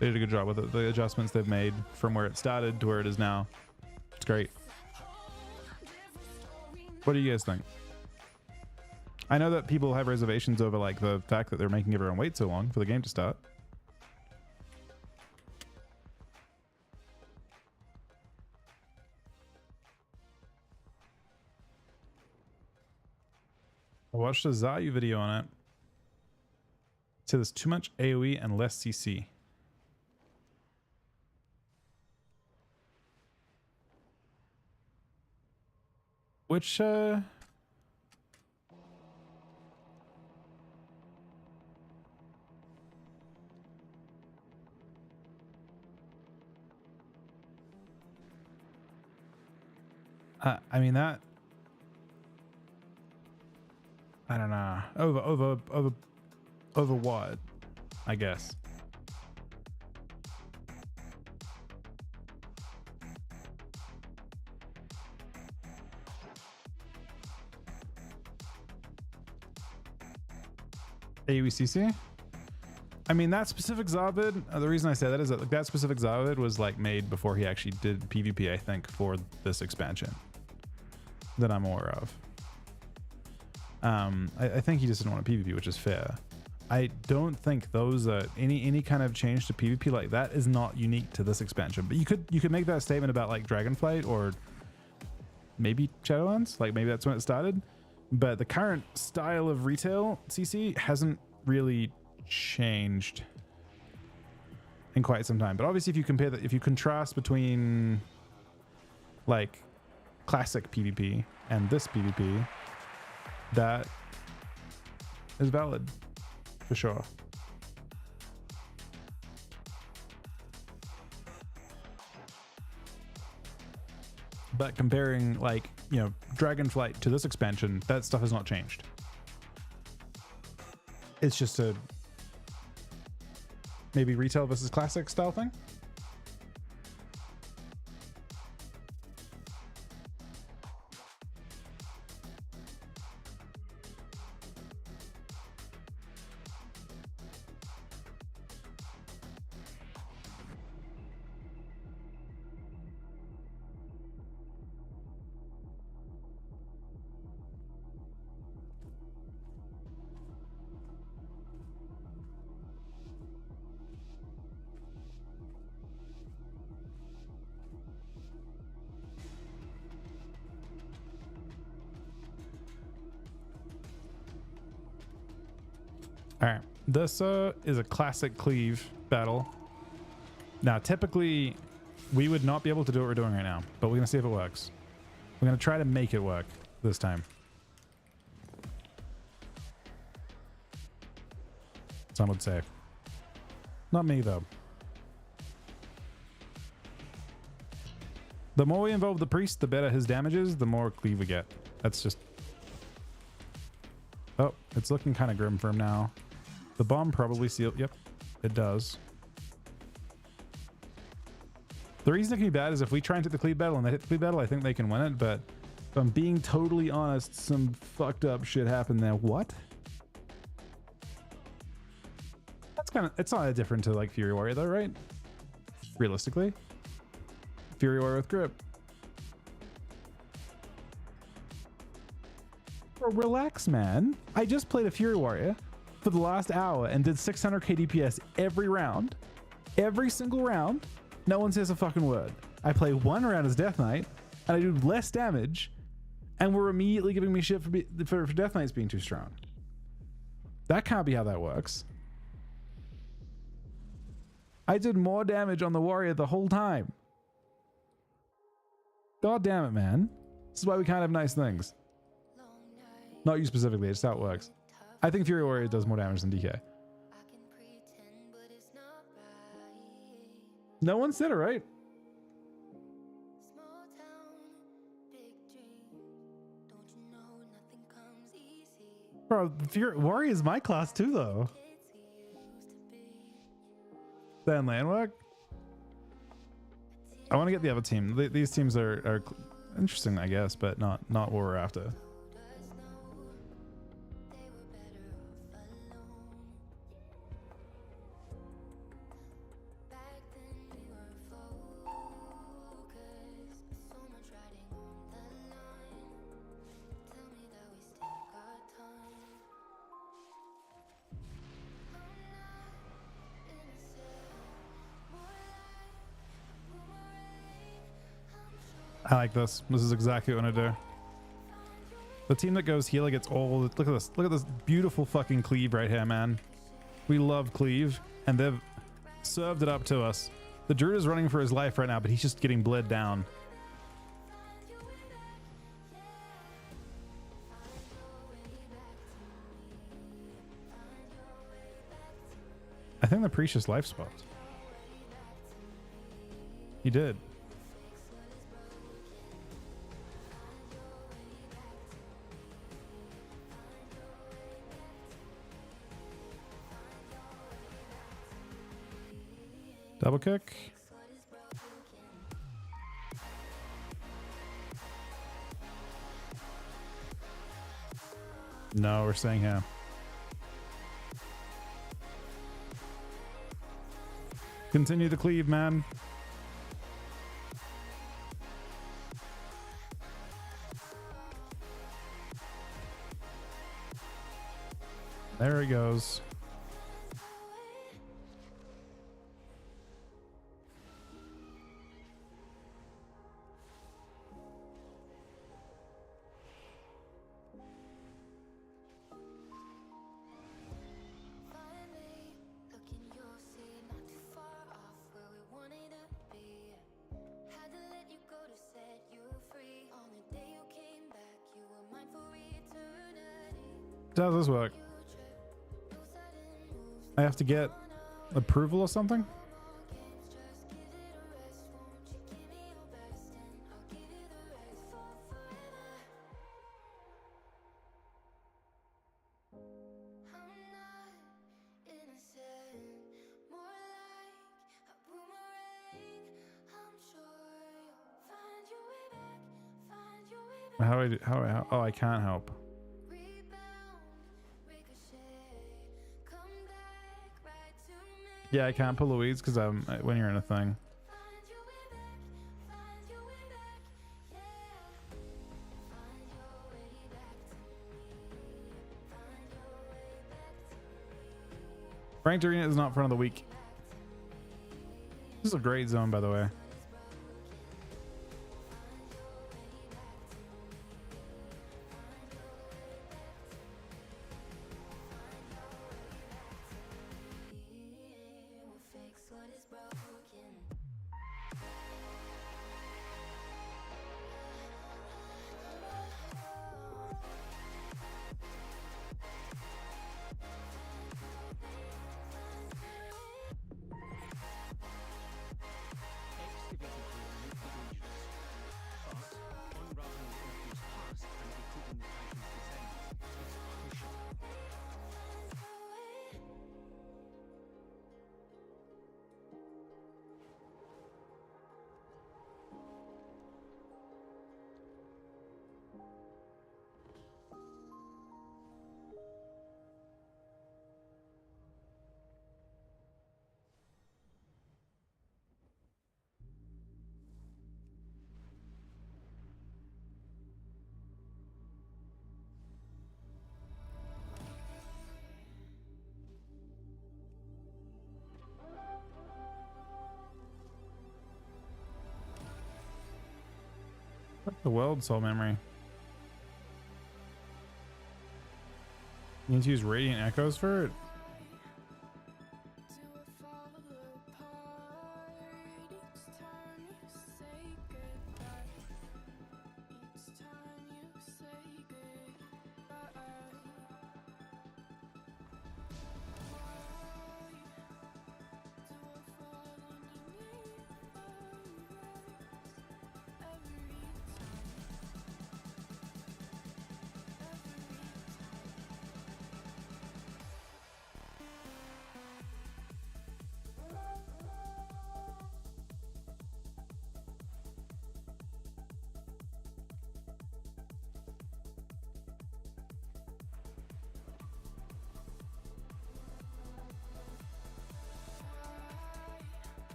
They did a good job with it. The adjustments they've made from where it started to where it is now. It's great. What do you guys think? I know that people have reservations over like the fact that they're making everyone wait so long for the game to start. I watched a Zayu video on it. It said there's too much AoE and less CC. Which I mean that I don't know. Over what? I guess. AUECC? I mean, that specific Zavid, the reason I say that is that that specific Zavid was like made before he actually did PvP, I think, for this expansion that I'm aware of. I think he just didn't want a PvP, which is fair. I don't think those any kind of change to PvP like that is not unique to this expansion. But you could make that statement about like Dragonflight or maybe Shadowlands, like maybe that's when it started. But the current style of retail CC hasn't really changed in quite some time. But obviously, if you compare that, if you contrast between like classic PvP and this PvP, that is valid for sure. But comparing, like, you know, Dragonflight to this expansion, that stuff has not changed. It's just a maybe retail versus classic style thing. All right, this is a classic cleave battle. Now, typically, we would not be able to do what we're doing right now, but we're gonna see if it works. We're gonna try to make it work this time. Some would say. Not me, though. The more we involve the priest, the better his damage is, the more cleave we get. That's just... Oh, it's looking kind of grim for him now. The bomb probably sealed. Yep, it does. The reason it can be bad is if we try and hit the cleave battle and they hit the cleave battle, I think they can win it. But if I'm being totally honest, some fucked up shit happened there. What? That's kind of... It's not that different to like Fury Warrior though, right? Realistically. Fury Warrior with grip. Bro, relax, man. I just played a Fury Warrior for the last hour and did 600k DPS every round. Every single round. No one says a fucking word. I play one round as Death Knight and I do less damage, and we're immediately giving me shit for Death Knights being too strong. That can't be how that works. I did more damage on the Warrior the whole time. God damn it, man. This is why we can't have nice things. Not you specifically, it's how it works. I think Fury Warrior does more damage than DK. No one said it, right? Bro, Fury Warrior is my class too, though. Then land work. I want to get the other team. These teams are interesting, I guess, but not what we're after. I like this. This is exactly what I want to do. The team that goes healer gets all... Look at this. Look at this beautiful fucking cleave right here, man. We love cleave, and they've served it up to us. The druid is running for his life right now, but he's just getting bled down. I think the priest just life swapped. He did. Double kick. No, we're staying here. Continue the cleave, man. There he goes. How does this work? I have to get approval or something? How do I do, how do I help? Oh, I can't help. Yeah, I can't pull the weeds because when you're in a thing. Ranked Arena is not front of the week. This is a great zone, by the way. The weld soul memory. You need to use radiant echoes for it.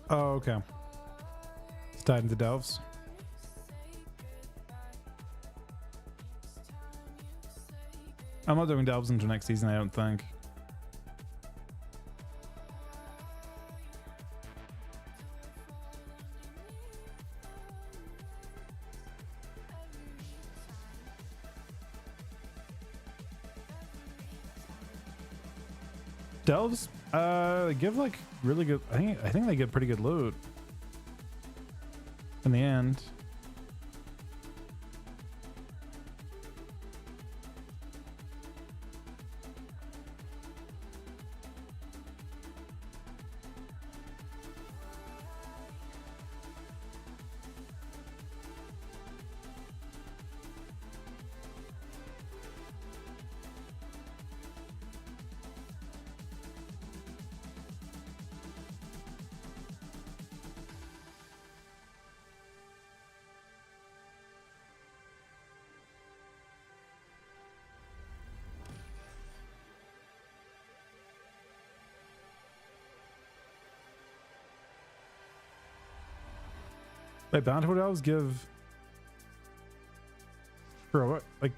Oh, okay. It's tied into delves. I'm not doing delves until next season, I don't think. Delves, they give like really good. I think they get pretty good loot in the end. Wait, bountiful delves give for what? Like,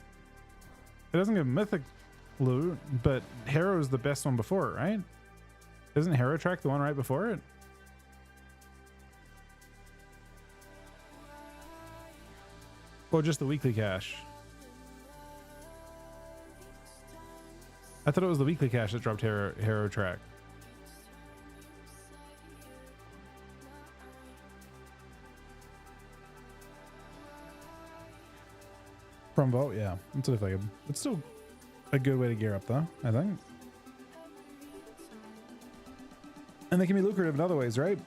it doesn't give mythic loot, but Hero is the best one before it, right? Isn't Hero Track the one right before it? Or just the weekly cache? I thought it was the weekly cache that dropped Hero Track. From Vault, yeah. It's still a good way to gear up though, I think. And they can be lucrative in other ways, right?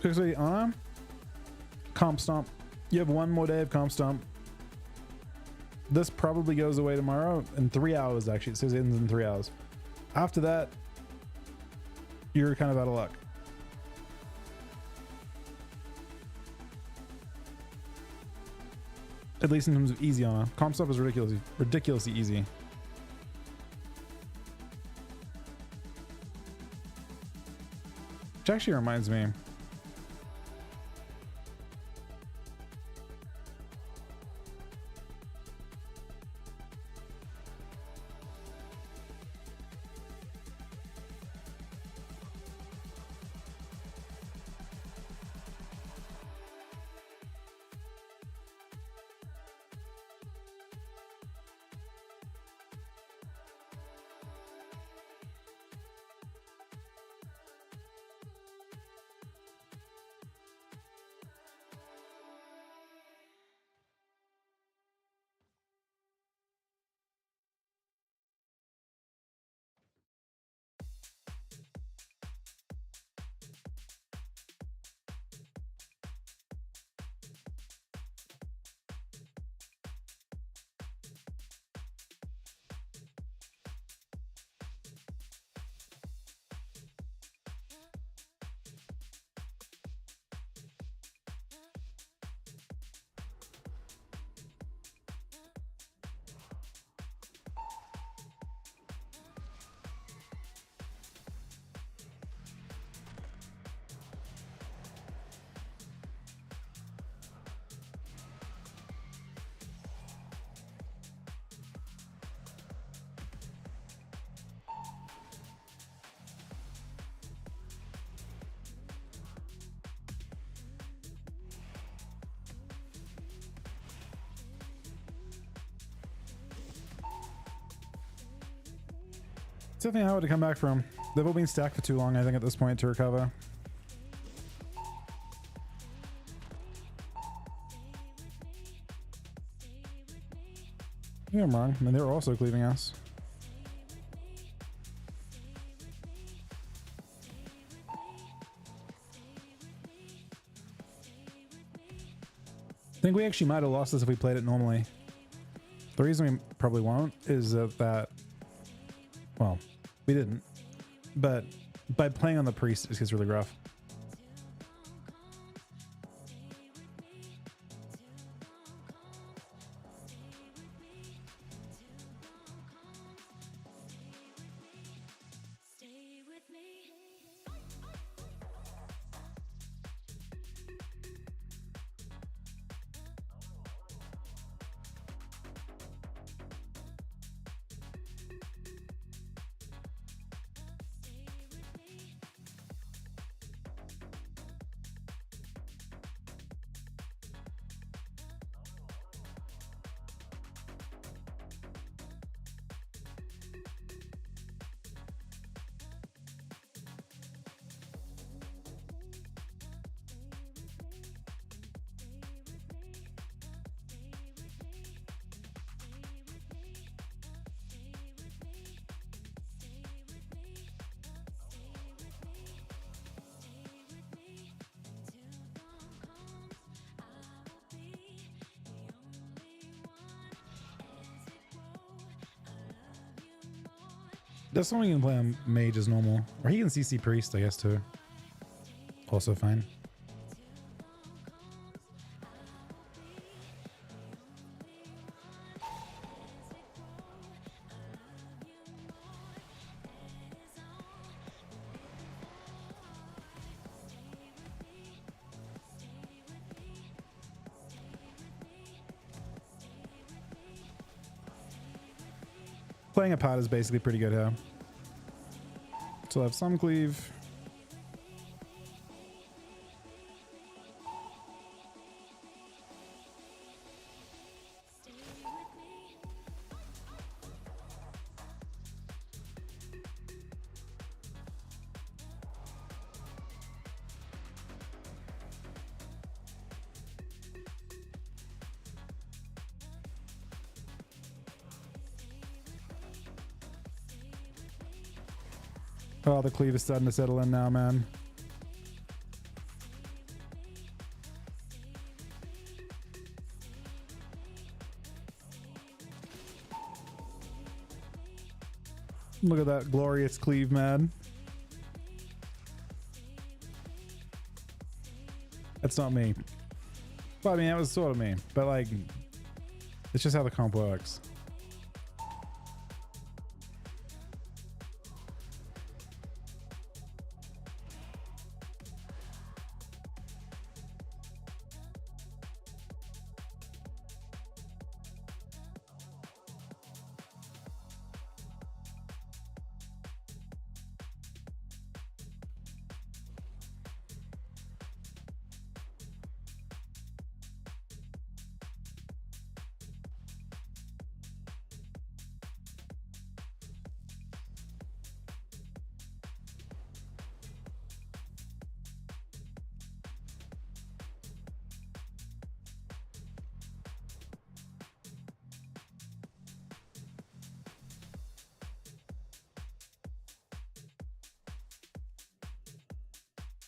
Quickly, Anna. Comp Stomp. You have one more day of Comp Stomp. This probably goes away tomorrow in 3 hours, actually. It says it ends in 3 hours. After that, you're kind of out of luck. At least in terms of easy Anna. Comp Stomp is ridiculously easy. Which actually reminds me. It's definitely hard to come back from. They've all been stacked for too long, I think, at this point to recover. Yeah, I'm wrong. I mean, they were also cleaving us. I think we actually might have lost this if we played it normally. The reason we probably won't is that well, we didn't, but by playing on the priest, it just gets really rough. That's something you can play on mage as normal. Or he can CC priest, I guess, too. Also fine. Playing a pot is basically pretty good here. So I'll have some cleave. Oh, the cleave is starting to settle in now, man. Look at that glorious cleave, man. That's not me. Well, I mean, that was sort of me, but like, it's just how the comp works.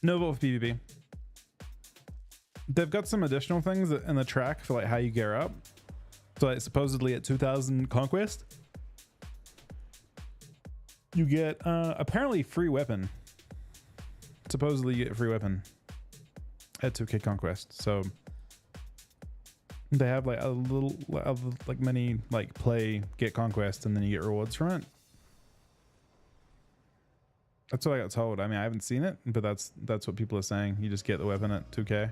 No vote for PvP. They've got some additional things in the track for like how you gear up. So like supposedly at 2000 Conquest, you get apparently free weapon. Supposedly you get a free weapon at 2K Conquest. So they have like a little like many like play, get Conquest, and then you get rewards from it. That's what I got told. I mean, I haven't seen it, but that's what people are saying. You just get the weapon at 2K.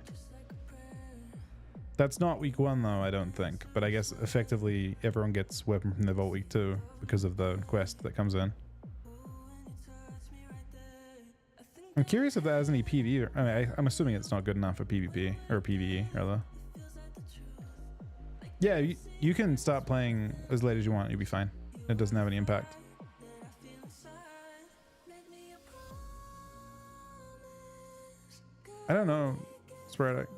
That's not week 1 though, I don't think. But I guess effectively everyone gets weapon from the vault week 2 because of the quest that comes in. I'm curious if that has any PvE. I mean, I'm assuming it's not good enough for PvP or PvE rather. Yeah, you can start playing as late as you want. You'll be fine. It doesn't have any impact. I don't know, Sporadic.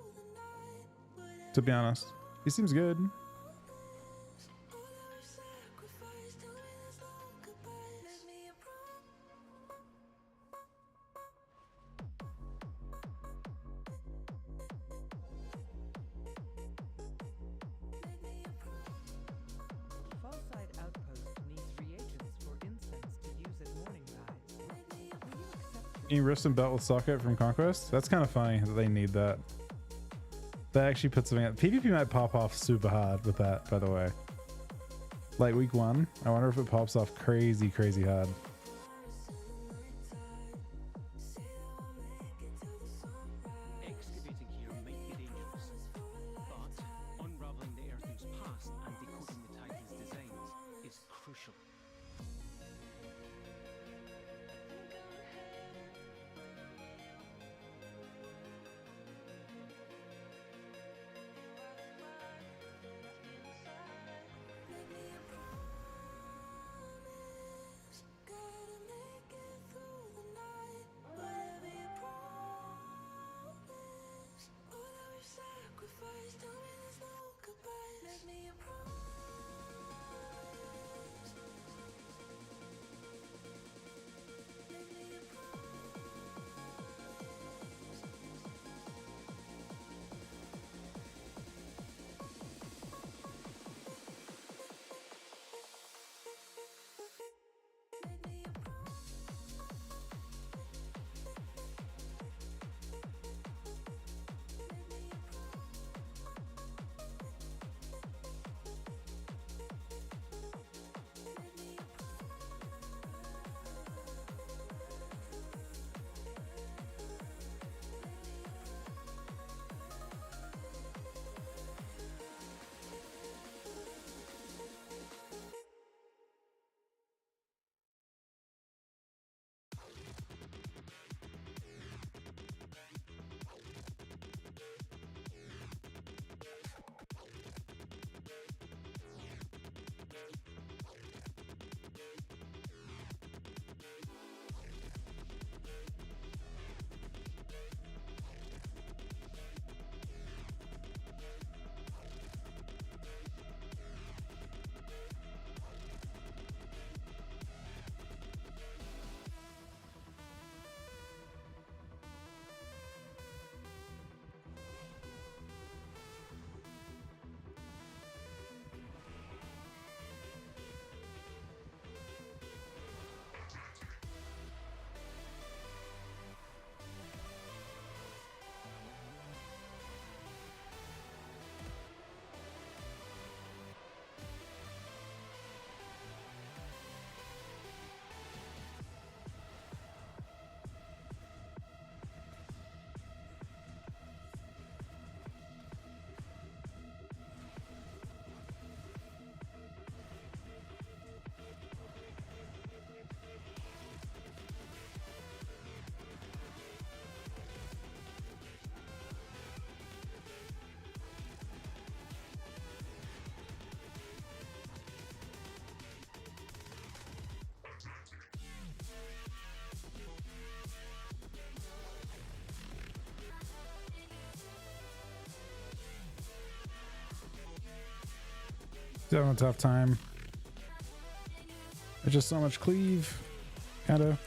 To be honest, he seems good. Fallside Outpost needs reagents for incense to use at morning rise. Will you accept Can you wrist and belt with socket from Conquest? That's kind of funny that they need that. That actually puts something up. PvP might pop off super hard with that, by the way. Like week 1, I wonder if it pops off crazy hard. Excavating here might be dangerous, but unraveling the Earth's past and decoding the Titan's designs is crucial. Still having a tough time. There's just so much cleave, kind of.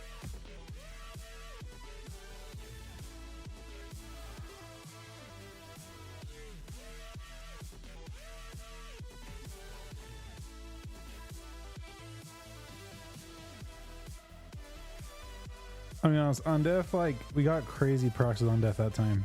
I mean, honest, on Def, like, we got crazy proxies on Def that time.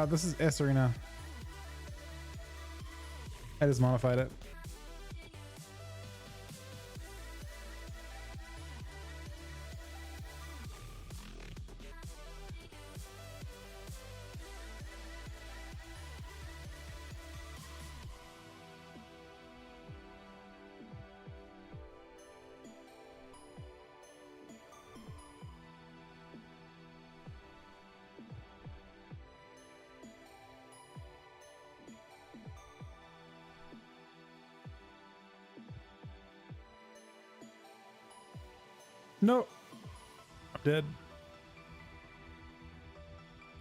This is S Arena. I just modified it. No, I'm dead.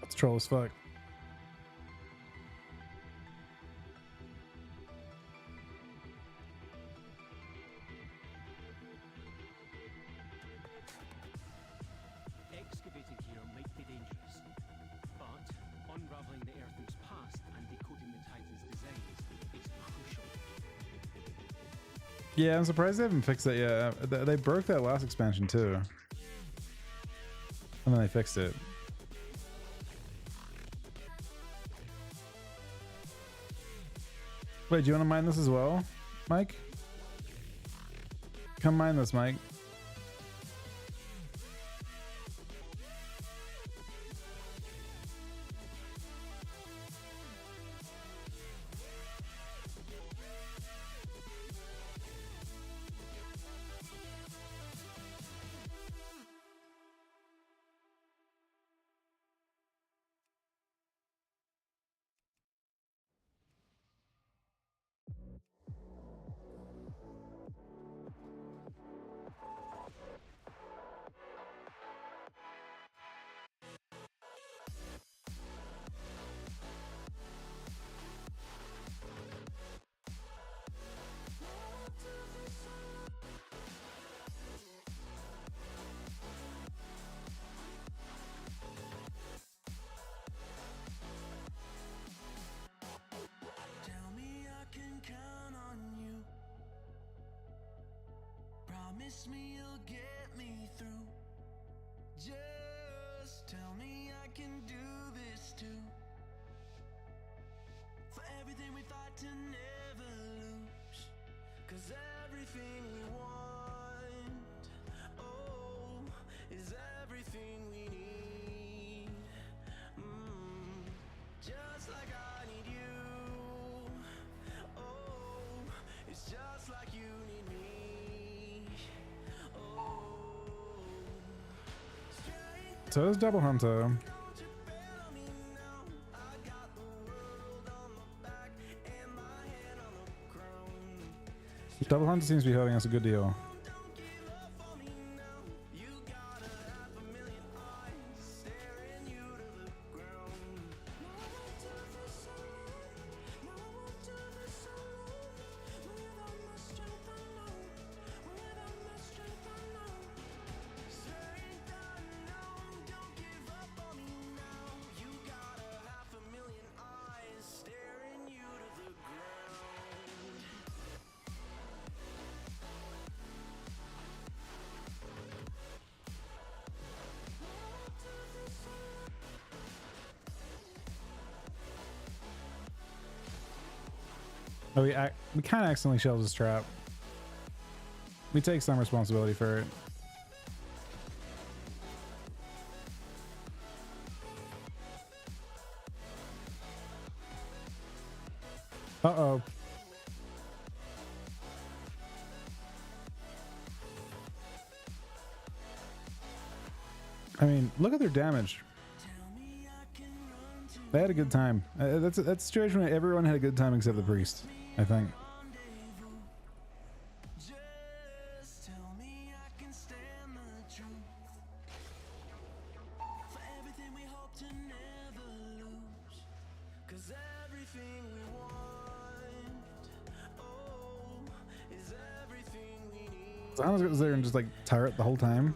That's troll as fuck. Excavating here might be dangerous, but unraveling the Earth's past and decoding the Titan's designs is crucial. Yeah, I'm surprised they haven't fixed that yet. They broke that last expansion too. And then they fixed it. Wait, do you want to mine this as well, Mike? Come mine this, Mike. Tell me I can count on you. Promise me you'll get me through. Just tell me I can do this too. For everything we fight to never lose. 'Cause everything we want, oh, is everything we need. Just like I need you. Oh, it's just like you need me. Oh, straight So is Double Hunter. don't you bet on me now. I got the world on my back and my hand on the crown. Double Hunter seems to be having us a good deal. Don't give up on me now. You got 500,000 eyes staring you to the ground. Now I want to feel so alone. Now I want to feel so alone. Without my strength I know. Without my strength I know. Strength unknown. Don't give up on me now. You got 500,000 eyes staring you to the ground. Oh, we kind of accidentally shelved this trap. We take some responsibility for it. Uh-oh. I mean, look at their damage. They had a good time. That's a situation where everyone had a good time except the priest, I think. Sounds was there and just like turret the whole time.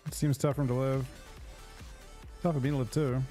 It seems tough for him to live. Tough for me to live too.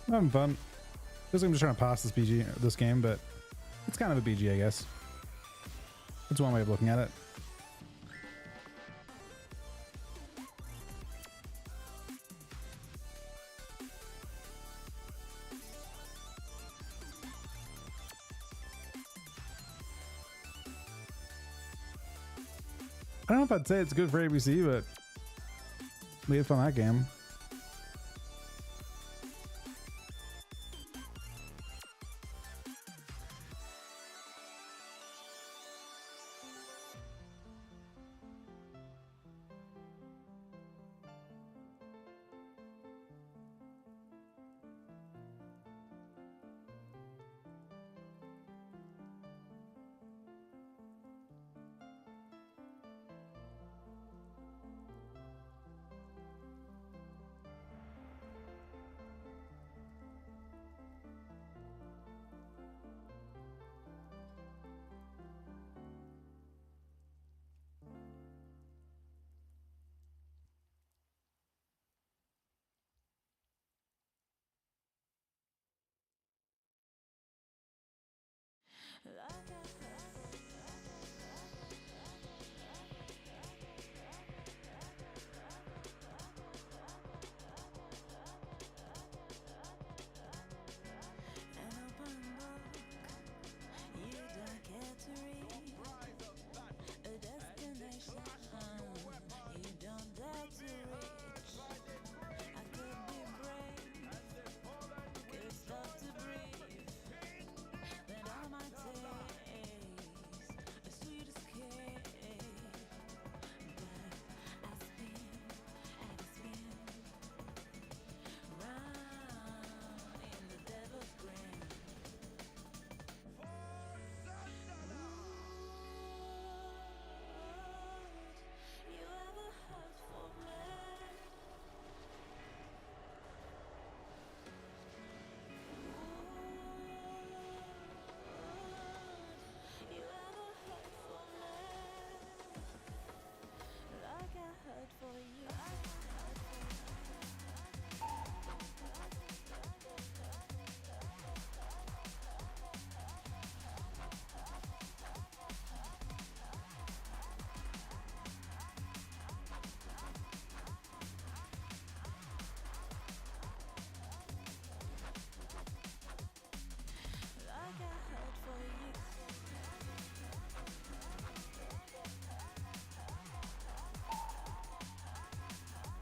I'm having fun. Just I'm just trying to pass this game, but it's kind of a BG, I guess. It's one way of looking at it. I don't know if I'd say it's good for ABC, but we had fun that game.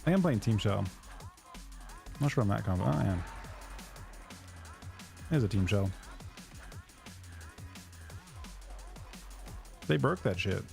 I am playing Team Shell. Not sure on that combo. Oh, I am. There's a Team Shell. They broke that shit.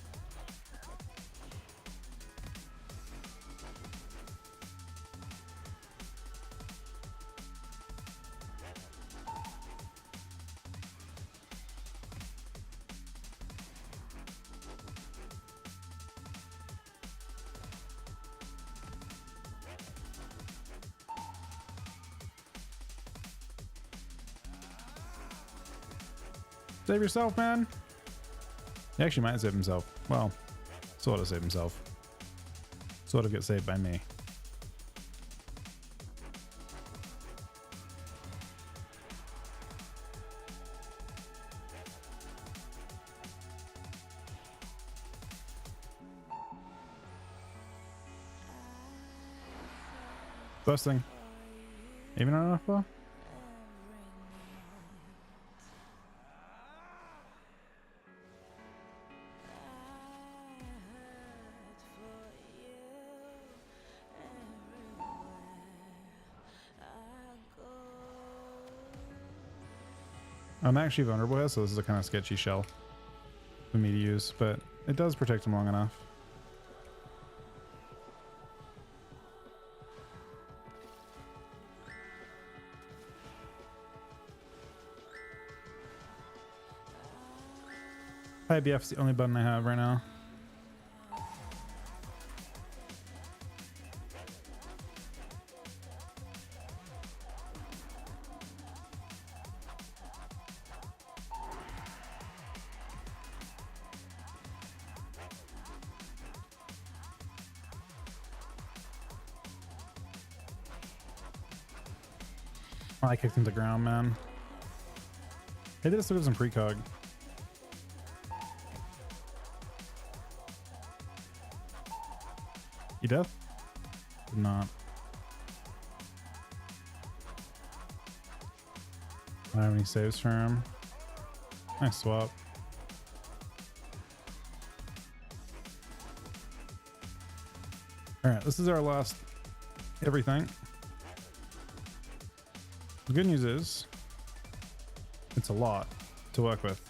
Save yourself, man. He actually might save himself. Well, sort of save himself. Sort of get saved by me. First thing. Even not enough, though? I'm actually vulnerable here, so this is a kind of sketchy shell for me to use, but it does protect him long enough. IBF's the only button I have right now. I kicked him to the ground, man. Hey, this still gives him precog. You deaf? Did not. I don't have any saves for him. Nice swap. Alright, this is our last everything. The good news is, it's a lot to work with.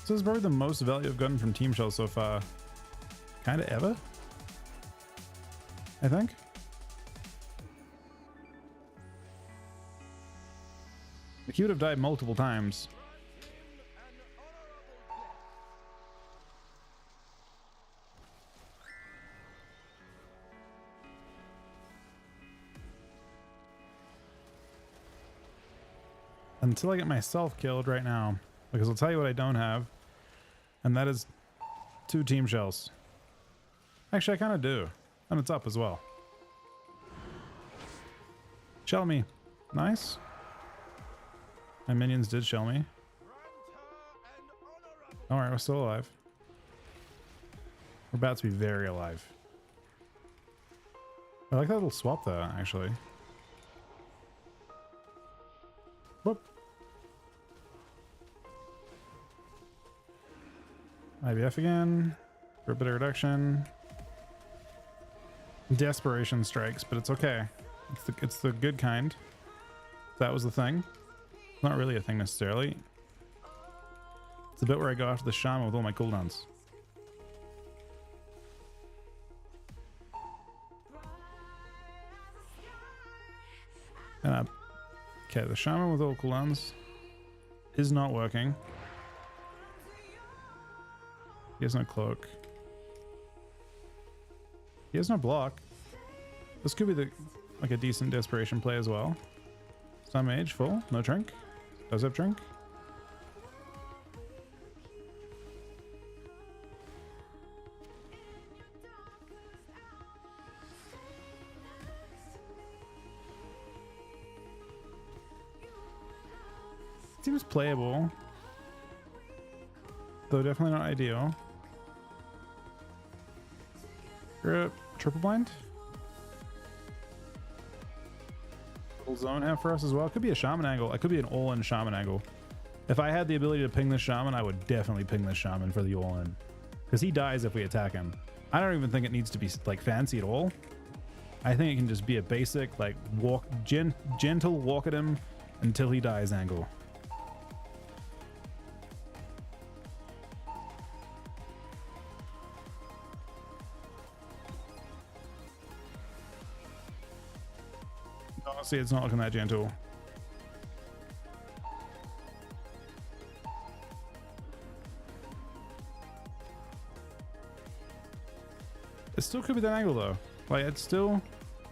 This is probably the most value I've gotten from Team Shell so far. Kinda ever? I think. He would have died multiple times. Until I get myself killed right now. Because I'll tell you what I don't have. And that is 2 Team Shells. Actually, I kind of do. And it's up as well. Shell me. Nice. My minions did shell me. Alright, we're still alive. We're about to be very alive. I like that little swap though, actually. Whoop. IBF again. For a bit of reduction. Desperation strikes, but it's okay. It's the good kind. That was the thing. It's not really a thing necessarily. It's the bit where I go after the shaman with all my cooldowns. And okay, the shaman with all cooldowns is not working. He has no cloak. He has no block. This could be like a decent desperation play as well. Stun mage full, no drink. Does have drink. Seems playable. though definitely not ideal. Grip, triple blind. Little zone have for us as well. It could be a shaman angle. It could be an all-in shaman angle. If I had the ability to ping this shaman, I would definitely ping this shaman for the all-in, because he dies if we attack him. I don't even think it needs to be like fancy at all. I think it can just be a basic like walk, gentle walk at him until he dies angle. Honestly, it's not looking that gentle. It still could be that angle though. Like it's still,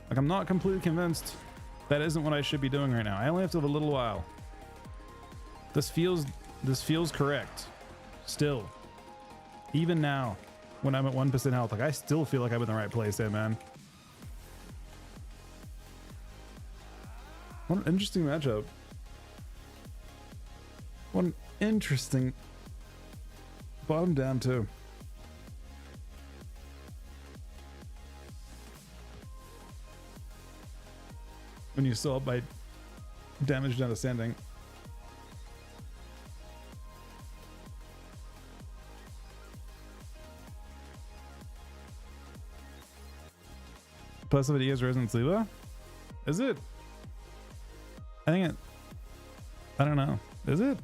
like I'm not completely convinced that isn't what I should be doing right now. I only have to have a little while. This feels correct. Still. Even now, when I'm at 1% health, like I still feel like I'm in the right place there, man. What an interesting matchup. What an interesting bottom down too. When you saw it by damage down ascending. Plus of it is Resident Sleeper? Is it? I think it, I don't know. Is it?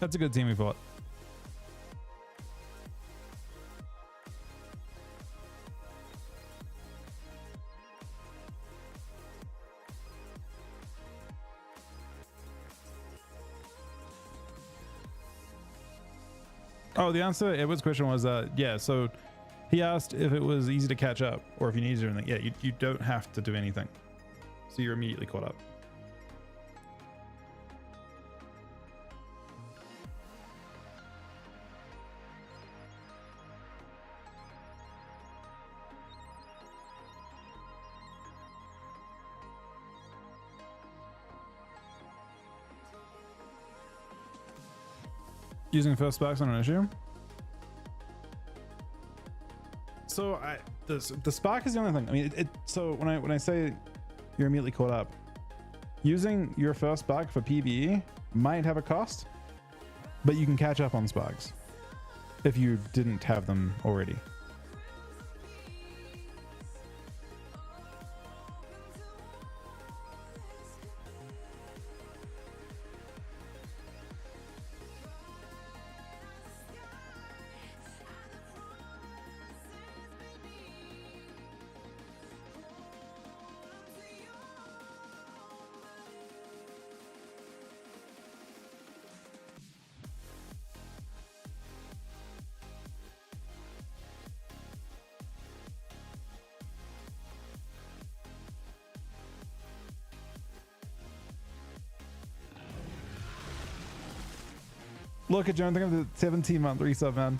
That's a good team we fought. Oh, the answer to Edward's question was, yeah, so he asked if it was easy to catch up or if you needed to do anything. Yeah, you don't have to do anything. So you're immediately caught up. Using first sparks on an issue. So the spark is the only thing. I mean, so when I say you're immediately caught up, using your first spark for PvE might have a cost, but you can catch up on sparks if you didn't have them already. Look at John, think of the 17-month resub, man.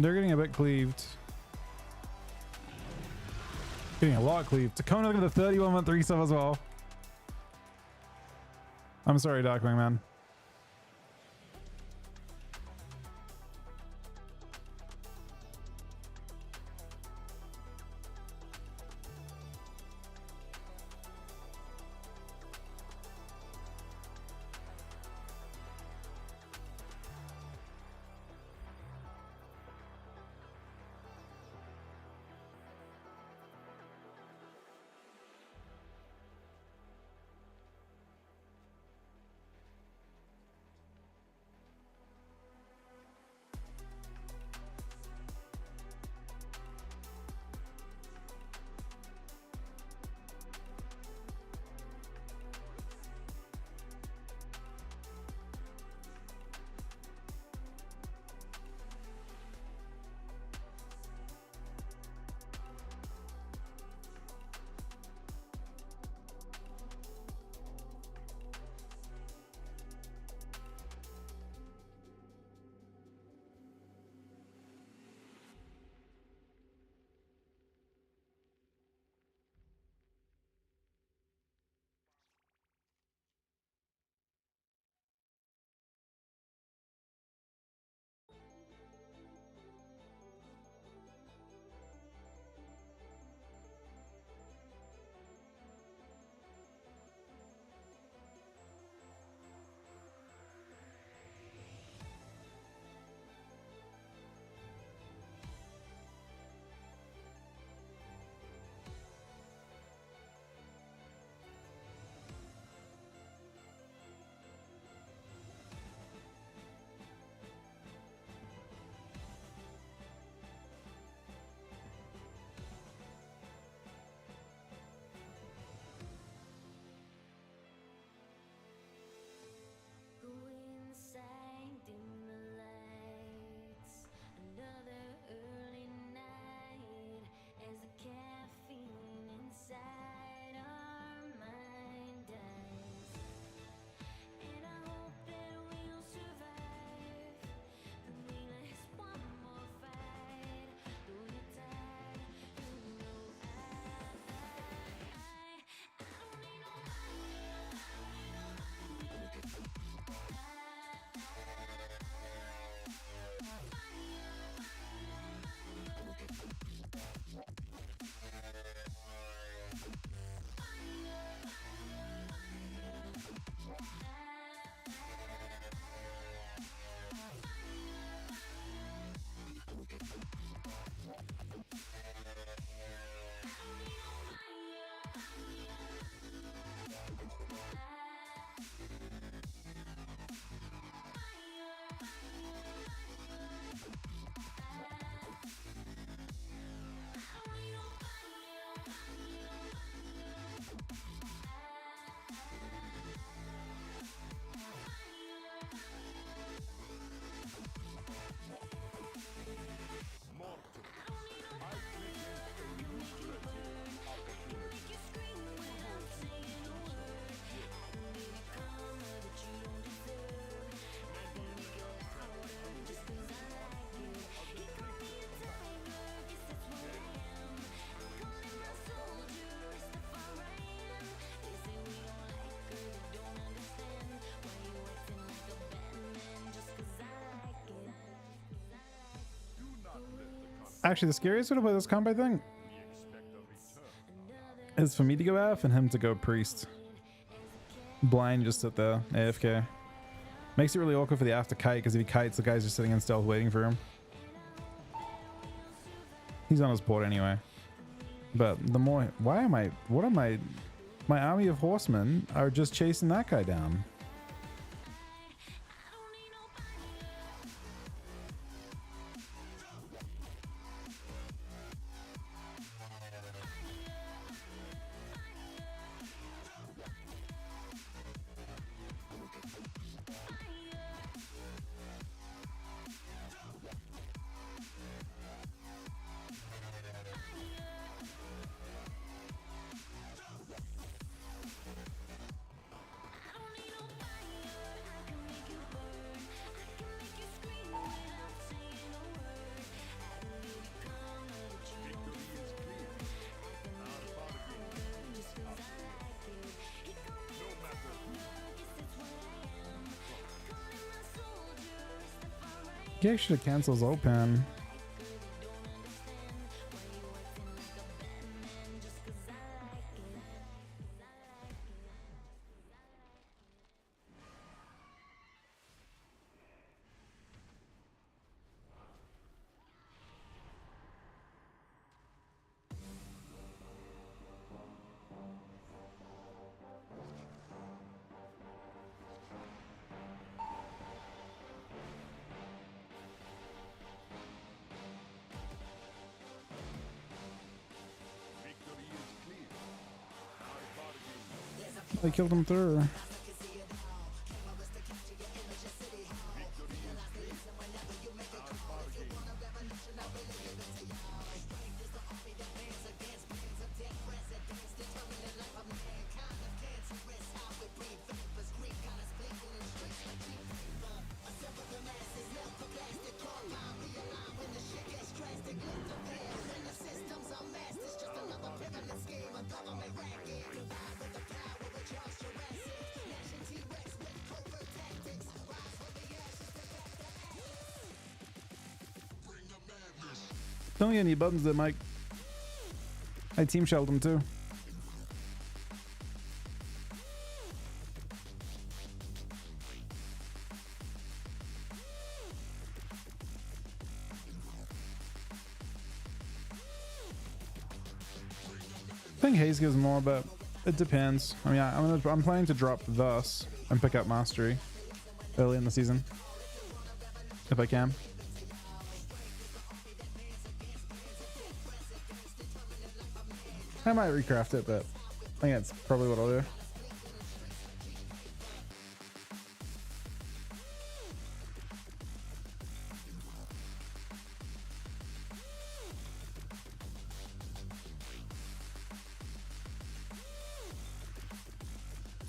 They're getting a bit cleaved. Getting a lot cleaved. Tacona, look at the 31 month resub as well. I'm sorry, Darkwing Man. Go inside, dim the lights. Another early night as the caffeine inside our mind dies. And I hope that we'll survive the last one more fight. Though you're tired, you know I don't need Actually, the scariest way to play this combat thing is for me to go AF and him to go priest. Blind just sit there, AFK. Makes it really awkward for the after kite, because if he kites, the guy's just sitting in stealth waiting for him. He's on his port anyway. But the more... Why am I... What am I... My army of horsemen are just chasing that guy down. He actually cancels open. I killed him through. Don't get any buttons there, Mike. I team shelled him too. I think Haze gives more, but it depends. I mean, I'm planning to drop thus and pick up Mastery early in the season if I can. I might recraft it, but I think that's probably what I'll do.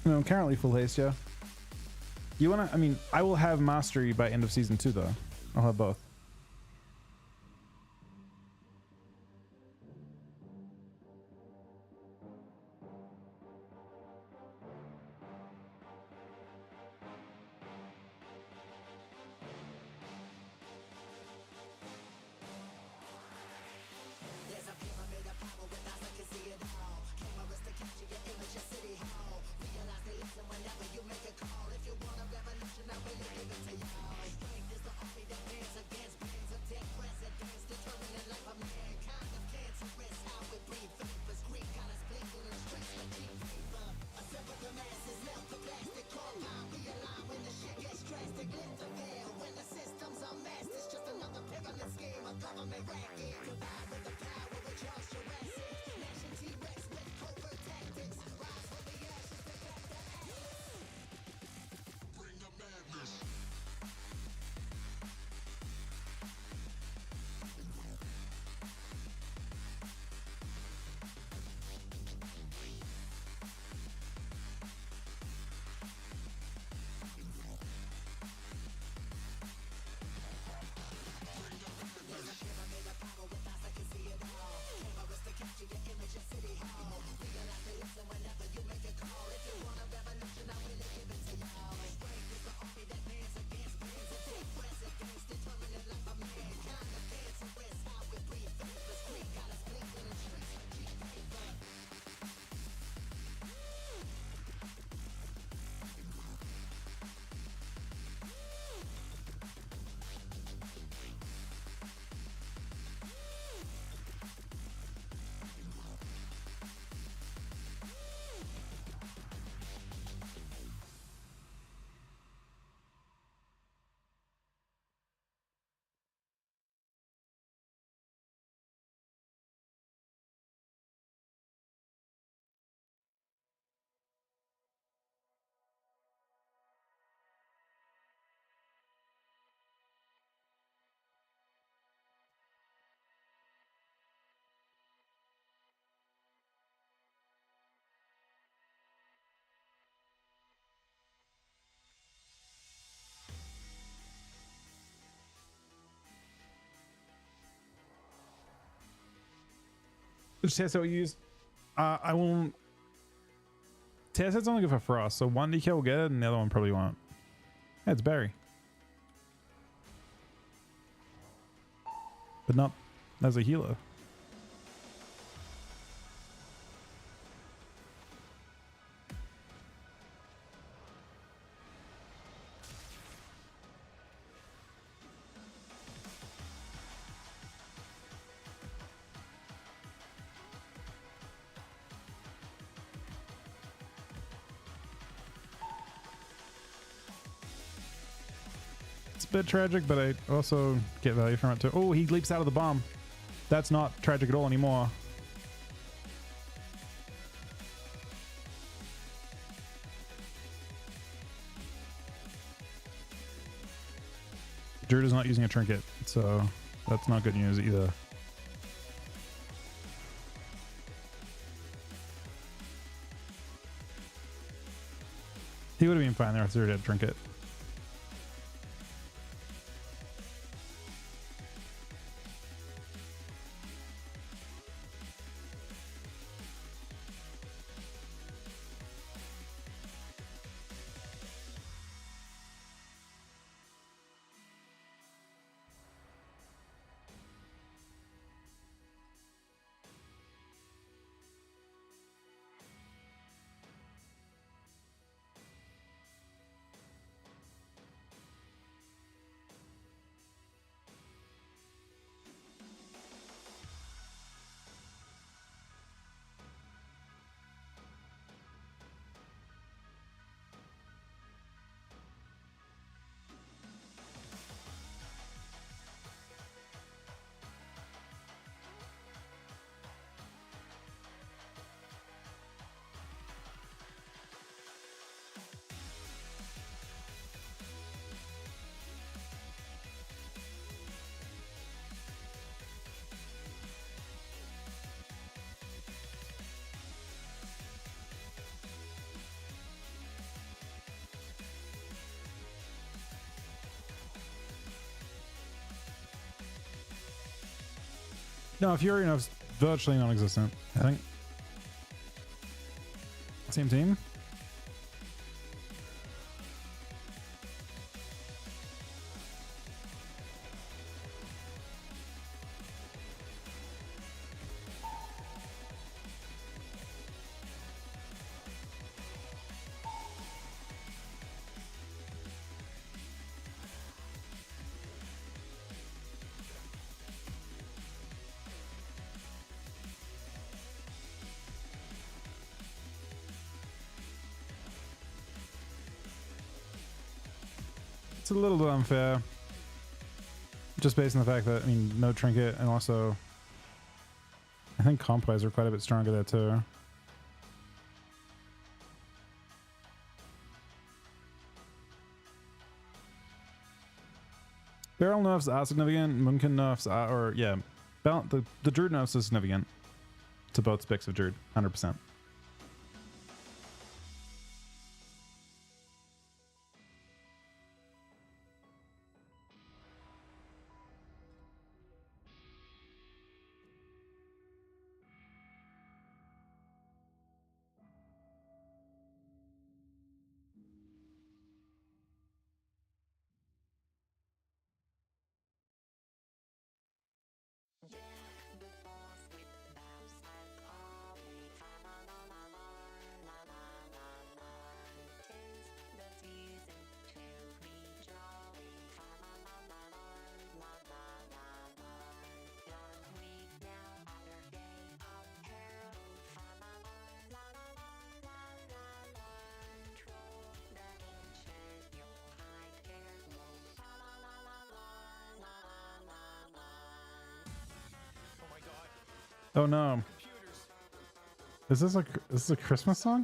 No, I'm currently full haste, yeah. You wanna, I mean, I will have Mastery by end of season 2 though. I'll have both. Which TSO will use? I won't. TSO's only good for Frost, so one DK will get it and the other one probably won't. Yeah, it's Barry. but not as a healer. It's a bit tragic, but I also get value from it too. Oh, he leaps out of the bomb. That's not tragic at all anymore. Druid is not using a trinket, so that's not good news either. He would have been fine there if Druid had a trinket. No, Fury Nerf's virtually non-existent, I think. Same team? It's a little bit unfair. Just based on the fact that, I mean, no trinket, and also I think comp plays are quite a bit stronger there too. Barrel nerfs are significant, Moonkin nerfs are, or yeah, the Druid nerfs is significant to both specs of Druid, 100%. Oh no. Is this a Christmas song?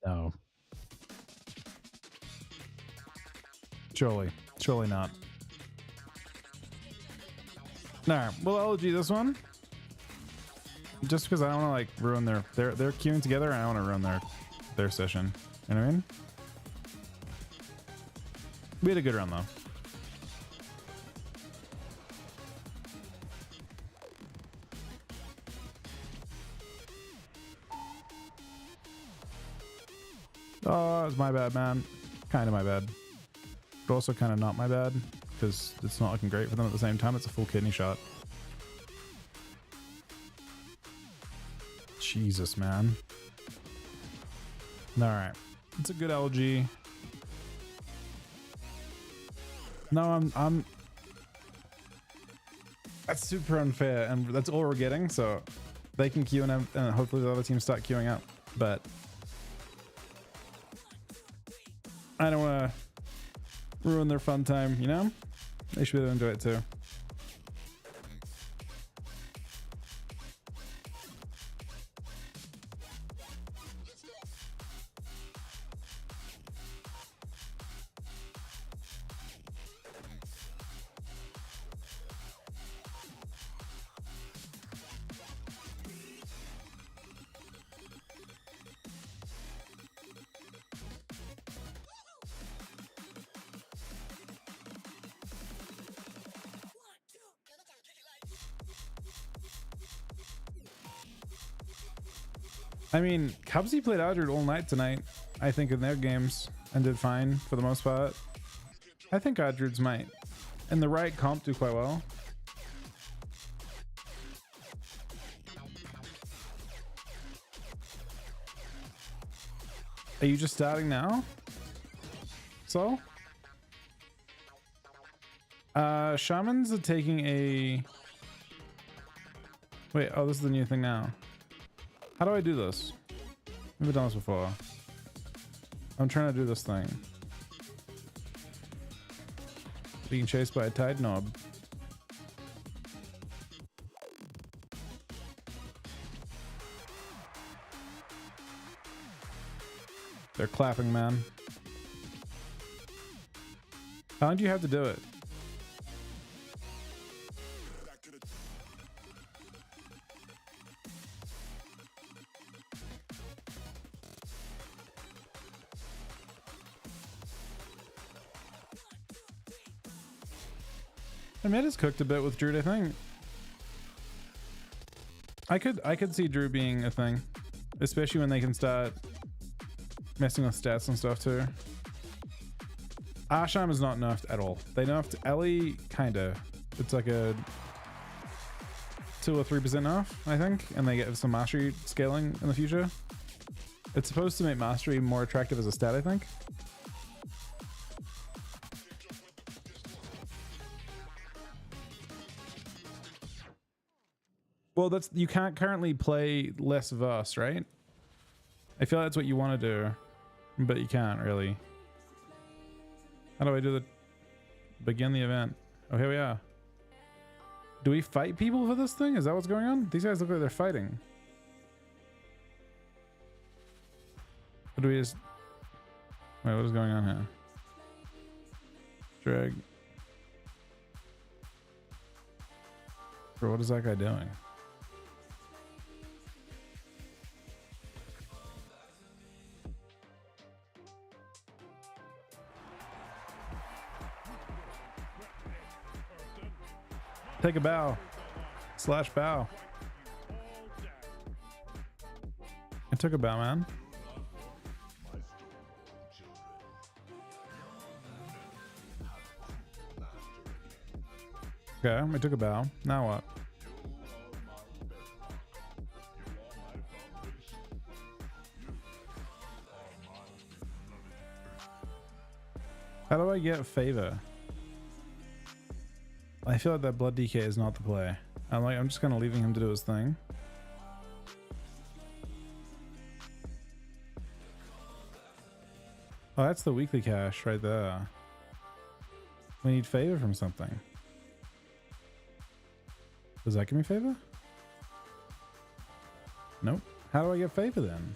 No. Surely not. Nah, well, LG this one. Just because I don't want to like ruin they're queuing together and I don't want to ruin their session. You know what I mean? We had a good round though. Oh, it's my bad, man. Kind of my bad. but also kind of not my bad because it's not looking great for them at the same time. It's a full kidney shot. Jesus, man. All right, it's a good LG. No, I'm. That's super unfair, and that's all we're getting. So they can queue and hopefully the other teams start queuing up. But I don't want to ruin their fun time. You know, they should be able to enjoy it too. I mean, Cubsy played Aldred all night tonight, I think, in their games, and did fine for the most part. I think Aldred's might, in the right comp, do quite well. Are you just starting now? So? Shamans are taking a... Wait, oh, this is the new thing now. How do I do this? I've never done this before. I'm trying to do this thing. Being chased by a tide knob. They're clapping, man. How long do you have to do it? I made us cooked a bit with Druid, I think. I could see Drew being a thing, especially when they can start messing with stats and stuff too. Arsham is not nerfed at all. They nerfed Ellie kinda. It's like a 2 or 3% nerf, I think, and they get some mastery scaling in the future. It's supposed to make mastery more attractive as a stat, I think. Well, that's, you can't currently play less verse, right? I feel that's what you want to do, but you can't really. How do I do the begin the event? Oh, here we are. Do we fight people for this thing? Is that what's going on? These guys look like they're fighting. Or do we just... Wait, what is going on here? Drag. Bro, what is that guy doing? Take a bow. Slash bow. I took a bow, man. Okay, I took a bow. Now what? How do I get favor? I feel like that blood DK is not the play. I'm just kind of leaving him to do his thing. Oh, that's the weekly cash right there. We need favor from something. Does that give me favor? Nope. How do I get favor then?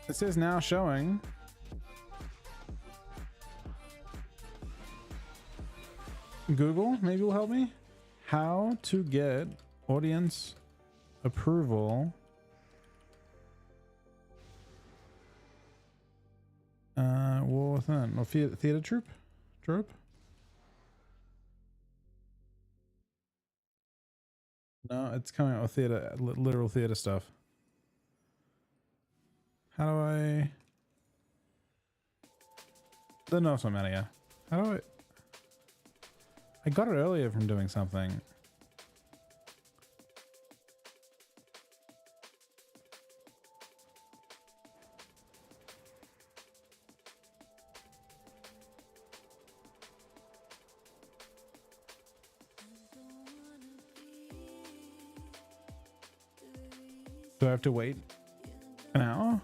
It says now showing. Google maybe will help me. How to get audience approval. War Within. Or theater troop? No, it's coming out with theater, literal theater stuff. How do I... Don't know if I'm out of here. How do I got it earlier from doing something. Do I have to wait an hour?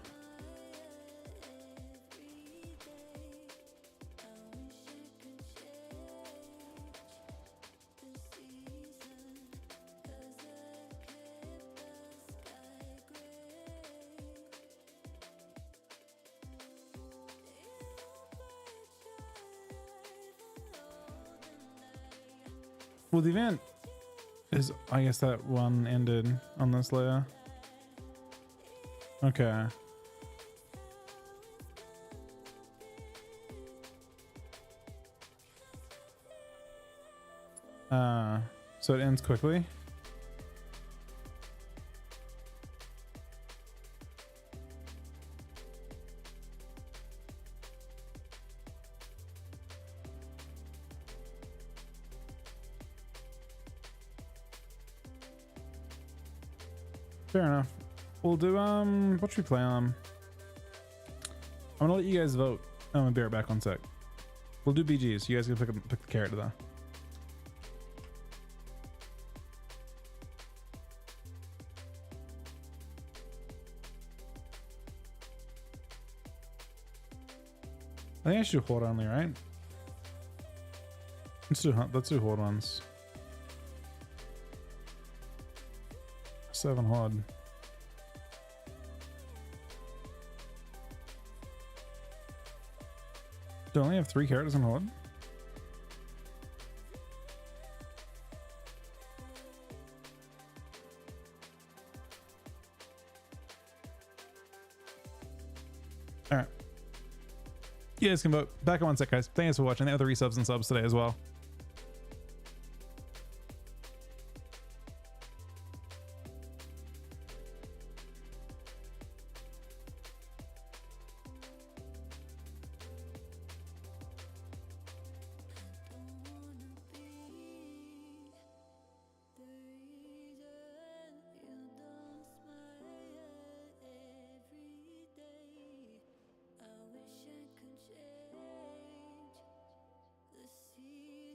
Well, the event is, I guess that one ended on this layer. Okay. So it ends quickly. Fair enough. We'll do what should we play on? I'm gonna let you guys vote. I'm gonna be right back one sec. We'll do BGs. You guys can pick the character though. I think I should do horde only, right? Let's do horde ones. 7 horde. Do I only have 3 characters in horde? Alright. You guys can vote. Back in one sec, guys. Thanks for watching. Thank you for the resubs and subs today as well. I wish I could change the season.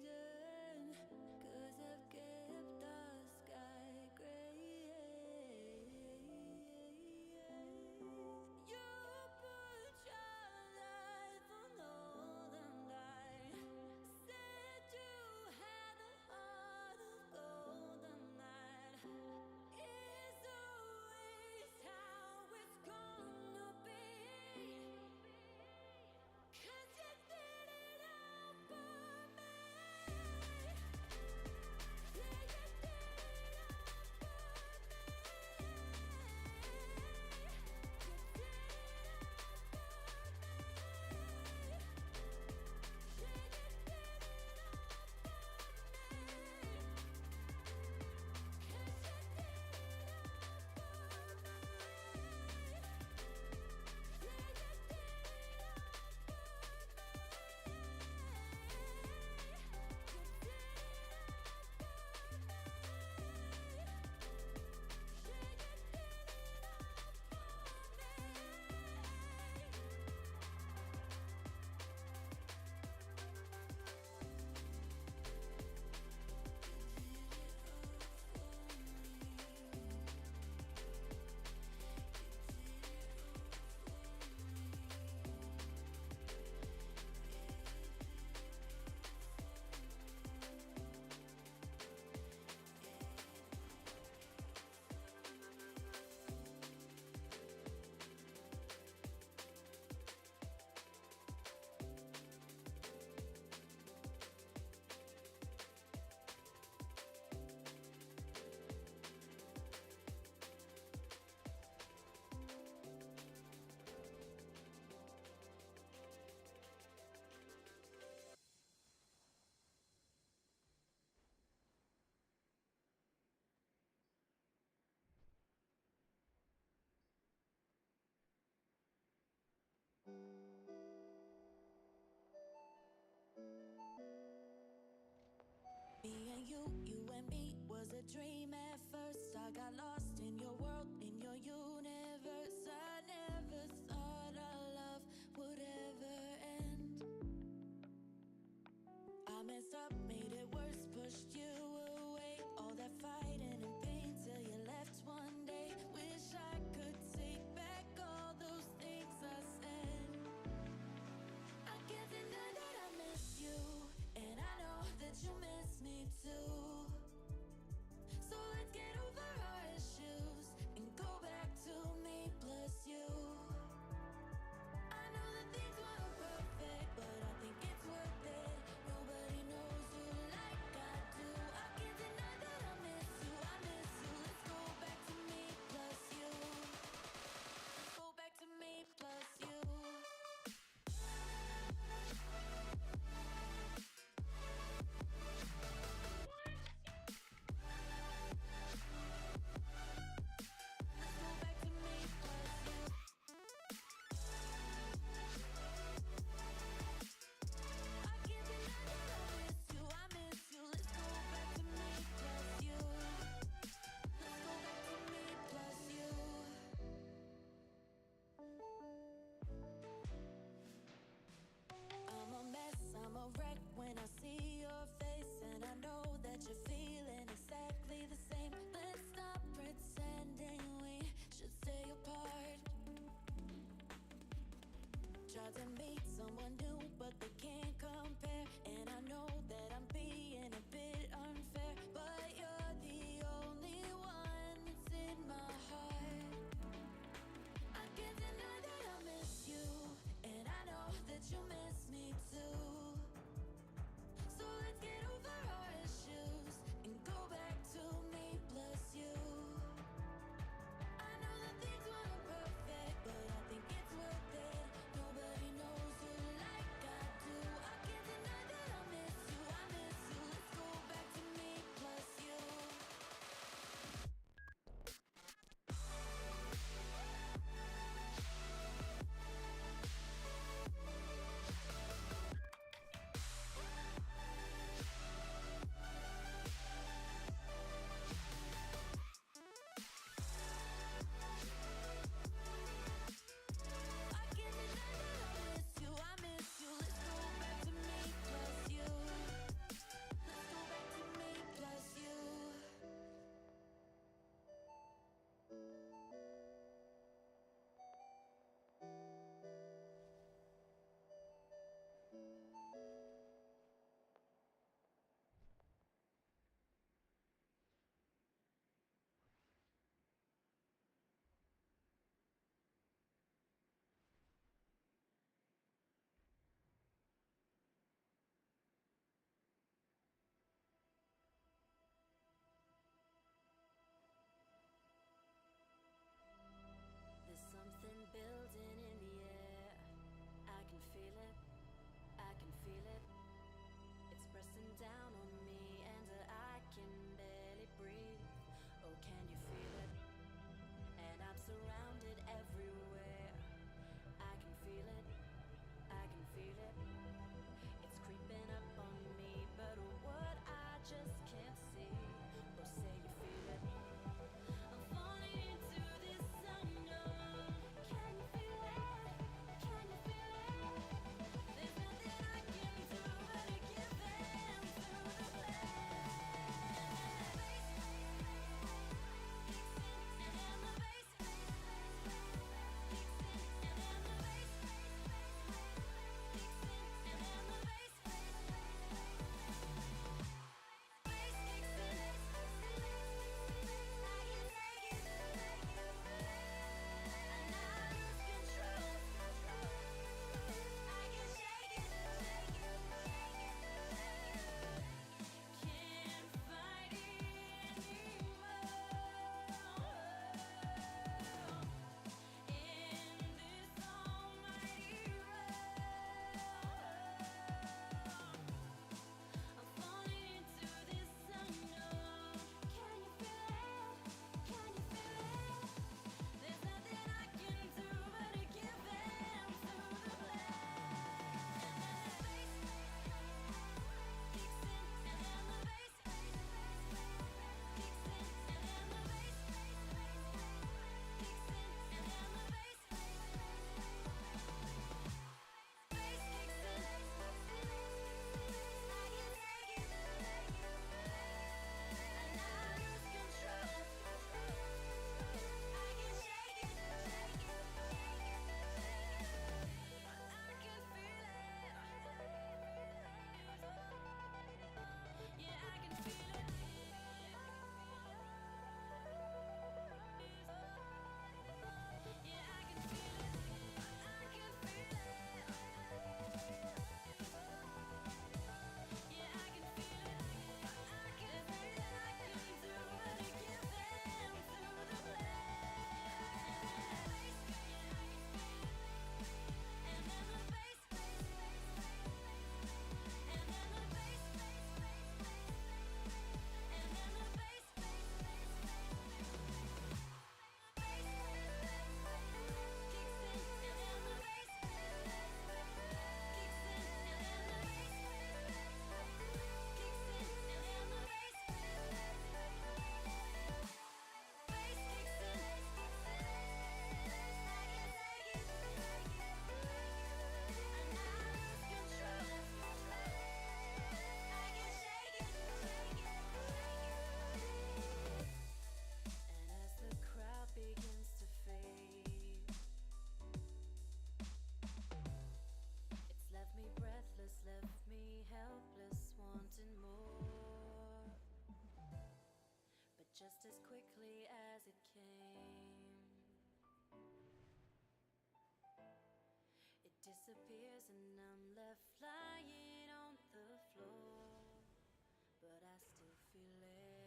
Me and you and me was a dream at first. I got lost in your world, in your universe. I never thought our love would ever end. I messed up, made it worse, pushed you away. All that fighting and pain till you left one day. Wish I could take back all those things I said. I can't deny that I miss you, and I know that you miss me too. So let's get over our issues and go back to me plus you. I know that things weren't perfect, but I think it's worth it. Nobody knows you like I do. I can't deny that I miss you, I miss you. Let's go back to me plus you. Let's go back to me plus you. Let's go back to me plus you. I can't deny that I miss you, I miss you. Let's go back to me plus you. Let's go back to me plus you. I'm a mess, I'm a wreck when I see your face, and I know that you're feeling exactly the same. Let's stop pretending we should stay apart. Try to meet someone new, but they can't compare. And I know that I'm being a bit unfair, but you're the only one that's in my heart. I can't deny that I miss you, and I know that you miss me too. So let's get over our issues and go back to me plus you. I know that things weren't perfect, but I think it's worth it. Nobody knows you like I do. I can't deny that I miss you, I miss you. Let's go back to me plus you. I can't deny that I miss you, I miss you. Let's go back to me plus you. Let's go back to me plus you. There's something building in the air. I can feel it, I can feel it. It's pressing down on me and I can barely breathe. Oh, can you feel it? And I'm surrounded everywhere. I can feel it, I can feel it. It's creeping up on me, but what I just can't see. Oh, say you feel it. I'm falling into this unknown. Can you feel it? Can you feel it? There's nothing I can do but to give in to the disappears and I'm left flying on the floor, but I still feel it.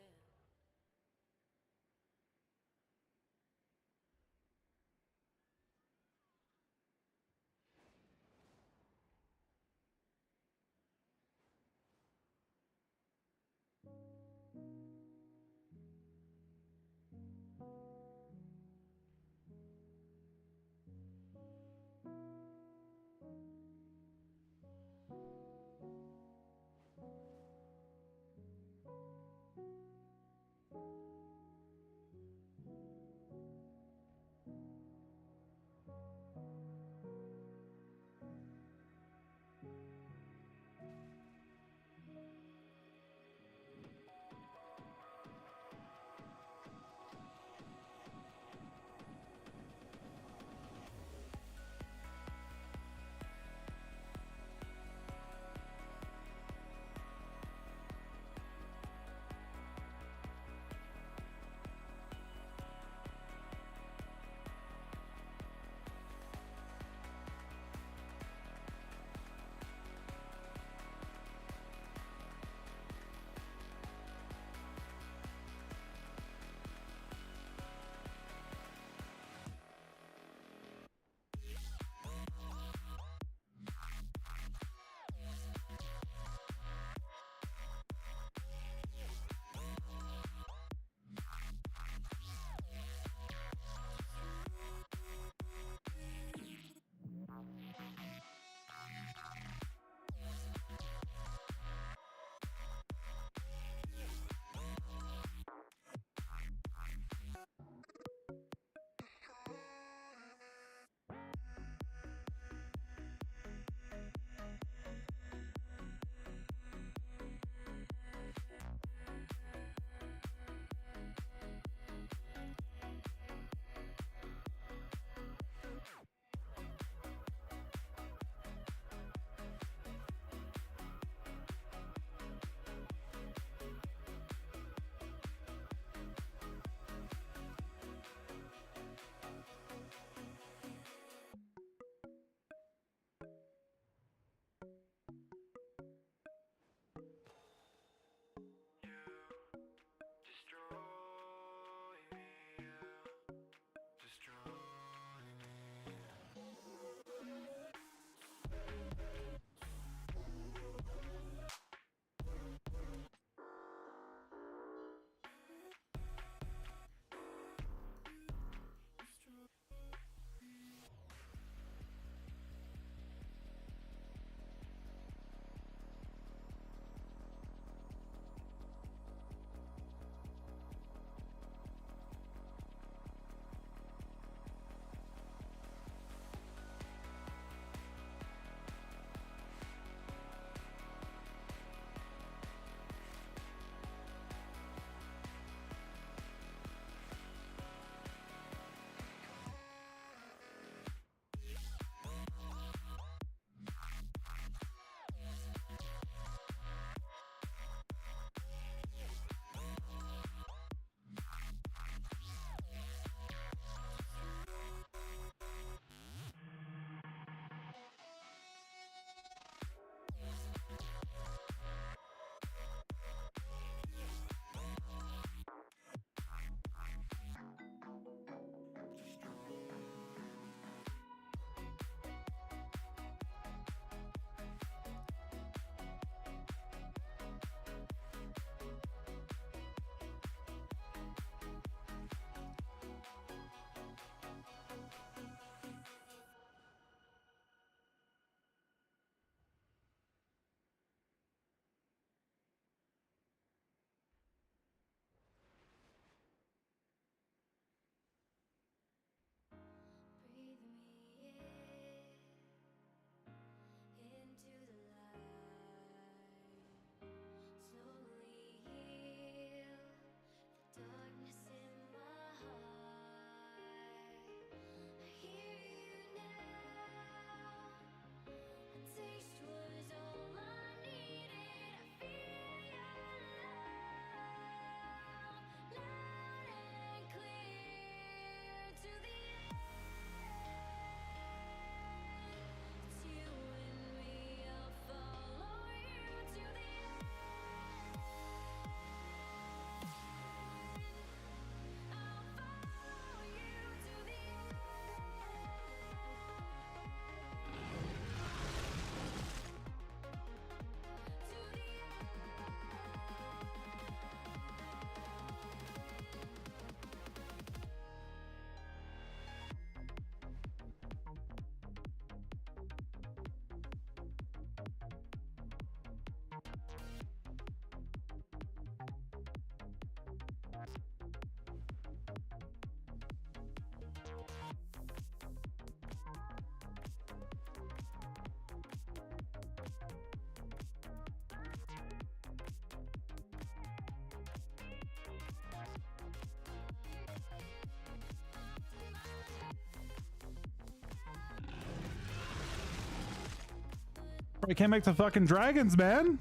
I came back to fucking dragons, man.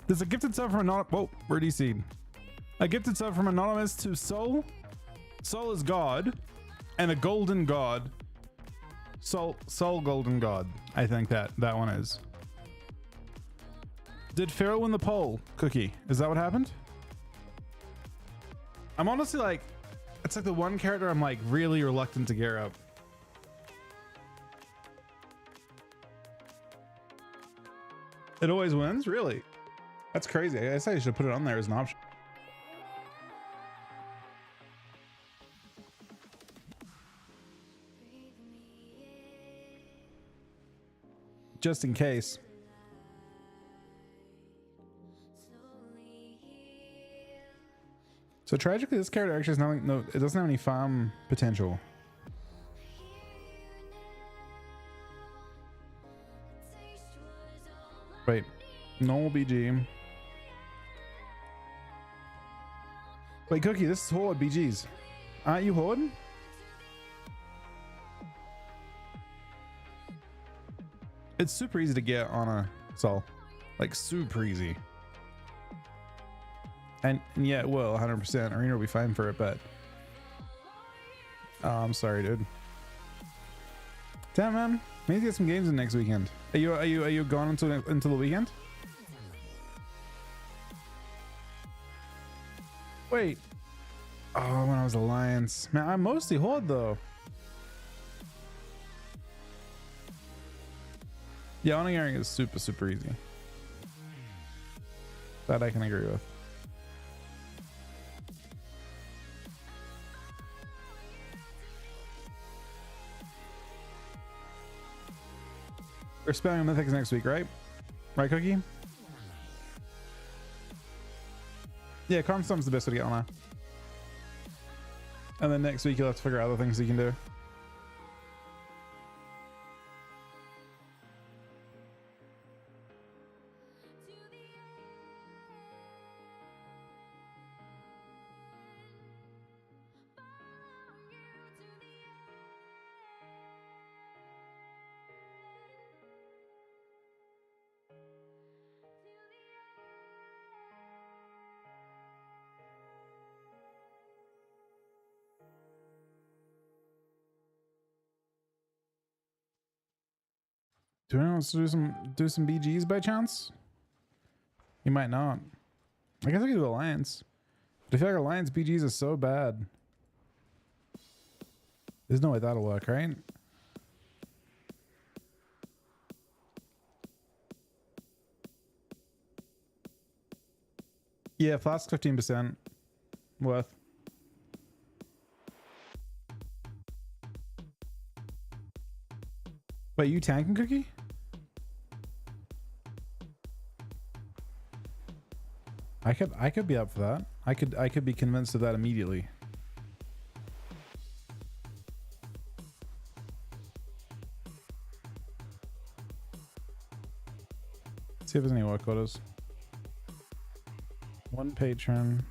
There's a gifted sub from anonymous. Whoa, where do you see? A gifted sub from anonymous to Soul. Soul is God, and a golden god. Soul golden god. I think that one is. Did Pharaoh win the poll? Cookie, is that what happened? I'm honestly like, it's like the one character I'm like really reluctant to gear up. It always wins? Really? That's crazy. I guess I should put it on there as an option. Just in case. So tragically, this character actually is not, no, it doesn't have any farm potential. Wait, normal BG. Wait, Cookie, this is Horde BGs. Aren't you Horde? It's super easy to get on a Soul. Like, super easy. And yeah, it will, 100%. Arena will be fine for it, but... Oh, I'm sorry, dude. Damn, man. Maybe get some games in next weekend. Are you gone into the weekend? Wait. Oh, when I was Alliance. Man, I'm mostly Horde though. Yeah, on-airing is super easy. That I can agree with. We're spamming mythics next week, right? Right, Cookie? Yeah, Comstomp's the best way to get on that. And then next week you'll have to figure out other things you can do. Do anyone wants to do some BGs by chance? You might not. I guess I could do Alliance. But I feel like Alliance BGs is so bad. There's no way that'll work, right? Yeah, Flask 15% worth. Wait, you tanking, Cookie? I could be up for that. I could be convinced of that immediately. See if there's any work orders. One patron.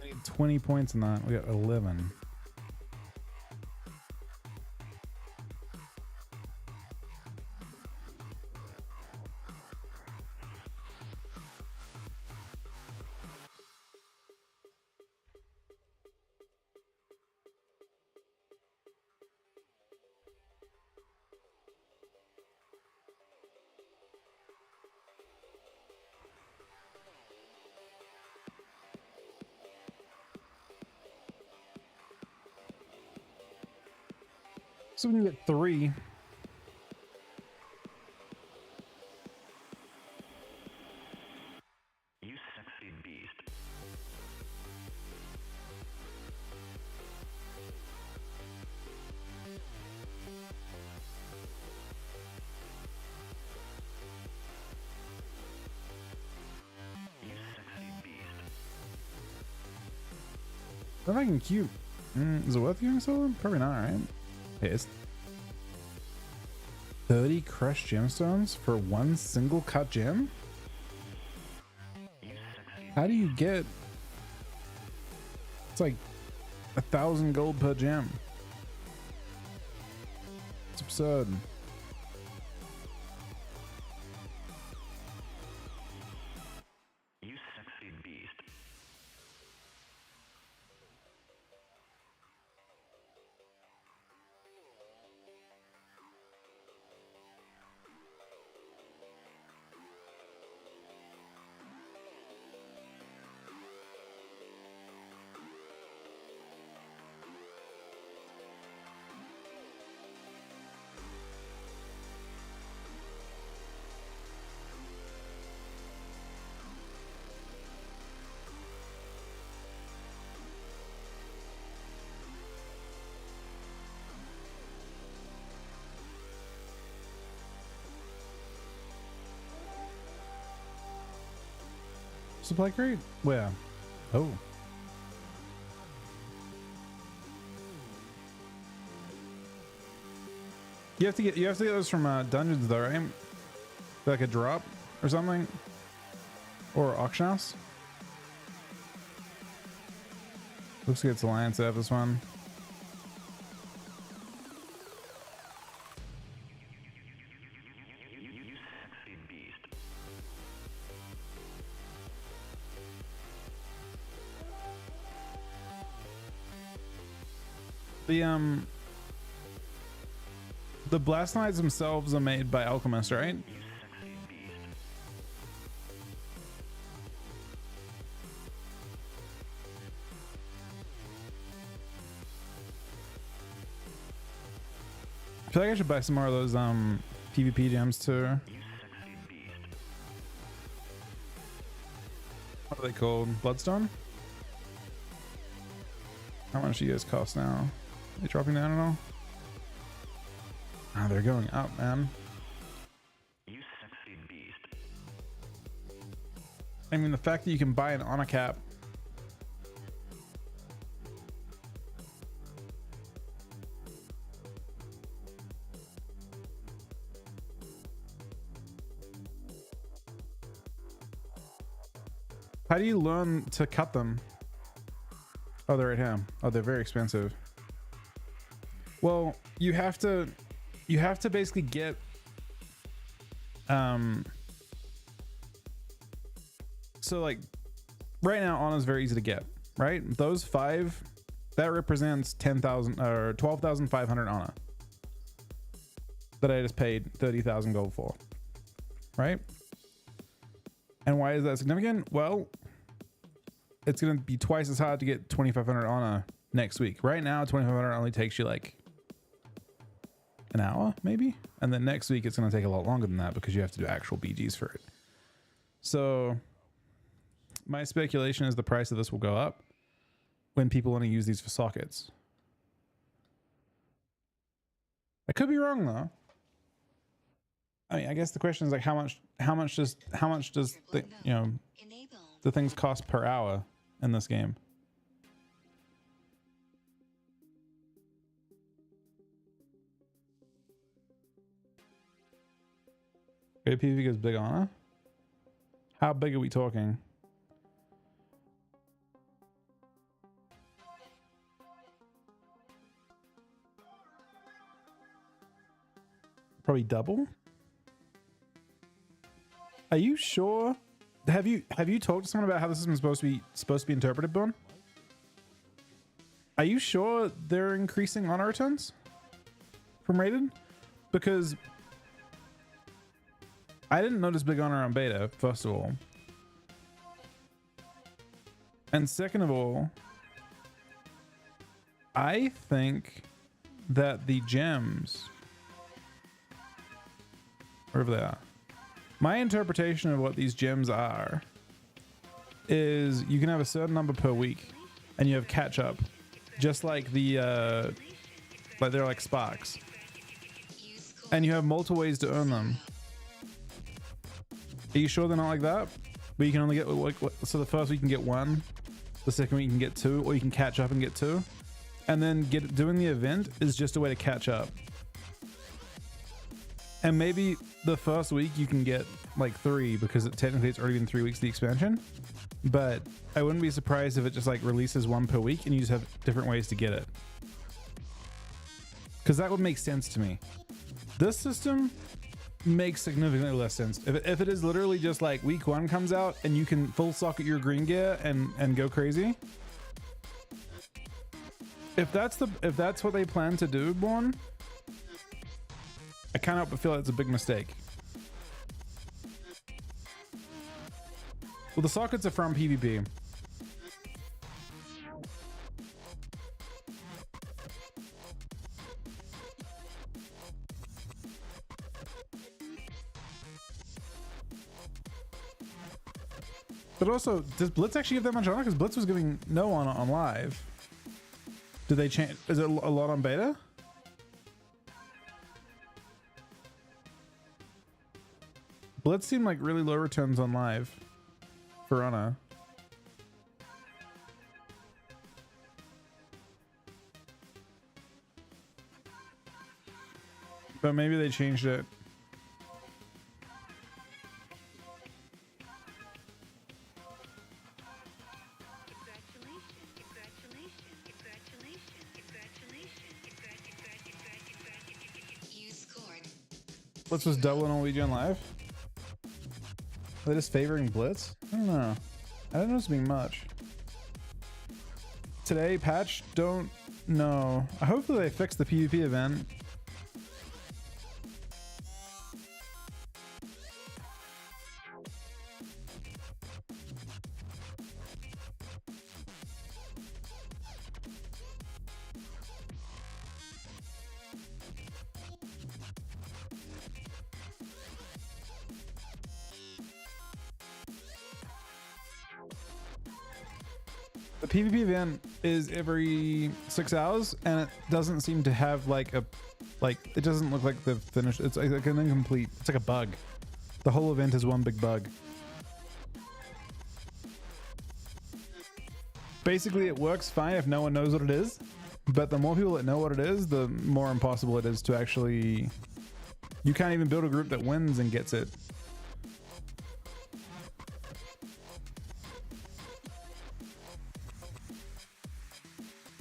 We need 20 points in that. We got 11. So when you get 3. You sexy beast. You sexy beast. They're fucking cute. Is it worth getting solo? Probably not, right? Hey, it's 30 crushed gemstones for one single cut gem? How do you get... It's like 1,000 gold per gem. It's absurd. You sexy beast. Supply crate? Where? Oh. You have to get those from dungeons though, right? Like a drop or something? Or auction house? Looks like it's Alliance F, this one. You sexy beast. The Blast Knights themselves are made by Alchemist, right? You sexy beast. I feel like I should buy some more of those PvP gems too. You sexy beast. What are they called? Bloodstone? How much do you guys cost now? Are they dropping down at all? Ah, they're going up, man. You sexy beast. I mean, the fact that you can buy an honor cap. How do you learn to cut them? Oh, they're right here. Oh, they're very expensive. Well, you have to basically get so like right now honor is very easy to get, right? Those 5 that represents 10,000 or 12,500 honor that I just paid 30,000 gold for, right? And why is that significant? Well, it's going to be twice as hard to get 2,500 honor next week. Right now 2,500 only takes you like an hour maybe, and then next week it's going to take a lot longer than that because you have to do actual BGs for it. So my speculation is the price of this will go up when people want to use these for sockets. I could be wrong though. I mean, I guess the question is like how much does the, you know, the things cost per hour in this game? Great PvP goes big honor. How big are we talking? Probably double. Are you sure? Have you talked to someone about how this is supposed to be interpreted, Boone? Are you sure they're increasing honor returns from rated? Because I didn't notice big honor on beta, first of all. And second of all, I think that the gems, wherever they are, my interpretation of what these gems are is you can have a certain number per week and you have catch up, just like the like they're like sparks, and you have multiple ways to earn them. Are you sure they're not like that? But you can only get like, so the first week you can get 1, the second week you can get 2, or you can catch up and get 2, and then doing the event is just a way to catch up. And maybe the first week you can get like 3 because technically it's already been 3 weeks of the expansion. But I wouldn't be surprised if it just like releases 1 per week and you just have different ways to get it. because that would make sense to me. This system makes significantly less sense. If it is literally just like week 1 comes out and you can full socket your green gear and go crazy. If that's what they plan to do, Born, I can't help but feel like it's a big mistake. Well, the sockets are from PvP. But also, does Blitz actually give that much on it? Because Blitz was giving no on live. Did they change? Is it a lot on beta? Blitz seemed like really low returns on live for Ana. But maybe they changed it. Blitz was doubling on Legion Live. Are they just favoring Blitz? I don't know. I don't know it's being much. Today, patch? Don't know. Hopefully they fix the PvP event. The PvP event is every 6 hours, and it doesn't seem to have like a, it doesn't look like they've finished. It's like an incomplete. It's like a bug. The whole event is one big bug. Basically, it works fine if no one knows what it is, but the more people that know what it is, the more impossible it is to actually. You can't even build a group that wins and gets it.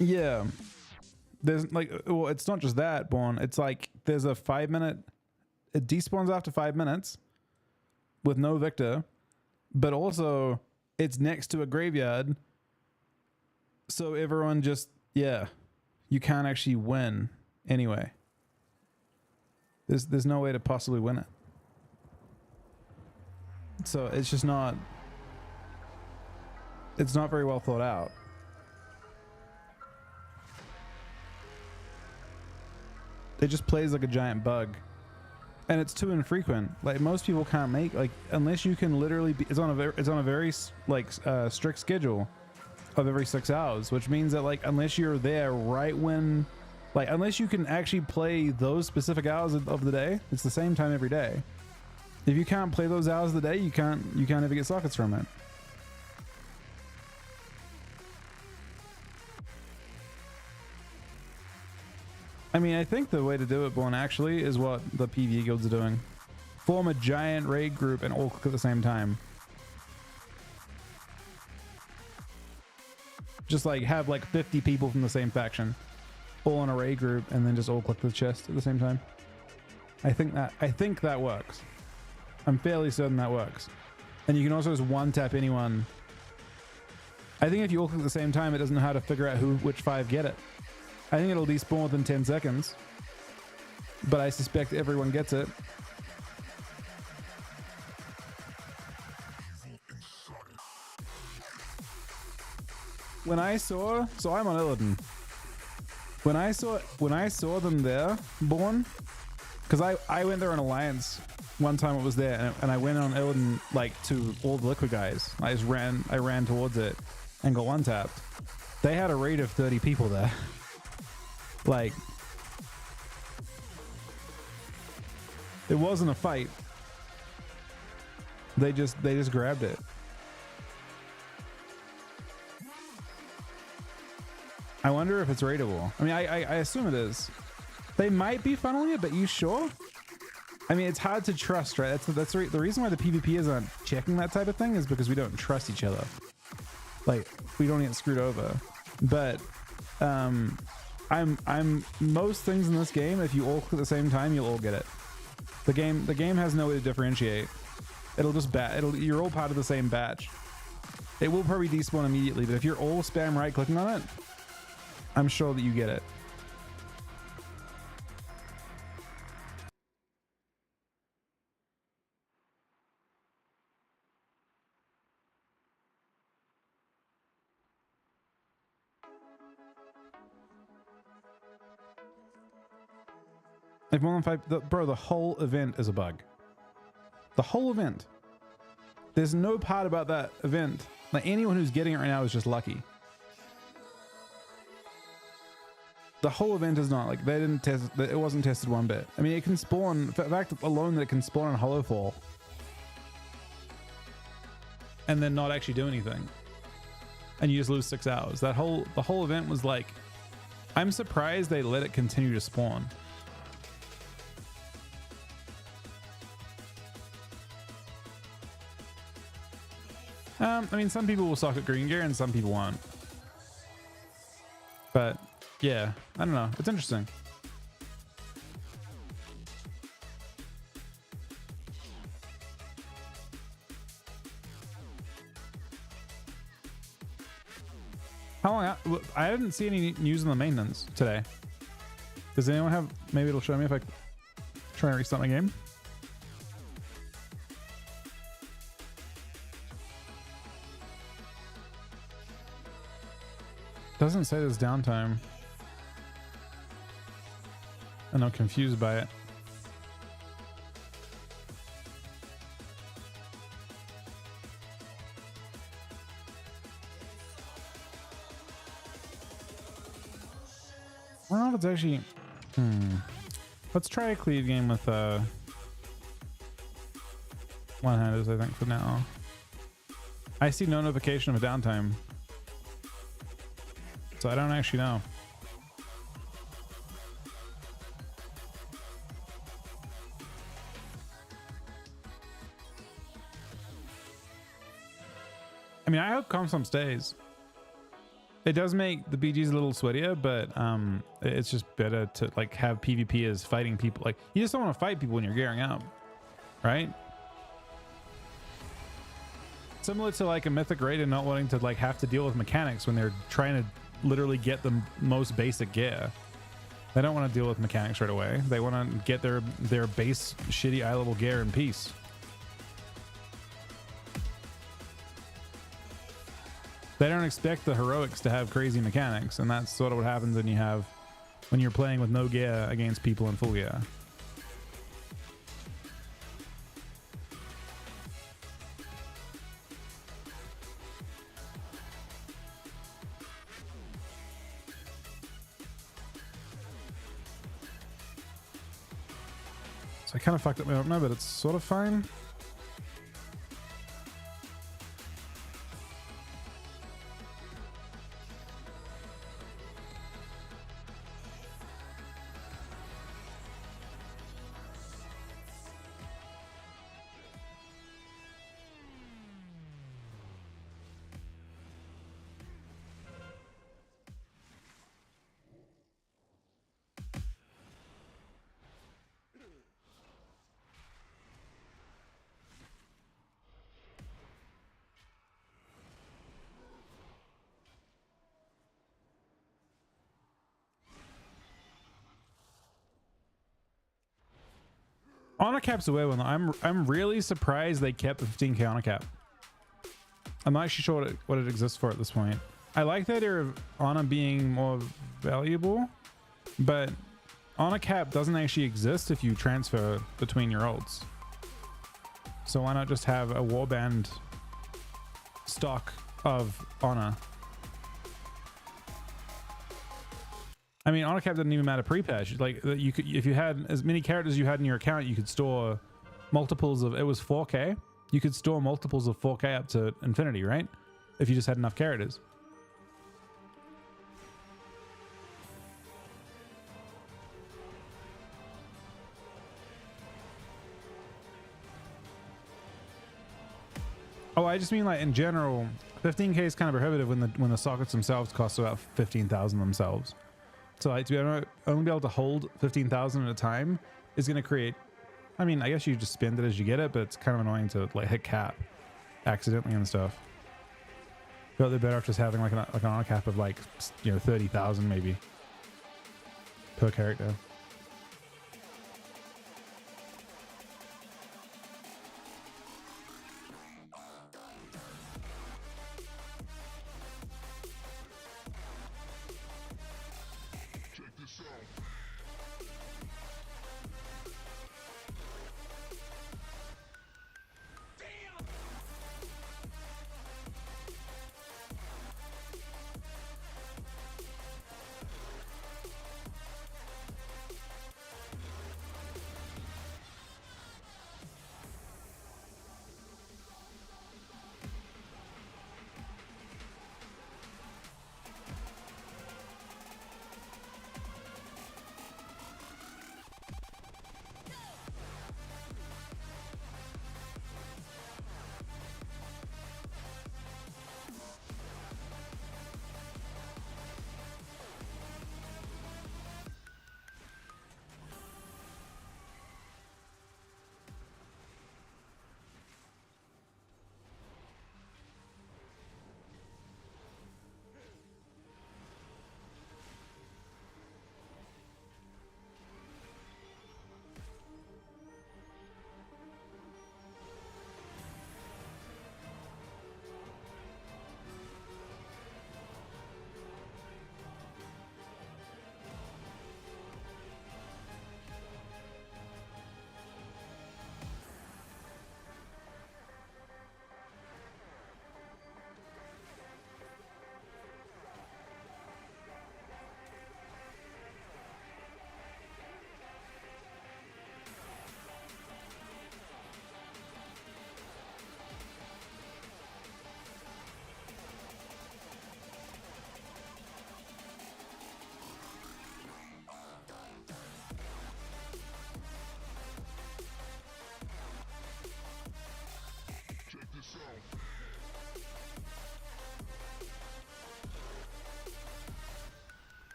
Yeah, there's like, well, it's not just that, Born. It's like there's a 5-minute, it despawns after 5 minutes with no victor, but also it's next to a graveyard, so everyone just, yeah, you can't actually win anyway. There's no way to possibly win it, so it's just not, it's not very well thought out. It just plays like a giant bug, and it's too infrequent. Like most people can't make, like, unless you can literally be, it's on a very like strict schedule of every 6 hours, which means that like unless you're there right when, like unless you can actually play those specific hours of the day, it's the same time every day. If you can't play those hours of the day, you can't ever get sockets from it. I mean, I think the way to do it, Born, actually, is what the PvE guilds are doing. Form a giant raid group and all click at the same time. Just like have like 50 people from the same faction, all in a raid group, and then just all click the chest at the same time. I think that works. I'm fairly certain that works. And you can also just one tap anyone. I think if you all click at the same time, it doesn't know how to figure out which 5 get it. I think it'll despawn within 10 seconds, but I suspect everyone gets it. When I saw, so I'm on Illidan. When I saw them there, Born, because I went there in Alliance one time it was there, and I went on Illidan like to all the Liquid guys. I ran towards it and got one tapped. They had a raid of 30 people there. Like, it wasn't a fight. They just grabbed it. I wonder if it's raidable. I mean, I assume it is. They might be funneling it, but you sure? I mean, it's hard to trust, right? That's the reason why the PvPers aren't checking that type of thing is because we don't trust each other. Like, we don't get screwed over. But I'm most things in this game, if you all click at the same time, you'll all get it. The game has no way to differentiate. It'll just you're all part of the same batch. It will probably despawn immediately, but if you're all spam right clicking on it, I'm sure that you get it. If more than 5, bro, the whole event is a bug. The whole event. There's no part about that event. Like, anyone who's getting it right now is just lucky. The whole event is not, like, they didn't test it. It wasn't tested one bit. I mean, it can spawn, the fact alone that it can spawn on Hollow Fall and then not actually do anything, and you just lose 6 hours. The whole event was like, I'm surprised they let it continue to spawn. I mean, some people will suck at green gear and some people won't. But yeah, I don't know. It's interesting. How long? I didn't see any news on the maintenance today. Does anyone have? Maybe it'll show me if I try and restart my game. Doesn't say there's downtime. And I'm confused by it. I don't know if it's actually... Let's try a cleave game with one-handers, I think, for now. I see no notification of a downtime. So I don't actually know. I mean, I hope Comstom stays. It does make the BGs a little sweatier, but it's just better to like have PvP as fighting people. Like, you just don't want to fight people when you're gearing up, right? Similar to like a Mythic Raider not wanting to like have to deal with mechanics when they're trying to literally get the most basic gear. They don't want to deal with mechanics right away. They want to get their base shitty eye level gear in peace. They don't expect the heroics to have crazy mechanics, and that's sort of what happens when you're playing with no gear against people in full gear. So I kind of fucked up my opener, but it's sort of fine. Honor cap's a weird one. I'm really surprised they kept the 15k honor cap. I'm not actually sure what it exists for at this point. I like the idea of honor being more valuable, but honor cap doesn't actually exist if you transfer between your ults. So why not just have a warband stock of honor? I mean, honor cap doesn't even matter pre-patch. Like, you could, if you had as many characters as you had in your account, you could store multiples of, it was 4k. You could store multiples of 4k up to infinity, right? If you just had enough characters. Oh, I just mean like in general, 15k is kind of prohibitive when the sockets themselves cost about 15,000 themselves. So like to be only be able to hold 15,000 at a time is going to create, I mean, I guess you just spend it as you get it, but it's kind of annoying to like hit cap accidentally and stuff. But they're better off just having like an auto cap of like, you know, 30,000 maybe per character.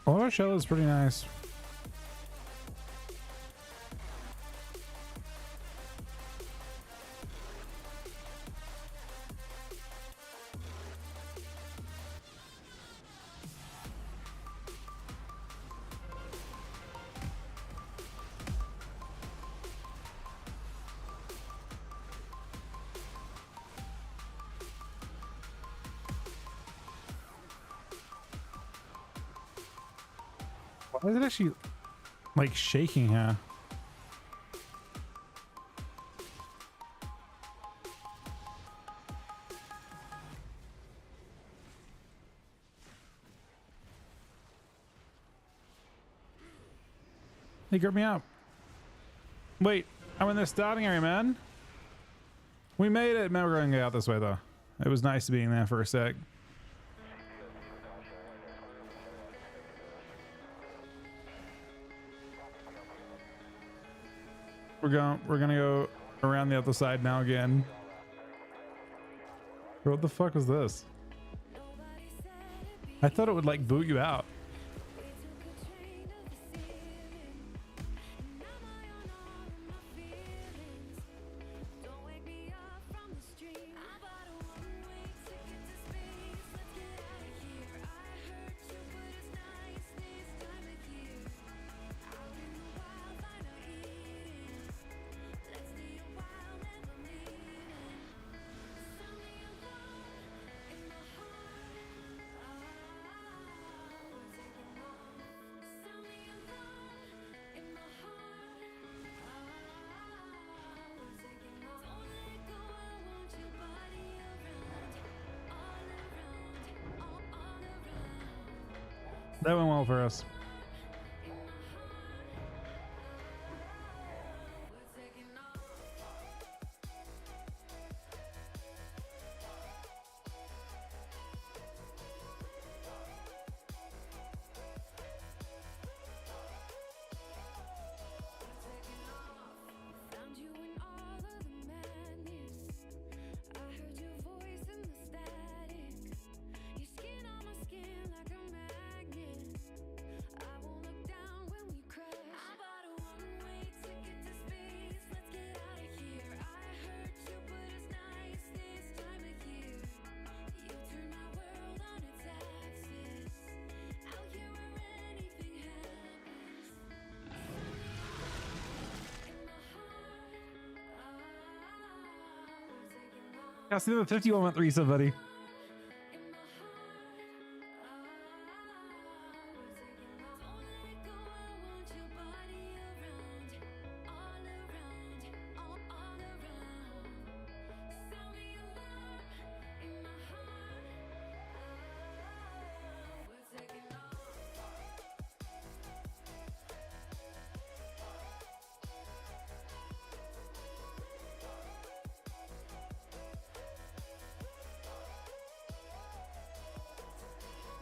Auto shell is pretty nice. Why is it actually like shaking here? Hey, grab me up. Wait, I'm in the starting area, man. We made it. Man, we're going to go out this way, though. It was nice being there for a sec. We're gonna go around the other side now again. What the fuck was this? I thought it would like boot you out. That went well for us. I see the 51 month reset, buddy.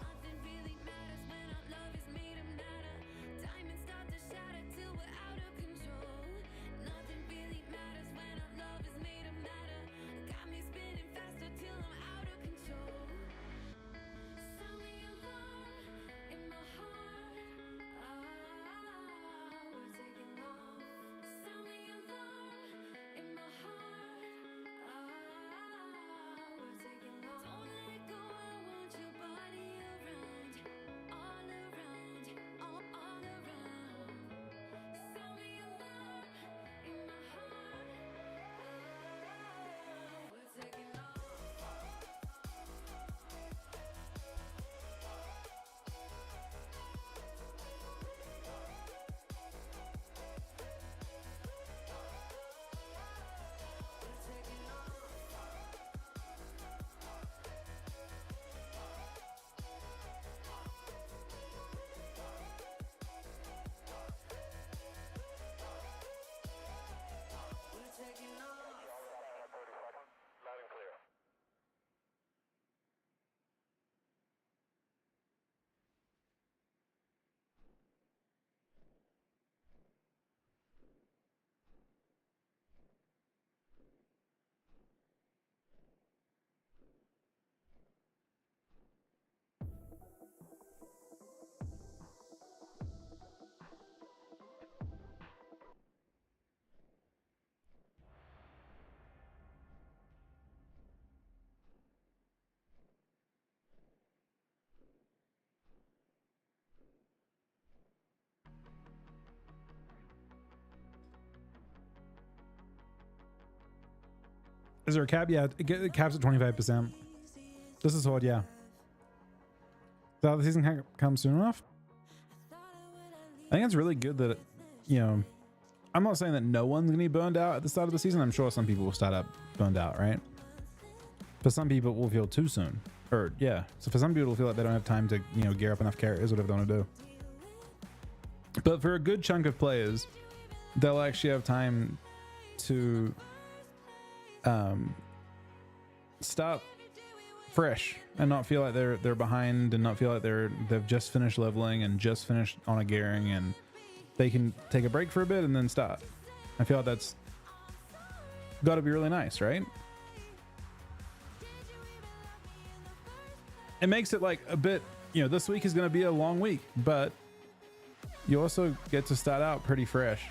Nothing really matters when our love is made of nada. Diamonds start to shatter till we're out of control. Nothing really matters when our love is made of nada. Got me spinning faster till I'm out of control. Sound the alarm in my heart. We're taking off. Sound the alarm in my heart. We're taking off. Don't let go, I want your body around, all around, all around. Sound the alarm in my heart. We're taking off. Is there a cap? Yeah, it caps at 25%. This is hard, yeah. So the season can't come soon enough. I think it's really good that, you know, I'm not saying that no one's gonna be burned out at the start of the season. I'm sure some people will start up burned out, right? But some people will feel too soon. Or yeah, so for some people it'll feel like they don't have time to, you know, gear up enough characters, whatever they want to do. But for a good chunk of players, they'll actually have time to start fresh and not feel like they're behind, and not feel like they've just finished leveling and just finished on a gearing, and they can take a break for a bit and then start. I feel like that's got to be really nice, right? It makes it like a bit, you know, this week is going to be a long week, but you also get to start out pretty fresh.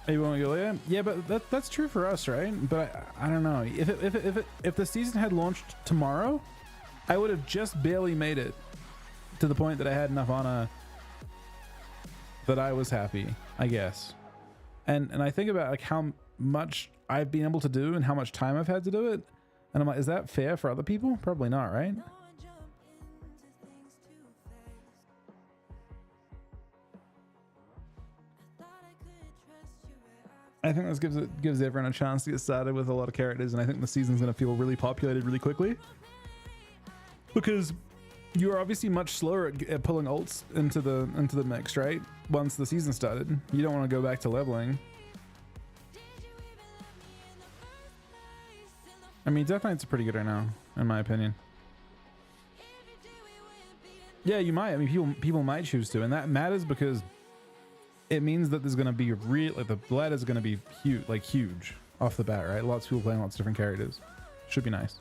Hey, you want to go? Yeah, but that's true for us, right? But I don't know. If the season had launched tomorrow, I would have just barely made it to the point that I had enough Ana that I was happy, I guess. And I think about like how much I've been able to do and how much time I've had to do it, and I'm like, is that fair for other people? Probably not, right? I think this gives everyone a chance to get started with a lot of characters, and I think the season's going to feel really populated really quickly, because you're obviously much slower at pulling ults into the mix, right? Once the season started, you don't want to go back to leveling. I mean, Death Knight's pretty good right now, in my opinion. Yeah, you might. I mean, people might choose to, and that matters because it means that there's going to be like the ladder is going to be huge off the bat, right? Lots of people playing lots of different characters. Should be nice.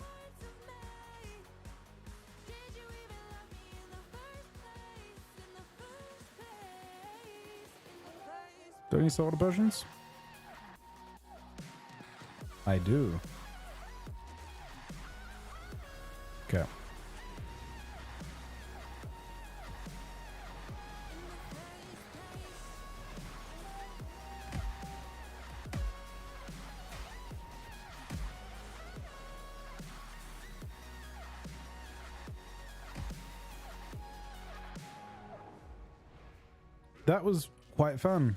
Do you need soda potions? I do. Okay. that was quite fun.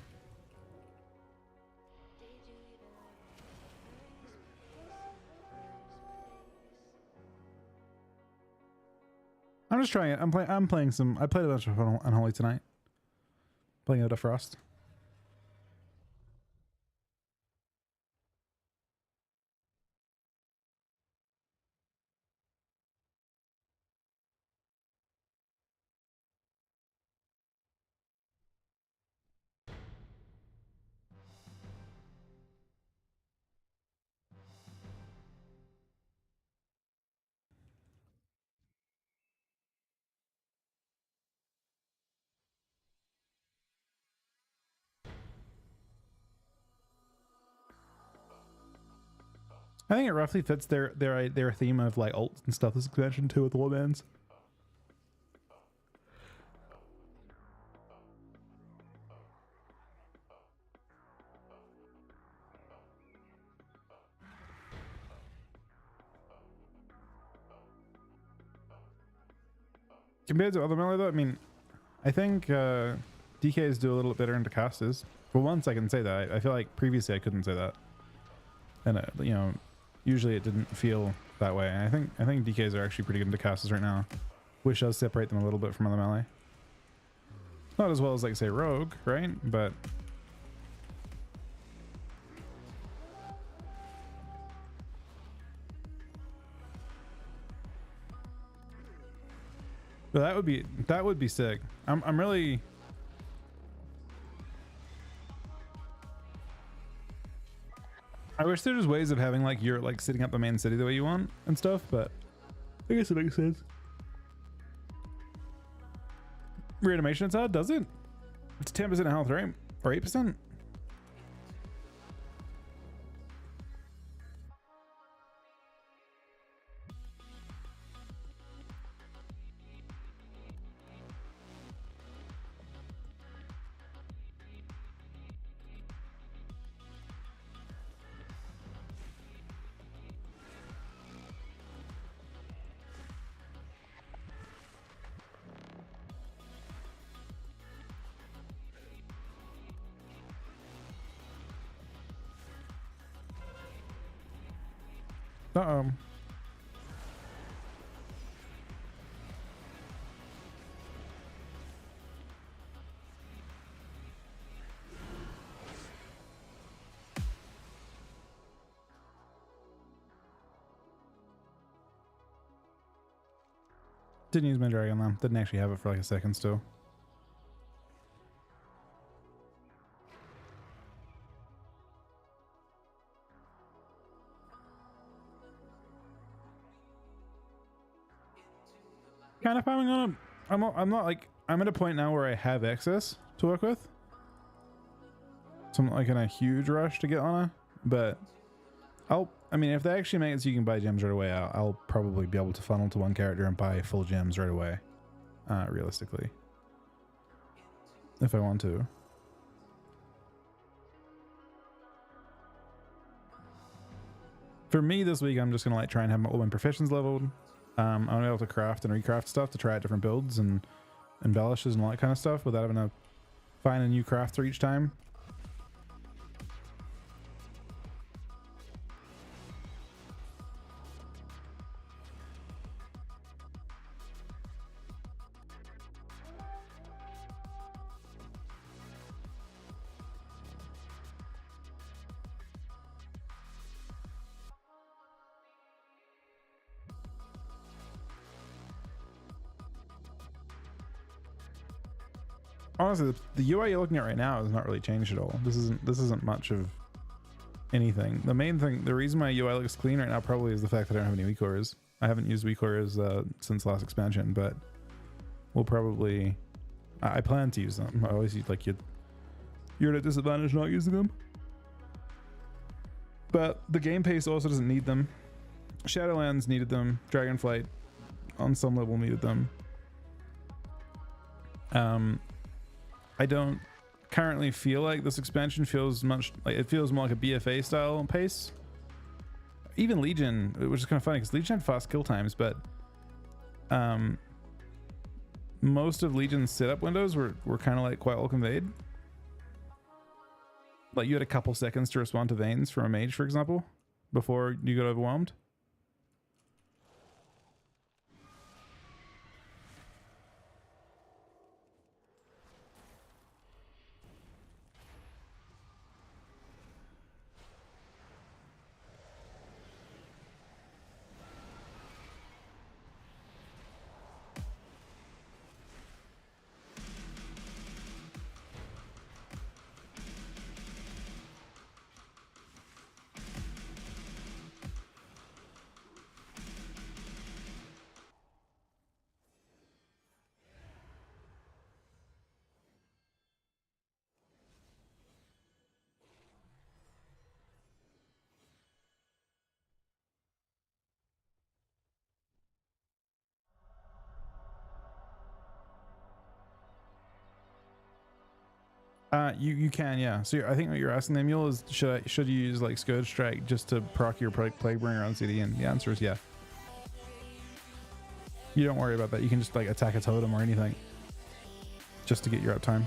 I'm just trying it. I'm playing some. I played a bunch of Unholy tonight. Playing out of Frost. I think it roughly fits their theme of like ults and stuff. This expansion too with warbands. Compared to other melee though, I mean, I think DKs do a little bit better into casters. For once, I can say that. I feel like previously I couldn't say that, and you know, usually it didn't feel that way. And I think DKs are actually pretty good into casters right now, which does separate them a little bit from other melee. Not as well as like say Rogue, right? But that would be sick. I'm really. I wish there was ways of having like you're like sitting up the main city the way you want and stuff, but I guess it makes sense. Reanimation it's hard, does it? It's 10% health, right? Or 8%? Uh-oh. Didn't use my dragon lamp. Didn't actually have it for like a second still. Kind of farming on it. I'm not like, I'm at a point now where I have excess to work with. So I'm not like in a huge rush to get on it, but I mean, if they actually make it so you can buy gems right away, I'll probably be able to funnel to one character and buy full gems right away. Realistically. If I want to. For me this week, I'm just gonna like try and have all my professions leveled. I'm gonna be able to craft and recraft stuff to try out different builds and embellishes and all that kind of stuff without having to find a new crafter each time. Honestly, the UI you're looking at right now has not really changed at all. This isn't much of anything. The main thing, the reason my UI looks clean right now probably is the fact that I don't have any weak cores. I haven't used weak cores since last expansion, but we'll probably. I plan to use them. I always use like you're at a disadvantage not using them. But the game pace also doesn't need them. Shadowlands needed them. Dragonflight, on some level, needed them. I don't currently feel like this expansion feels much like it feels more like a BFA style pace. Even Legion, which is kind of funny because Legion had fast kill times, but most of Legion's setup windows were kind of like quite well conveyed. Like you had a couple seconds to respond to Veins from a mage, for example, before you got overwhelmed. You can, yeah. So I think what you're asking them, Mule, is should you use like Scourge Strike just to proc your Plaguebringer on CD? And the answer is yeah. You don't worry about that. You can just like attack a totem or anything just to get your uptime.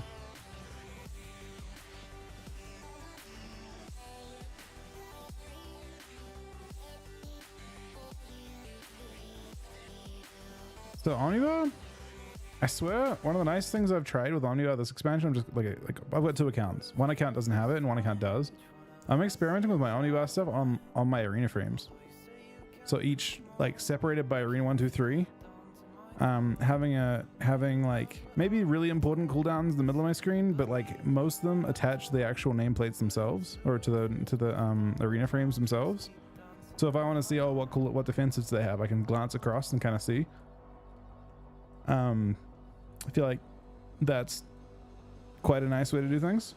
So Omnivore, I swear, one of the nice things I've tried with Omnivore this expansion, I'm just like I've got 2 accounts. One account doesn't have it and one account does. I'm experimenting with my Omnivore stuff on my arena frames. So each like separated by arena 1, 2, 3. Having like maybe really important cooldowns in the middle of my screen, but like most of them attach to the actual nameplates themselves or to the arena frames themselves. So if I want to see what defensives they have, I can glance across and kind of see. I feel like that's quite a nice way to do things.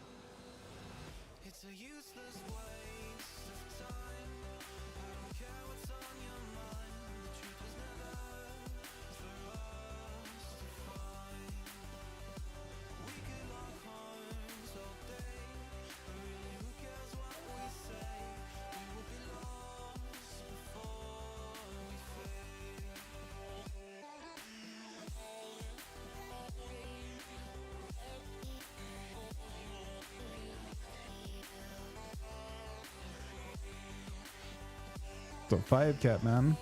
So 5 cap, man.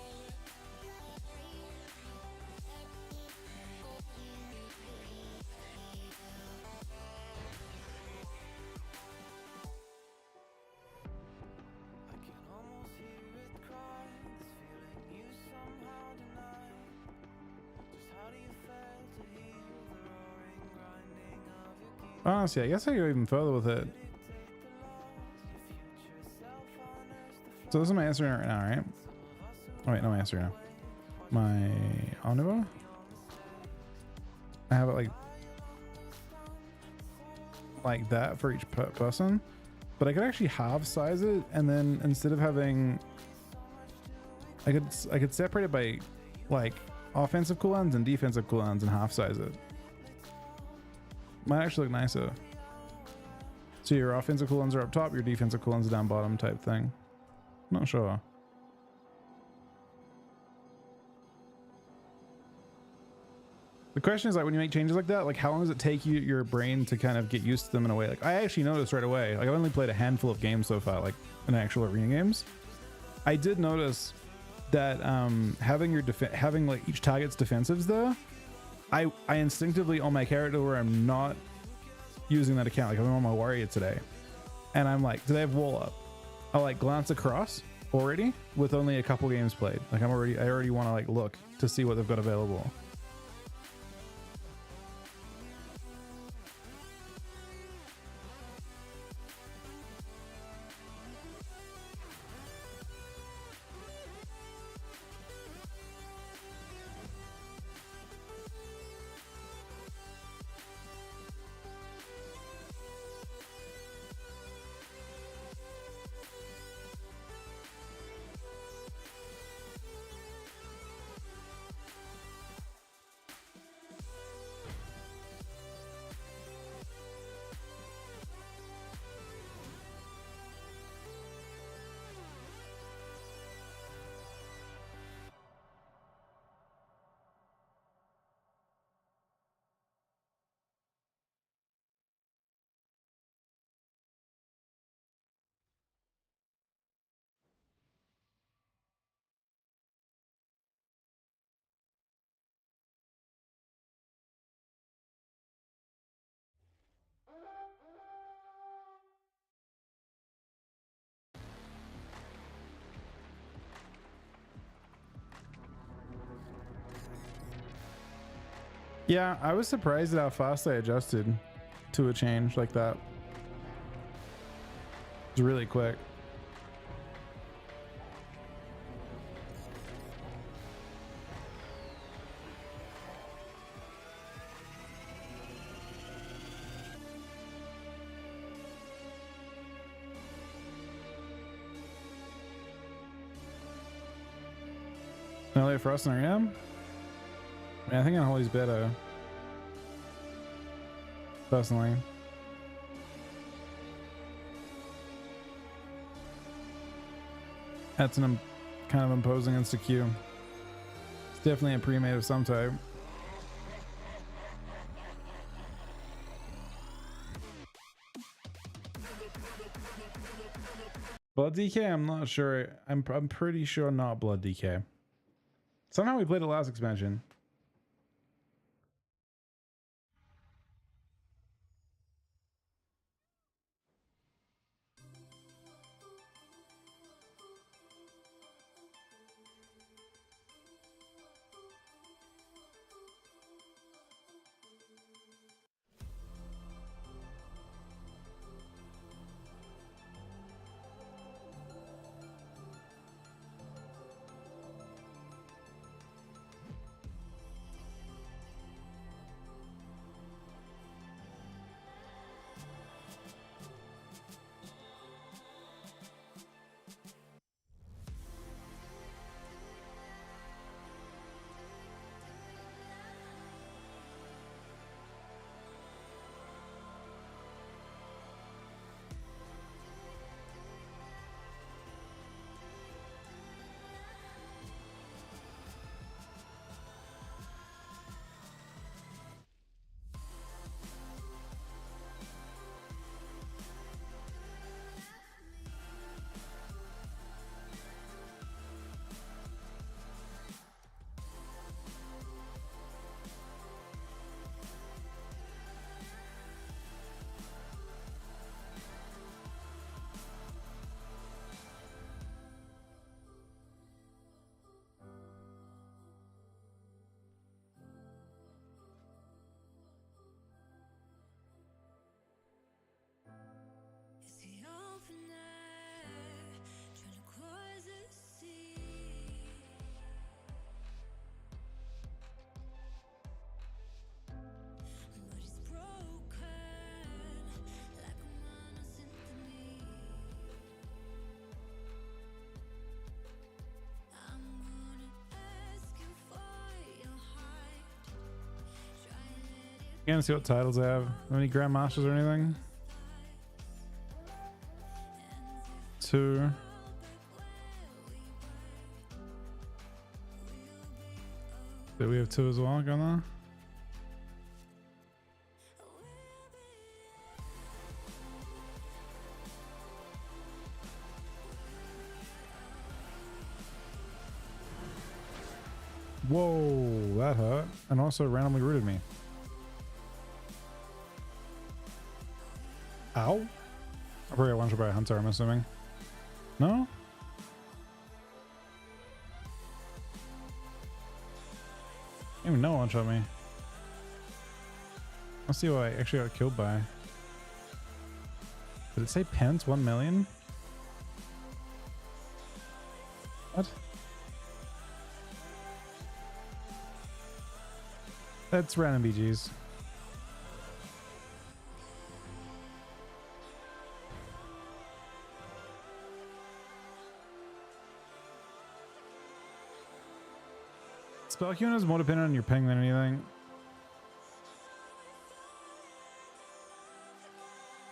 Honestly, I guess I go even further with it. So this is my answer right now, right? Oh wait, no, my answer now. My Omnivore. I have it like that for each person, but I could actually half size it, and then instead of having, I could separate it by like offensive cooldowns and defensive cooldowns and half size it. Might actually look nicer. So your offensive cooldowns are up top, your defensive cooldowns are down bottom type thing. Not sure. The question is, like, when you make changes like that, like how long does it take your brain to kind of get used to them in a way? Like I actually noticed right away, like I've only played a handful of games so far, like in actual arena games. I did notice that having like each target's defensives there, I instinctively on my character where I'm not using that account, like I'm on my warrior today, and I'm like, do they have wall up? I like glance across already with only a couple games played. Like I already want to like look to see what they've got available. Yeah, I was surprised at how fast I adjusted to a change like that. It's really quick. LA Frost and Arena? I mean, I think Unholy's better. Personally. That's an kind of imposing insta Q. It's definitely a pre-made of some type. Blood DK? I'm not sure. I'm pretty sure not Blood DK. Somehow we played the last expansion. It's the open air, trying to cross the sea. But it's broken, like a minor symphony. I'm gonna ask you for your heart. Try and let it You gonna see what titles I have? Any Grandmasters or anything? 2. Did we have 2 as well going there? Whoa, that hurt. And also randomly rooted me. Ow. I probably got one shot by a hunter, I'm assuming. No? Even no one shot me. Let's see what I actually got killed by. Did it say pence 1 million? What? That's random BGs. Spell queuing is more dependent on your ping than anything.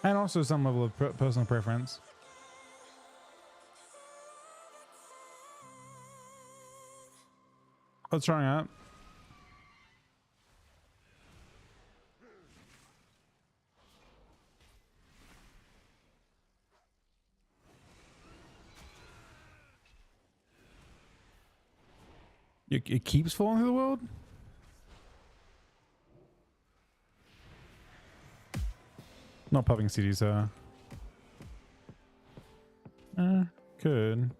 And also some level of personal preference. What's trying out? It keeps falling through the world? Not popping CDs, could.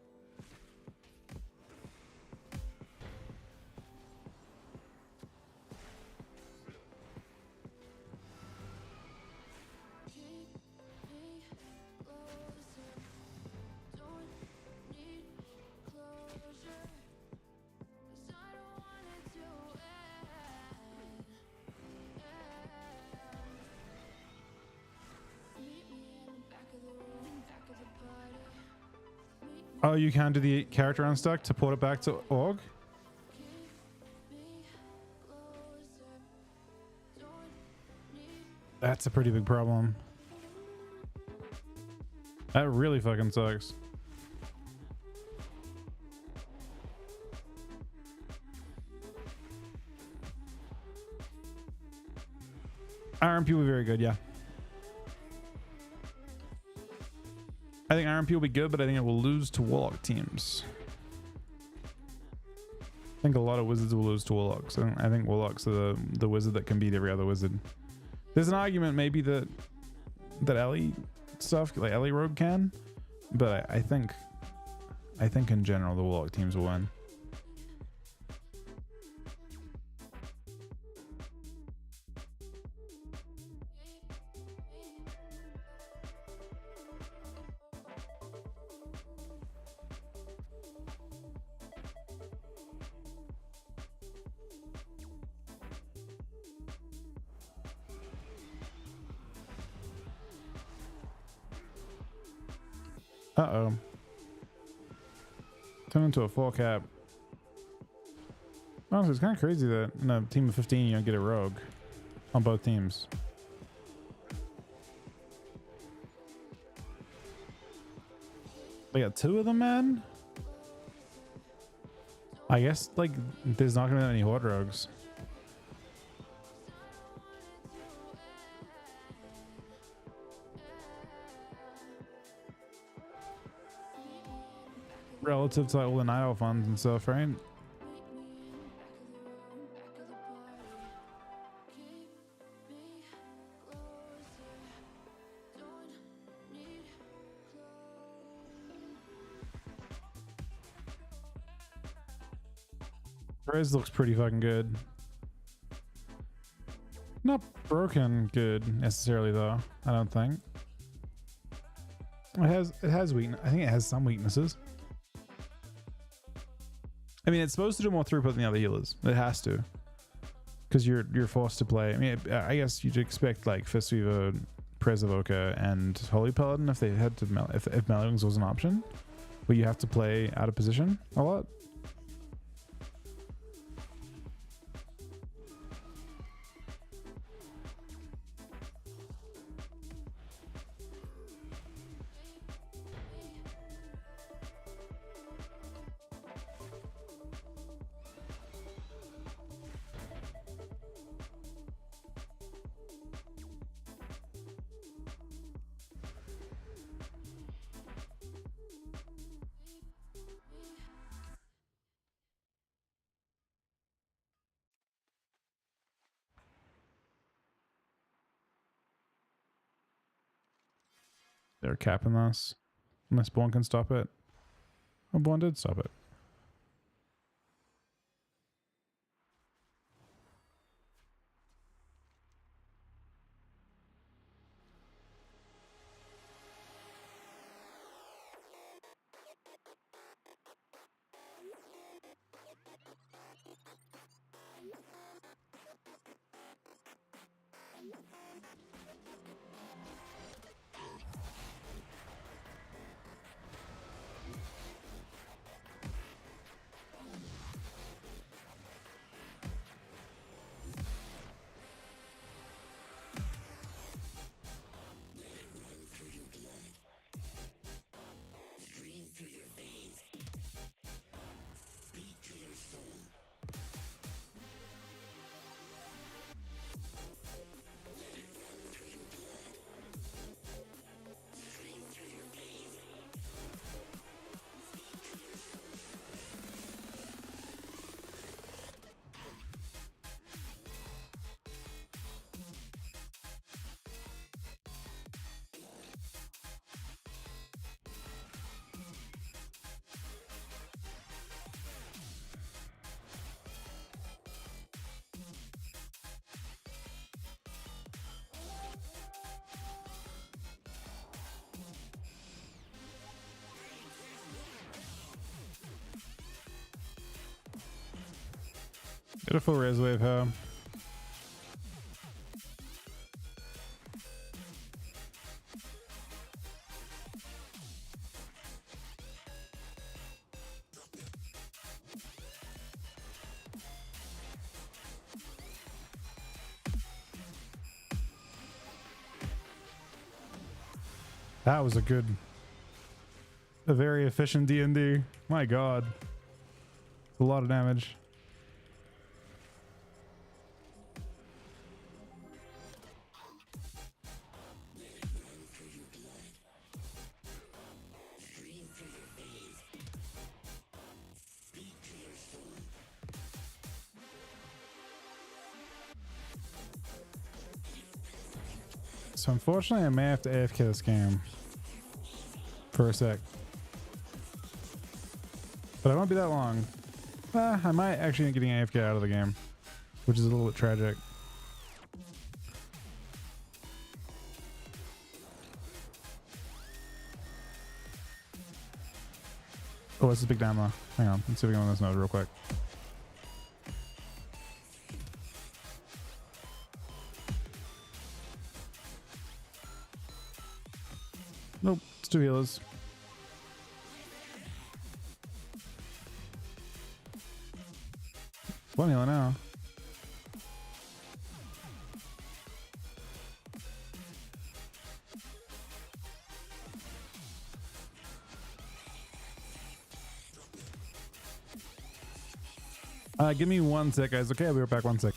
Oh, you can do the character unstuck to port it back to org? That's a pretty big problem. That really fucking sucks. RMP will be very good, yeah. I think RMP will be good, but I think it will lose to Warlock teams. I think a lot of wizards will lose to Warlocks. I think Warlocks are the wizard that can beat every other wizard. There's an argument maybe that Ellie stuff, like Ellie Rogue can, but I think in general the Warlock teams will win. Uh-oh. Turn into a 4 cap. Honestly, it's kind of crazy that in a team of 15 you don't get a rogue on both teams. They got 2 of them, man? I guess, like, there's not gonna be any horde rogues. Relative to like, all the night elf funds and stuff, right? Rez looks pretty fucking good. Not broken good necessarily though, I don't think. It has weakness. I think it has some weaknesses. I mean, it's supposed to do more throughput than the other healers. It has to, because you're forced to play. I mean, I guess you'd expect like Fist Weaver, Prez Evoker, and Holy Paladin if they had to if melee wings was an option, but you have to play out of position a lot. They're capping us. Unless Born can stop it. Oh, Born did stop it. Get a full res wave, huh? That was a very efficient D&D. My God. A lot of damage. So unfortunately, I may have to AFK this game for a sec, but I won't be that long. I might actually end up getting AFK out of the game, which is a little bit tragic. Oh, this is a big demo. Hang on, let's see if we can go on this node real quick. Nope, it's 2 healers. One healer now. Give me 1 sec, guys. Okay, I'll be right back. 1 sec.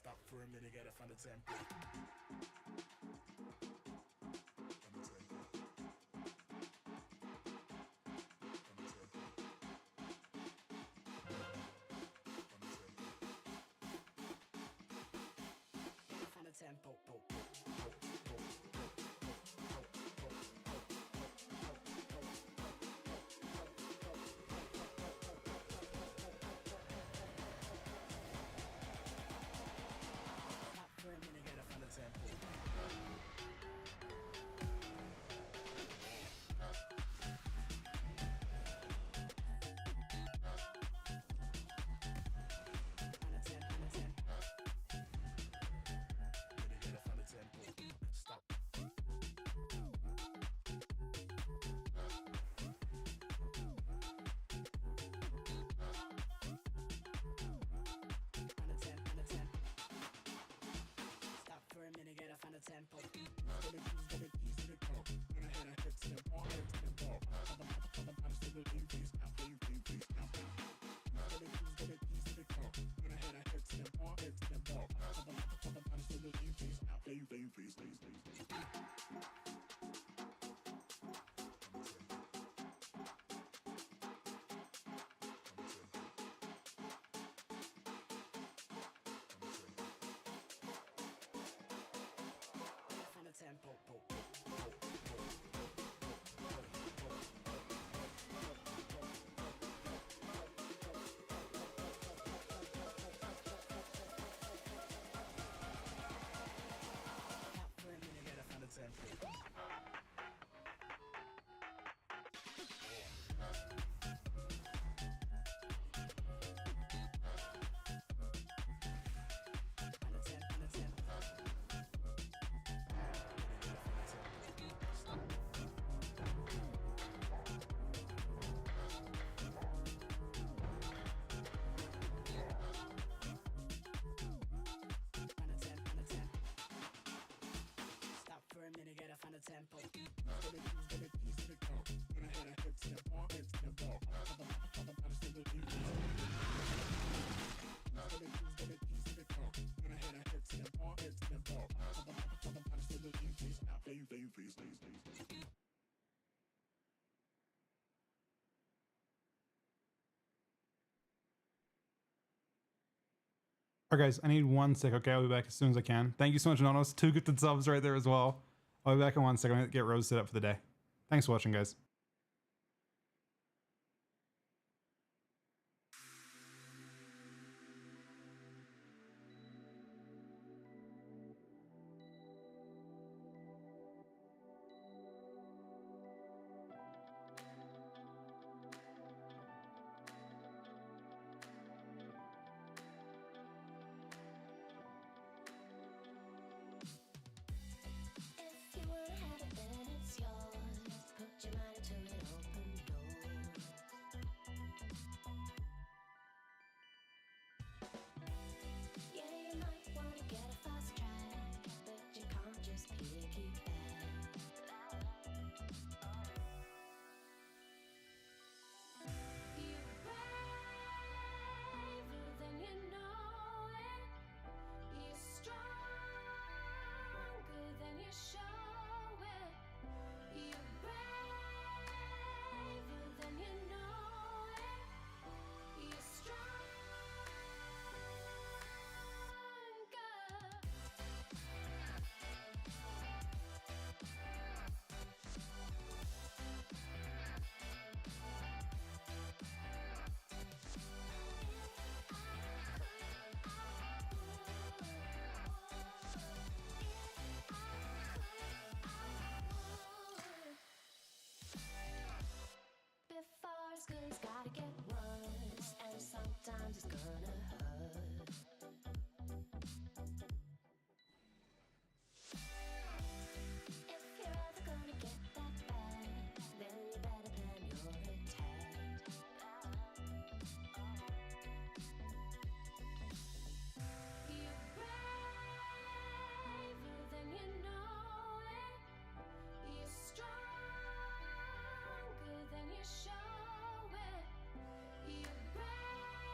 Stop for a minute, get a fan of tempo. Tempo. For a minute, get a fan of tempo. Tempo. Alright guys, I need 1 sec, okay? I'll be back as soon as I can. Thank you so much, Nonos. 2 gifted subs right there as well. I'll be back in 1 second. I'm gonna get Rose set up for the day. Thanks for watching, guys. If you wanna have it, then it's yours. Put your mind to it, open doors. Yeah, you might wanna get a fast track, but you can't just piggyback. You're braver than you know it. You're stronger than you show it. You're braver than you know it. You're stronger. Before school's gotta get worse, and sometimes it's gonna hurt. If you're ever gonna get that bad, then you better plan your attack. You're braver than you know it. You're stronger than you show it. You're braver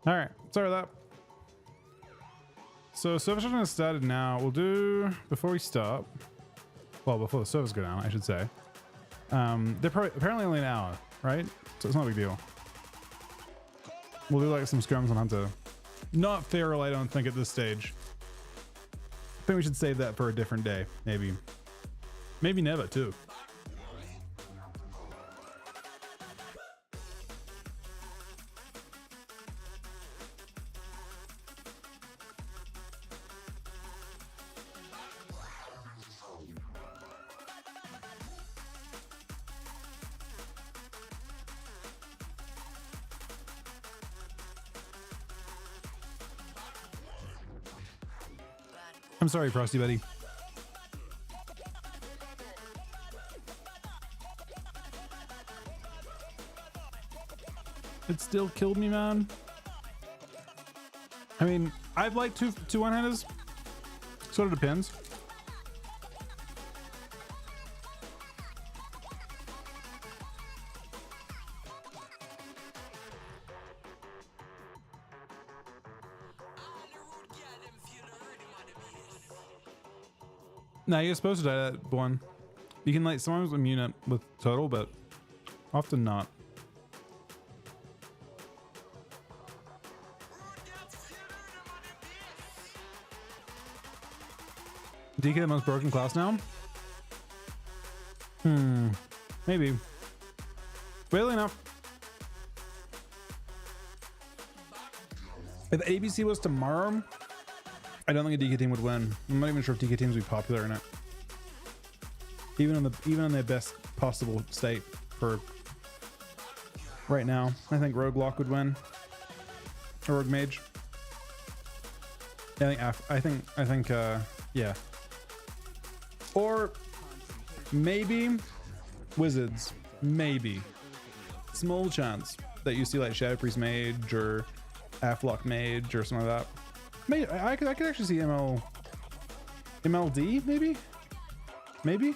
All right, sorry about that. So server shutdown has started now. We'll do, before we start, well, before the servers go down, I should say. They're apparently only an hour, right? So it's not a big deal. We'll do like some scrims on Hunter. Not feral, I don't think, at this stage. I think we should save that for a different day, maybe. Maybe never, too. I'm sorry, Frosty Buddy. It still killed me, man. I mean, I'd like two one-handers. Sort of depends. Nah, you're supposed to die that one. You can like sometimes immune it with total, but often not. DK the most broken class now? Maybe. Weirdly enough. If ABC was tomorrow, I don't think a DK team would win. I'm not even sure if DK teams would be popular or not. Even in their best possible state for right now, I think Rogue Lock would win. Or Rogue Mage. I think yeah. Or maybe Wizards. Maybe. Small chance that you see like Shadow Priest Mage or Aflock Mage or something like that. Maybe I could actually see MLD maybe? Maybe?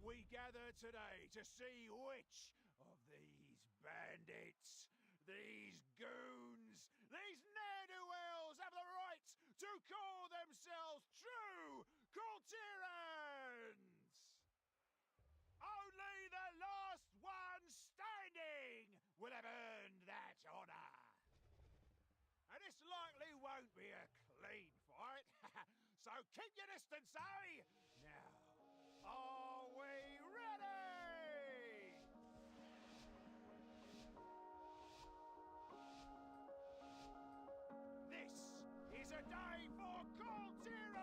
We gather today to see which of these bandits, these goons, these ne'er-do-wells have the right to call themselves true Cultirans! Only the last one standing will have earned that honor. And this likely won't be a clean fight, so keep your distance, eh? Now, are we ready? This is a day for Cultirans!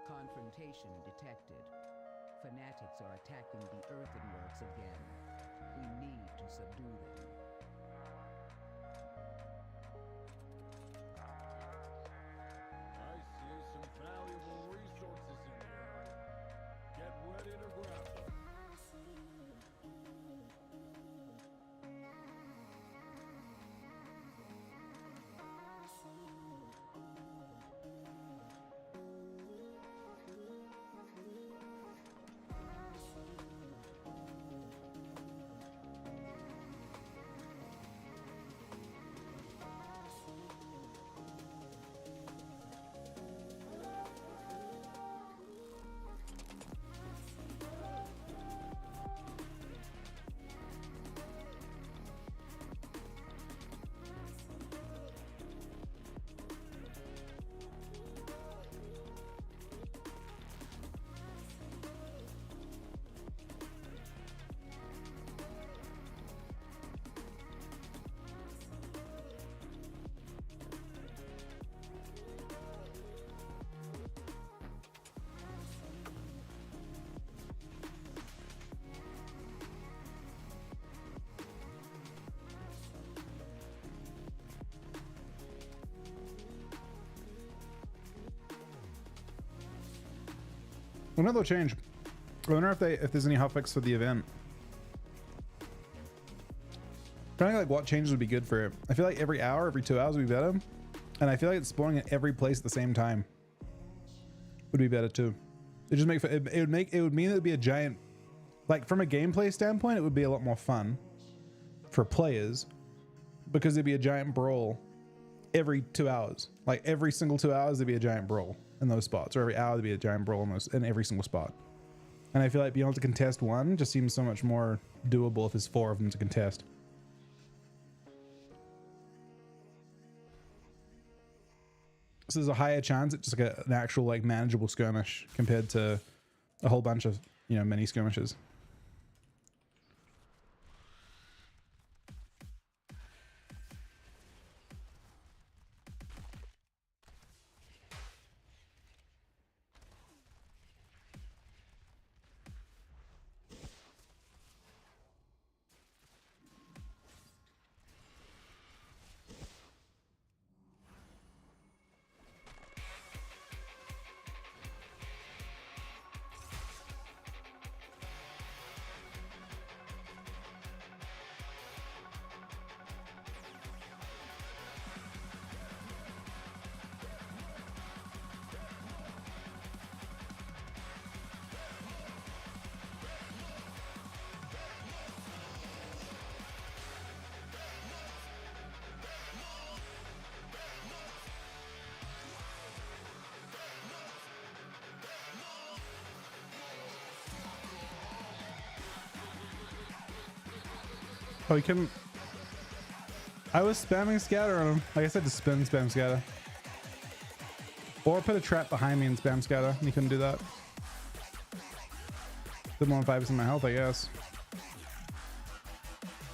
Confrontation detected. Fanatics are attacking the earthenworks again. We need to subdue them. I see some valuable resources in here. Get ready to grab them. wonder if they'll change. I wonder if there's any hotfix for the event. Trying to like what changes would be good for it. I feel like every hour, every 2 hours would be better, and I feel like it's spawning at every place at the same time would be better too. It just it would mean it would be a giant, like from a gameplay standpoint, it would be a lot more fun for players because there'd be a giant brawl every 2 hours. Like every single 2 hours there'd be a giant brawl in those spots, or every hour there'd be a giant brawl in every single spot. And I feel like being able to contest one just seems so much more doable if there's 4 of them to contest. So there's a higher chance it's just like an actual like manageable skirmish compared to a whole bunch of, you know, mini skirmishes. Oh, you couldn't. I was spamming scatter on him. Like I said, to spam scatter. Or put a trap behind me and spam scatter. And you couldn't do that. Did more than 5% of my health, I guess.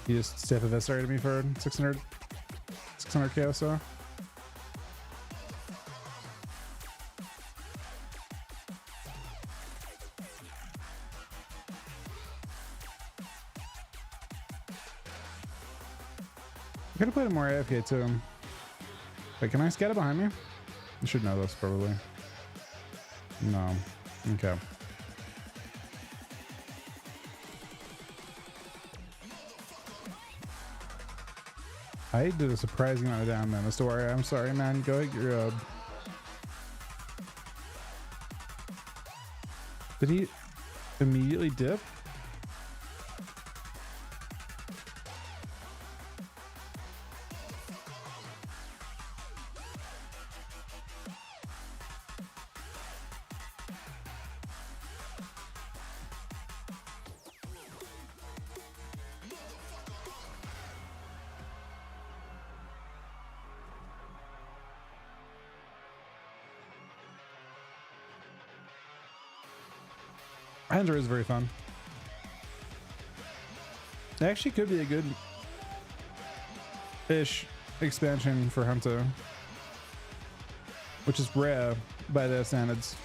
You just step eviscerated me for 600k or so. I could have played it more AFK too. Wait, can I scatter behind me? I should know this probably. No. Okay. I did a surprising amount of damage, man. Mr. Warrior, I'm sorry, man. Go hit your Did he immediately dip? Hunter is very fun. It actually could be a good-ish expansion for Hunter, which is rare by their standards.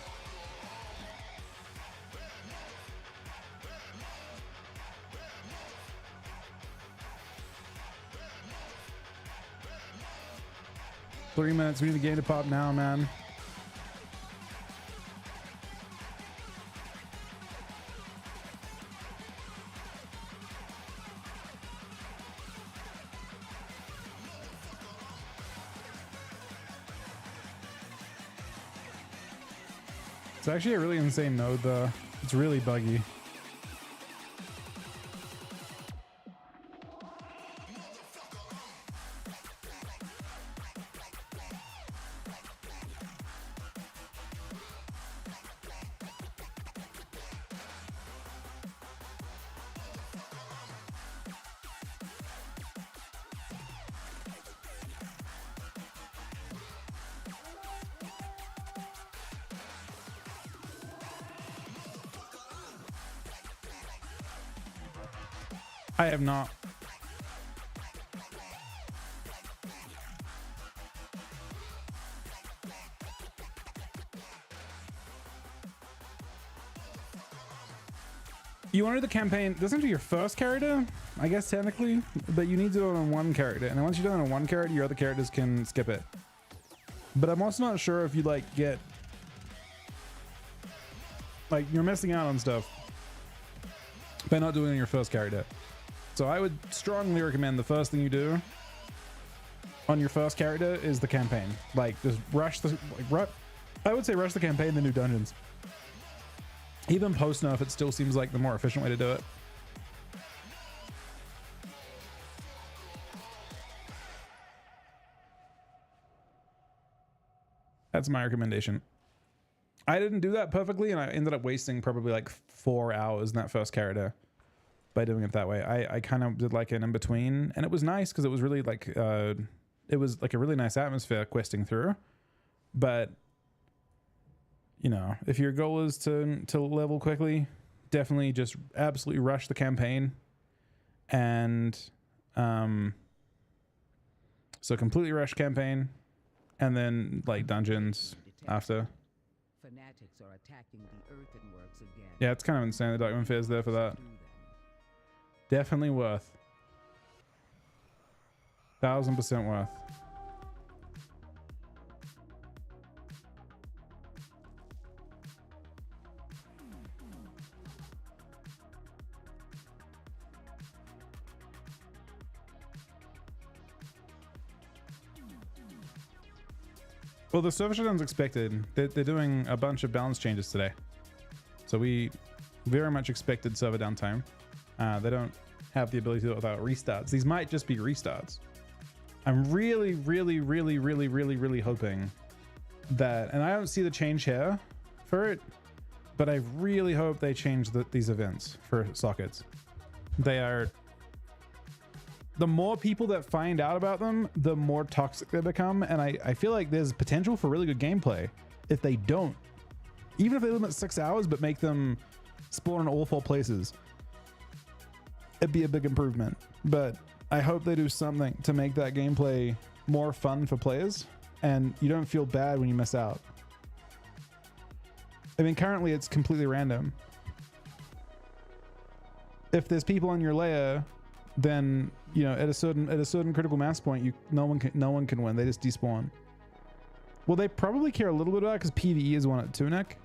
Three minutes. We need the game to pop now, man. It's actually a really insane node though. It's really buggy. I have not. You wanted the campaign. This isn't your first character, I guess technically, but you need to do it on one character. And then once you're done on one character, your other characters can skip it. But I'm also not sure if you like get Like, you're missing out on stuff by not doing it in your first character. So I would strongly recommend the first thing you do on your first character is the campaign. Like, just rush the, I would say rush the campaign, then do dungeons. Even post nerf, it still seems like the more efficient way to do it. That's my recommendation. I didn't do that perfectly, and I ended up wasting probably like 4 hours in that first character by doing it that way. I kind of did like an in between, and it was nice because it was really like it was like a really nice atmosphere questing through. But you know, if your goal is to level quickly, definitely just absolutely rush the campaign, and so completely rush campaign, and then like dungeons after. Fanatics are attacking the earthenworks again. Yeah, it's kind of insane. The document fair's there for that. Definitely worth. 1000% worth. Well, the server shutdown's expected. They're doing a bunch of balance changes today. So we very much expected server downtime. They don't have the ability to do it without restarts. These might just be restarts. I'm really hoping that, and I don't see the change here for it, but I really hope they change these events for sockets. They are, the more people that find out about them, the more toxic they become. And I feel like there's potential for really good gameplay if they don't. Even if they limit 6 hours, but make them spawn in all 4 places, it'd be a big improvement. But I hope they do something to make that gameplay more fun for players, and you don't feel bad when you miss out. I mean, currently it's completely random. If there's people on your layer, then you know at a certain critical mass point, no one can win. They just despawn. Well, they probably care a little bit about it because PvE is one at Tunic.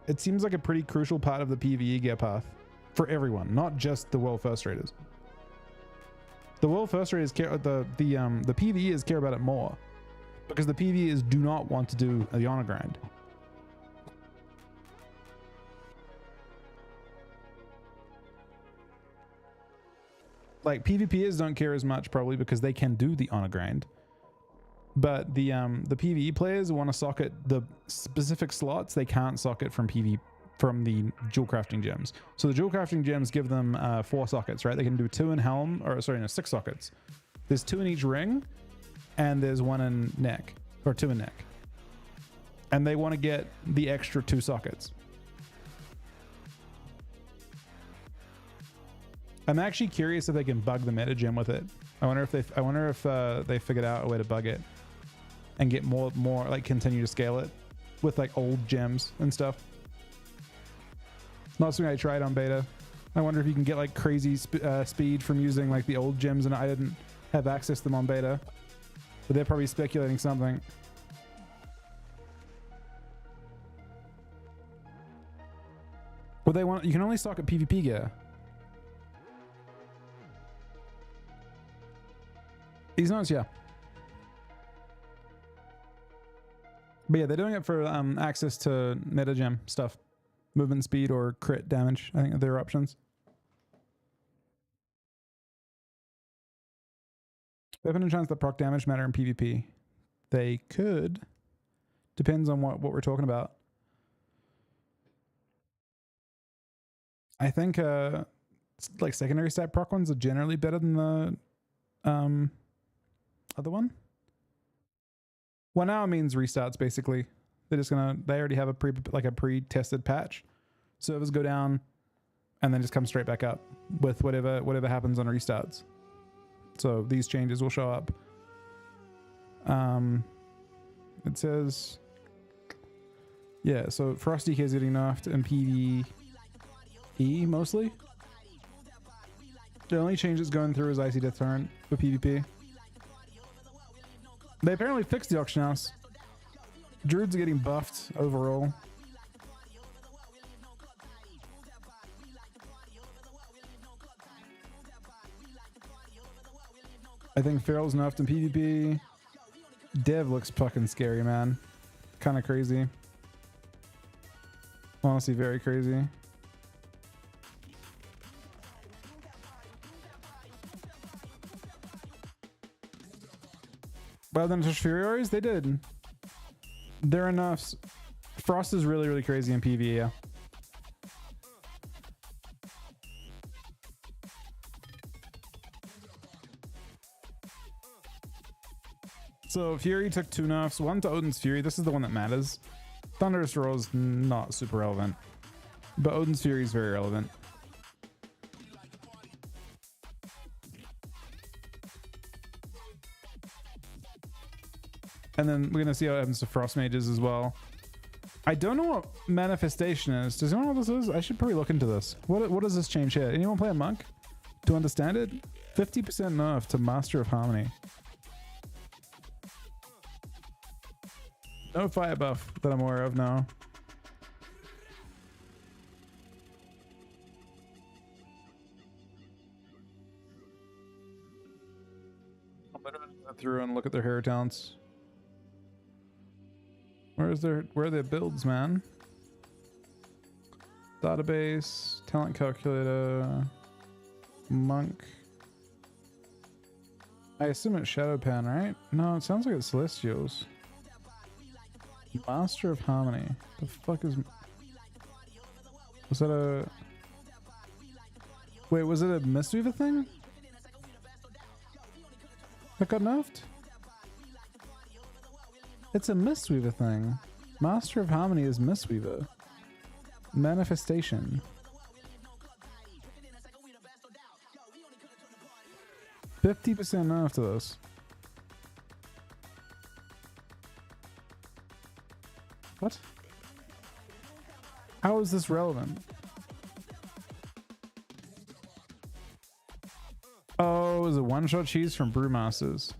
It seems like a pretty crucial part of the PvE gear path for everyone, not just the world first raters. The world first raters care, the PvE is care about it more because the PvE is do not want to do the honor grind. Like PvPers don't care as much probably because they can do the honor grind, but the PvE players want to socket the specific slots they can't socket from the dual crafting gems. So the dual crafting gems give them 4 sockets, right? They can do 2 in helm, or sorry, no, 6 sockets. There's 2 in each ring, and there's 1 in neck, or 2 in neck. And they want to get the extra 2 sockets. I'm actually curious if they can bug the meta gem with it. I wonder if they figured out a way to bug it and get more like continue to scale it with like old gems and stuff. Not something I tried on beta. I wonder if you can get like crazy speed from using like the old gems, and I didn't have access to them on beta. But they're probably speculating something. Well, they want, you can only socket PvP gear. These notes, yeah. But yeah, they're doing it for access to meta gem stuff. Movement speed or crit damage, I think are their options. Weapon enchants that proc damage matter in PvP. They could. Depends on what we're talking about. I think like secondary stat proc ones are generally better than the other one. Well, now it means restarts basically. They're just gonna, they already have a pre-tested patch. Servers go down and then just come straight back up with whatever happens on restarts. So these changes will show up. It says, yeah, so Frost DK is getting nerfed in PvE mostly. The only change that's going through is Icy Death Torrent for PvP. They apparently fixed the auction house. Druids are getting buffed overall. I think Feral's nerfed in PvP. Dev looks fucking scary, man. Kind of crazy. Honestly, very crazy. Rather than just Furiories, they did. They're enough. Frost is really, really crazy in PvE, yeah. So Fury took 2 nerfs, one to Odin's Fury. This is the one that matters. Thunderous Roar is not super relevant, but Odin's Fury is very relevant. And then we're gonna see how it happens to Frost Mages as well. I don't know what Manifestation is. Does anyone know what this is? I should probably look into this. What does this change here? Anyone play a monk to understand it? 50% nerf to Master of Harmony. No fire buff that I'm aware of now. I'm gonna go through and look at their hero talents. Where are their builds, man? Database, talent calculator, monk. I assume it's Shadowpan, right? No, it sounds like it's Celestials. Master of Harmony. The fuck is... Was that a... Wait, was it a Mistweaver thing? That got nerfed? It's a Mistweaver thing. Master of Harmony is Mistweaver. Manifestation. 50% nerf to this. What? How is this relevant? Oh, is it one-shot cheese from Brewmasters?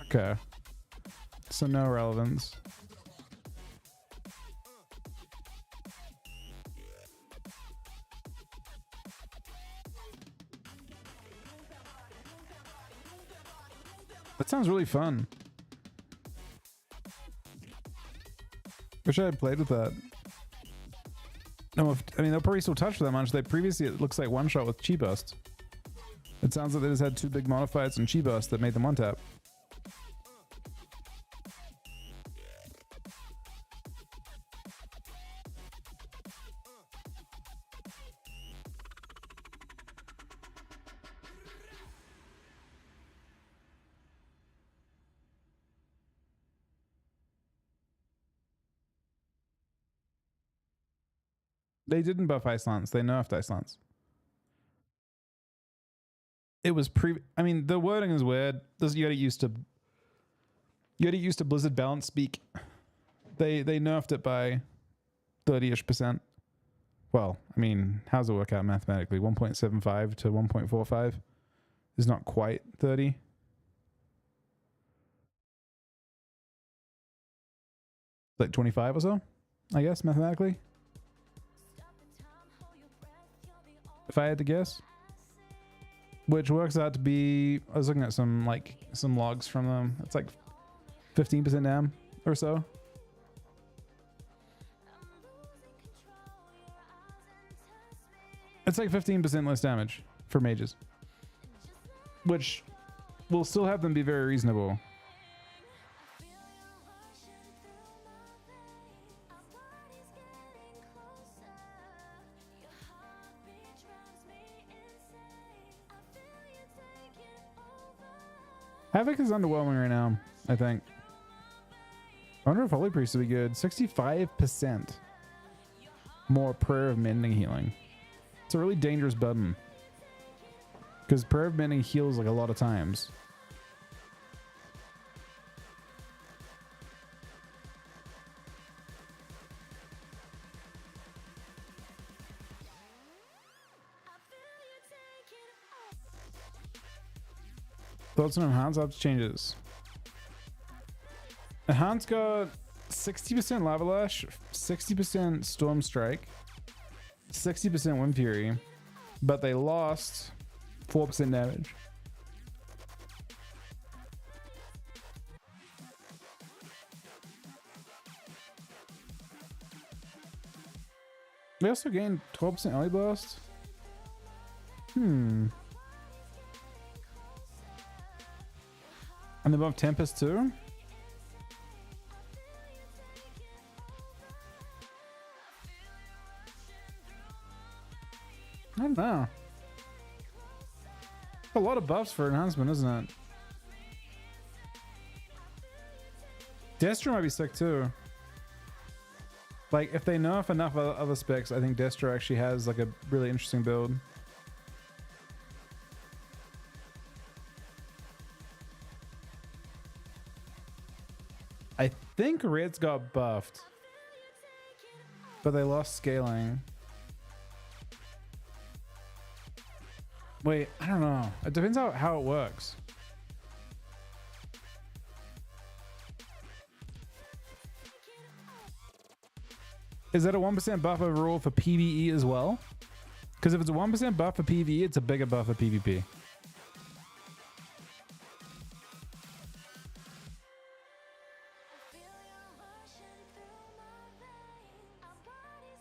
Okay. So no relevance. That sounds really fun. Wish I had played with that. No, I mean, they'll probably still touch that much. They previously, it looks like one shot with Chi Burst. It sounds like they just had 2 big modifiers and Chi Burst that made them one tap. They didn't buff Ice Lance. They nerfed Ice Lance. It was I mean, the wording is weird. You gotta used to Blizzard balance speak. They nerfed it by 30-ish%. Well, I mean, how's it work out mathematically? 1.75 to 1.45 is not quite 30. Like 25 or so, I guess, mathematically. If I had to guess, which works out to be, I was looking at some logs from them. It's like 15% dam or so. It's like 15% less damage for mages, which will still have them be very reasonable. Havoc is underwhelming right now, I think. I wonder if Holy Priest would be good. 65% more Prayer of Mending healing. It's a really dangerous button, because Prayer of Mending heals like a lot of times. Thoughts on Enhance up changes. Enhance got 60% Lava Lash, 60% Storm Strike, 60% Wind Fury, but they lost 4% damage. They also gained 12% alley blast. And they buff Tempest too. I don't know. A lot of buffs for enhancement, isn't it? Destro might be sick too. Like, if they nerf enough other specs, I think Destro actually has like a really interesting build. I think Red's got buffed, but they lost scaling. Wait, I don't know. It depends how it works. Is that a 1% buff overall for PvE as well? Because if it's a 1% buff for PvE, it's a bigger buff for PvP.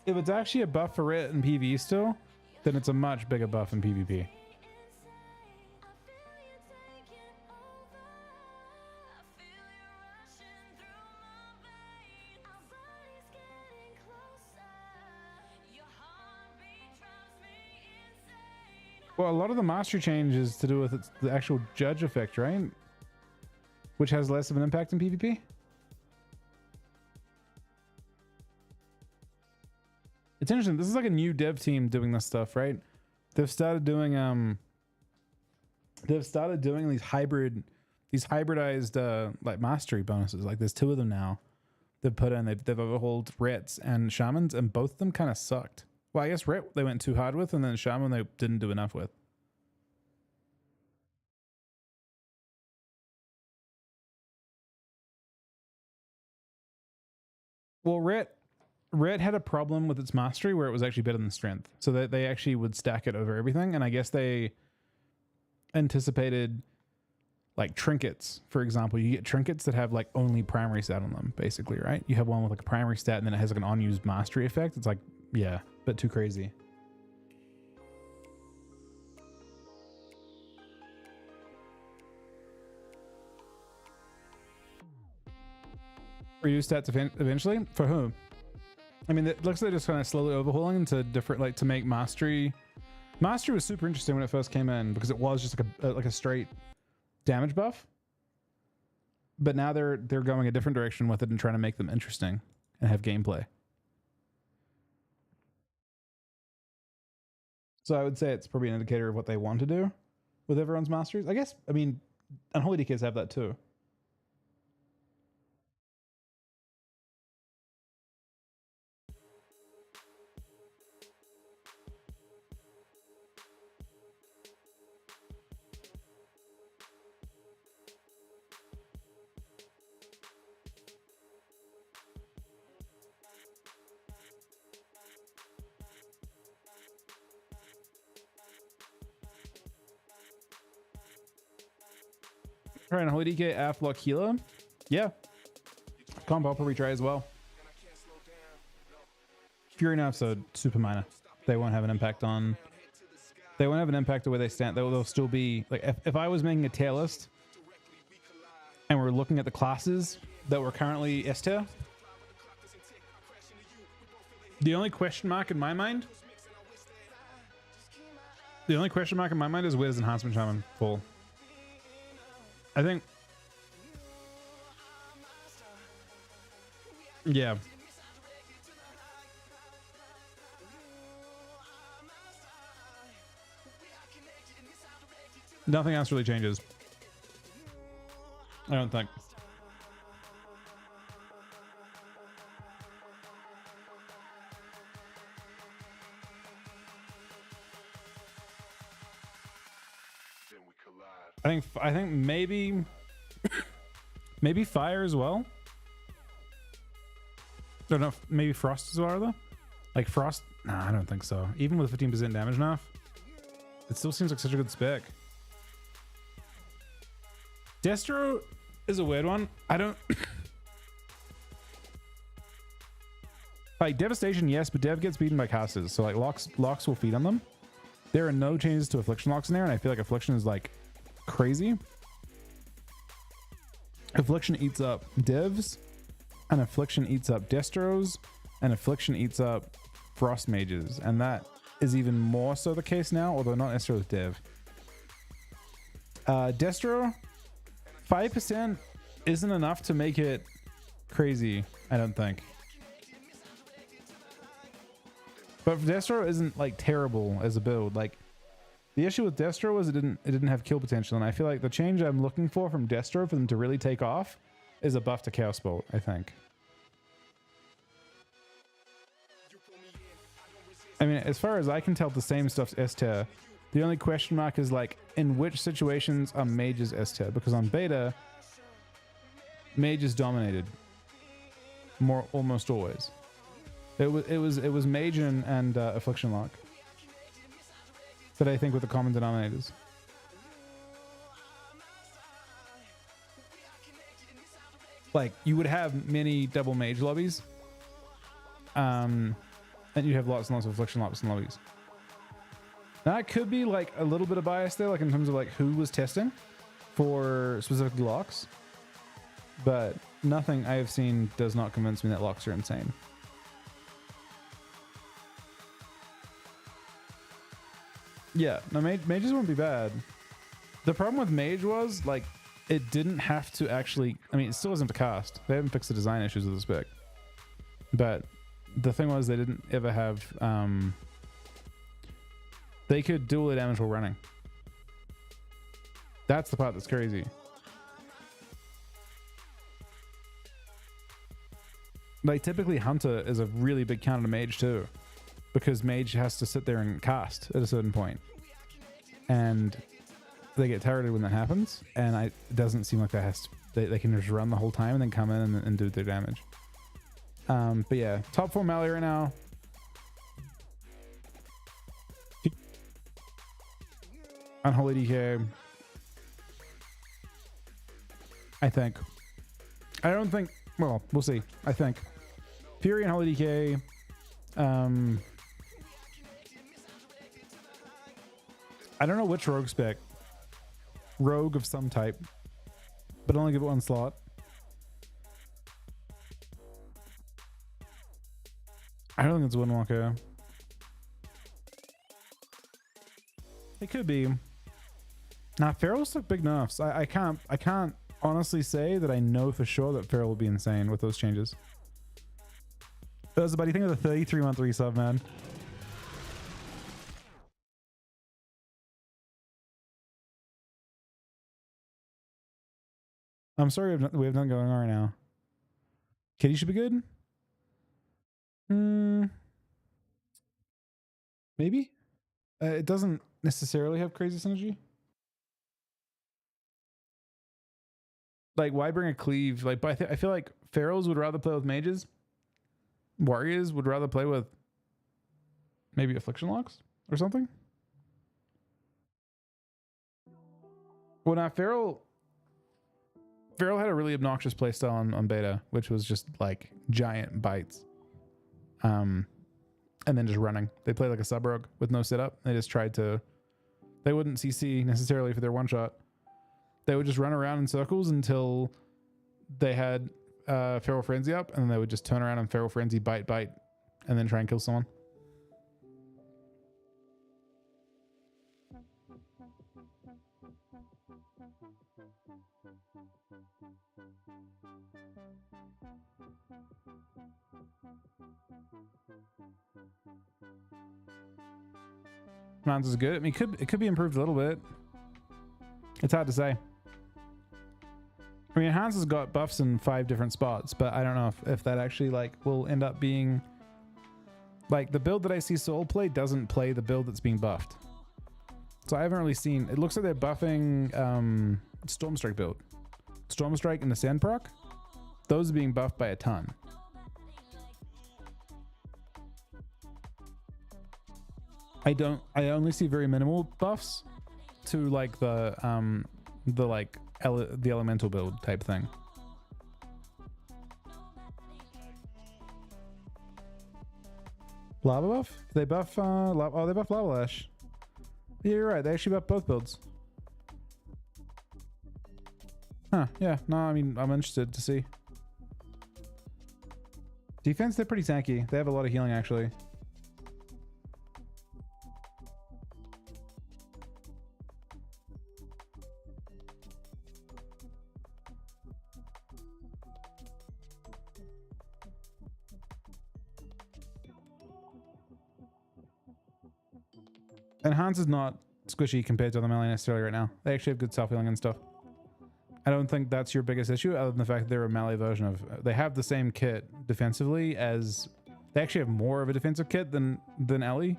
If it's actually a buff for it in PvE still, then it's a much bigger buff in PvP. Well, a lot of the mastery change is to do with the actual judge effect, right? Which has less of an impact in PvP. It's interesting. This is like a new dev team doing this stuff, right? They've started doing these hybridized like mastery bonuses. Like there's 2 of them now. They've put in. They've overhauled Rets and Shamans, and both of them kind of sucked. Well, I guess Ret they went too hard with, and then Shaman they didn't do enough with. Well, Ret had a problem with its mastery where it was actually better than strength. So they actually would stack it over everything. And I guess they anticipated like trinkets, for example. You get trinkets that have like only primary stat on them, basically, right? You have one with like a primary stat and then it has like an unused mastery effect. It's like, yeah, a bit too crazy. Reuse stats eventually? For who? I mean, it looks like they're just kind of slowly overhauling into different, like to make mastery. Mastery was super interesting when it first came in because it was just like a straight damage buff. But now they're going a different direction with it and trying to make them interesting and have gameplay. So I would say it's probably an indicator of what they want to do with everyone's masteries. I guess, I mean, Unholy DKs have that too. Trying to Holy DK Aflock Healer? Yeah. Comp I'll probably try as well. Fury nerfs are super minor. They won't have an impact on... They won't have an impact on where they stand. They'll still be... Like, if I was making a tier list and we're looking at the classes that were currently S tier, the only question mark in my mind... The only question mark in my mind is where does Enhancement Shaman fall? I think, yeah. Nothing else really changes. I don't think. I think maybe maybe fire as well. Don't know, maybe frost as well though. Like frost? Nah, I don't think so. Even with 15% damage enough. it still seems like such a good spec. Destro is a weird one. I don't like Devastation, yes, but Dev gets beaten by casters, so like locks will feed on them. There are no changes to Affliction locks in there, and I feel like Affliction is like crazy. Affliction eats up Devs, and Affliction eats up Destros, and Affliction eats up Frost Mages, and that is even more so the case now, although not necessarily with Dev. Destro, 5% isn't enough to make it crazy, I don't think. But Destro isn't like terrible as a build. Like the issue with Destro was it didn't have kill potential, and I feel like the change I'm looking for from Destro for them to really take off is a buff to Chaos Bolt, I think. I mean, as far as I can tell, the same stuff's S tier. The only question mark is like in which situations are mages S tier, because on beta mages dominated almost always. It was mage and Affliction lock that I think were the common denominators. Like you would have many double mage lobbies, and you have lots and lots of Affliction locks and lobbies. That could be like a little bit of bias there, like in terms of like who was testing for specific locks, but nothing I have seen does not convince me that locks are insane. Yeah, no, mages won't be bad. The problem with mage was like it didn't have to actually, I mean, it still isn't to cast. They haven't fixed the design issues with the spec, but the thing was they didn't ever have they could dual the damage while running. That's the part that's crazy. Like typically Hunter is a really big counter to mage too, because mage has to sit there and cast at a certain point, and they get turreted when that happens, and it doesn't seem like that has to, they can just run the whole time and then come in and do their damage. But yeah, top 4 Mally right now. Unholy DK, I think. I don't think, well, we'll see. I think Fury and Holy DK. I don't know which rogue spec. Rogue of some type, but only give it one slot. I don't think it's Windwalker. It could be. Nah, Pharaoh's took big nerfs. I can't honestly say that I know for sure that Pharaoh will be insane with those changes. That was about, you think of the 33-month resub, man. I'm sorry we have nothing going on right now. Kitty should be good. Maybe. It doesn't necessarily have crazy synergy. Like, why bring a cleave? Like, but I feel like pharaohs would rather play with mages. Warriors would rather play with maybe Affliction locks or something. Well, now Pharaoh had a really obnoxious playstyle on beta, which was just like giant bites. And then just running. They played like a sub rogue with no setup. They just tried to, they wouldn't CC necessarily for their one shot. They would just run around in circles until they had Feral Frenzy up, and then they would just turn around and Feral Frenzy, bite, and then try and kill someone. Mons is good. I mean, it could be improved a little bit. It's hard to say. I mean, Hans has got buffs in 5 different spots, but I don't know if that actually like will end up being like the build that I see Soul play doesn't play the build that's being buffed. So I haven't really seen. It looks like they're buffing Stormstrike build, Stormstrike and the Sand proc. Those are being buffed by a ton. I only see very minimal buffs to like the elemental build type thing. Lava buff? They buff they buff Lava Lash. Yeah, you're right. They actually buff both builds. Huh, yeah. No, I mean, I'm interested to see. Defense, they're pretty tanky. They have a lot of healing, actually. And Hans is not squishy compared to the melee necessarily right now. They actually have good self-healing and stuff. I don't think that's your biggest issue, other than the fact that they're a melee version of... They have the same kit defensively as... They actually have more of a defensive kit than Ellie.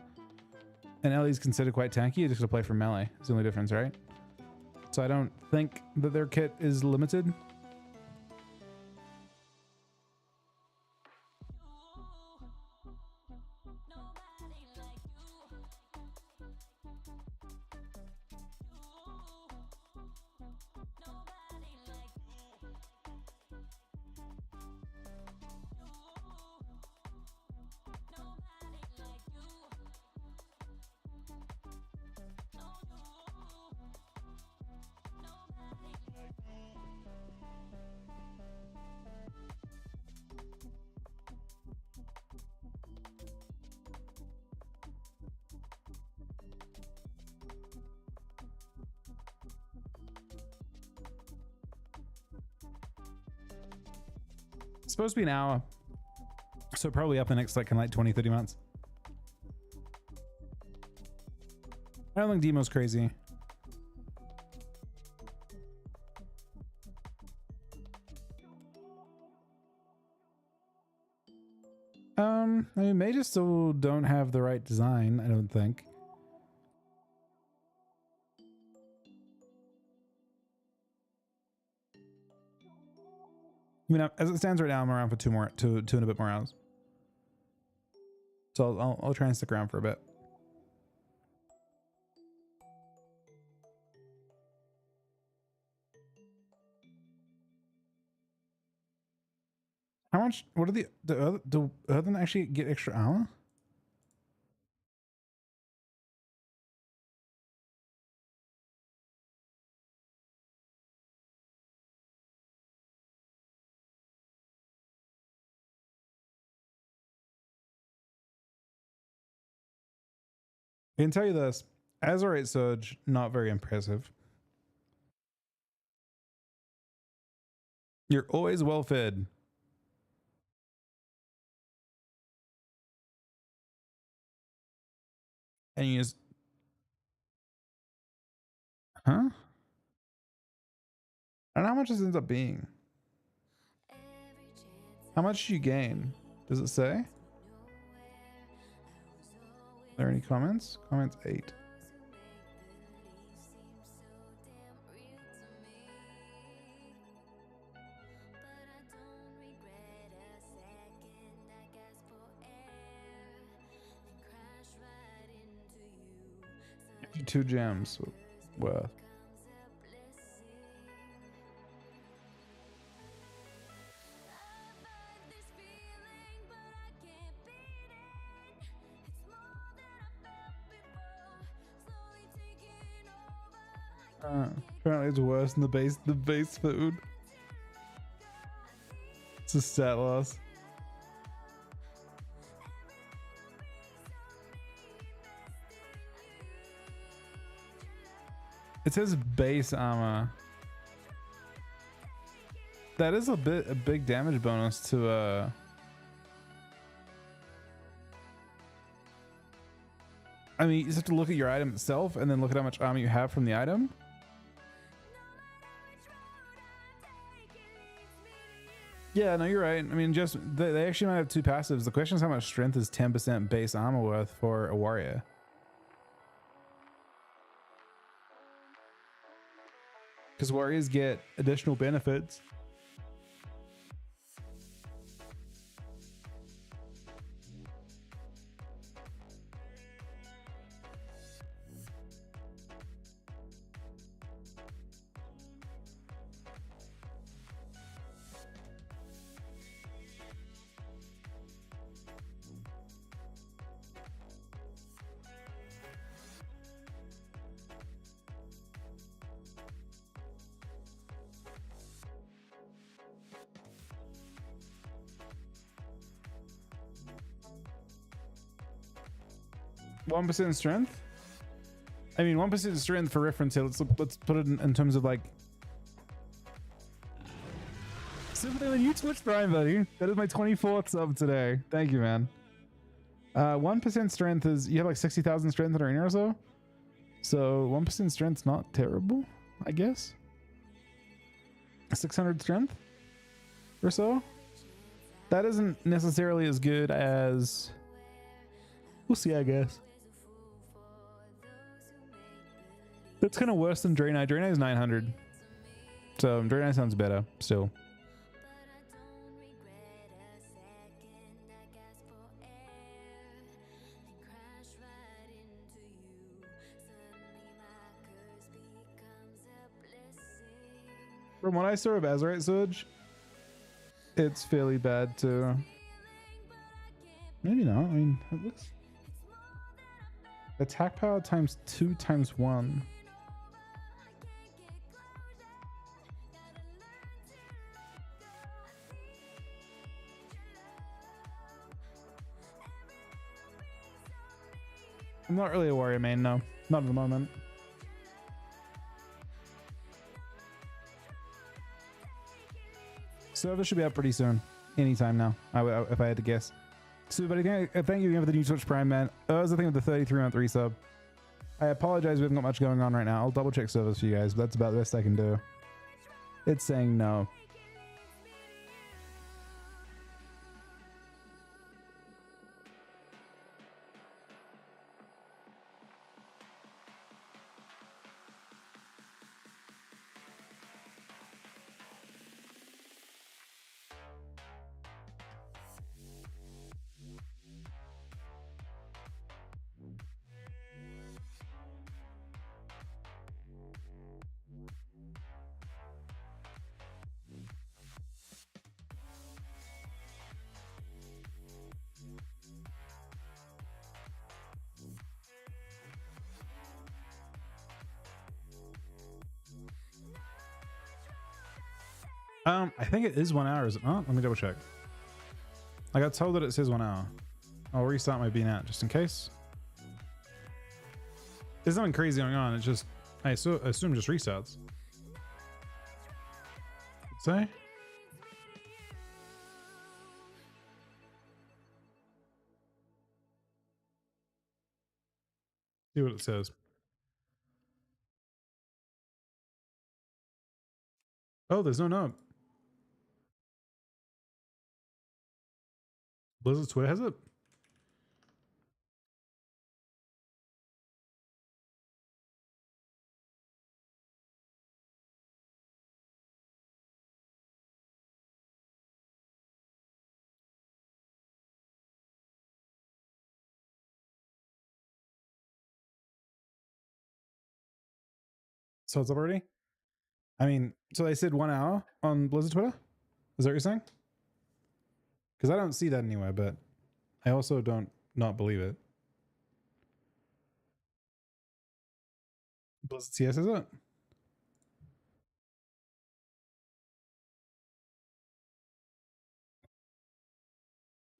And Ellie's considered quite tanky. You're just going to play for melee. It's the only difference, right? So I don't think that their kit is limited. It's supposed to be an hour, so probably up the next like 20-30 months. I don't think Demo's crazy. I mean, mages still don't have the right design, I don't think. I mean, as it stands right now, I'm around for two and a bit more hours. So I'll try and stick around for a bit. How much? What are do Earthen actually get extra armor? I can tell you this, Azurite Surge, not very impressive. You're always well fed. And you just... Huh? I don't know how much this ends up being. How much do you gain? Does it say? Are there any comments? Comments 8. Two gems worth. Apparently it's worse than the base food. It's a stat loss. It says base armor. That is a big damage bonus to I mean, you just have to look at your item itself and then look at how much armor you have from the item. Yeah, no, you're right. I mean, just they actually might have two passives. The question is how much strength is 10% base armor worth for a warrior? Because warriors get additional benefits. 1% strength. I mean, 1% strength for reference here. Let's put it in terms of like. Simply when you Twitch Prime, buddy. That is my 24th sub today. Thank you, man. 1% strength is you have like 60,000 strength in arena or so. So 1% strength's not terrible, I guess. 600 strength or so. That isn't necessarily as good as. We'll see, I guess. That's kind of worse than Draenei. Draenei is 900. So Draenei sounds better still. From what I saw of Azurite Surge, it's fairly bad too. Maybe not. I mean, it looks. Attack power times 2 times 1. I'm not really a warrior main, no. Not at the moment. Server should be up pretty soon. Anytime now, if I had to guess. So, buddy, thank you again for the new Twitch Prime, man. That was the thing with the 33-month resub. I apologize, we haven't got much going on right now. I'll double check servers for you guys, but that's about the best I can do. It's saying no. I think it is 1 hour, is it not? Let me double check. I got told that it says 1 hour. I'll restart my BNet just in case. There's nothing crazy going on. It's just, I assume just restarts. Say? See what it says. Oh, there's no note. Blizzard's Twitter has it? So it's up already? I mean, so they said 1 hour on Blizzard Twitter? Is that what you're saying? Because I don't see that anywhere, but I also don't not believe it. Blizzard CS is it?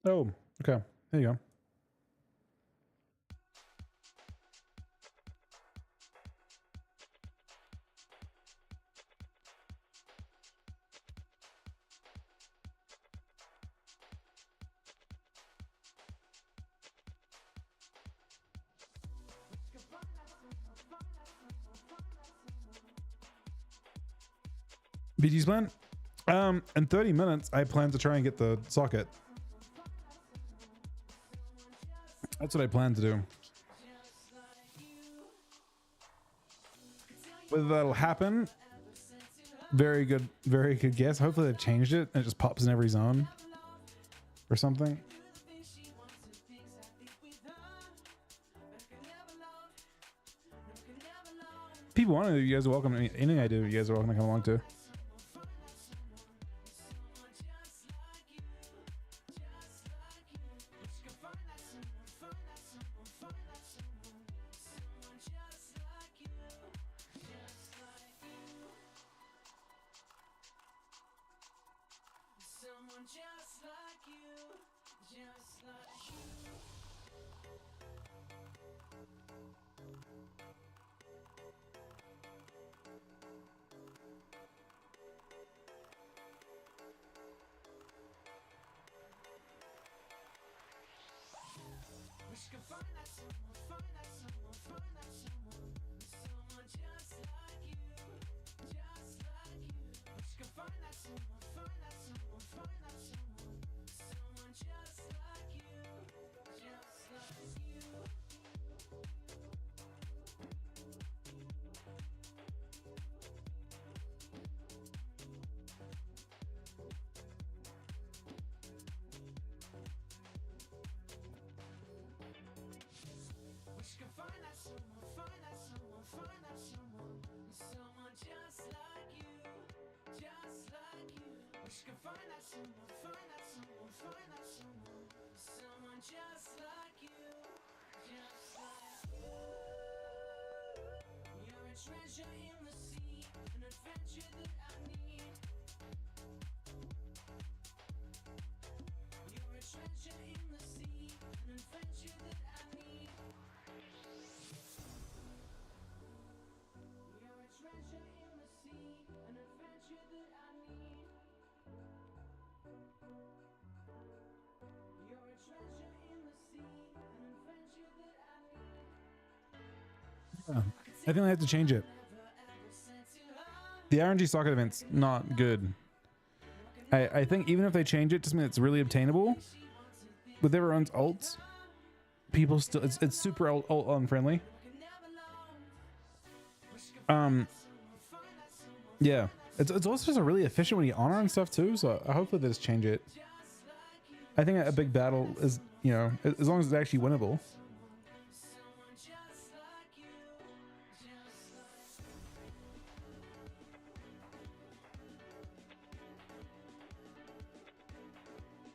Oh, okay. There you go. BG's plan? In 30 minutes, I plan to try and get the socket. That's what I plan to do. Whether that'll happen, very good guess. Hopefully they've changed it and it just pops in every zone or something. People want to, you guys are welcome. Anything I do, you guys are welcome to come along to. Yeah. I think they have to change it. The RNG socket event's not good. I think even if they change it to something that's really obtainable, with everyone's ults, people still it's super ult unfriendly. Yeah, it's also just a really efficient when you honor and stuff too. So hopefully they just change it. I think a big battle is, you know, as long as it's actually winnable.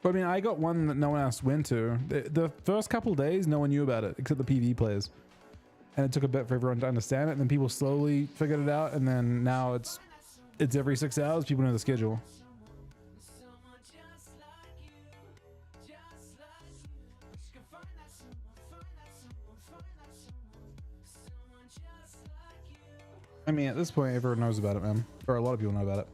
But I mean, I got one that no one else went to. The first couple days, no one knew about it except the PV players, and it took a bit for everyone to understand it. And then people slowly figured it out, and then now it's every 6 hours. People know the schedule. I mean, at this point, everyone knows about it, man, or a lot of people know about it.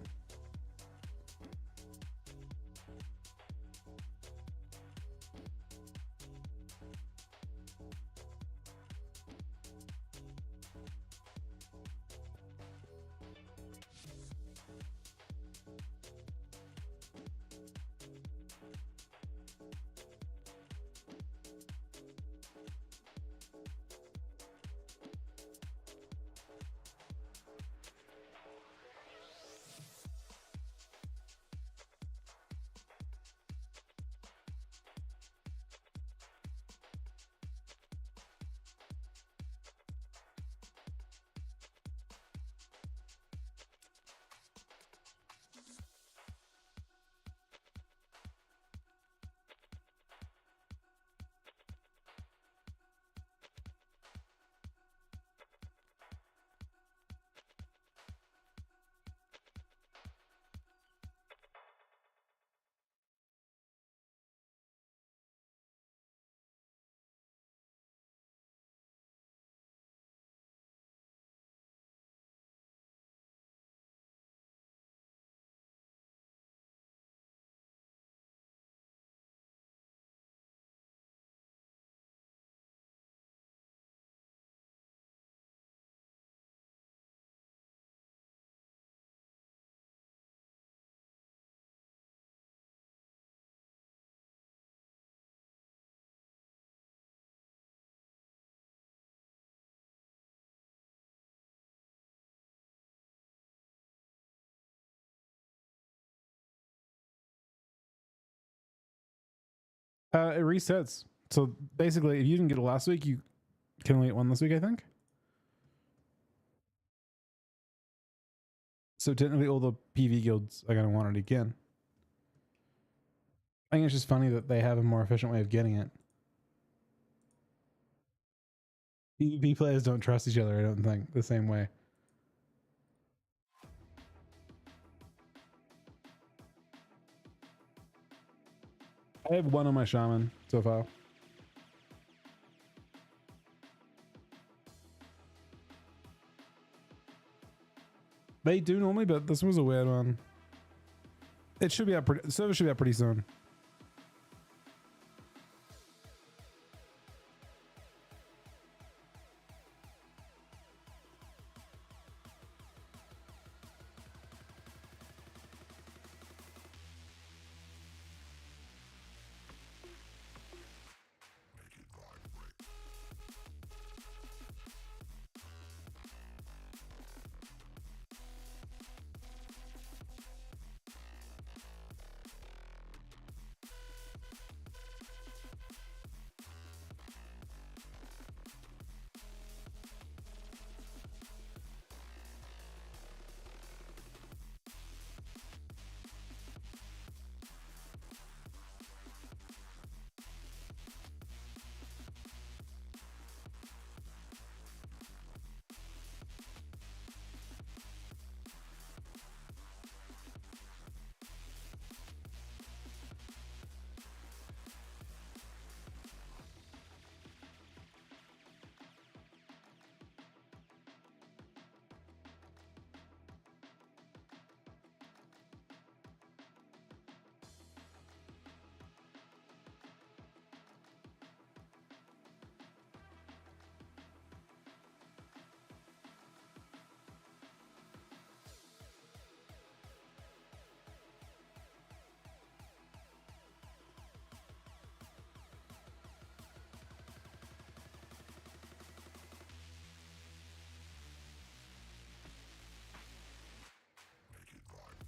It resets. So basically, if you didn't get it last week, you can only get one this week, I think. So technically, all the PV guilds are going to want it again. I think it's just funny that they have a more efficient way of getting it. PvP players don't trust each other, I don't think, the same way. I have one on my shaman so far. They do normally, but this was a weird one. It should be up pretty, the server should be up pretty soon.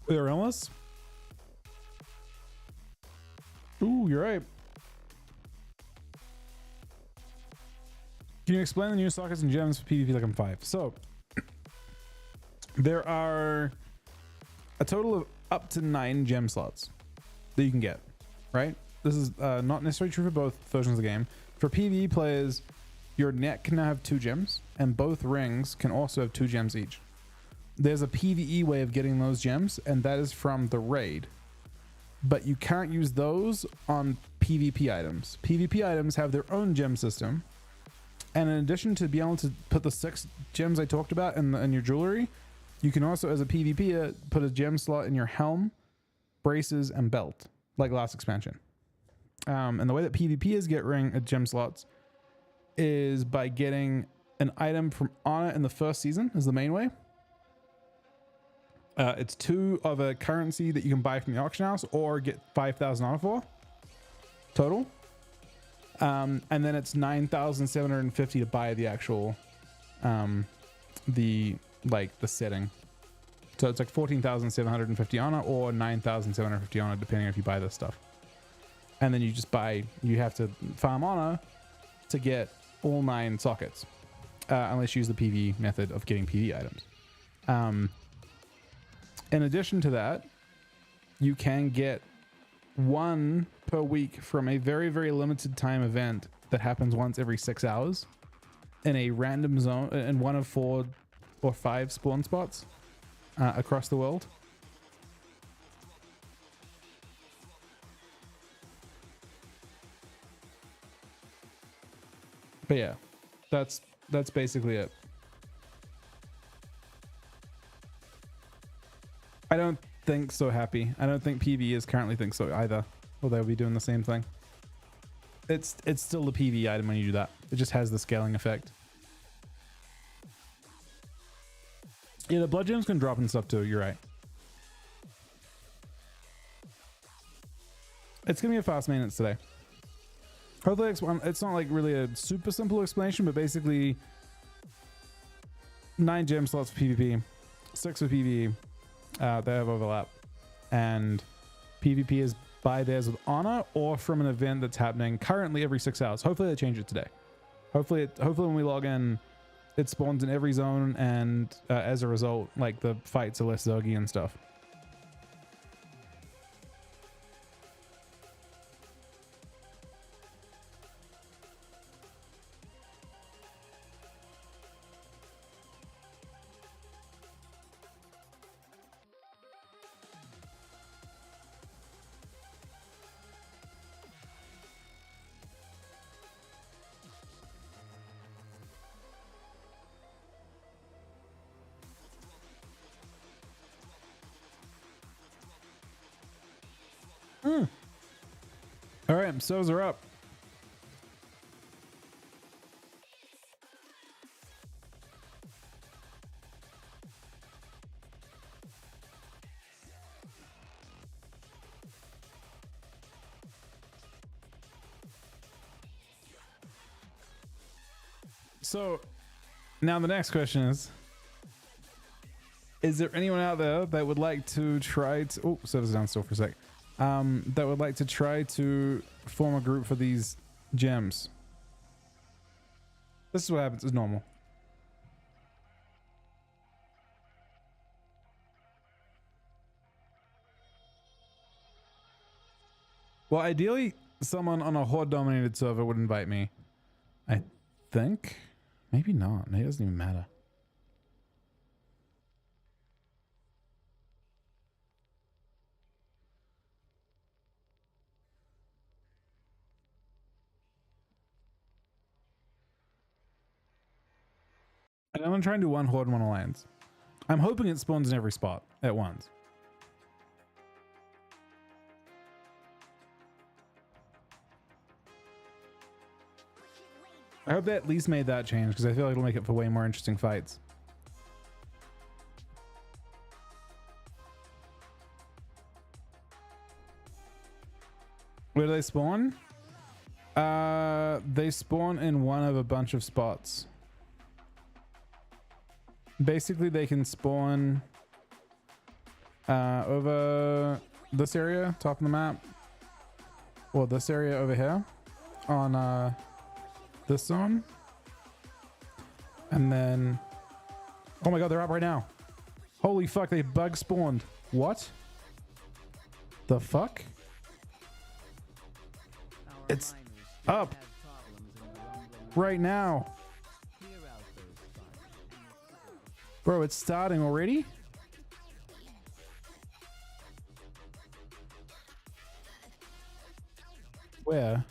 They're endless. Ooh, you're right. Can you explain the new sockets and gems for PvP like I'm 5? So there are a total of up to 9 gem slots that you can get, right? This is not necessarily true for both versions of the game. For PvE players, your net can now have 2 gems, and both rings can also have 2 gems each. There's a PvE way of getting those gems, and that is from the raid. But you can't use those on PvP items. PvP items have their own gem system. And in addition to being able to put the 6 gems I talked about in your jewelry, you can also, as a PvPer, put a gem slot in your helm, braces, and belt, like last expansion. And the way that PvPers get gem slots is by getting an item from Honor in the first season is the main way. It's 2 of a currency that you can buy from the auction house or get 5,000 Honor for total. And then it's 9,750 to buy the actual, the setting. So it's like 14,750 Honor or 9,750 Honor, depending if you buy this stuff. And then you just you have to farm Honor to get all 9 sockets, unless you use the PV method of getting PV items. In addition to that, you can get 1 per week from a very, very limited time event that happens once every 6 hours in a random zone in one of 4 or 5 spawn spots across the world. But yeah, that's basically it. I don't think so happy. I don't think PV is currently think so either. Or they'll be doing the same thing. It's still the PV item when you do that. It just has the scaling effect. Yeah, the blood gems can drop and stuff too. You're right. It's gonna be a fast maintenance today. Hopefully it's not like really a super simple explanation, but basically 9 gem slots for PvP, 6 for PvE. They have overlap, and PvP is buy theirs with Honor or from an event that's happening currently every 6 hours. Hopefully they change it today. Hopefully when we log in, it spawns in every zone, and as a result, like the fights are less zoggy and stuff. All right, so's are up. So now the next question is there anyone out there that would like to try to, oh, servers down still for a sec, that would like to try to form a group for these gems? This is what happens. It's normal. Well, ideally, someone on a horde dominated server would invite me. I think. Maybe not. Maybe it doesn't even matter. And I'm gonna try and do 1 horde, 1 alliance. I'm hoping it spawns in every spot at once. I hope they at least made that change, because I feel like it'll make it for way more interesting fights. Where do they spawn? They spawn in one of a bunch of spots. Basically, they can spawn Over this area, top of the map. Well, this area over here on this zone. And then, oh my god, they're up right now. Holy fuck, they bug spawned. What? The fuck? Our It's miners still up. have problems in the rumbling Right now. Clear out those spots and Bro, it's starting already? Where?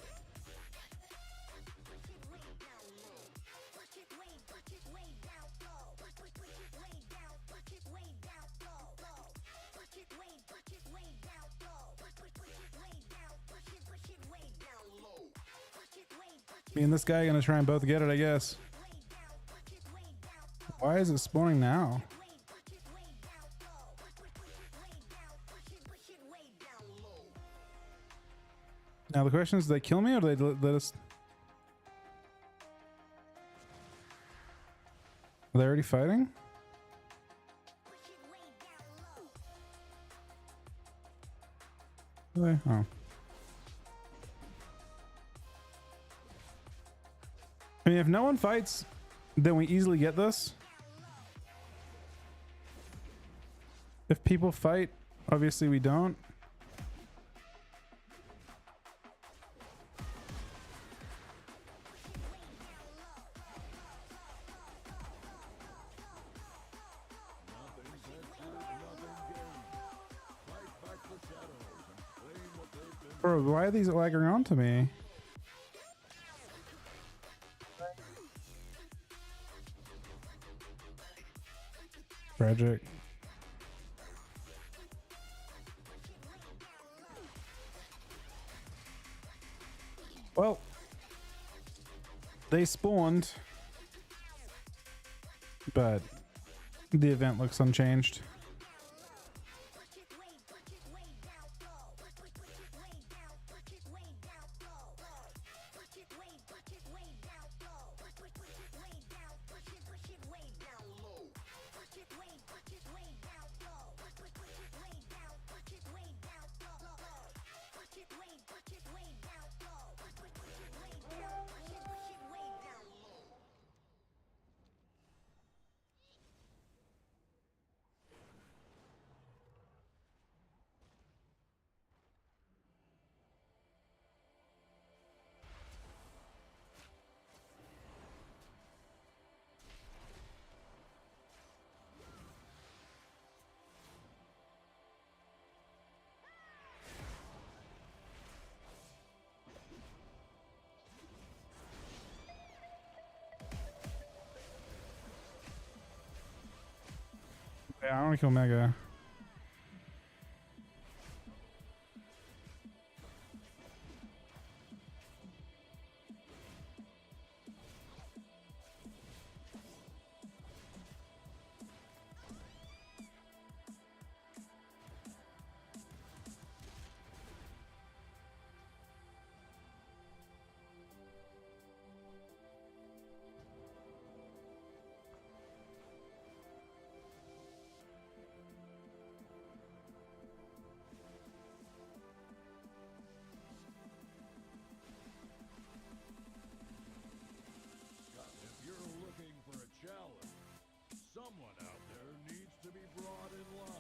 Me and this guy gonna try and both get it, I guess. Why is it spawning now? Now the question is, do they kill me or do they let us? Are they already fighting? Are they? Oh. I mean, if no one fights, then we easily get this. If people fight, obviously we don't. Bro, why are these lagging onto me? Tragic. Well, they spawned, but the event looks unchanged. Yeah, I want to kill Mega. If you're looking for a challenge, someone out there needs to be brought in line.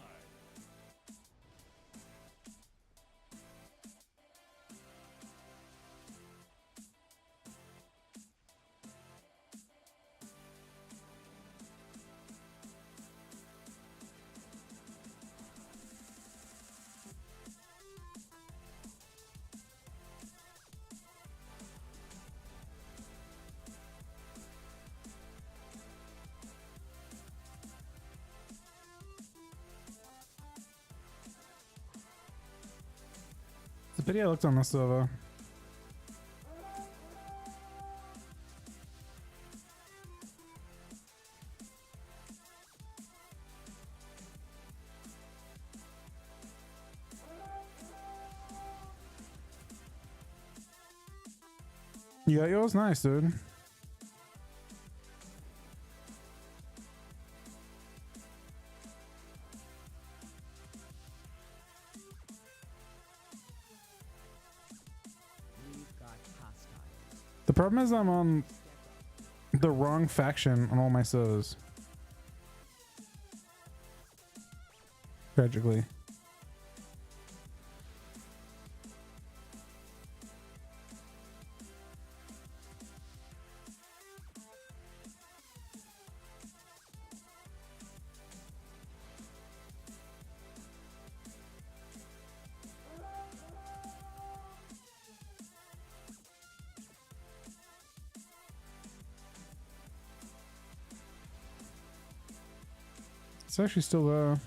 The video looked on this server. You got yours? Nice, dude. The problem is I'm on the wrong faction on all my servers. Tragically. It's actually still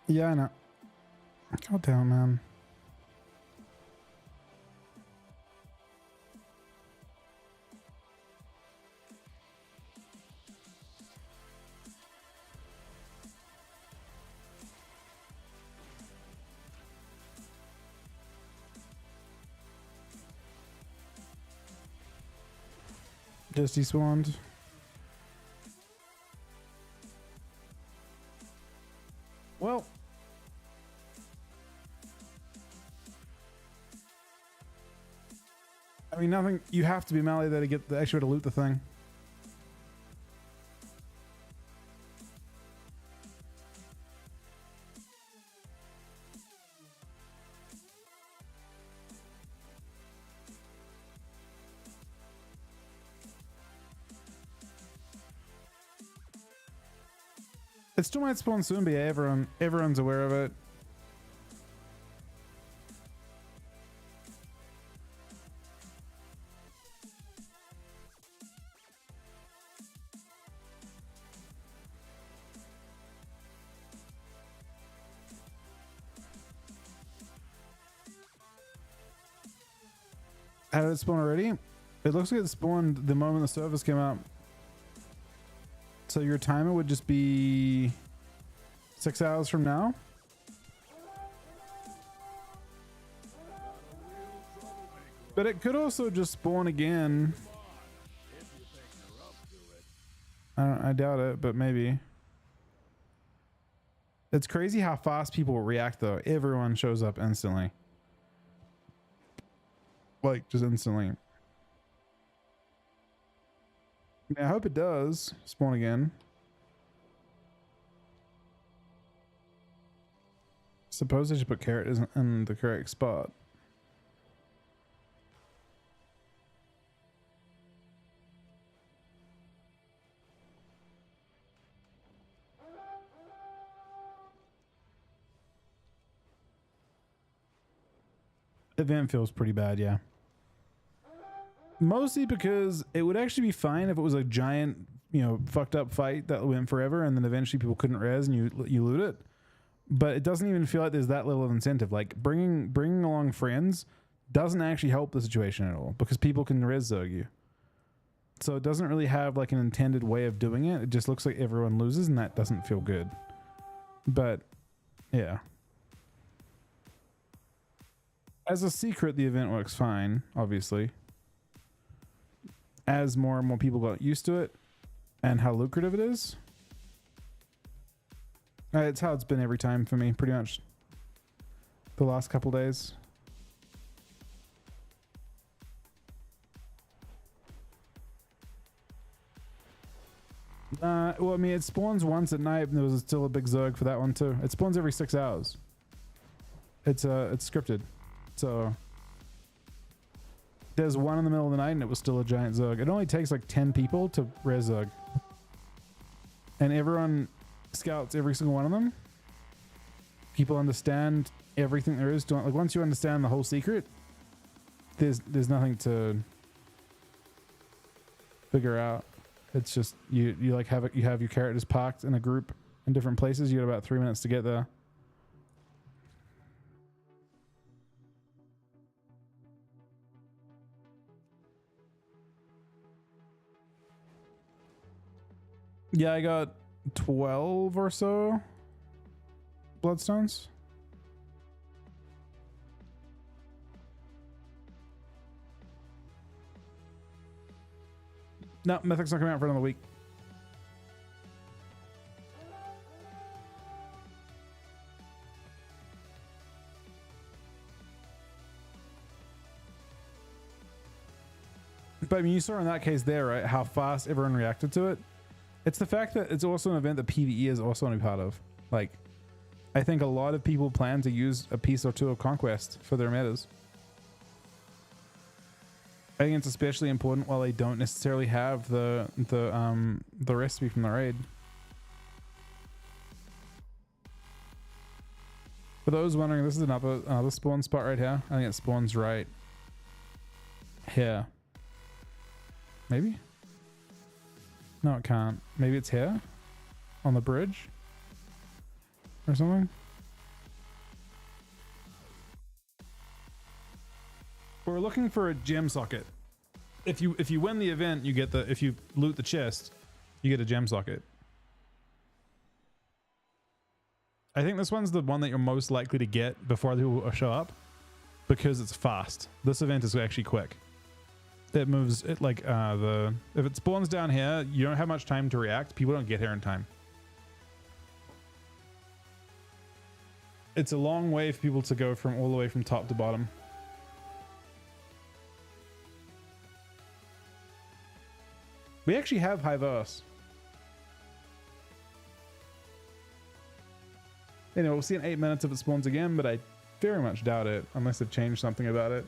yeah, I know. God damn, man. Just despawned. Well, I mean, nothing. You have to be melee there to get the extra to loot the thing. It still might spawn soon, but yeah, everyone's aware of it. How did it spawn already? It looks like it spawned the moment the servers came out. So your timer would just be 6 hours from now. But it could also just spawn again. I doubt it, but maybe. It's crazy how fast people react though. Everyone shows up instantly. Like, just instantly. I hope it does spawn again. Suppose I should put carrot isn't in the correct spot. Event feels pretty bad, yeah. Mostly because it would actually be fine if it was a giant, you know, fucked up fight that went forever and then eventually people couldn't res and you loot it. But it doesn't even feel like there's that level of incentive. Like bringing along friends doesn't actually help the situation at all because people can res zerg you. So it doesn't really have like an intended way of doing it. It just looks like everyone loses and that doesn't feel good. But yeah. As a secret, the event works fine, obviously. As more and more people got used to it and how lucrative it is. It's how it's been every time for me, pretty much. The last couple days. Well, I mean, it spawns once at night and there was still a big zerg for that one too. It spawns every 6 hours. It's scripted. So there's one in the middle of the night and it was still a giant zerg. It only takes like 10 people to res zerg. And everyone scouts every single one of them. People understand everything there is to, like, once you understand the whole secret, there's nothing to figure out. It's just you like have your characters parked in a group in different places. You got about 3 minutes to get there. Yeah, I got 12 or so bloodstones. No, Mythic's not coming out for another week. But I mean, you saw in that case there, right, how fast everyone reacted to it. It's the fact that it's also an event that PvE is also only part of. Like, I think a lot of people plan to use a piece or two of Conquest for their metas. I think it's especially important while they don't necessarily have the recipe from the raid. For those wondering, this is another spawn spot right here. I think it spawns right here. Maybe? No, it can't. Maybe it's here? On the bridge? Or something? We're looking for a gem socket. If you win the event, you get if you loot the chest, you get a gem socket. I think this one's the one that you're most likely to get before other people show up because it's fast. This event is actually quick. It moves it like if it spawns down here, you don't have much time to react. People don't get here in time. It's a long way for people to go from all the way from top to bottom. We actually have high verse. Anyway, we'll see in 8 minutes if it spawns again, but I very much doubt it unless they've changed something about it.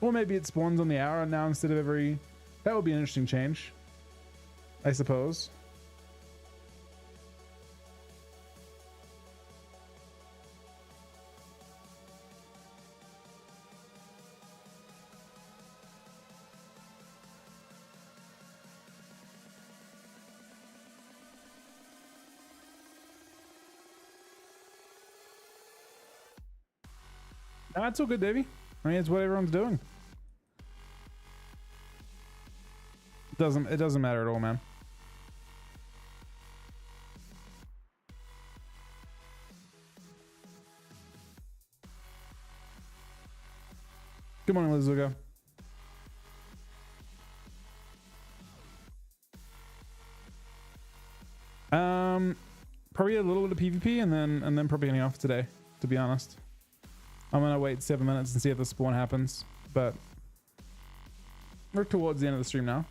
Or maybe it spawns on the hour now instead of every... That would be an interesting change, I suppose. No, it's all good, Davey. I mean, it's what everyone's doing. It doesn't matter at all, man. Good morning, Lizuga. Probably a little bit of PvP and then probably getting off today, to be honest. I'm gonna wait 7 minutes and see if the spawn happens, but we're towards the end of the stream now.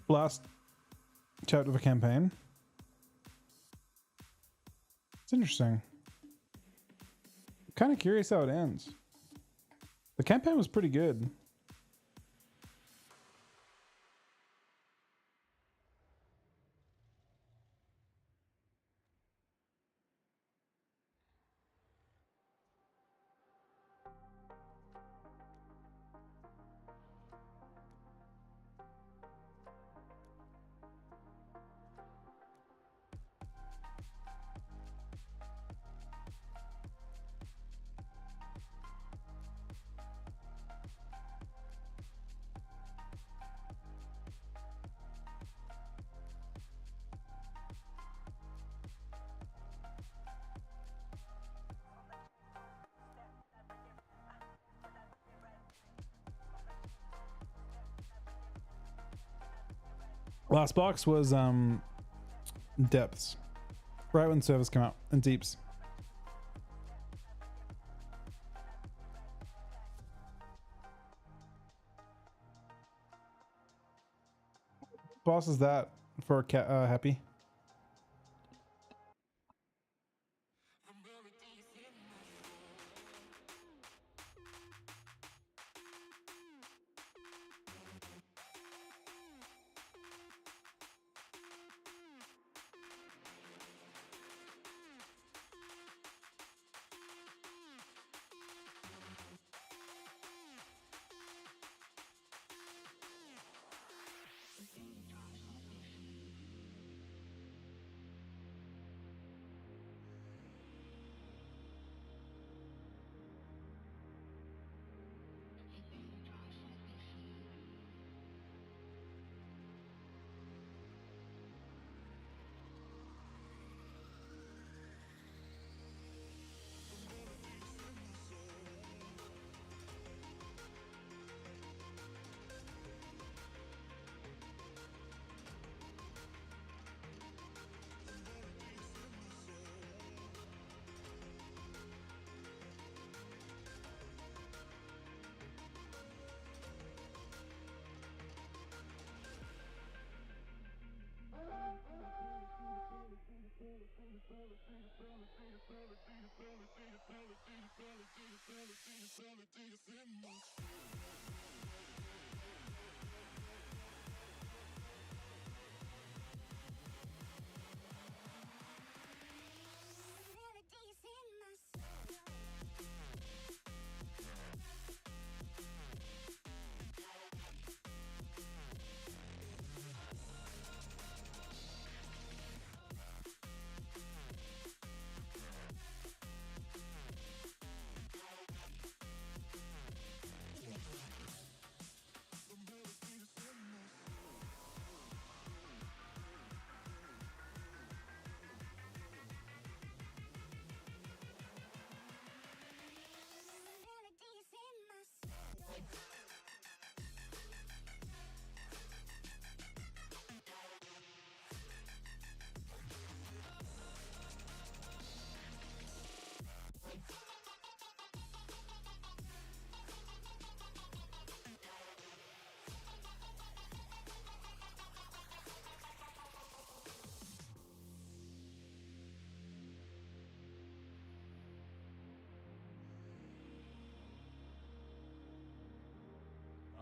Last chapter of a campaign. It's interesting. Kind of curious how it ends. The campaign was pretty good. Last box was depths, right when service came out, and deeps. boss is that for Happy?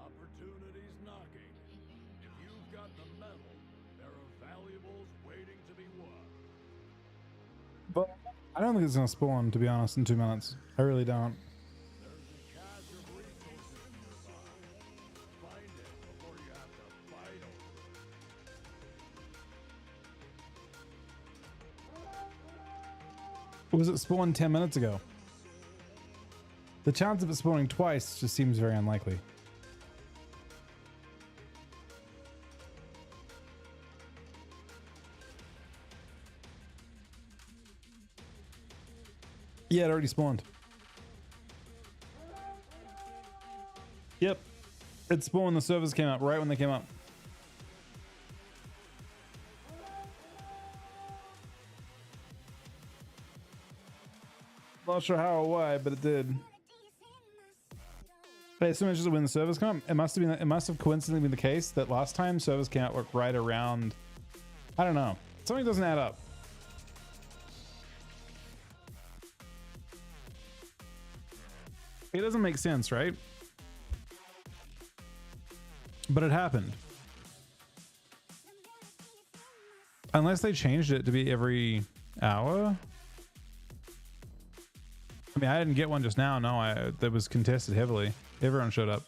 Opportunity's knocking. If you've got the metal, there are valuables waiting to be won. But I don't think it's gonna spawn, to be honest, in 2 minutes. I really don't. There's a cache of resources nearby. Find it before you have to fight over it. Was it spawned 10 minutes ago? The chance of it spawning twice just seems very unlikely. Yeah, it already spawned. Yep. It spawned, the servers came up right when they came up. Not sure how or why, but it did. Hey, so much as when the servers come up, it must have coincidentally been the case that last time servers came out like right around, I don't know. Something doesn't add up. It doesn't make sense, right? But it happened. Unless they changed it to be every hour. I mean, I didn't get one just now. No, that was contested heavily. Everyone showed up.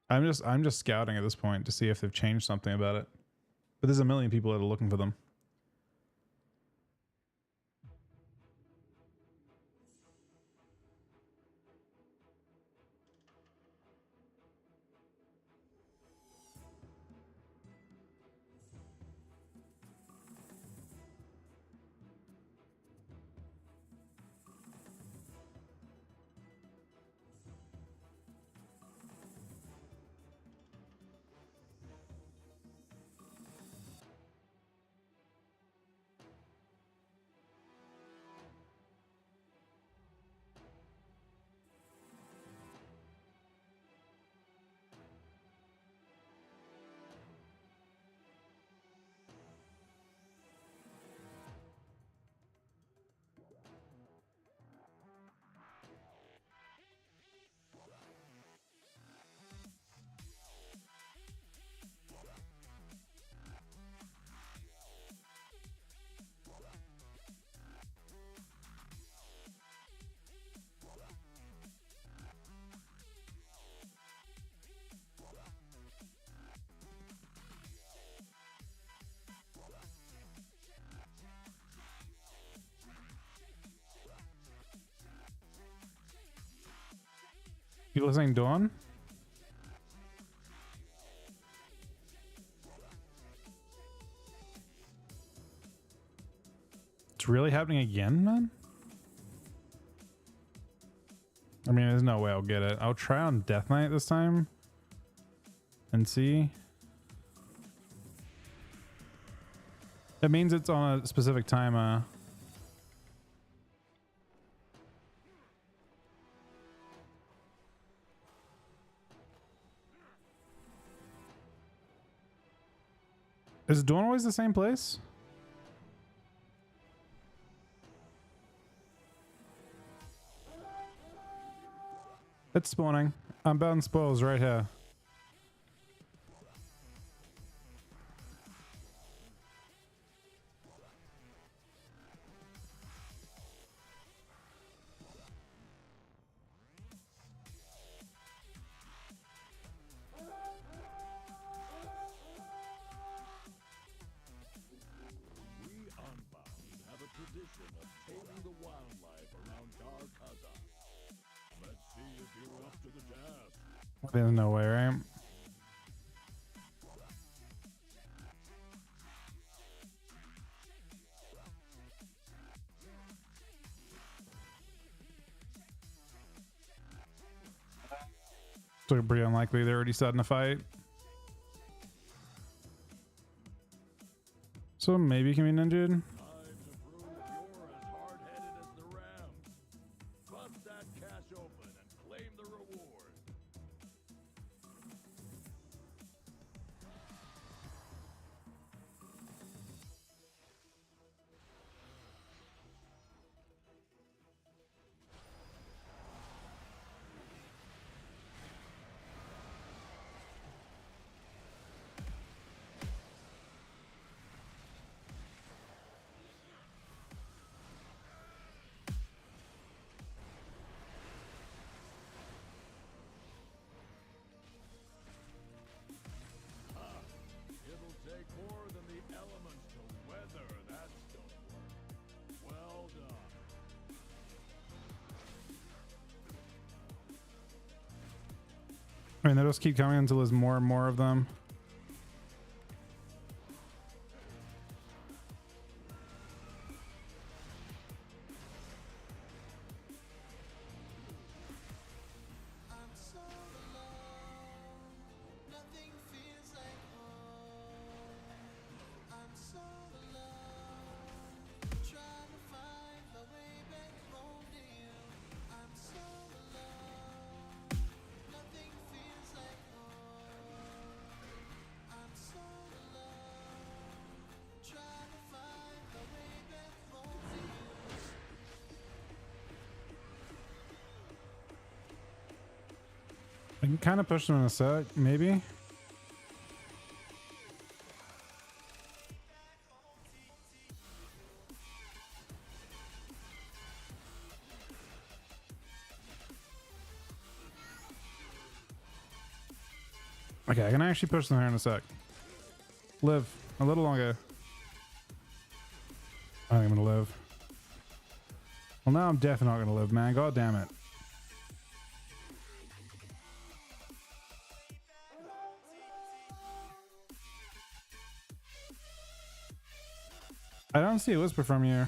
I'm just scouting at this point to see if they've changed something about it. But there's a million people that are looking for them. People are saying Dawn. It's really happening again, man? I mean, there's no way I'll get it. I'll try on Death Knight this time and see. It means it's on a specific timer. Is Dawn always the same place? It's spawning. I'm bound spoils right here. We Unbound have a tradition of taming the wildlife around Darkaza. Let's see if you're up to the task. There's no way, right? So pretty unlikely they're already starting to fight. So maybe it can be ninja. Time to prove you're as hard-headed as the Rams. Bust that cache open and claim the reward. It'll take more than the elements to weather that stonework. Well done. I mean, they'll just keep coming until there's more and more of them. I'm so alone, nothing feels like home. I'm so alone, trying to find my way back home to you. I'm so alone, nothing feels like home. I'm so alone, trying to find my way back home to you. I can kind of push them in a sec, maybe. Okay, I can actually push them here in a sec. Live a little longer. I think I'm gonna live. Well, now I'm definitely not gonna live, man. God damn it. I don't see a whisper from you.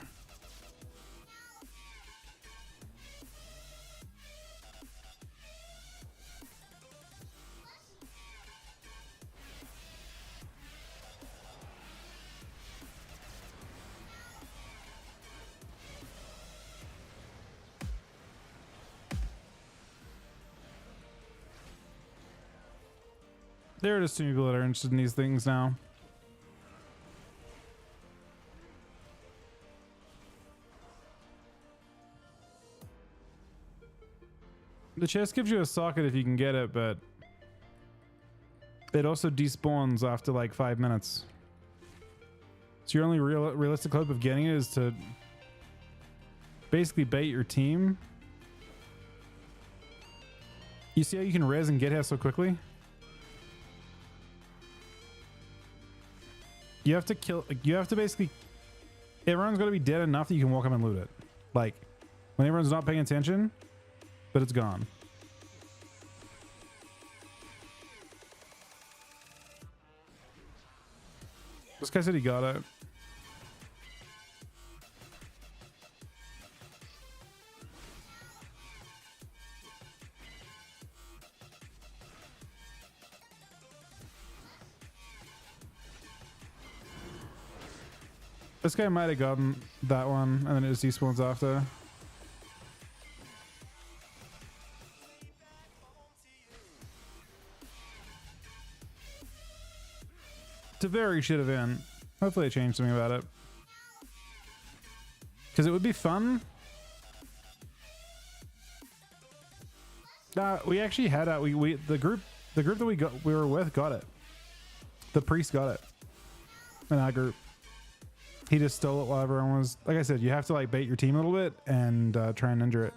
There are just too many people that are interested in these things now. The chest gives you a socket if you can get it, but it also despawns after like 5 minutes. So your only realistic hope of getting it is to basically bait your team. You see how you can res and get here so quickly? You have to kill, you have to basically, everyone's got to be dead enough that you can walk up and loot it. Like, when everyone's not paying attention, but it's gone. This guy said he got it. This guy might have gotten that one, and then it just despawns after. It's a very shit event. Hopefully they change something about it. Because it would be fun. We actually had the group that we were with got it. The priest got it. In our group. He just stole it while everyone was, like I said, you have to like bait your team a little bit and try and injure it.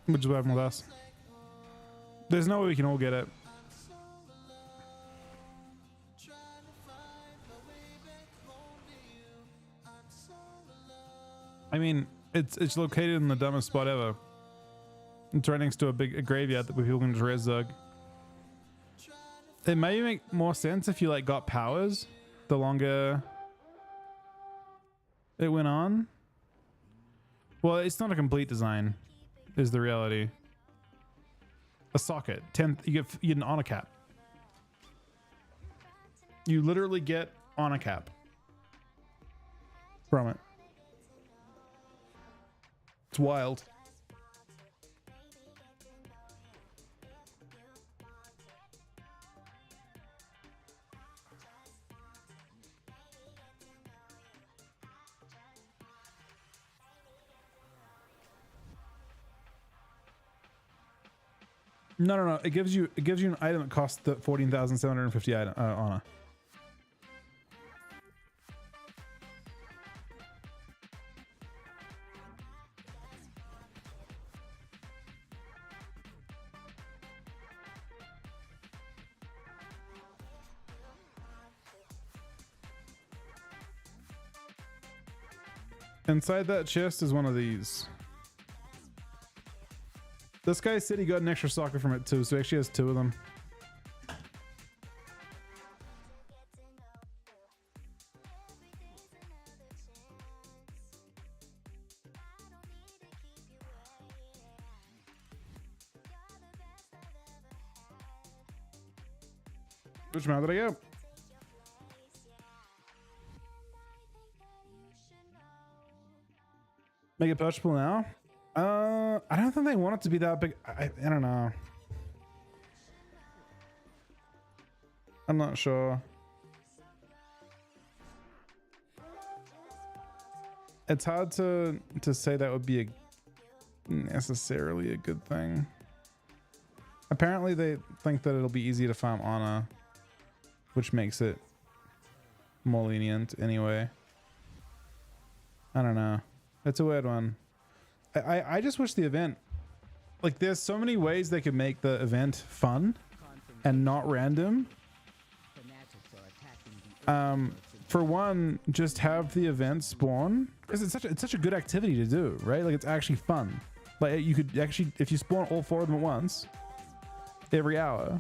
Which is what happened with us. There's no way we can all get it. I mean, it's located in the dumbest spot ever. It's right next to a graveyard that people can just res zug. It may make more sense if you like got powers the longer it went on. Well, it's not a complete design, is the reality. A socket, 10th, you get an honor cap. You literally get honor cap from it. It's wild. No. It gives you an item that costs the 14,750 honor. Inside that chest is one of these. This guy said he got an extra socket from it too, so he actually has 2 of them. Which mount did I get? Make it purchasable now? I don't think they want it to be that big. I don't know. I'm not sure. It's hard to say that would be necessarily a good thing. Apparently they think that it'll be easy to farm honor, which makes it more lenient anyway. I don't know. It's a weird one. I just wish the event, like, there's so many ways they could make the event fun and not random. For one, just have the event spawn, because it's such a good activity to do, right? Like, it's actually fun. Like, you could actually, if you spawn all 4 of them at once, every hour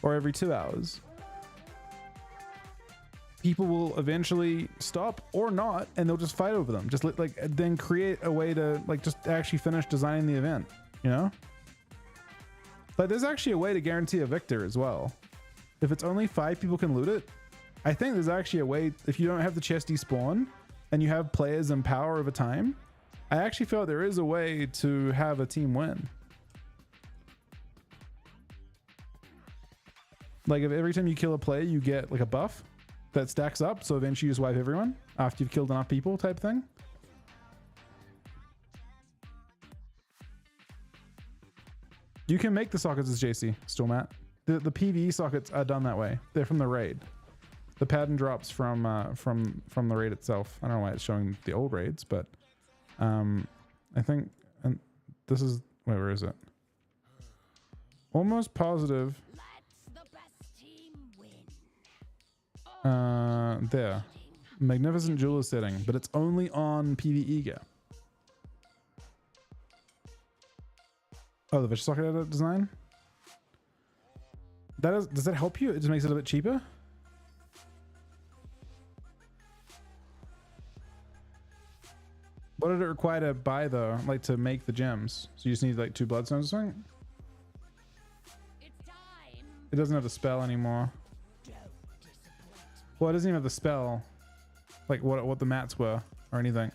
or every 2 hours, people will eventually stop or not, and they'll just fight over them. Just like then create a way to like just actually finish designing the event, you know? But there's actually a way to guarantee a victor as well. If it's only 5 people can loot it, I think there's actually a way. If you don't have the chest despawn and you have players in power over time, I actually feel there is a way to have a team win. Like, if every time you kill a player you get like a buff that stacks up, so eventually you just wipe everyone after you've killed enough people, type thing. You can make the sockets as JC still, Matt. The PvE sockets are done that way. They're from the raid. The pattern drops from the raid itself. I don't know why it's showing the old raids, but I think, and this is, wait, where is it? Almost positive. There. Magnificent jeweler setting, but it's only on PvE gear. Oh, the vicious socket edit design? Does that help you? It just makes it a bit cheaper? What did it require to buy though? Like to make the gems? So you just need like 2 bloodstones or something? It's time. It doesn't have the spell anymore. Don't disappoint me. Well, it doesn't even have the spell. Like what the mats were or anything.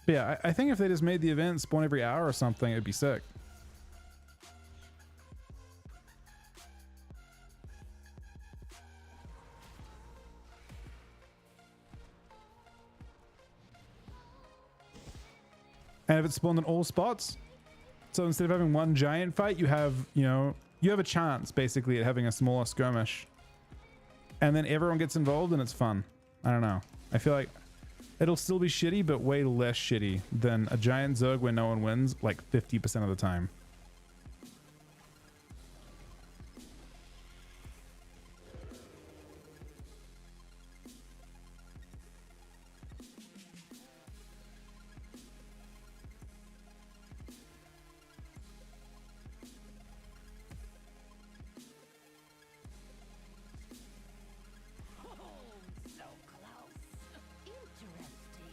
But yeah, I think if they just made the event spawn every hour or something, it'd be sick. And if it's spawned in all spots, so instead of having one giant fight, you have, you know, you have a chance basically at having a smaller skirmish. And then everyone gets involved and it's fun. I don't know. I feel like it'll still be shitty, but way less shitty than a giant Zerg where no one wins like 50% of the time. So close. Interesting.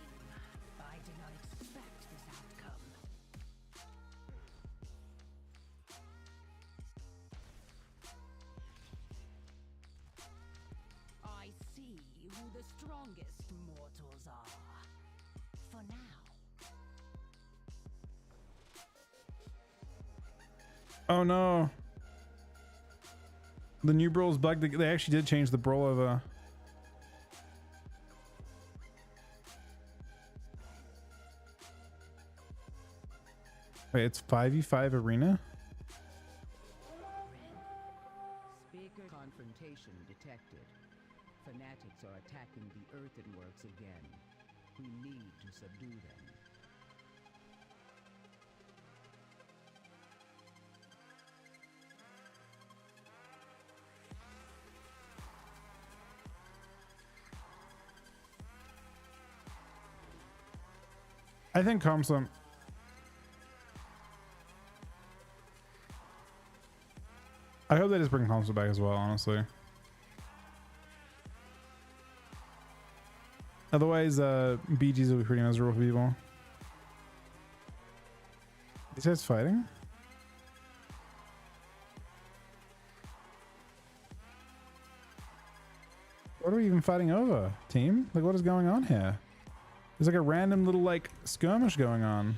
I did not expect this outcome. I see who the strongest mortals are. For now. Oh no. The new brawl's bugged. They actually did change the brawl over. Wait, it's 5v5 arena? Speaker confrontation detected. Fanatics are attacking the earthenworks again. We need to subdue them. I think Comsum. I hope they just bring Comsum back as well, honestly. Otherwise, BGs will be pretty miserable for people. These guys fighting? What are we even fighting over, team? Like, what is going on here? There's like a random little like skirmish going on.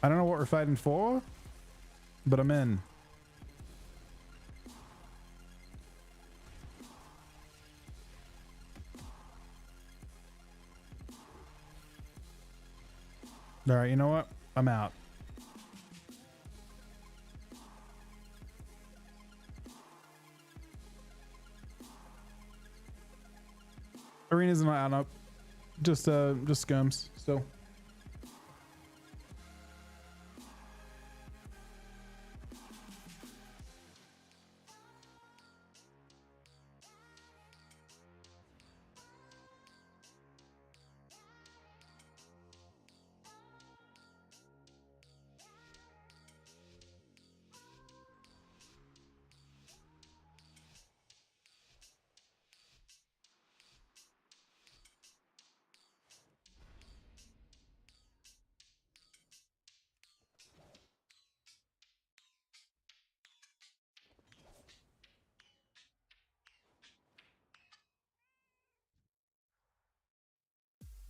I don't know what we're fighting for, but I'm in. All right, you know what? I'm out. Arena's not up. Just skirms still.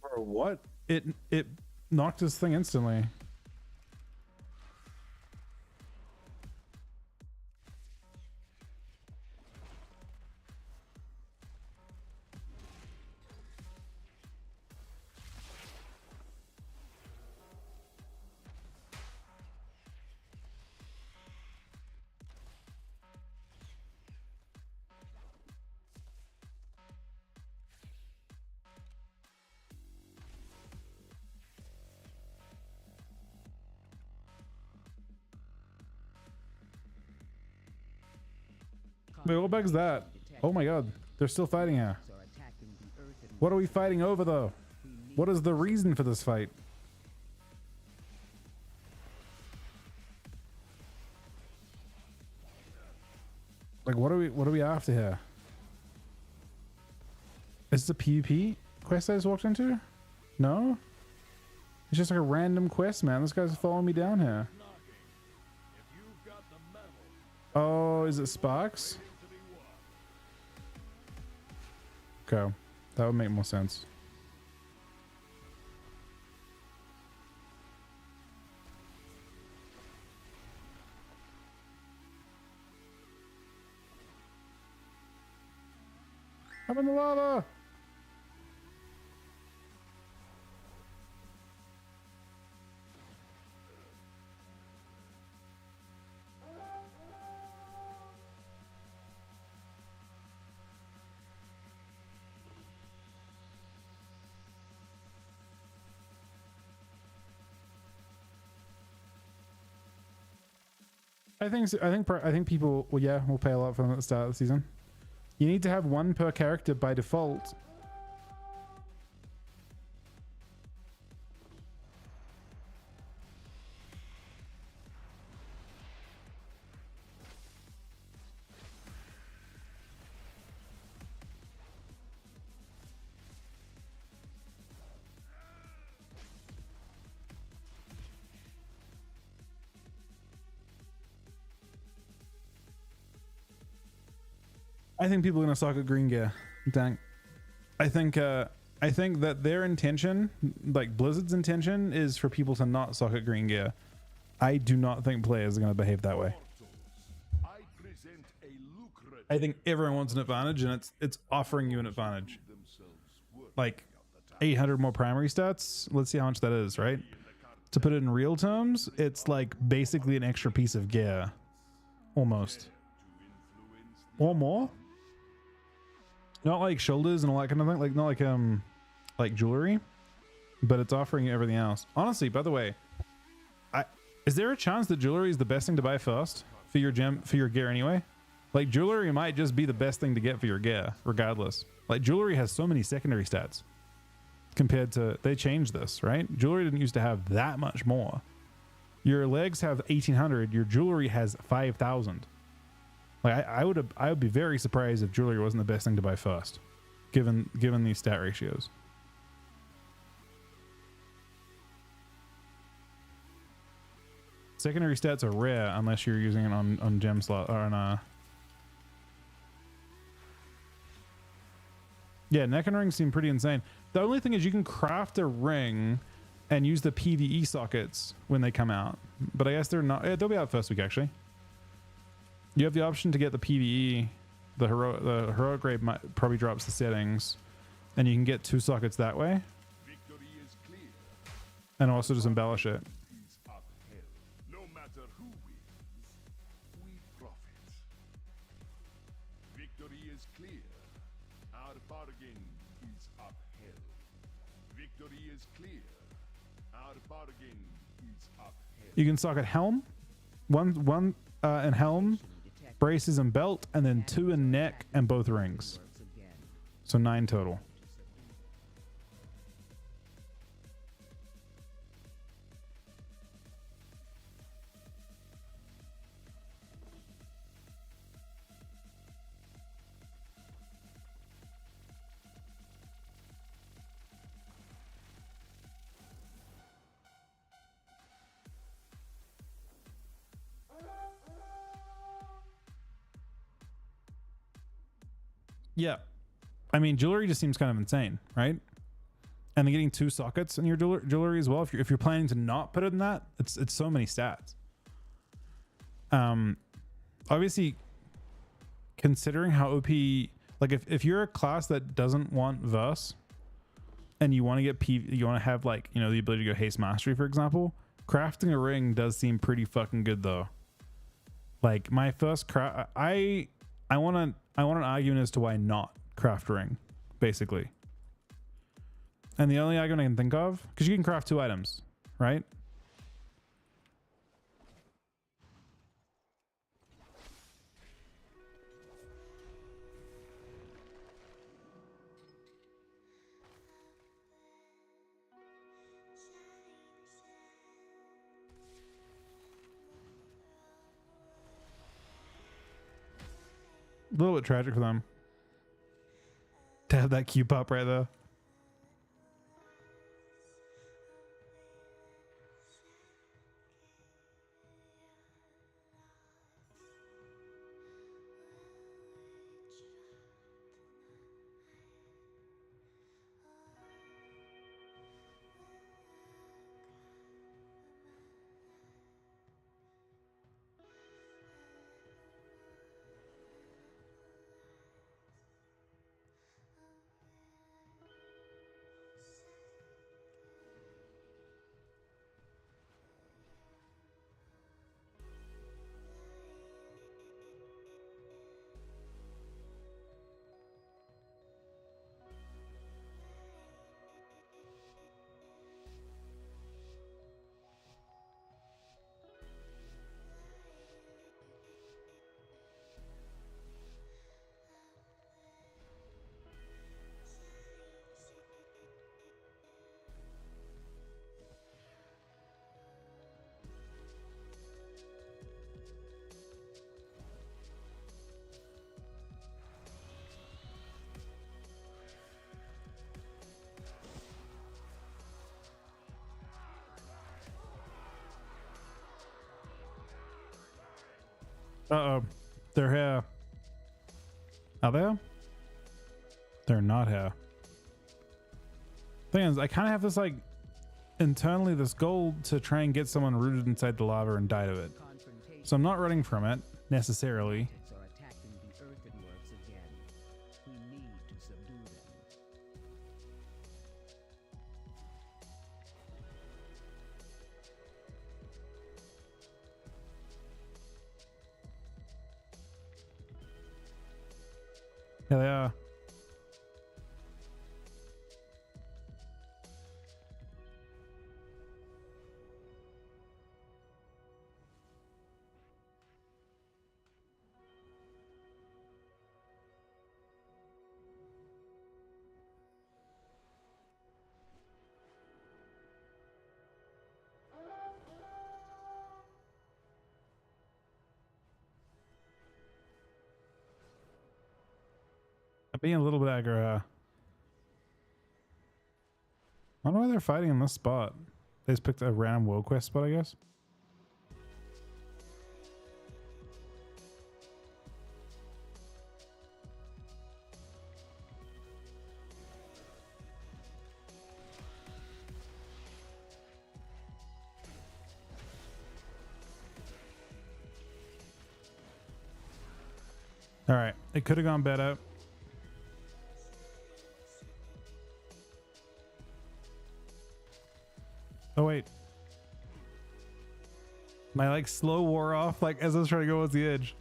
Bro, what? It knocked this thing instantly. Wait, what bug's that? Oh my god, they're still fighting here. What are we fighting over though? What is the reason for this fight? Like what are we after here? Is this a PvP quest I just walked into? No? It's just like a random quest, man. This guy's following me down here. Oh, is it Sparks? Okay. That would make more sense. I'm in the lava! I think people, well, yeah, will pay a lot for them at the start of the season. You need to have one per character by default. I think people are gonna suck at green gear. Dang. I think that their intention, like Blizzard's intention, is for people to not suck at green gear. I do not think players are gonna behave that way. I think everyone wants an advantage, and it's offering you an advantage. Like 800 more primary stats. Let's see how much that is, right? To put it in real terms, it's like basically an extra piece of gear, almost, or more. Not like shoulders and all that kind of thing, like not like jewelry, but it's offering you everything else. Honestly, by the way, is there a chance that jewelry is the best thing to buy first for your gear anyway? Like jewelry might just be the best thing to get for your gear, regardless. Like jewelry has so many secondary stats compared to, they changed this, right? Jewelry didn't used to have that much more. Your legs have 1800, your jewelry has 5000. Like I would be very surprised if jewelry wasn't the best thing to buy first, given these stat ratios. Secondary stats are rare unless you're using it on gem slot or on yeah, neck and rings seem pretty insane. The only thing is you can craft a ring and use the PvE sockets when they come out, but I guess they're not. They'll be out first week actually. You have the option to get the PvE. The heroic grade probably drops the settings, and you can get 2 sockets that way, and also just embellish it. No matter who wins, we profit. Victory is clear. Our bargain is upheld. Victory is clear. Our bargain is upheld. You can socket helm, one in helm, braces and belt, and then 2 in neck and both rings. So 9 total. Yeah, I mean jewelry just seems kind of insane, right? And then getting 2 sockets in your jewelry as well. If you're planning to not put it in that, it's so many stats. Obviously, considering how OP, like if you're a class that doesn't want verse, and you want to get you want to have like the ability to go haste mastery, for example, crafting a ring does seem pretty fucking good though. Like my first craft, I want an argument as to why not craft ring, basically. And the only argument I can think of, because you can craft 2 items, right? A little bit tragic for them to have that cue pop right there. Uh-oh. They're here. Are they? They're not here. Thing is, I kind of have this, like, internally this goal to try and get someone rooted inside the lava and died of it. So I'm not running from it, necessarily. Are attacking the earthenworks again. We need to subdue them. Yeah, they are. I'm being a little bit aggro. I don't know why they're fighting in this spot. They just picked a random world quest spot, I guess. All right, it could have gone better. Oh wait, my like slow wore off like as I was trying to go towards the edge.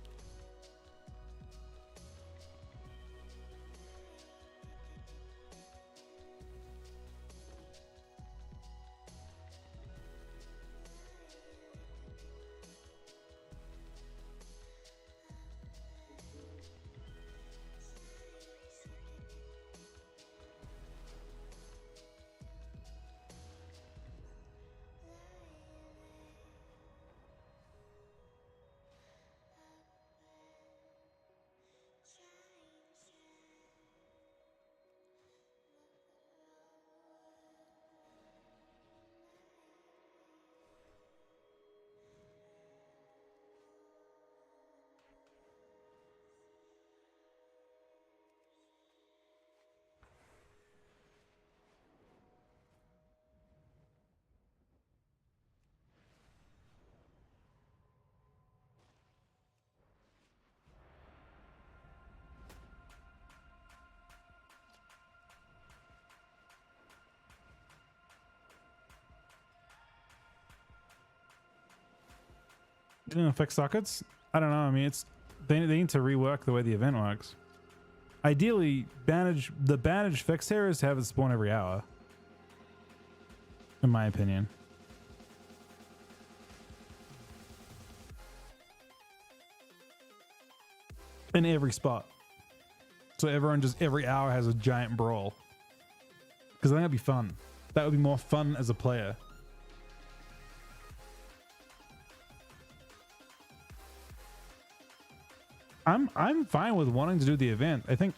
Didn't affect sockets? I don't know. I mean, it's they need to rework the way the event works. Ideally, the bandage fix here is to have it spawn every hour. In my opinion. In every spot. So everyone just every hour has a giant brawl. Because I think that'd be fun. That would be more fun as a player. I'm fine with wanting to do the event. I think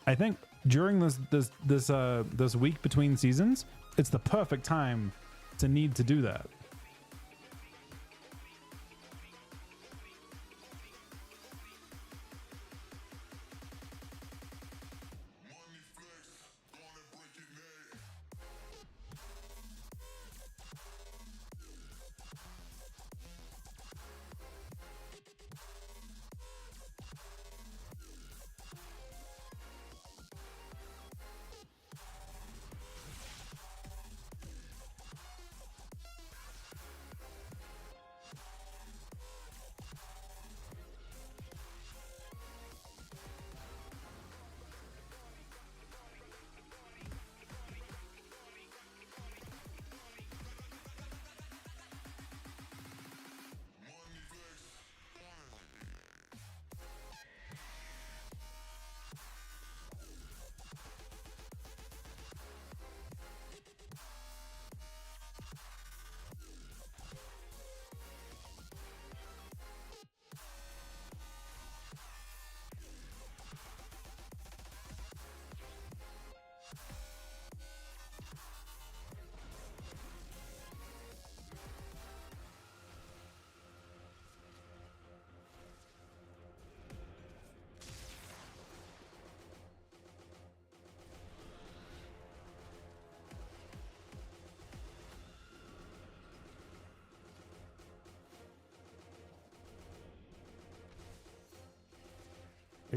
during this week between seasons, it's the perfect time to need to do that.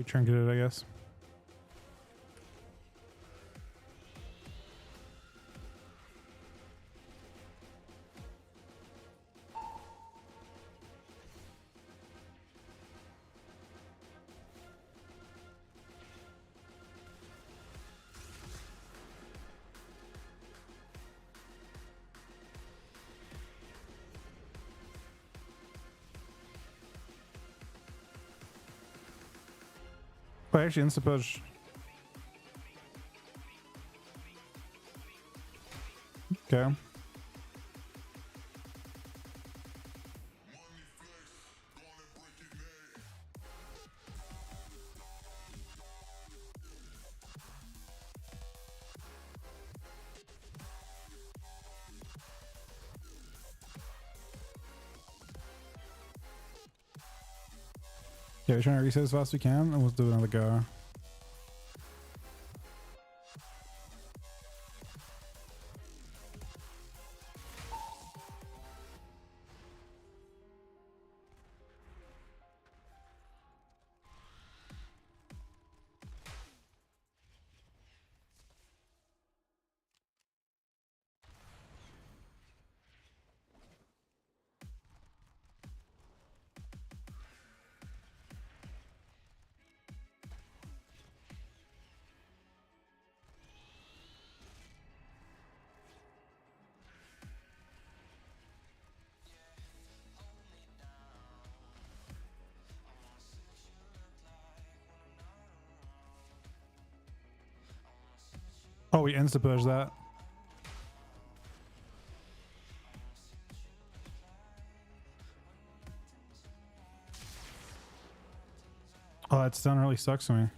Trinketed, I guess. Oh, actually, insta push. Okay. Yeah, we're trying to reset as fast as we can, and we'll do another go. Oh, we insta push that. Oh, that stun really sucks for me.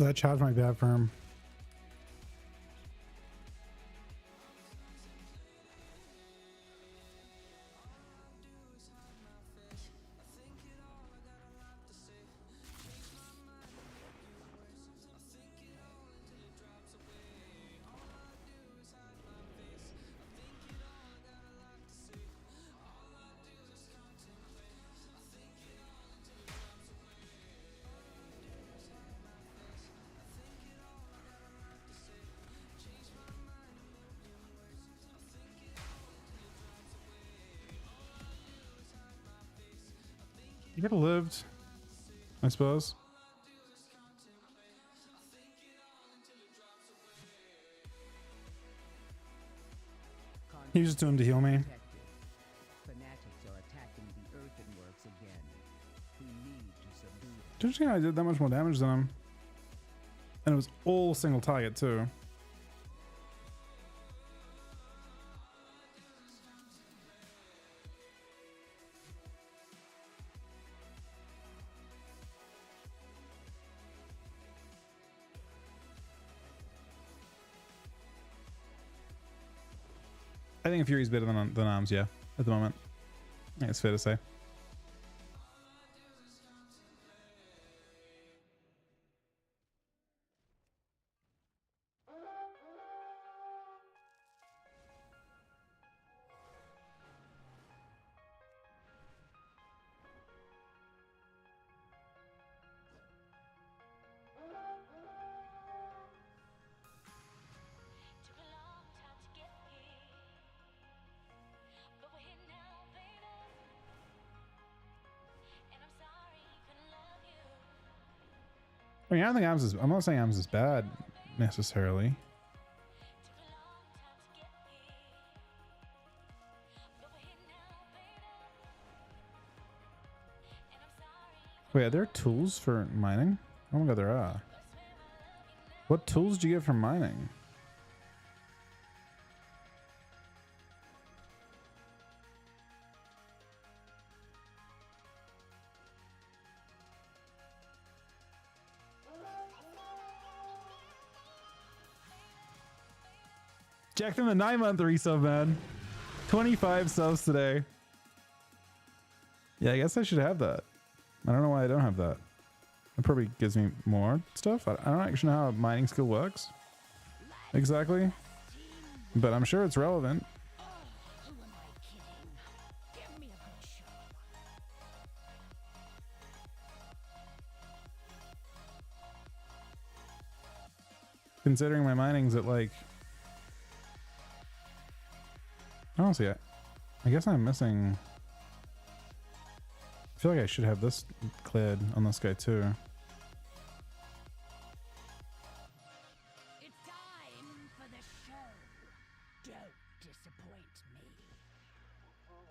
That charge might be bad for him. You could have lived, I suppose. He used to him to heal me. Fanatics are attacking the earthenworks again. We need to subdue them. Interesting how I did that much more damage than him. And it was all single target too. I think Fury's better than Arms, yeah, at the moment. I think it's fair to say. Took a long time to get here, but we're here now, baby. And I'm sorry, couldn't love you. I mean, I don't think Arms is. I'm not saying Arms is bad necessarily. Took a long time to get here, but we're here now, baby. And I'm sorry. Wait, are there tools for mining? Oh my god, there are. What tools do you get from mining? Jack in the 9-month resub, man. 25 subs today. Yeah, I guess I should have that. I don't know why I don't have that. It probably gives me more stuff. I don't actually know how a mining skill works exactly, but I'm sure it's relevant. Who am I kidding? Give me a good show. Considering my mining's at like, honestly, I guess I'm missing. I feel like I should have this cleared on this guy too. It's time for the show. Don't disappoint me. Took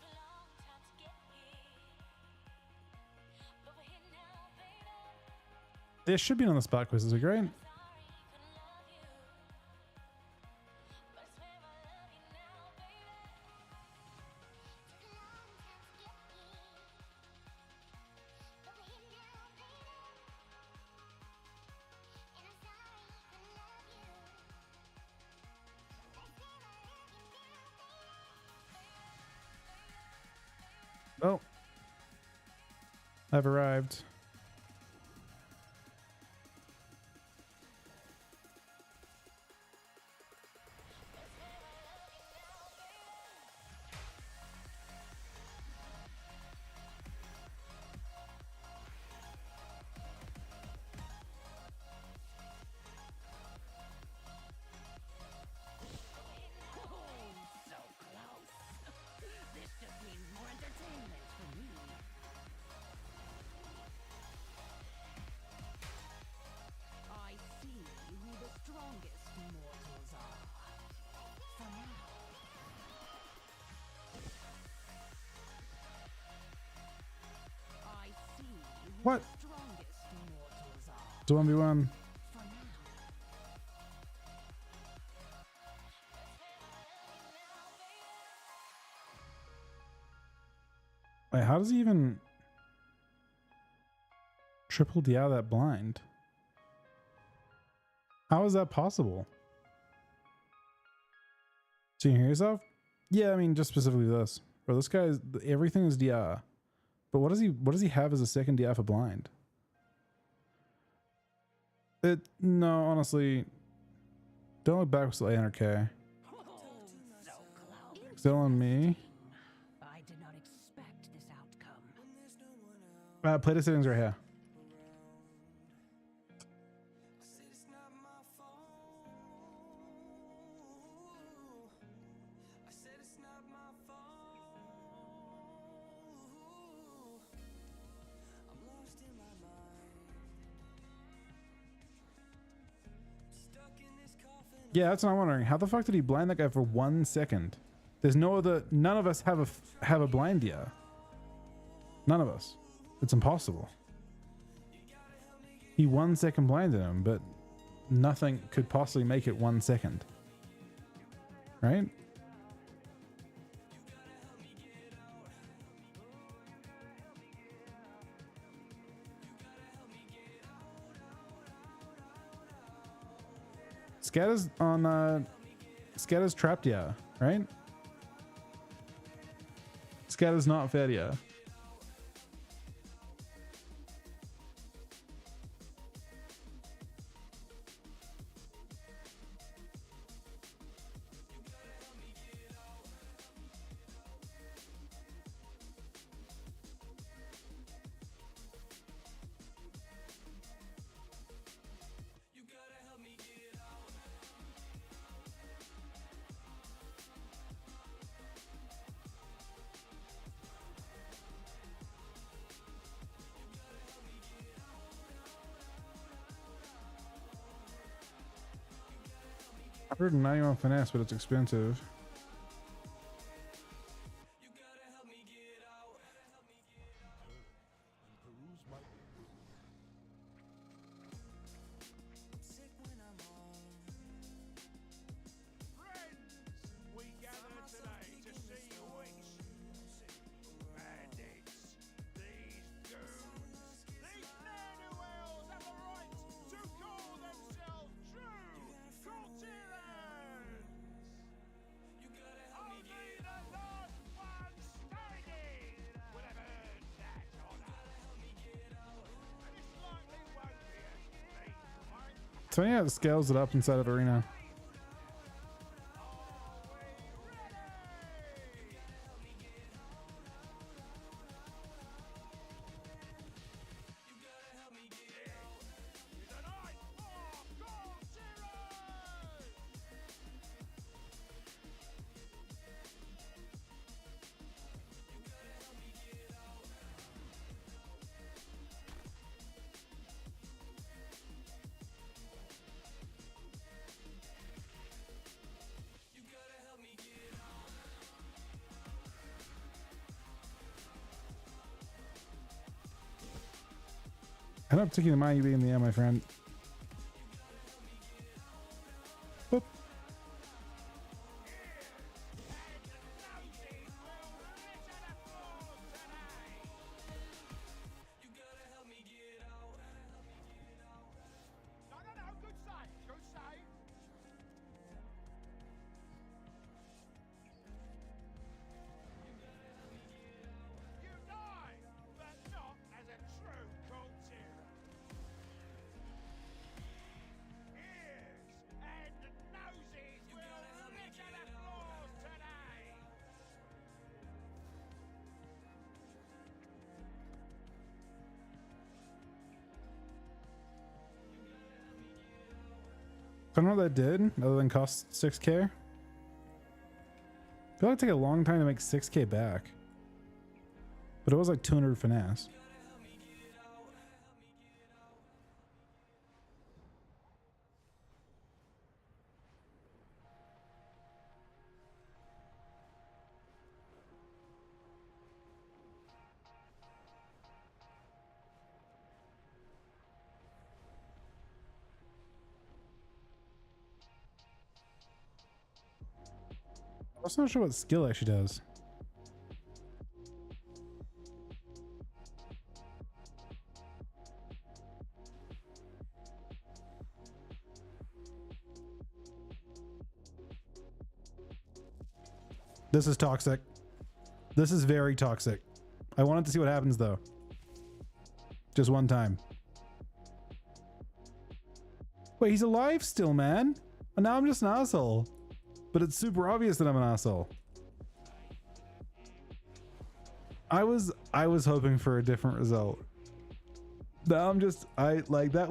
a long time to get here, but we're here now, baby. There should be on the spark quiz. Is it great? Sorry, couldn't love you, but I swear I love you now, baby. Took a long time to get here, but we're here now, baby. And I'm sorry, couldn't love you, but I swear I love you now, baby. Oh, I've arrived. So close. This just means more entertainment for me. What? It's a 1v1. Wait, how does he even triple DI that blind? How is that possible? So you hear yourself? Yeah, I mean, just specifically this. Bro, this guy is, everything is DI. But what does he have as a second DI for blind? No, honestly, don't look back, still 800k. Still on me. I did not expect this outcome. Play the settings right here. Yeah, that's what I'm wondering. How the fuck did he blind that guy for 1 second? There's no other. None of us have a blind yet. None of us. It's impossible. He 1 second blinded him, but nothing could possibly make it 1 second. Right? Scatter's on Scatter's trapped, yeah, right? Scatter's not fed, yeah. I've heard 91 finesse, but it's expensive. We gather today to see which bandits, these goons, these ne'er-do-wells have the right to call themselves true Culturans. Only the last one standing will have earned that honor. And this likely won't be a clean fight. So yeah, it scales it up inside of Arena. I don't particularly mind you being in the air, my friend. Boop. No, good save, good save. You die, but not as a true cult hero. Ears and noses will litter the floors today. I don't know what that did, other than cost 6k. I feel like it take a long time to make 6k back. But it was like 200 finesse. I'm not sure what skill actually does. This is toxic. This is very toxic. I wanted to see what happens though. Just one time. Wait, he's alive still, man. And now I'm just an asshole. But it's super obvious that I'm an asshole. I was hoping for a different result. Now I'm just that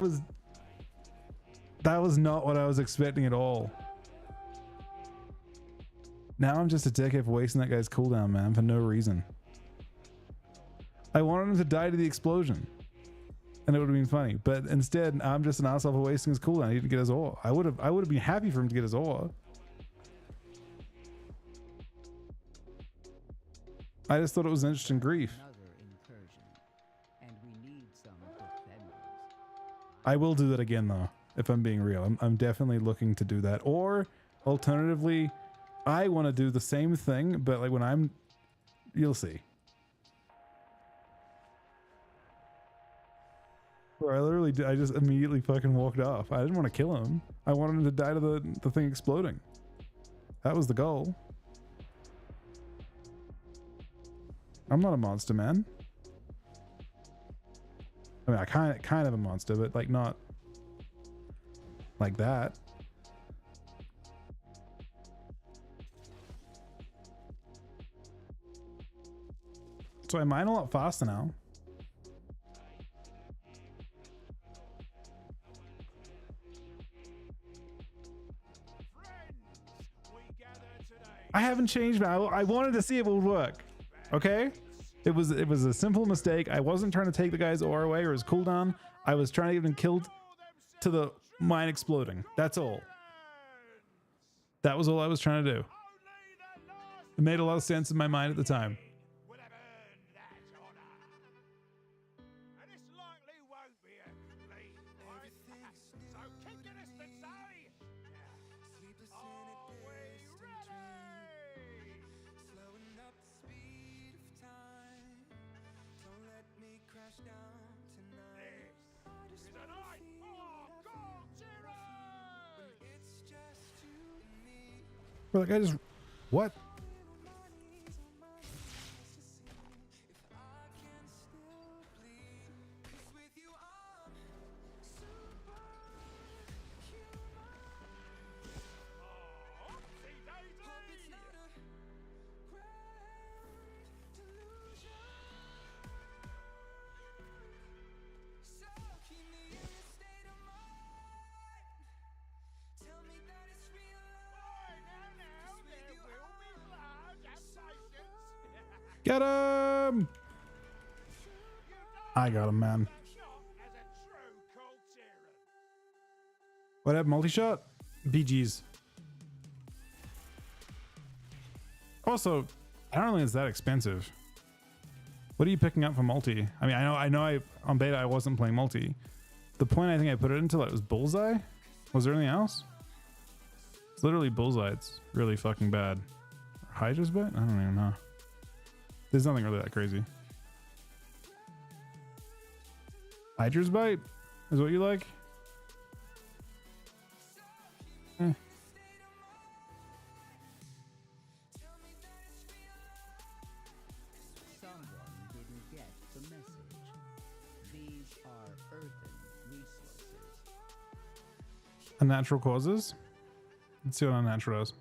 was not what I was expecting at all. Now I'm just a dickhead for wasting that guy's cooldown, man, for no reason. I wanted him to die to the explosion. And it would have been funny. But instead, I'm just an asshole for wasting his cooldown. He didn't get his ore. I would have been happy for him to get his ore. I just thought it was an interesting grief. Another incursion, and we need some defenders. I will do that again though, if I'm being real. I'm definitely looking to do that. Or alternatively, I want to do the same thing, but like when you'll see. Where I just immediately fucking walked off. I didn't want to kill him. I wanted him to die to the thing exploding. That was the goal. I'm not a monster, man. I mean, I kind of a monster, but like not like that. So I mine a lot faster now. I haven't changed, man. I wanted to see if it would work. Okay? It was a simple mistake. I wasn't trying to take the guy's ore away or his cooldown. I was trying to get him killed to the mine exploding. That's all. That was all I was trying to do. It made a lot of sense in my mind at the time. Well, like I just what? Get him! I got him, man. What happened? Multi-shot? BGs. Also, I don't think it's that expensive. What are you picking up for multi? I mean, I know on beta I wasn't playing multi. The point I think I put it into, like, was bullseye. Was there anything else? It's literally bullseye. It's really fucking bad. Hydra's bite? I don't even know. There's nothing really that crazy. Hydra's bite is what you like? Eh. Someone didn't get the message. These are earthen resources. Unnatural causes? Let's see what unnatural does.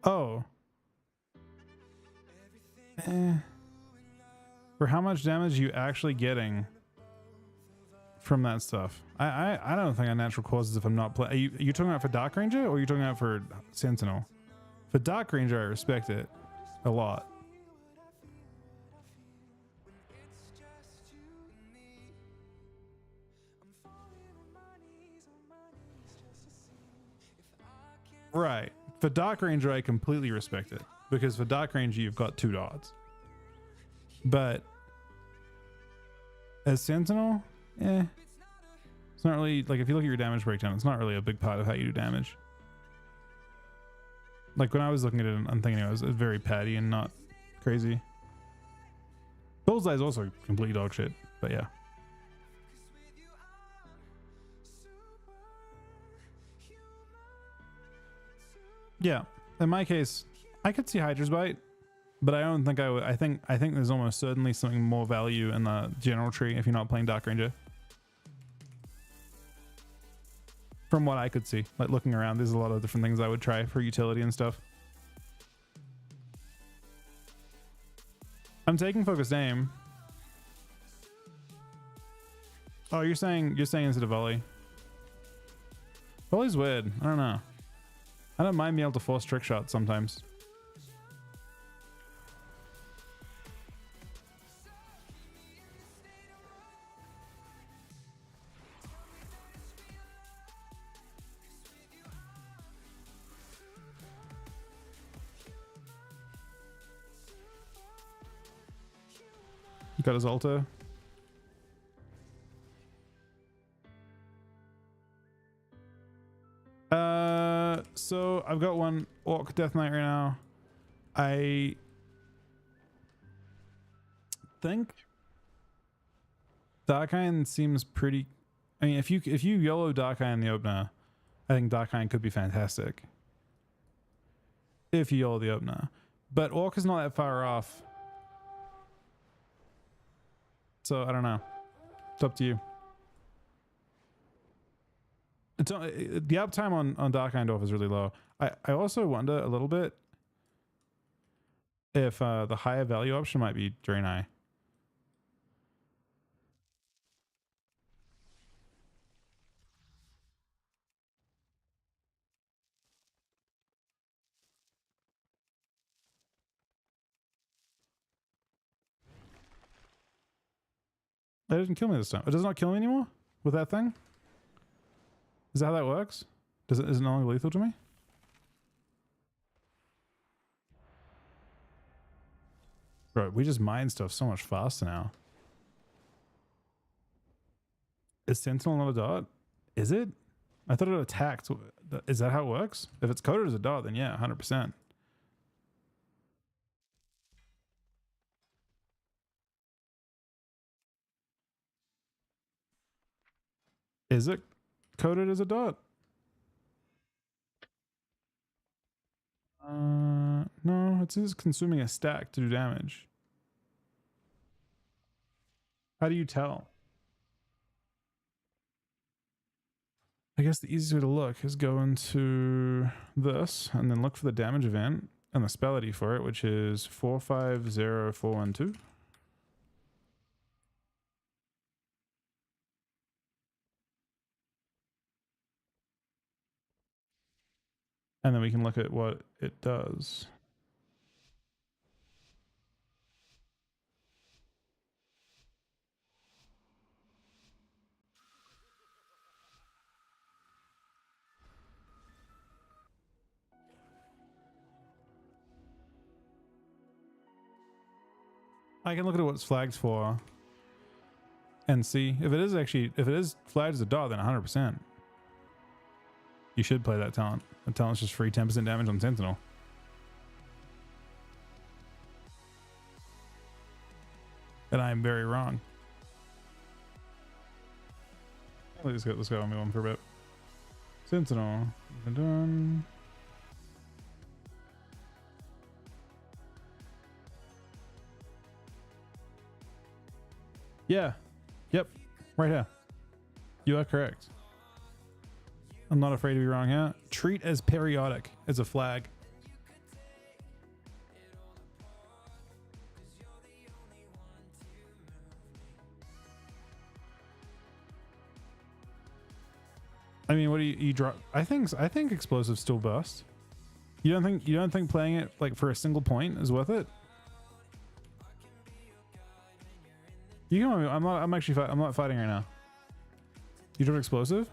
Oh. For how much damage are you actually getting from that stuff? I don't think unnatural causes if I'm not playing. Are you talking about for Dark Ranger or are you talking about for Sentinel? For Dark Ranger, I respect it a lot. Right. For Dark Ranger, I completely respect it. Because for Dark Ranger, you've got 2 dots. But as Sentinel, it's not really, like, if you look at your damage breakdown, it's not really a big part of how you do damage. Like when I was looking at it, I'm thinking it was very patty and not crazy. Bullseye is also complete dog shit, but yeah. Yeah, in my case, I could see Hydra's Bite, but I don't think I would. I think there's almost certainly something more value in the general tree if you're not playing Dark Ranger. From what I could see, like looking around, there's a lot of different things I would try for utility and stuff. I'm taking focused aim. Oh, you're saying instead of volley. Volley's weird. I don't know. I don't mind being able to force trick shots sometimes. Got his altar. So I've got one Orc Death Knight right now. I think Darkine seems pretty. I mean, if you YOLO Darkine in the opener, I think Darkine could be fantastic. If you YOLO the opener, but Orc is not that far off. So I don't know. It's up to you. It's the uptime on Dark Eindorf is really low. I also wonder a little bit if the higher value option might be Drain Eye. That didn't kill me this time. It does not kill me anymore with that thing? Is that how that works? Is it no longer lethal to me? Bro, we just mine stuff so much faster now. Is Sentinel not a dot? Is it? I thought it attacked. Is that how it works? If it's coded as a dot, then yeah, 100%. Is it coded as a dot? No, it says consuming a stack to do damage. How do you tell? I guess the easiest way to look is go into this and then look for the damage event and the spell ID for it, which is 450412. And then we can look at what it does. I can look at what it's flagged for and see if it is flagged as a dot, then 100%. You should play that talent. The talent's just free 10% damage on Sentinel. And I am very wrong. Let's go on me one for a bit. Sentinel. Dun. Yeah. Yep. Right here. You are correct. I'm not afraid to be wrong here. Treat as periodic as a flag. I mean, what do you drop? I think explosives still burst. You don't think playing it like for a single point is worth it? You can. I'm not fighting right now. You drop explosive?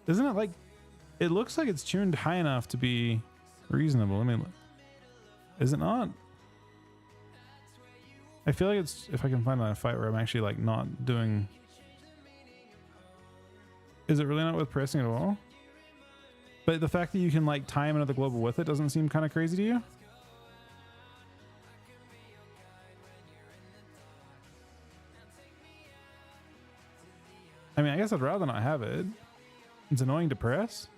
Isn't it like? It looks like it's tuned high enough to be reasonable. Let me look. Is it not? I feel like it's. If I can find a fight where I'm actually like not doing. Is it really not worth pressing at all? But the fact that you can like time another global with it doesn't seem kind of crazy to you? I mean, I guess I'd rather not have it. It's annoying to press.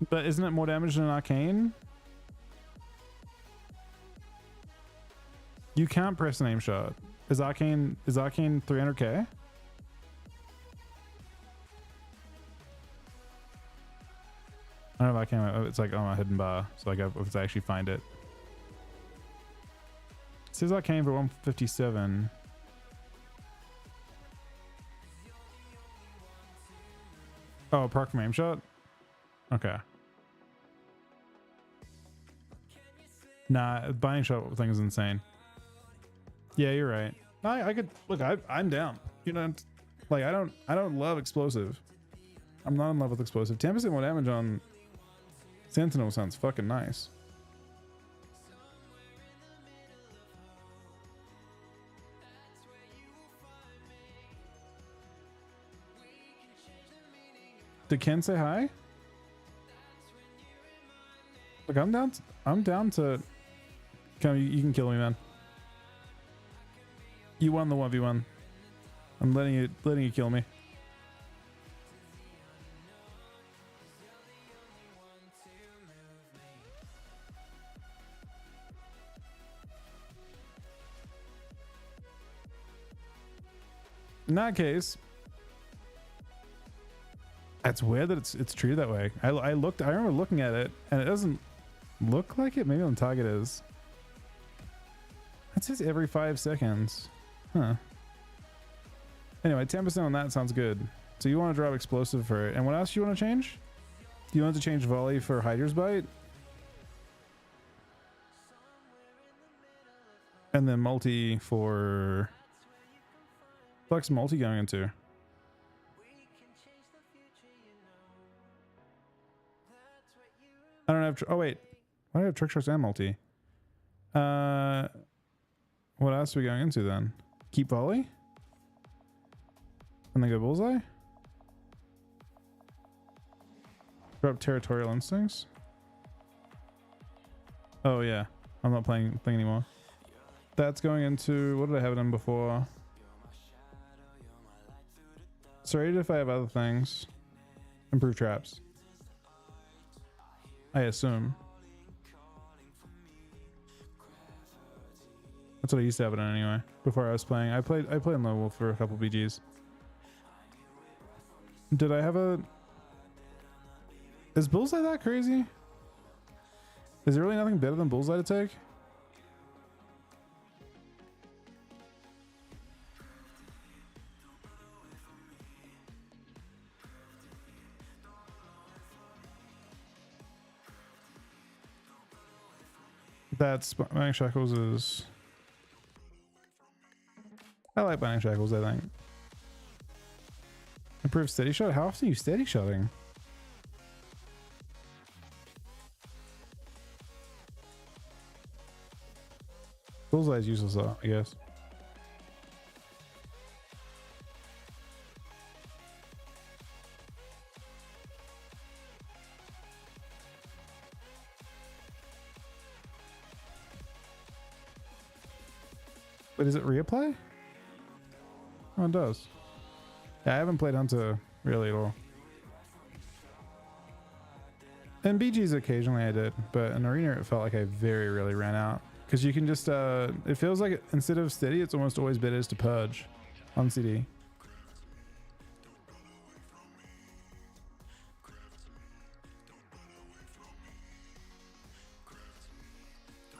But isn't it more damage than Arcane? You can't press an aim shot. Is Arcane 300k? I don't know if I can. It's like on my hidden bar, so like if I actually find it. It says Arcane for 157. Oh, proc from aim shot? Okay. Nah, buying shot thing is insane. Yeah, you're right. I could look. I'm down. You know, like I don't love explosive. I'm not in love with explosive. 10% more damage on Sentinel sounds fucking nice. Did Ken say hi? Look, I'm down to. Come, you can kill me, man. You won the 1v1. I'm letting you kill me. In that case, that's weird that it's treated that way. I remember looking at it and it doesn't look like it. Maybe on target is. It says every 5 seconds. Huh. Anyway, 10% on that sounds good. So you want to drop explosive for it. And what else do you want to change? Do you want to change volley for Hydra's Bite? And then multi for... What's multi going into? I don't have... Oh, wait. Why do I have trick shots and multi? What else are we going into then? Keep volley? And then go bullseye? Drop territorial instincts? Oh yeah. I'm not playing thing anymore. That's going into... What did I have it in before? Sorry if I have other things. Improve traps. I assume. That's what I used to have it on anyway. Before I was playing. I played in low wolf for a couple BGs. Did I have a... Is bullseye that crazy? Is there really nothing better than bullseye to take? That's Binding Shackles is... I like Binding Shackles, I think. Improve steady shot? How often are you steady shotting? Bullseye is useless though, I guess. But is it reapply? Oh, it does. Yeah, I haven't played Hunter really at all. In BGs occasionally I did, but in Arena it felt like I very rarely ran out. Because you can just, it feels like instead of steady, it's almost always better to purge on CD.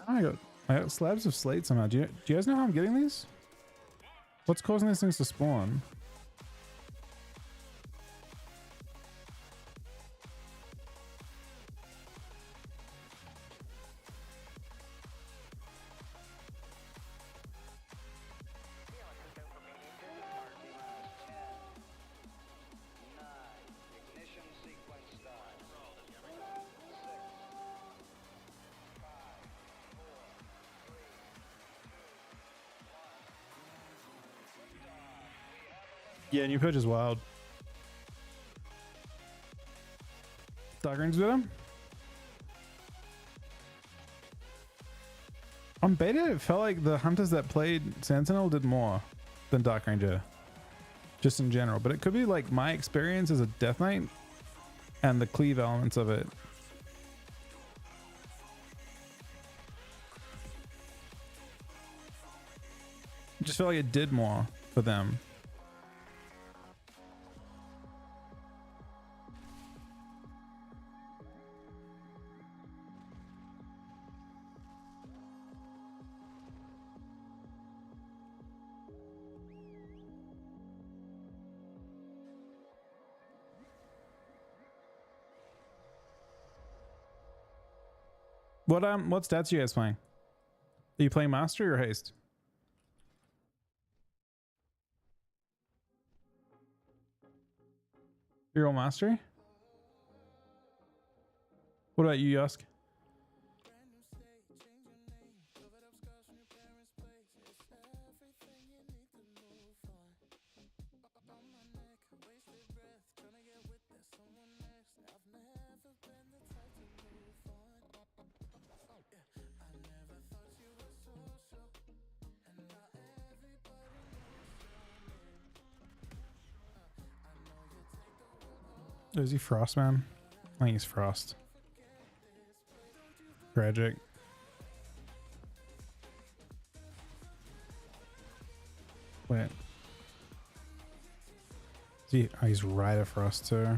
I got slabs of slate somehow. Do you guys know how I'm getting these? What's causing these things to spawn? Yeah, new purge is wild. Dark Ranger's better? On beta, it felt like the hunters that played Sentinel did more than Dark Ranger. Just in general. But it could be like my experience as a Death Knight and the cleave elements of it. It just felt like it did more for them. What stats are you guys playing? Are you playing Mastery or Haste? You're all Mastery? What about you, Yosk? Is he Frost, man? I think he's Frost. Tragic. Wait. Is he, oh, he's right at Frost too.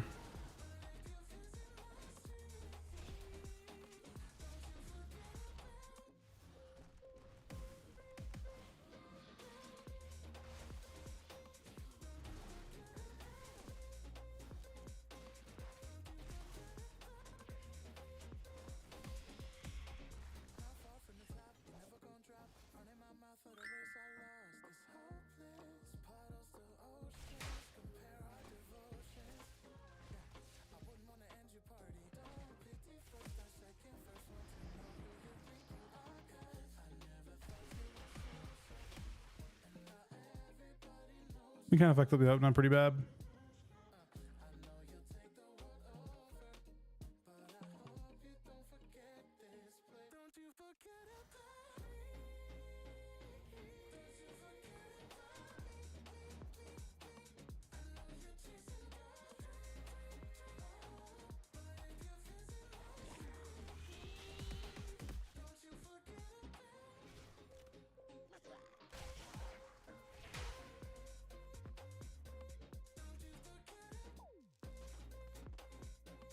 We kind of fucked up the opener pretty bad.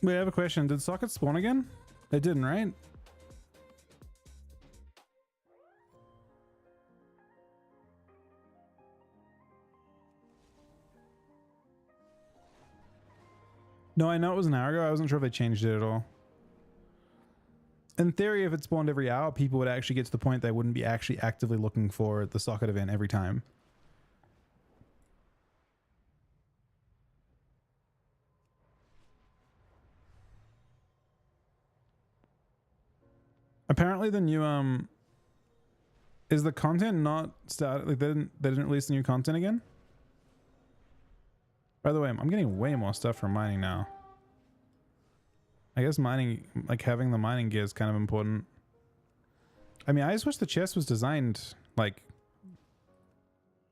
Wait, I have a question. Did sockets spawn again? They didn't, right? No, I know it was an hour ago. I wasn't sure if they changed it at all. In theory, if it spawned every hour, people would actually get to the point they wouldn't be actually actively looking for the socket event every time. Apparently the new is the content not started, like they didn't release the new content again? By the way, I'm getting way more stuff from mining now. I guess mining, like having the mining gear is kind of important. I mean, I just wish the chest was designed like,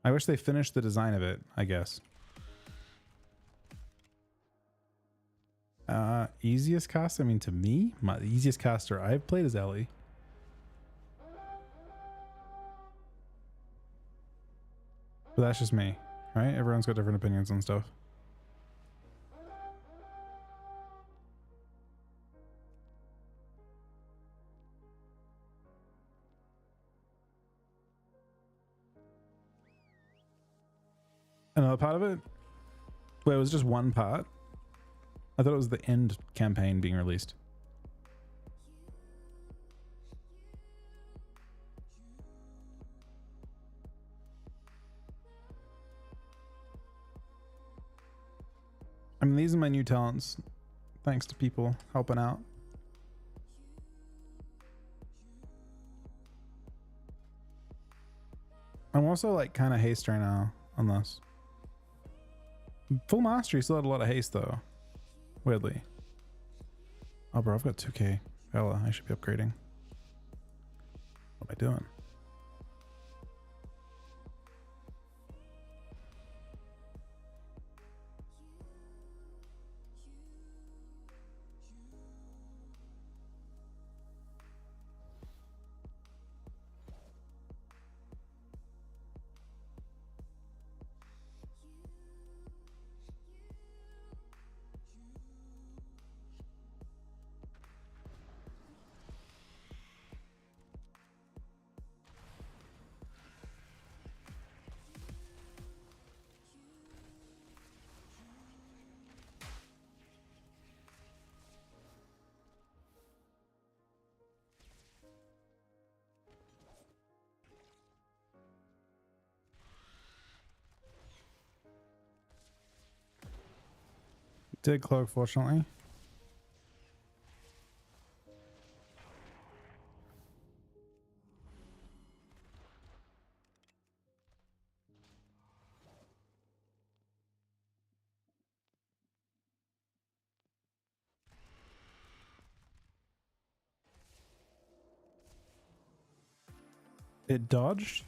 I wish they finished the design of it, I guess. Easiest caster, I mean, to me, the easiest caster I've played is Ellie. But that's just me, right? Everyone's got different opinions on stuff. Another part of it? Wait, it was just one part? I thought it was the end campaign being released. I mean, these are my new talents. Thanks to people helping out. I'm also like kind of haste right now on this. Full mastery still had a lot of haste though. Weirdly. Oh, bro, I've got 2K. Hella, I should be upgrading. What am I doing? Did cloak, fortunately. It dodged?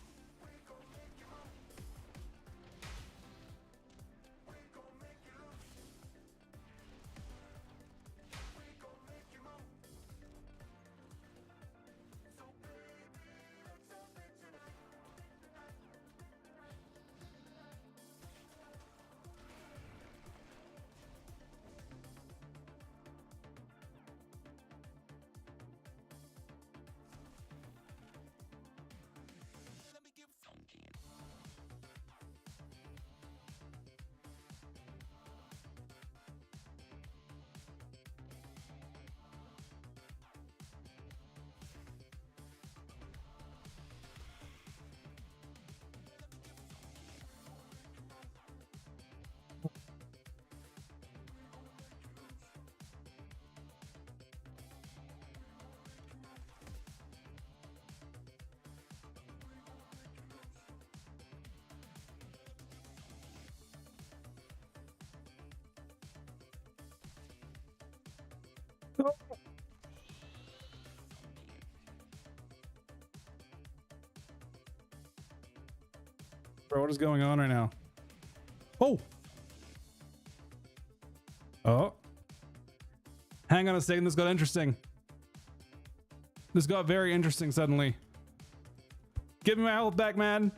Bro, what is going on right now? Oh! Oh. Hang on a second, this got interesting. This got very interesting suddenly. Give me my health back, man.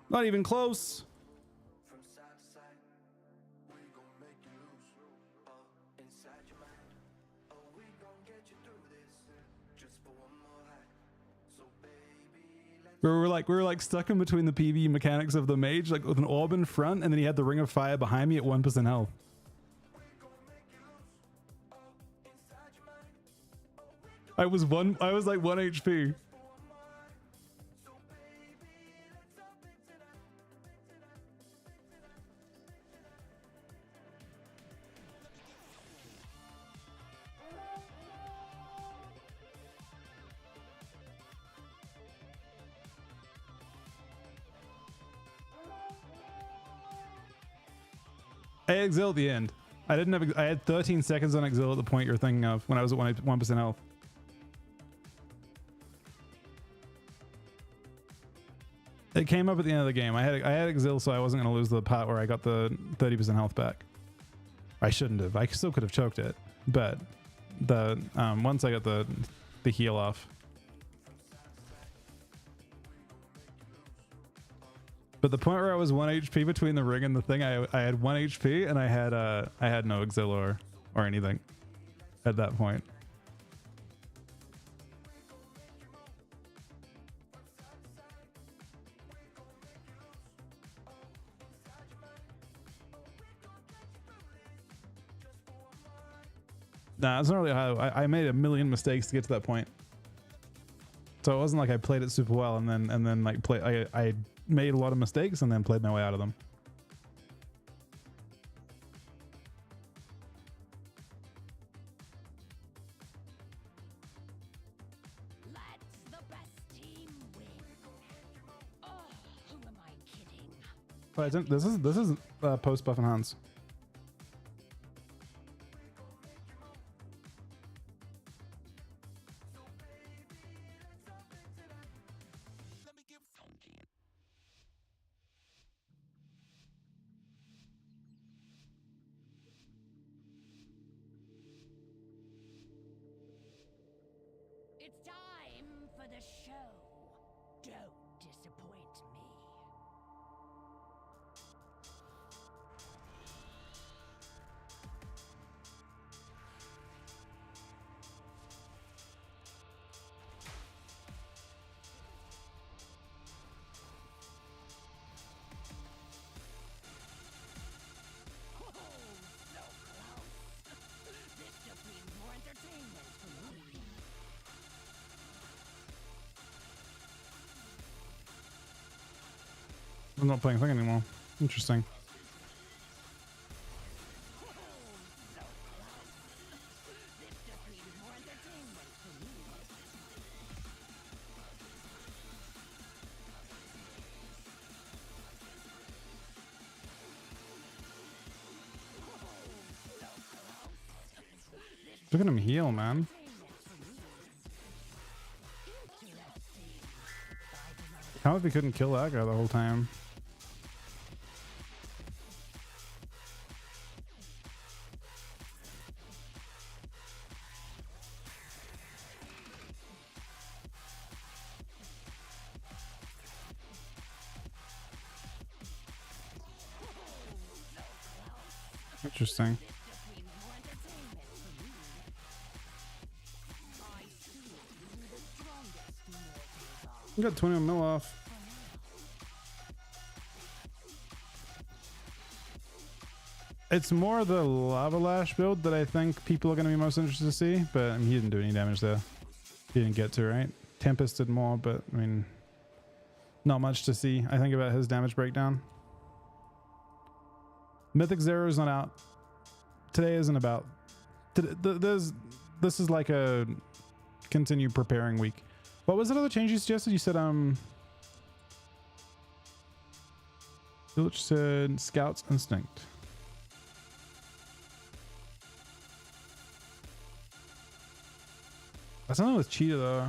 Not even close. From side to side, we gon' make you lose. Inside your mind, oh, we gon' get you through this. Just for one more high. So baby, let's We were like stuck in between the PvE mechanics of the mage, like with an orb in front, and then he had the ring of fire behind me at 1% health. I was like 1 HP. I had Exil at the end. I didn't have. I had 13 seconds on Exil at the point you're thinking of when I was at 1% health. It came up at the end of the game. I had Exil, so I wasn't going to lose the part where I got the 30% health back. I shouldn't have. I still could have choked it, but the once I got the heal off. But the point where I was 1 HP between the ring and the thing, I had 1 HP and I had no Exil or anything at that point. Nah, it's not really how I made a million mistakes to get to that point. So it wasn't like I played it super well and then like I made a lot of mistakes and then played my way out of them. But I think this is post buff enhance. It's time for the show. Don't disappoint me. Oh, so close. This just means more entertainment for me. I'm not playing thing anymore. Interesting. Look at him heal, man. How if he couldn't kill that guy the whole time? Interesting. We got 20 mil off. It's more the Lava Lash build that I think people are going to be most interested to see, but I mean, he didn't do any damage there. He didn't get to, right? Tempest did more, but I mean, not much to see, I think, about his damage breakdown. Mythic Zero is not out. Today isn't about... This is like a continue preparing week. What was that other change you suggested? You said, Village said Scout's Instinct. That's something with Cheetah, though.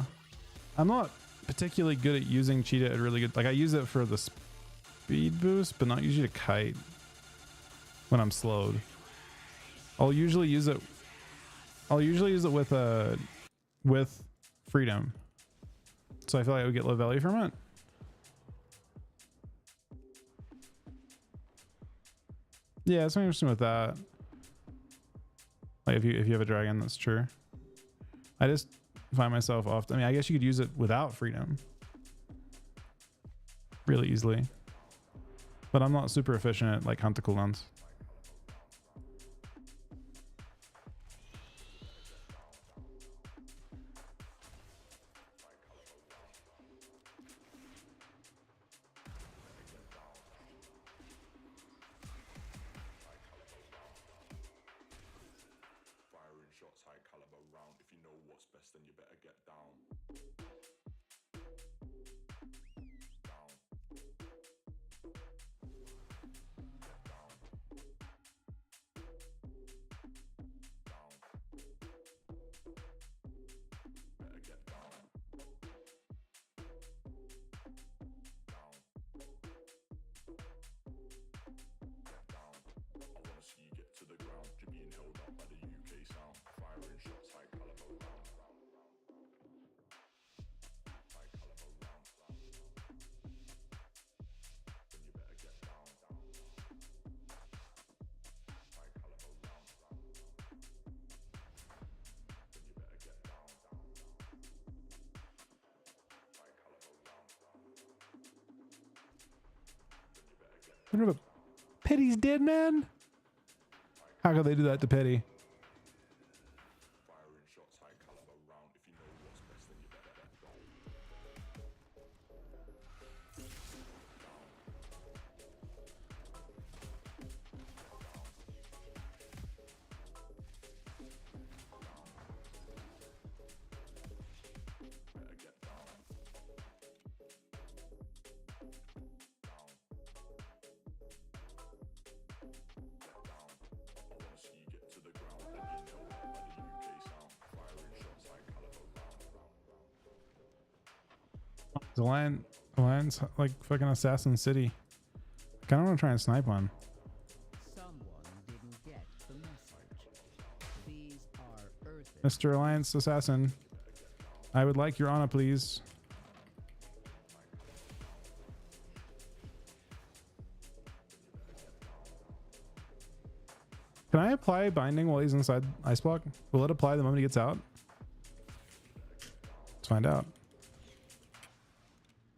I'm not particularly good at using Cheetah at really good... Like, I use it for the speed boost, but not usually to kite when I'm slowed. I'll usually use it with Freedom. So I feel like I would get low value from it. Yeah, something interesting with that. Like if you have a dragon, that's true. I just find myself often... I mean, I guess you could use it without Freedom really easily. But I'm not super efficient at like hunt cooldowns. I don't know, Petty's dead, man. How could they do that to Petty? The lion's like fucking Assassin City. I kind of want to try and snipe one. Someone didn't get the message. These are Earth. Mr. Alliance Assassin, I would like your honor, please. Can I apply binding while he's inside ice block? Will it apply the moment he gets out? Let's find out.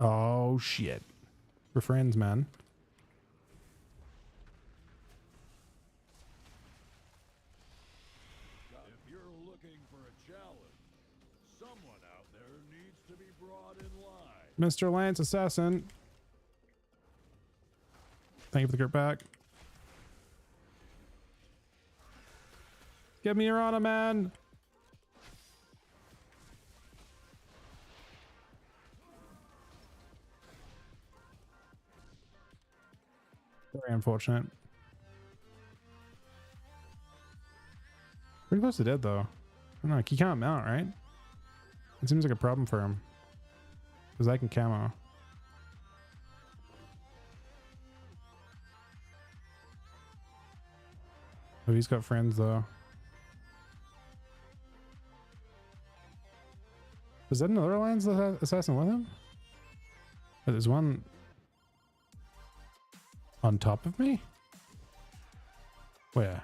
Oh shit. We're friends, man. If you're looking for a challenge, someone out there needs to be brought in line. Mr. Lance Assassin. Thank you for the group back. Give me your honor, man. Very unfortunate. Pretty close to dead though. I don't know, he can't mount, right? It seems like a problem for him. Because I can camo. Oh, he's got friends though. Is that another Alliance Assassin with him? Oh, there's one on top of me? Where?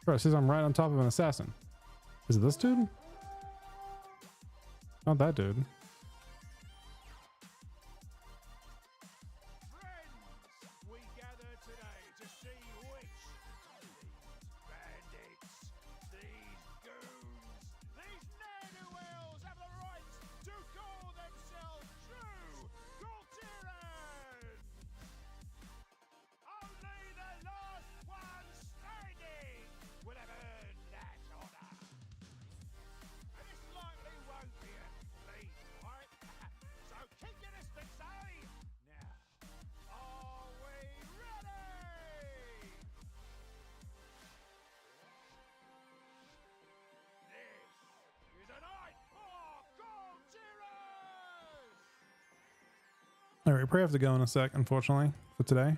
Bro, it says I'm right on top of an assassin. Is it this dude? Not that dude. Friends, we gather today to see which bandits, these goons, these ne'er-do-wells have the right to call themselves true Galterians! Only the last one standing will have earned that honor. And this likely won't be a clean fight, so keep your distance, eh? Now, are we ready? This is a night for Galterians! Alright, we probably have to go in a sec, unfortunately, for today.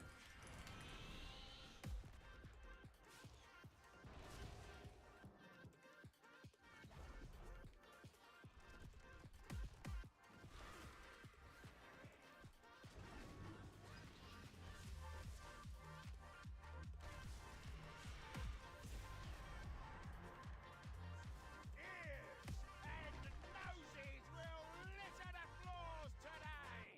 Ears and noses will litter the floors today!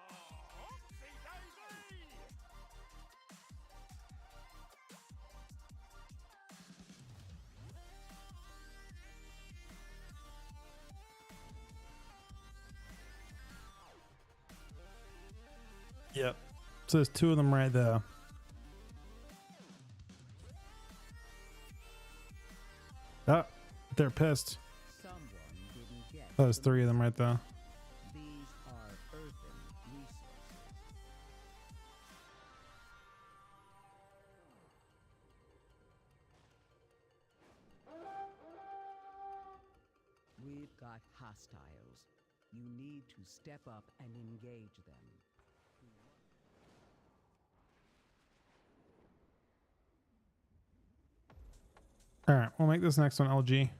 Oh, oopsie daisy! Yep. So there's two of them right there. Ah, they're pissed. Someone didn't get Oh, there's the three of them right there. These are earthen resources. We've got hostiles. You need to step up and engage them. Alright, we'll make this next one LG.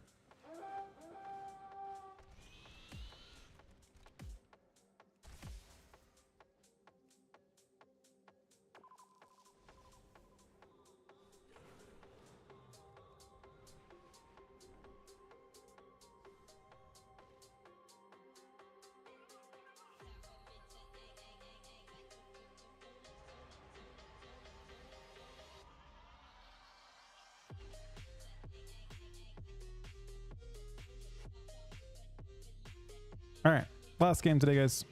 All right, last game today, guys.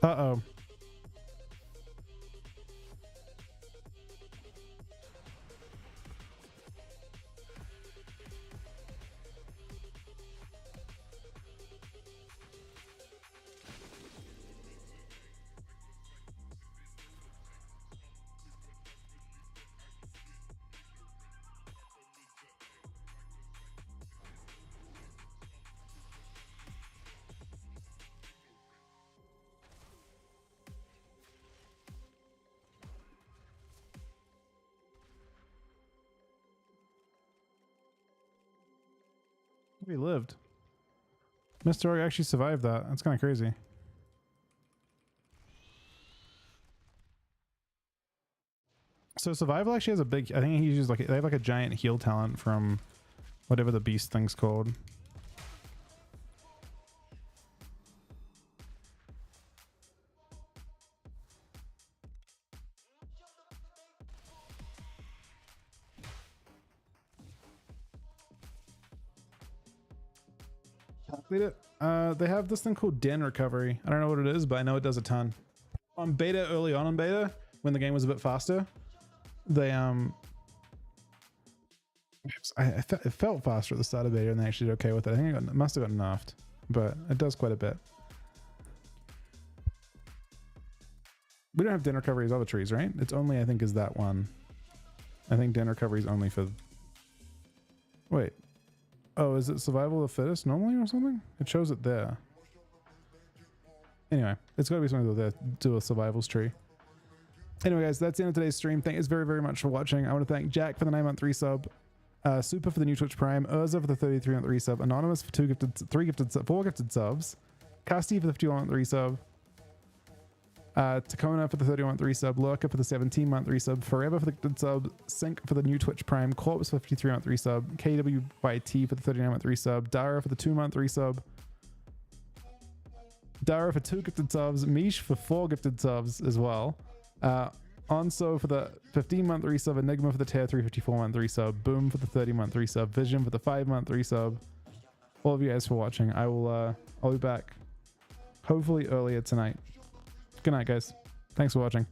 Uh-oh. We lived. Mr. Org actually survived that. That's kind of crazy. So survival actually has a big, I think he's just like, they have like a giant heal talent from whatever the beast thing's called. They have this thing called Den Recovery. I don't know what it is, but I know it does a ton. On beta, early on in beta, when the game was a bit faster, they it felt faster at the start of beta, and they actually did okay with it. I think it must have got nerfed, but it does quite a bit. We don't have Den Recovery as other trees, right? It's only, I think, is that one. I think Den Recovery is only for. Wait. Oh, is it survival of the fittest normally or something? It shows it there. Anyway, it's got to be something to do with survival's tree. Anyway, guys, that's the end of today's stream. Thank you very, very much for watching. I want to thank Jack for the 9-month resub, Super for the new Twitch Prime, Urza for the 33-month resub, Anonymous for 4 gifted subs, Casti for the 51-month resub, Tacona for the 31-month resub, Lurker for the 17-month resub, Forever for the gifted sub, Sync for the new Twitch Prime, Corpse for the 53-month resub, KWYT for the 39-month resub, Dara for the 2-month resub, Dara for 2 gifted subs, Mish for 4 gifted subs as well, Onso for the 15-month resub, Enigma for the tier 3 54-month resub, Boom for the 30-month resub, Vision for the 5-month resub. All of you guys for watching. I'll be back hopefully earlier tonight. Good night, guys. Thanks for watching.